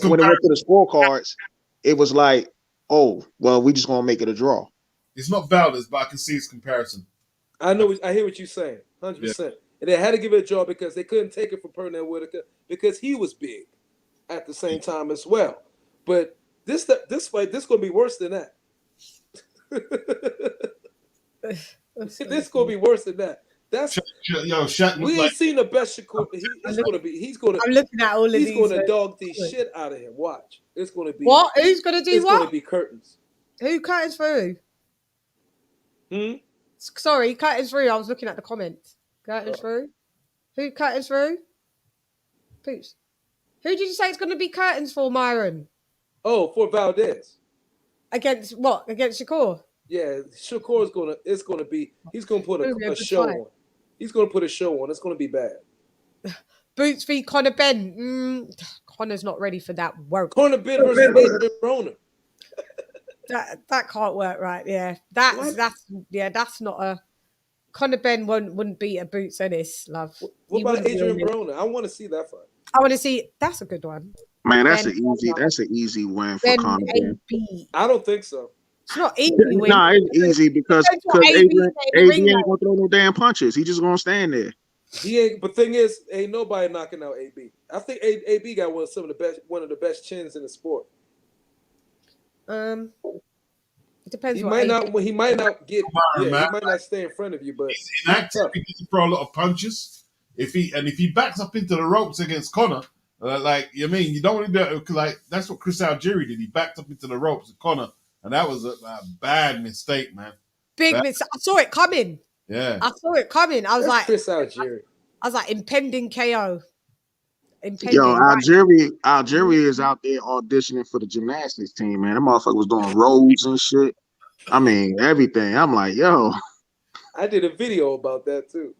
When it went to the scorecards, it was like, "Oh, well, we just gonna make it a draw." It's not Valdez, but I can see his comparison. I know. I hear what you're saying, 100%. And they had to give it a draw because they couldn't take it from Pernell Whitaker because he was big at the same time as well. But this fight, this gonna be worse than that. This gonna be worse than that. That's Shaq. We ain't seen the best Shakur. He's gonna. I'm looking at all of these. He's gonna dog the shit out of him. Watch. It's gonna be what? Who's gonna do it's what? It's gonna be curtains. Who curtains for who? Sorry, curtains for who? I was looking at the comments. Curtains for who? Who curtains for who? Poops. Who did you say it's going to be curtains for, Myron? Oh, for Valdez. Against what? Against Shakur? Yeah, Shakur is gonna be. He's gonna put a show on. He's gonna put a show on. It's gonna be bad. Boots v. Conor Ben. Conor's not ready for that work. Conor Ben versus Adrian Broner. That can't work, right? Yeah, that's not a. Conor Ben wouldn't beat a Boots Ennis, love. What about Adrian Broner? I want to see that fight. I want to see. That's a good one. Man, that's an easy win for Conor Ben. I don't think so. It's not easy. Nah, it's easy because Adrian ain't gonna throw no damn punches. He just gonna stand there. He ain't. But thing is, ain't nobody knocking out AB. I think AB got one of the best chins in the sport. It depends. He might not get. He might not stay in front of you, but he's inactive because he throw a lot of punches. If he backs up into the ropes against Conor, you don't want to do it, like that's what Chris Algieri did. He backed up into the ropes with Conor, and that was a bad mistake, man. Big mistake. I saw it coming. Yeah, I saw it coming. I was like, Chris Algieri. I was like, impending KO. Algieri is out there auditioning for the gymnastics team, man. That motherfucker was doing rolls and shit. I mean, everything. I'm like, yo. I did a video about that too.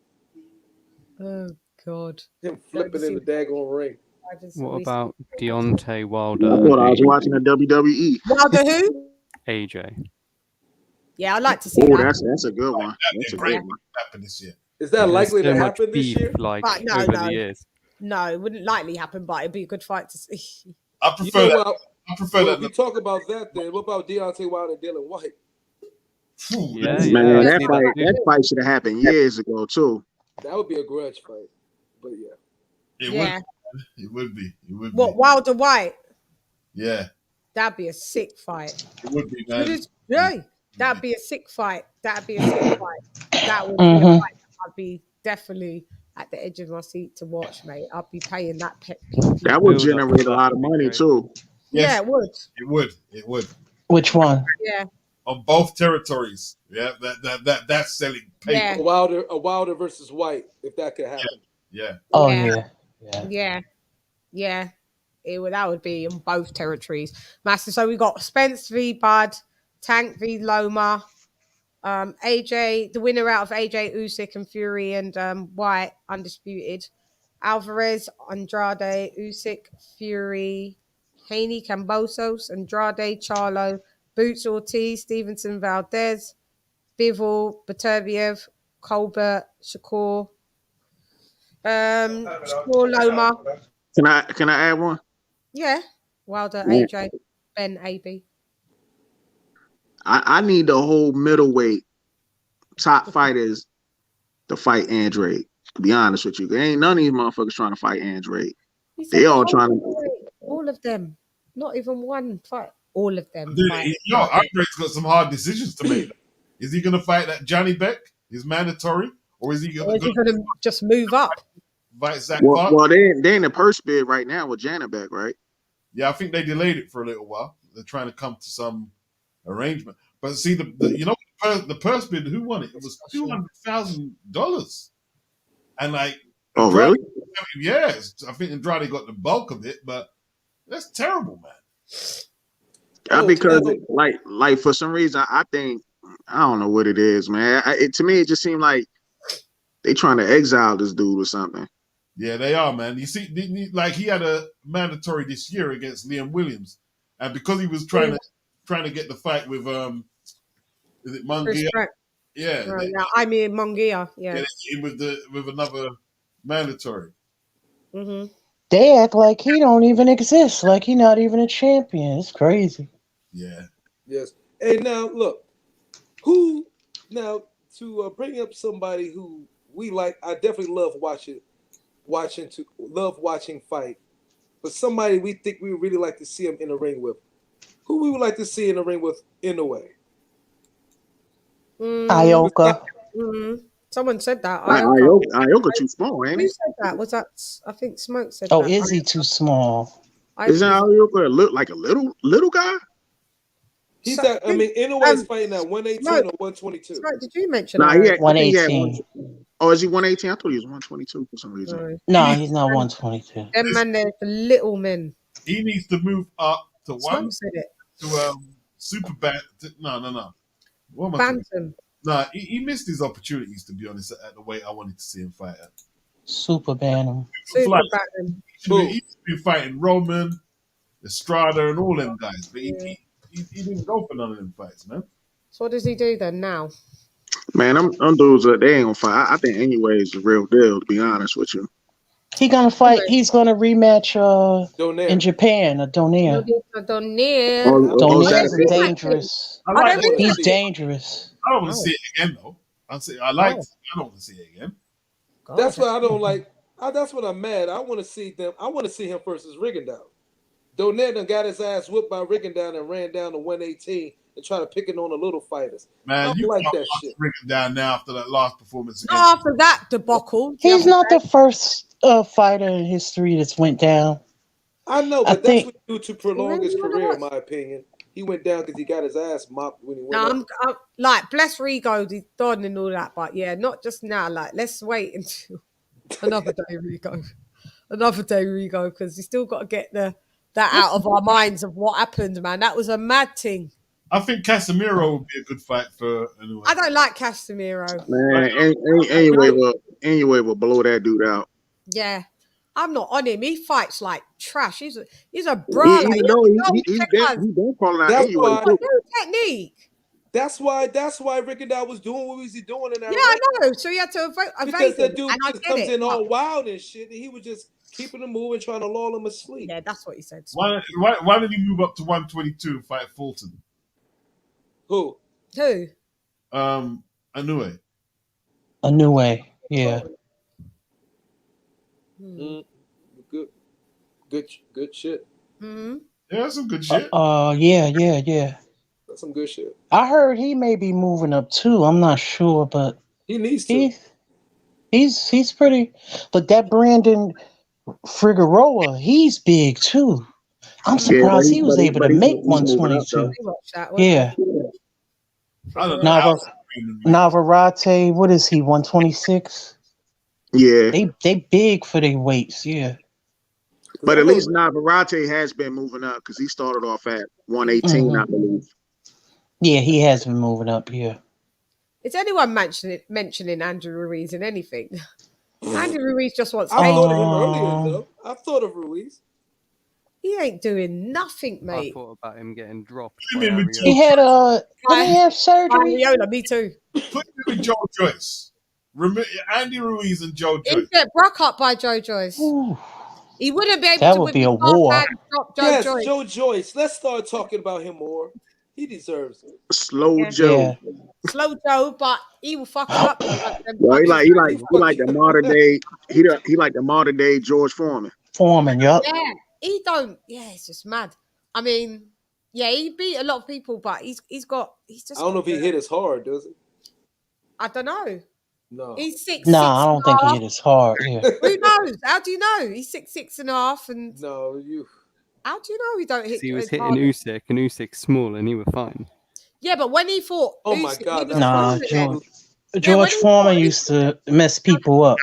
Oh God. Him flipping in the daggone ring. What about Deontay I Wilder? thought I was v watching the WWE. Wilder who? AJ? Yeah, I'd like to see Oh, that. that's a good one. That's a Great good one. happen this year. Is that There's likely so to much happen this beef, year? like But no, over no. the years. No, it wouldn't likely happen, but it'd be a good fight to see. I prefer that. Well, I prefer well, that. if we talk about that, then what about Deontay Wilder and Dylan White? Yeah, Man, yeah. that fight should have happened years ago too. That would be a grudge fight. But yeah. Yeah. It would be. It would What, be. Wilder White? Yeah. That'd be a sick fight. It would be, man. Yeah, that'd be a sick fight. That'd be a sick fight. That would be Mhm. a fight that I'd be definitely at the edge of my seat to watch, mate. I'd be paying that That would generate a lot of money too. Yeah, it would. It would. It would. Which one? Yeah. On both territories. Yeah. That's selling paper. Yeah. A Wilder versus White, if that could happen. Yeah. Oh Yeah. yeah. Yeah. Yeah. That would be on both territories. Massive. So we got Spence v Bud, Tank v Loma, AJ, the winner out of AJ, Usyk and Fury and White, undisputed. Alvarez, Andrade, Usyk, Fury, Haney, Cambosos, Andrade, Charlo, Boots, Ortiz, Stevenson, Valdez, Bivol, Beterbiev, Colbert, Shakur, Shakur, Loma. Can I add one? Yeah. Wilder, Yeah. AJ, Ben, AB. I need the whole middleweight top fighters to fight Andrade. To be honest with you, there ain't none of these motherfuckers trying to fight Andrade. They all trying to. All of them. Not even one fight. All of them. Dude, fight. Andre's got some hard decisions to make. Is he going to fight that Johnny Beck? Is mandatory, or is he going to just move up? Fight Zach Well, Park? they in the purse bid right now with Janet back, right? Yeah, I think they delayed it for a little while. They're trying to come to some arrangement. But see, the purse bid, who won it? It was $200,000, and like, oh really? Yes, I think Andrade got the bulk of it, but that's terrible, man. Because like for some reason I think I don't know what it is, man. To me it just seemed like they trying to exile this dude or something. Yeah, they are, man. You see, like he had a mandatory this year against Liam Williams, and because he was trying to get the fight with is it Munguia? Yeah, I mean Munguia. Yeah, with another mandatory. Mm-hmm. They act like he don't even exist, like he not even a champion. It's crazy. Yeah. Yes. Hey, now look, who now to bring up somebody who we like. I definitely love watching fight, but somebody we think we would really like to see him in the ring with. Who we would like to see in the ring with in a way? Ioka. Someone said that. Ioka too small, ain't Who he? said that? Was that? I think Smoke said Oh, that. is he too small? Isn't Ioka like a little guy? He's that. I mean, Inouye's fighting at 118 or 122. Smoke, did you mention Nah, that? 118. Oh, is he 118? I thought he was 122 for some reason. No, he's not 122. Them man, they're the little men. He needs to move up to Smoke said it. super bad. No. What am I talking? Bantam. Nah, he missed his opportunities, to be honest, at the weight I wanted to see him fight at. Super Bantam. Super Bantam. He should be fighting Roman, Estrada, and all them guys, but he didn't go for none of them fights, man. So what does he do then now? Man, them dudes, they ain't gonna fight. I think anyway is the real deal, to be honest with you. He gonna fight. He's gonna rematch Donaire. in Japan. Donaire. Donaire is dangerous. He's dangerous. I don't want to see it again, though. I don't want to see it again. That's what I don't like. That's what I'm mad. I want to see them. I want to see him versus Rigondeaux. Donaire done got his ass whipped by Rigondeaux and ran down to 118 and try to pick it on the little fighters. Man, I you like can't that shit. bring it down now after that last performance against After that debacle, He's not the first fighter in history that's went down. I know, I but think- that's what he do to prolong his career, in my opinion. He went down because he got his ass mopped when he went. No, I'm like bless Rigo, he's done and all that, but yeah, not just now. Like, let's wait until another day, Rigo. Another day, Rigo, because we still got to get that out of our minds of what happened, man. That was a mad thing. I think Casemiro would be a good fight for anyway. I don't like Casemiro. Man, anyway, will blow that dude out. Yeah, I'm not on him. He fights like trash. He's a brawler. Even though he been calling out That's anyway. why. Too. No technique. That's why Rick and Dad was doing what was he doing in that Yeah, I know. So he had to because evade the him, dude and I just get comes it. in all wild and shit, and he was just keeping him moving, trying to lull him asleep. Yeah, that's what he said. Why did he move up to 122 and fight Fulton? Who? Inoue. Inoue, yeah. Good shit. Mm-hmm. Yeah, that's some good shit. Yeah. That's some good shit. I heard he may be moving up too. I'm not sure, but he needs to. He's pretty. But that Brandon Figueroa, he's big too. I'm surprised he was able to make 122. Yeah. Navarrete, what is he? 126. Yeah, they big for their weights. Yeah. But at least Navarrete has been moving up because he started off at 118, I believe. Yeah, he has been moving up. Yeah. Is anyone mentioning Andrew Ruiz in anything? Andrew Ruiz just wants. I thought of him earlier, though. I thought of Ruiz. He ain't doing nothing, mate. I thought about him getting dropped. He had didn't he have surgery? Ariola, me too. Put him with Joe Joyce. Andy Ruiz and Joe Joyce. He'd get broke up by Joe Joyce. Ooh. He wouldn't be able That to would win be the a war. hand, drop Yes, Joyce. Joe Joyce. Let's start talking about him more. He deserves it. Slow Joe. Slow Joe, but he will fuck you up. Well, he like the modern day. He like the modern day George Foreman. Yup. Yeah, he don't. Yeah, it's just mad. I mean, yeah, he beat a lot of people, but he's just. I don't know if he hit as hard, does he? I don't know. No. He's 6'6". Nah, I don't think he hit as hard. Yeah. Who knows? How do you know? He's 6'6.5", and no, you. How do you know he don't hit? He was as hitting hard? Usyk, and Usyk's small, and he was fine. Yeah, but when he fought, oh my Usyk, God, Nah, George Foreman used to mess people up.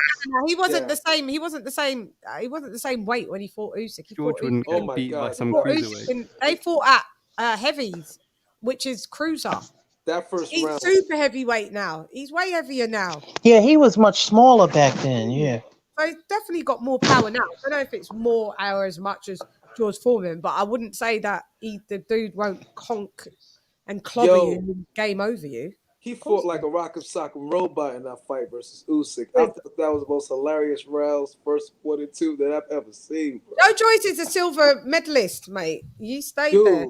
he wasn't the same. He wasn't the same. He wasn't the same weight when he fought Usyk. George wouldn't get beat by some cruiserweight. They fought at heavies, which is cruiser. That first He's round. super heavyweight now. He's way heavier now. Yeah, he was much smaller back then. Yeah. So he's definitely got more power now. I don't know if it's more or as much as George Foreman, but I wouldn't say that the dude won't conk and clobber you and game over you. He fought like a rock and sock robot in that fight versus Usyk. I thought that was the most hilarious rounds, first 42 that I've ever seen. Bro. Joe Joyce is a silver medalist, mate. You stay there.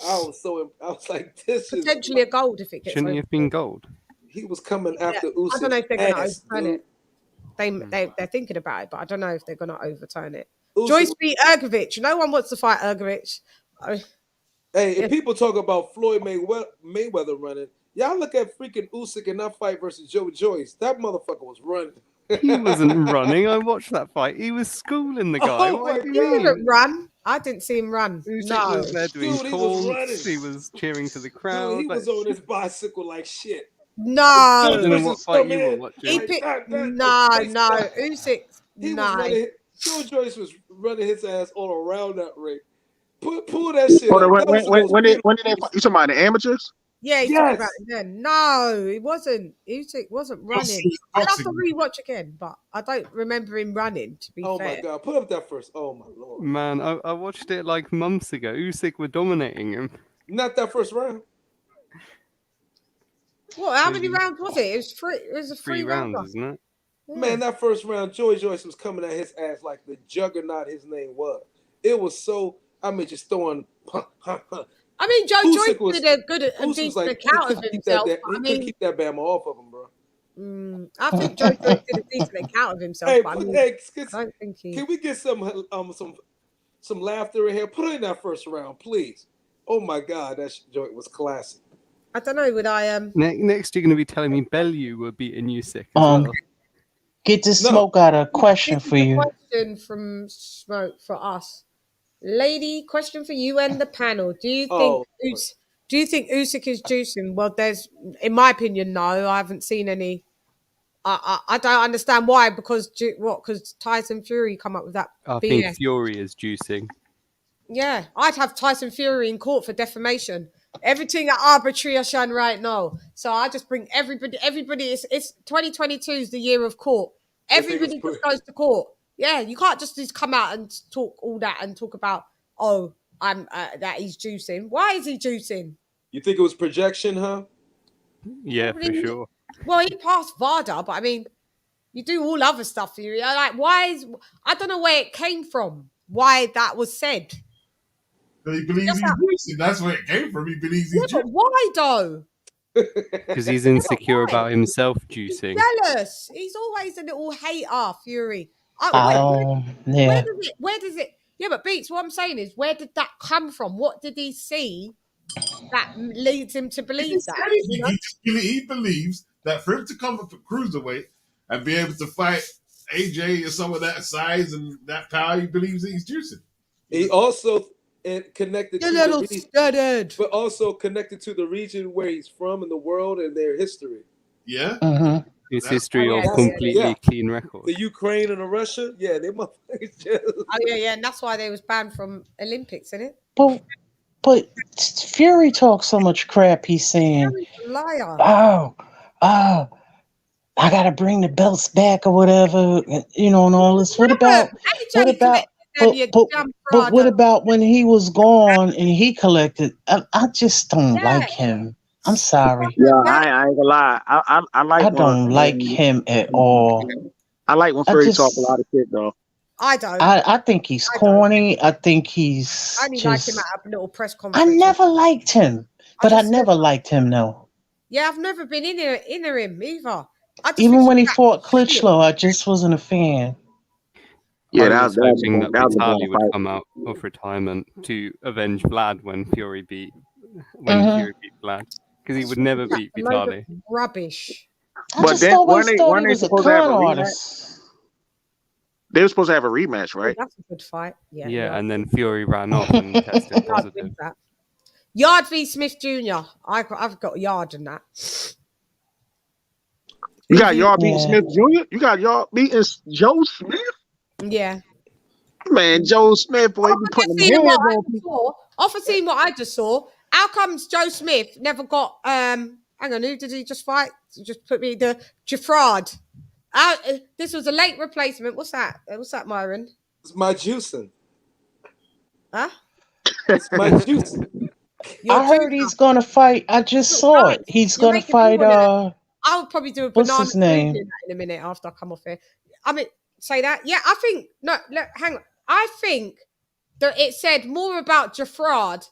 I was like, this is potentially a gold if it gets. Shouldn't he have been gold? He was coming after Usyk. I don't know if they're going to overturn it. They're thinking about it, but I don't know if they're going to overturn it. Usyk. Joyce beat Ergovich. No one wants to fight Ergovich. Hey, if people talk about Floyd Mayweather running, y'all look at freaking Usyk in that fight versus Joe Joyce. That motherfucker was running. He wasn't running. I watched that fight. He was schooling the guy. Oh What do He you mean? didn't run. I didn't see him run. Usyk was there doing Dude, he was running. calls. He was cheering to the crowd. Dude, he was on his bicycle like shit. No. I don't know what fight you were watching. No. Usyk. No. Joe Joyce was running his ass all around that ring. Pull that shit. When did they? You talking about the amateurs? Yeah, he's talking about it then. No, it wasn't. Usyk wasn't running. I'll have to rewatch again, but I don't remember him running, to be fair. Oh my God, put up that first. Oh my Lord. Man, I watched it like months ago. Usyk were dominating him. Not that first round. What? How many rounds was it? It was three. It was a three rounds, isn't it? Yeah. Man, that first round, Joe Joyce was coming at his ass like the juggernaut his name was. It was so. I mean, just throwing. I mean, Joe Joyce did a good and decent account of himself. He couldn't keep that Bama off of him, bro. I think Joe Joyce did a decent account of himself. Hey, but I don't think he. Can we get some laughter in here? Put it in that first round, please. Oh my God, that joint was classic. I don't know. Would I Next, you're going to be telling me Bellew were beating Usyk as well. Get this smoke out. A question for you. Question from Smoke for us. Lady, question for you and the panel. Do you think Usyk is juicing? Well, in my opinion, no. I haven't seen any. I don't understand why. Because Tyson Fury come up with that I BS. think Fury is juicing. Yeah, I'd have Tyson Fury in court for defamation. Everything at arbitration right now. So I just bring everybody. It's 2022 is the year of court. Everybody just goes to court. Yeah, you can't just come out and talk all that and talk about that he's juicing. Why is he juicing? You think it was projection, huh? Yeah, for sure. Well, he passed VADA, but I mean, you do all other stuff. You're like, I don't know where it came from. Why that was said. He believes he's juicing. That's where it came from. He believes he's juicing. But why though? Because he's insecure about himself juicing. He's jealous. He's always a little hater, Fury. Yeah. Where does it? Yeah, but Beats, what I'm saying is, where did that come from? What did he see that leads him to believe that? You know? He believes that for him to come up at cruiserweight and be able to fight AJ or some of that size and that power, he believes he's juicing. He also connected to little the region, studded. but also connected to the region where he's from in the world and their history. Yeah. His history of completely clean record. The Ukraine and the Russia, yeah, they motherfuckers just. Oh yeah, and that's why they was banned from Olympics, isn't it? But Fury talks so much crap. He's saying, liar. I gotta bring the belts back or whatever, and all this. What about when he was gone and he collected? I just don't like him. I'm sorry. Yeah, I ain't gonna lie. I don't like him at all. I like when Fury talk a lot of shit though. I don't. I think he's corny. I think he's. I only like him at a little press I conference. never liked him, but I never liked him though. Yeah, I've never been into him either. Even when he fought Klitschko, I just wasn't a fan. Yeah, I was hoping that Vitaly would come out of retirement to avenge Vlad when Fury beat Vlad, because he would never beat Vitaly. Rubbish. But then weren't they supposed to have a rematch? Artist. They were supposed to have a rematch, right? That's a good fight. Yeah. Yeah, and then Fury ran off and tested positive. Yard v Smith Jr. I've got Yard in that. You got Yard beating Smith Jr.? You got Yard beating Joe Smith? Yeah. Man, Joe Smith, boy, be putting hands on people. Off of seeing what I just saw, how comes Joe Smith never got hang on, who did he just fight? Just put me the Jafrad. This was a late replacement. What's that? What's that, Myron? It's my juicing. Huh? It's my juicing. I heard he's gonna fight. I just saw it. He's gonna fight. I'll probably do a what's banana his name? in a minute after I come off here. I mean, say that. Yeah, I think hang on. I think that it said more about Jafrad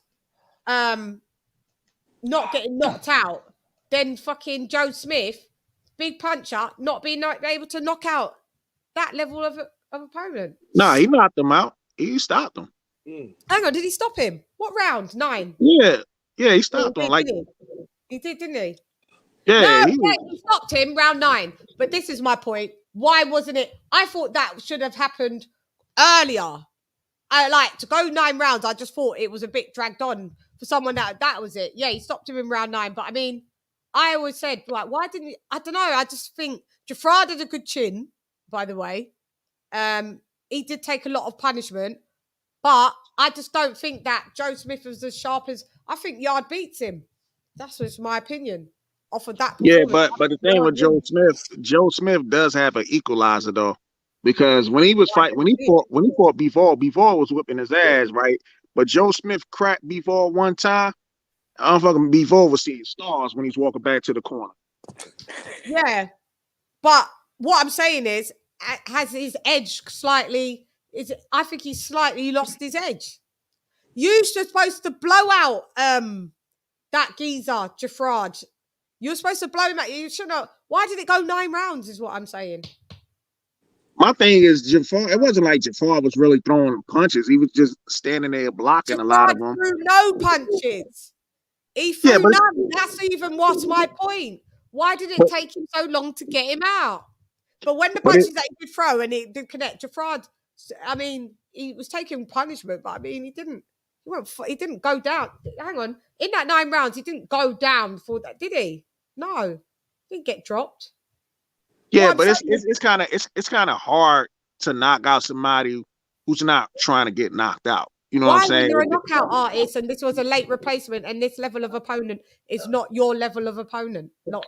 not getting knocked out than fucking Joe Smith, big puncher, not being able to knock out that level of opponent. Nah, he knocked him out. He stopped him. Hang on, did he stop him? What round? 9? Yeah, he stopped him. He did, didn't he? Yeah, he stopped him round 9. But this is my point. Why wasn't it? I thought that should have happened earlier. I like to go 9 rounds. I just thought it was a bit dragged on for someone that was it. Yeah, he stopped him in round 9. But I mean, I always said, like, why didn't he? I don't know. I just think Jafar had a good chin, by the way. He did take a lot of punishment. But I just don't think that Joe Smith was as sharp as I think Yard beats him. That's just my opinion. Off of that. Yeah, but the thing with Joe Smith does have an equalizer though, because when he was when he fought Bivol was whipping his ass, right? But Joe Smith cracked Bivol one time. I don't fucking Bivol was seeing stars when he's walking back to the corner. Yeah, but what I'm saying is, has his edge slightly? I think he's slightly lost his edge. You're supposed to blow out that geezer Jafrad. You're supposed to blow him out. You shouldn't have. Why did it go 9 rounds? Is what I'm saying. My thing is Jafar. It wasn't like Jafar was really throwing punches. He was just standing there blocking a lot of them. Threw no punches. He threw none. That's even what's my point. Why did it take him so long to get him out? But when the punches that he did throw and it did connect, Jafrad, I mean, he was taking punishment, but I mean, he didn't go down. Hang on. In that 9 rounds, he didn't go down before that, did he? No. He didn't get dropped. Yeah, but it's kind of hard to knock out somebody who's not trying to get knocked out. You know what I'm Why, when saying? you're a knockout artist and this was a late replacement and this level of opponent is not your level of opponent? Not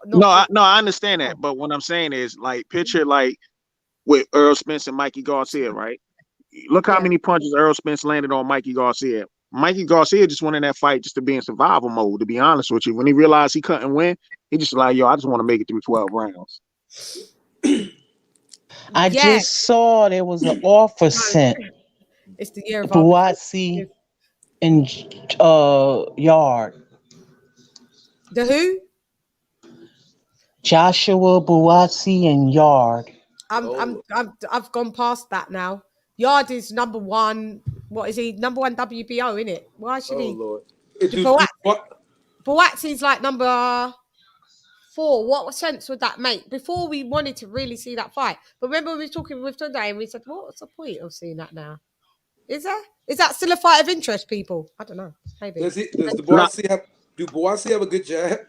I understand that. But what I'm saying is, like, picture like with Earl Spence and Mikey Garcia, right? Look how many punches Earl Spence landed on Mikey Garcia. Mikey Garcia just went in that fight just to be in survival mode, to be honest with you. When he realized he couldn't win, he just like, yo, I just want to make it through 12 rounds. I just saw there was an offer sent. It's the year of Buatsi and Yard. The who? Joshua Buatsi and Yard. I've gone past that now. Yard is number one. What is he? Number one WBO, isn't it? Why should he? Lord. Buatsi's like number 4. What sense would that make? Before we wanted to really see that fight, but remember we were talking with today and we said, what's the point of seeing that now? Is that still a fight of interest, people? I don't know. Maybe. Do Buatsi have a good jab?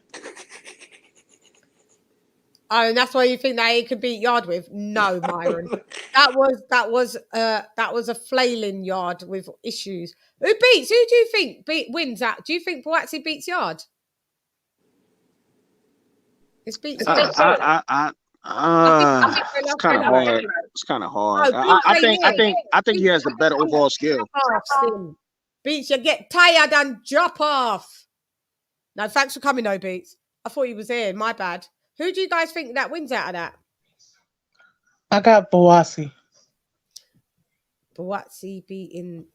Oh, and that's why you think that he could beat Yard with? No, Myron. that was a flailing Yard with issues. Who do you think wins that? Do you think Buatsi beats Yard? It's beats Yard. It's kind of hard. It's kind of hard. I think he has the better overall skill. Beats, you get tired and drop off. No, thanks for coming, though, Beats. I thought he was here. My bad. Who do you guys think that wins out of that? I got Buatsi. Buatsi beating.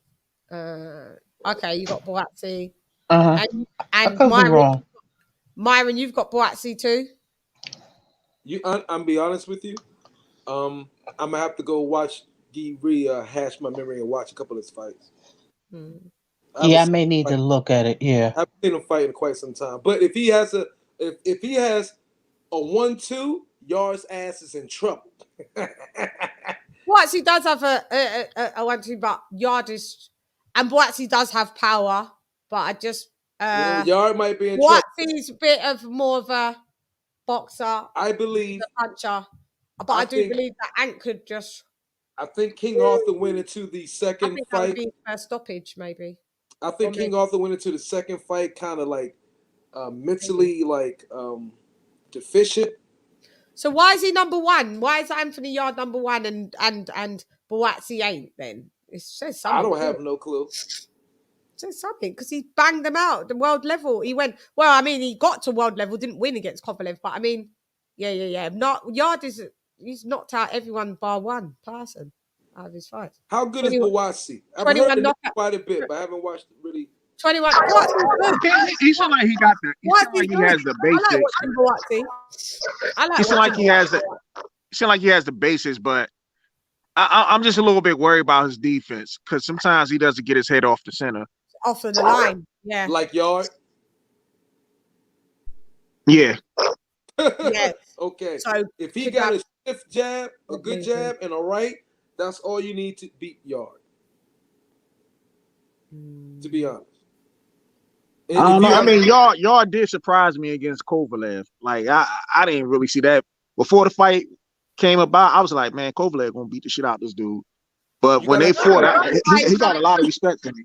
Okay, you got Buatsi. And Myron, you've got Buatsi too. I'm be honest with you. I'm gonna have to go watch hash my memory and watch a couple of his fights. I may need to look at it. Yeah, I haven't seen him fight in quite some time. But if he has a 1-2, Yard's ass is in trouble. Buatsi does have a 1-2, but Yard is, and Buatsi does have power. But I just Yard might be in trouble. Buatsi's a bit of more of a boxer. I believe a puncher, but I do believe that Ant could just. I think King Arthur went into the second fight. That would be a stoppage, maybe. I think King Arthur went into the second fight kind of like mentally deficient. So why is he number 1? Why is Anthony Yard number 1 and Buatsi ain't then? It says something. I don't have no clue. It says something because he banged them out at the world level. He went, well, I mean, he got to world level, didn't win against Kovalev, but I mean, yeah. Yard he's knocked out everyone bar one person out of his fights. How good is Buatsi? I've heard the name quite a bit, but I haven't watched really. 21. He sound like he got the. He sound like he has the basics. He sound like he has the. He sound like he has the basics, but I'm just a little bit worried about his defense because sometimes he doesn't get his head off the center. Off of the line, yeah. Like Yard. Yeah. Yes. Okay. So if he got a stiff jab, a good jab, and a right, that's all you need to beat Yard. To be honest. I don't know. I mean, Yard did surprise me against Kovalev. Like I didn't really see that before the fight came about. I was like, man, Kovalev gonna beat the shit out of this dude. But when they fought, he got a lot of respect for me.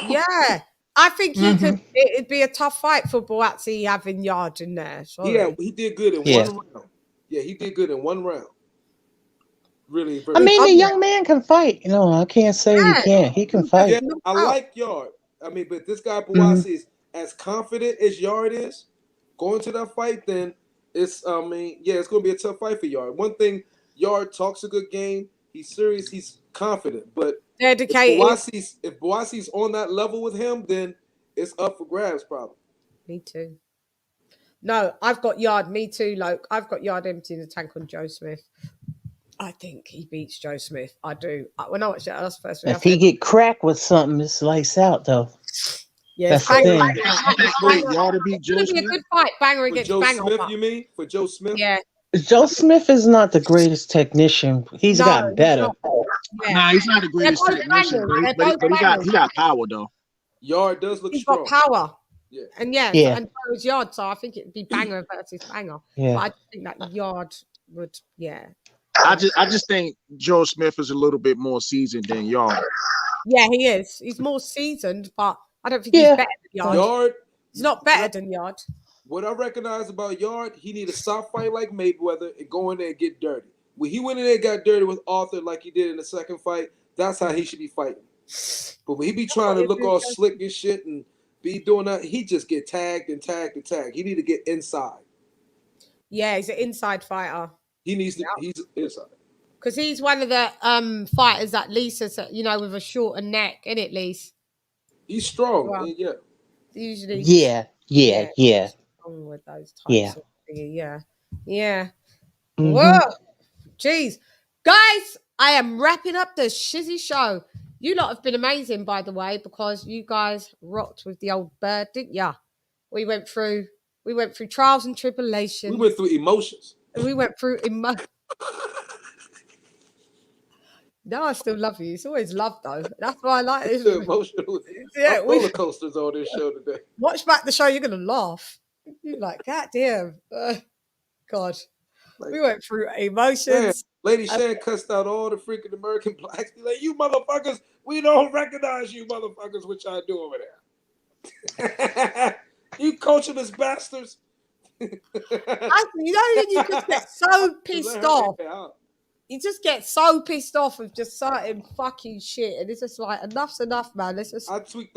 Yeah, I think he could. It'd be a tough fight for Buatsi having Yard in there. Sorry. Yeah, he did good in 1 round. Yeah, he did good in 1 round. Really. I mean, the young man can fight. You know, I can't say he can't. He can fight. Yeah, I like Yard. I mean, but this guy Buatsi is as confident as Yard is going to that fight. Then it's, I mean, yeah, it's going to be a tough fight for Yard. One thing, Yard talks a good game. He's serious. He's confident. But dedicated. If Buatsi's on that level with him, then it's up for grabs, probably. Me too. No, I've got Yard. Me too, Loke. I've got Yard emptying the tank on Joe Smith. I think he beats Joe Smith. I do. When I watched it, I was first. If he get cracked with something, it's lights out though. Yeah, that's the thing. Y'all to beat Joe Smith. It's gonna be a good fight, banger against banger. Smith, you mean for Joe Smith? Yeah. Joe Smith is not the greatest technician. He's got better. Nah, he's not the greatest technician, but he got power though. Yard does look he's strong. He's got power. Yeah. And and so is Yard. So I think it'd be banger versus banger. Yeah. But I think that Yard would. Yeah. I just think Joe Smith is a little bit more seasoned than Yard. Yeah, he is. He's more seasoned, but I don't think he's Yeah. better than Yard. Yard. He's not better than Yard. What I recognize about Yard, he need to stop fighting like Mayweather and go in there and get dirty. When he went in there and got dirty with Arthur like he did in the second fight, that's how he should be fighting. But when he be trying to look all slick and shit and be doing that, he just get tagged and tagged and tagged. He need to get inside. Yeah, he's an inside fighter. He needs to. He's inside. Because he's one of the fighters that Lisa, with a shorter neck, isn't it, Lisa? He's strong. Well, yeah. Usually. Yeah. Strong with those types Yeah. of things. Yeah. Mhm. Whoa. Jeez. Guys, I am wrapping up the Shizzy show. You lot have been amazing, by the way, because you guys rocked with the old bird, didn't ya? We went through trials and tribulations. We went through emotions. We went through No, I still love you. It's always love, though. That's why I like this. Emotional. Yeah, roller coasters on this show today. Watch back the show, you're gonna laugh. You're like, God damn. God. We went through emotions. Man, LadyChann cussed out all the freaking American blacks. Be like, you motherfuckers, we don't recognize you motherfuckers, what y'all do over there. You cultureless bastards. You just get so pissed off. You just get so pissed off of just certain fucking shit, and it's just like, enough's enough, man. Let's just everybody.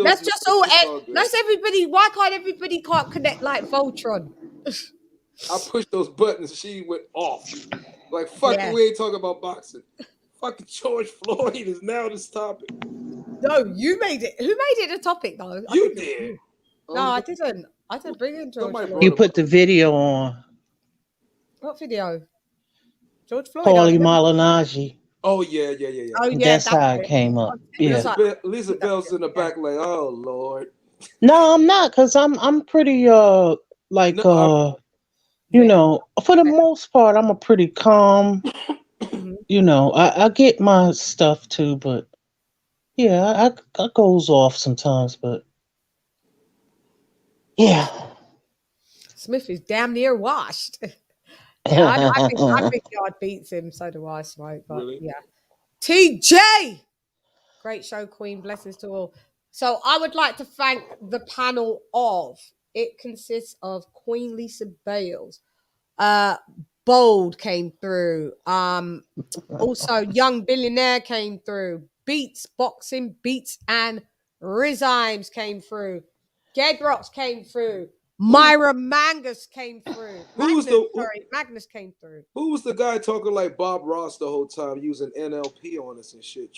Why can't everybody connect like Voltron? I pushed those buttons, she went off. Like, fuck it, we ain't talking about boxing. Fucking George Floyd is now this topic. No, you made it. Who made it a topic though? You did. No, I didn't. I didn't bring in George Floyd. You put the video on. What video? George Floyd. Paulie Malignaggi. Oh yeah. Oh yeah, That's how it came up. Yeah. Lisa Bell's in the back, like, oh Lord. No, I'm not, cause I'm pretty for the most part, I'm a pretty calm. I get my stuff too, but yeah, I goes off sometimes, but yeah. Smith is damn near washed. Yeah, I think Yard beats him. So do I, Smoke. But Really? yeah. TJ! Great show, Queen. Blessings to all. So I would like to thank the panel of, it consists of Queen Lisa Bales. Bold came through. Also, Young Billionaire came through. Beats, Boxing, Beats, and Rizymes came through. Gedrox came through. Myra Mangus came through. Magnus came through. Who was the guy talking like Bob Ross the whole time, using NLP on us and shit,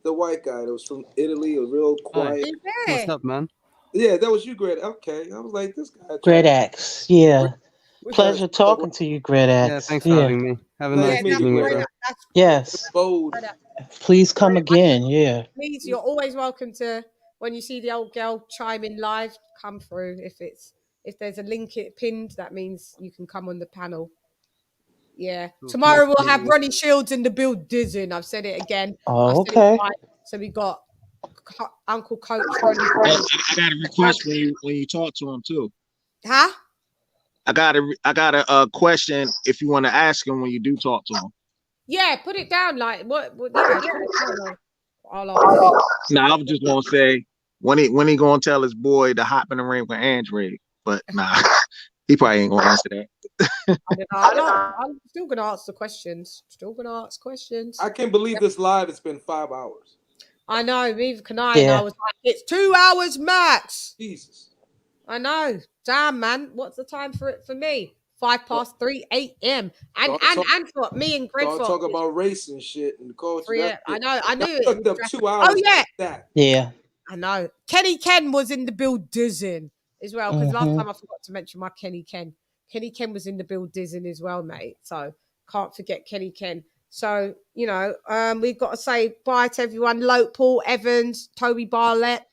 the white guy that was from Italy, a real quiet. What's up, man? Yeah, that was you, Greg. Okay, I was like, this guy. Greg X, yeah. Pleasure talking to you, Greg X. Yeah, thanks for having me. Have a nice evening, everyone. Yes. Bold. Please come again. Yeah. Please, you're always welcome to, when you see the old girl chime in live, come through. If there's a link pinned, that means you can come on the panel. Yeah. Tomorrow we'll have Ronnie Shields in the building. I've said it again. Oh, okay. So we got Uncle Coach. I got a request when you talk to him too. Huh? I got a question if you want to ask him when you do talk to him. Yeah, put it down. Like what yeah, Now I was just gonna say when he gonna tell his boy to hop in the ring with Andre, but nah, he probably ain't gonna answer that. I'm still gonna ask the questions. I can't believe this live. It's been 5 hours. I know. Neither can I. And I was like, it's 2 hours max. Jesus. I know. Damn, man. What's the time for it for me? 3:05 a.m. And for me and Greg. Talk about race and shit and culture. I know. I knew it. Took up 2 hours. Oh yeah. That. Yeah. I know. Kenny Ken was in the building as well, because last time I forgot to mention my Kenny Ken. Kenny Ken was in the building as well, mate. So can't forget Kenny Ken. So, we've got to say bye to everyone. Lope, Paul Evans, Toby Barlett,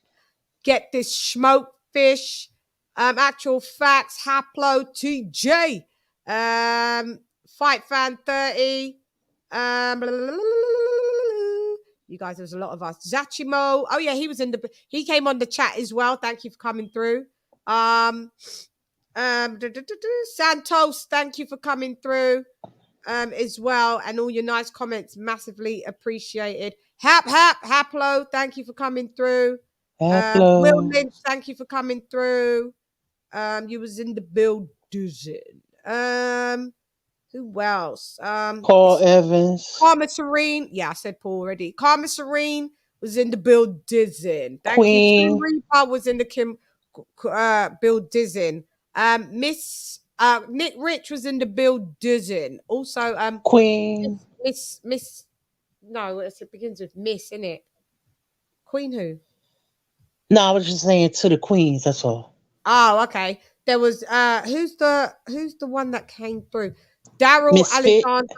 Get This Smoke Fish, Actual Facts, Haplo, TJ, Fight Fan 30, you guys, there was a lot of us. Zachimo, oh yeah, he came on the chat as well. Thank you for coming through. Santos, thank you for coming through as well, and all your nice comments, massively appreciated. Haplo, thank you for coming through. Will Lynch, thank you for coming through. You was in the building. Who else? Paul Evans. Karma Serene. Yeah, I said Paul already. Karma Serene was in the building. Thank Queen. you. Kim Reaper was in the building. Miss Nick Rich was in the building. Also, Queen. Miss. No, it begins with Miss, innit? Queen who? No, I was just saying to the queens. That's all. Oh, okay. There was who's the one that came through? Daryl Alexander.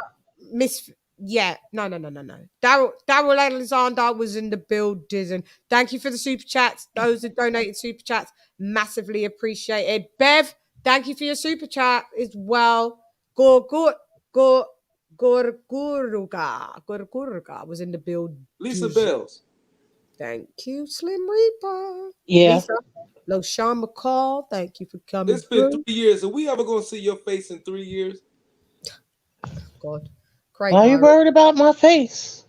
Daryl Alexander was in the building. Thank you for the super chats. Those that donated super chats, massively appreciated. Bev, thank you for your super chat as well. Gorguruga was in the building. Lisa Bells. Thank you, Slim Reaper. Yeah. Lisa. LaShawn McCall, thank you for coming. It's been 3 years. Are we ever going to see your face in 3 years? God. Why are you worried about my face?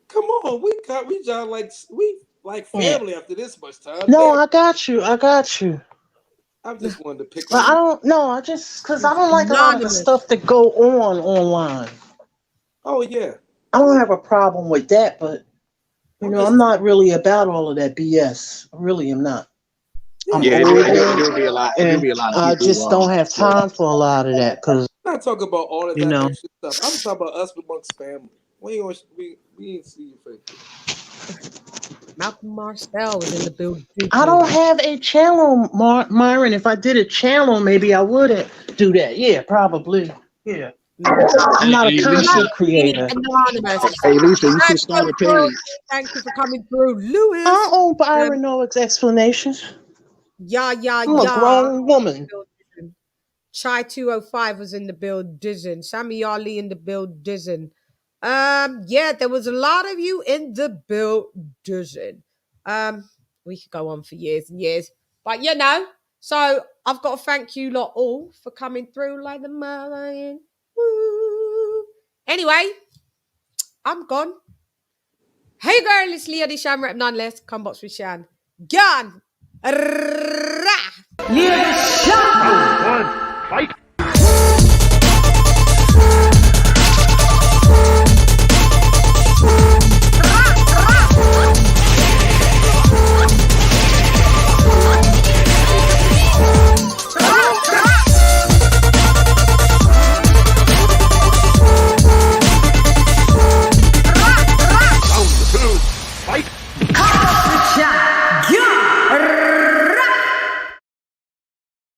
Come on, we like family after this much time. No, I got you. I just wanted to pick. But I don't know. Because I don't like a lot of the stuff that go on online. Oh yeah. I don't have a problem with that, but I'm not really about all of that BS. I really am not. I'm There'll be a lot. There'll be a lot of I people, just don't have time for a lot of that because I'm not talking about all of that extra stuff. I'm talking about us amongst family. We ain't see your face. Malcolm Marcel was in the building. I don't have a channel, Myron. If I did a channel, maybe I would do that. Yeah, probably. Yeah. I'm not a content creator. Hey, Lisa, you should start a page. Thank you for coming through, Lewis. I owe Byron no explanations. Yeah. I'm a grown woman. Chai 205 was in the building. Sammy Ali in the building. Yeah, there was a lot of you in the building. We could go on for years and years, but so I've got to thank you lot all for coming through like the mother. Anyway, I'm gone. Hey girl, it's LadyChann rep nonetheless. Come box with Shan. Gone.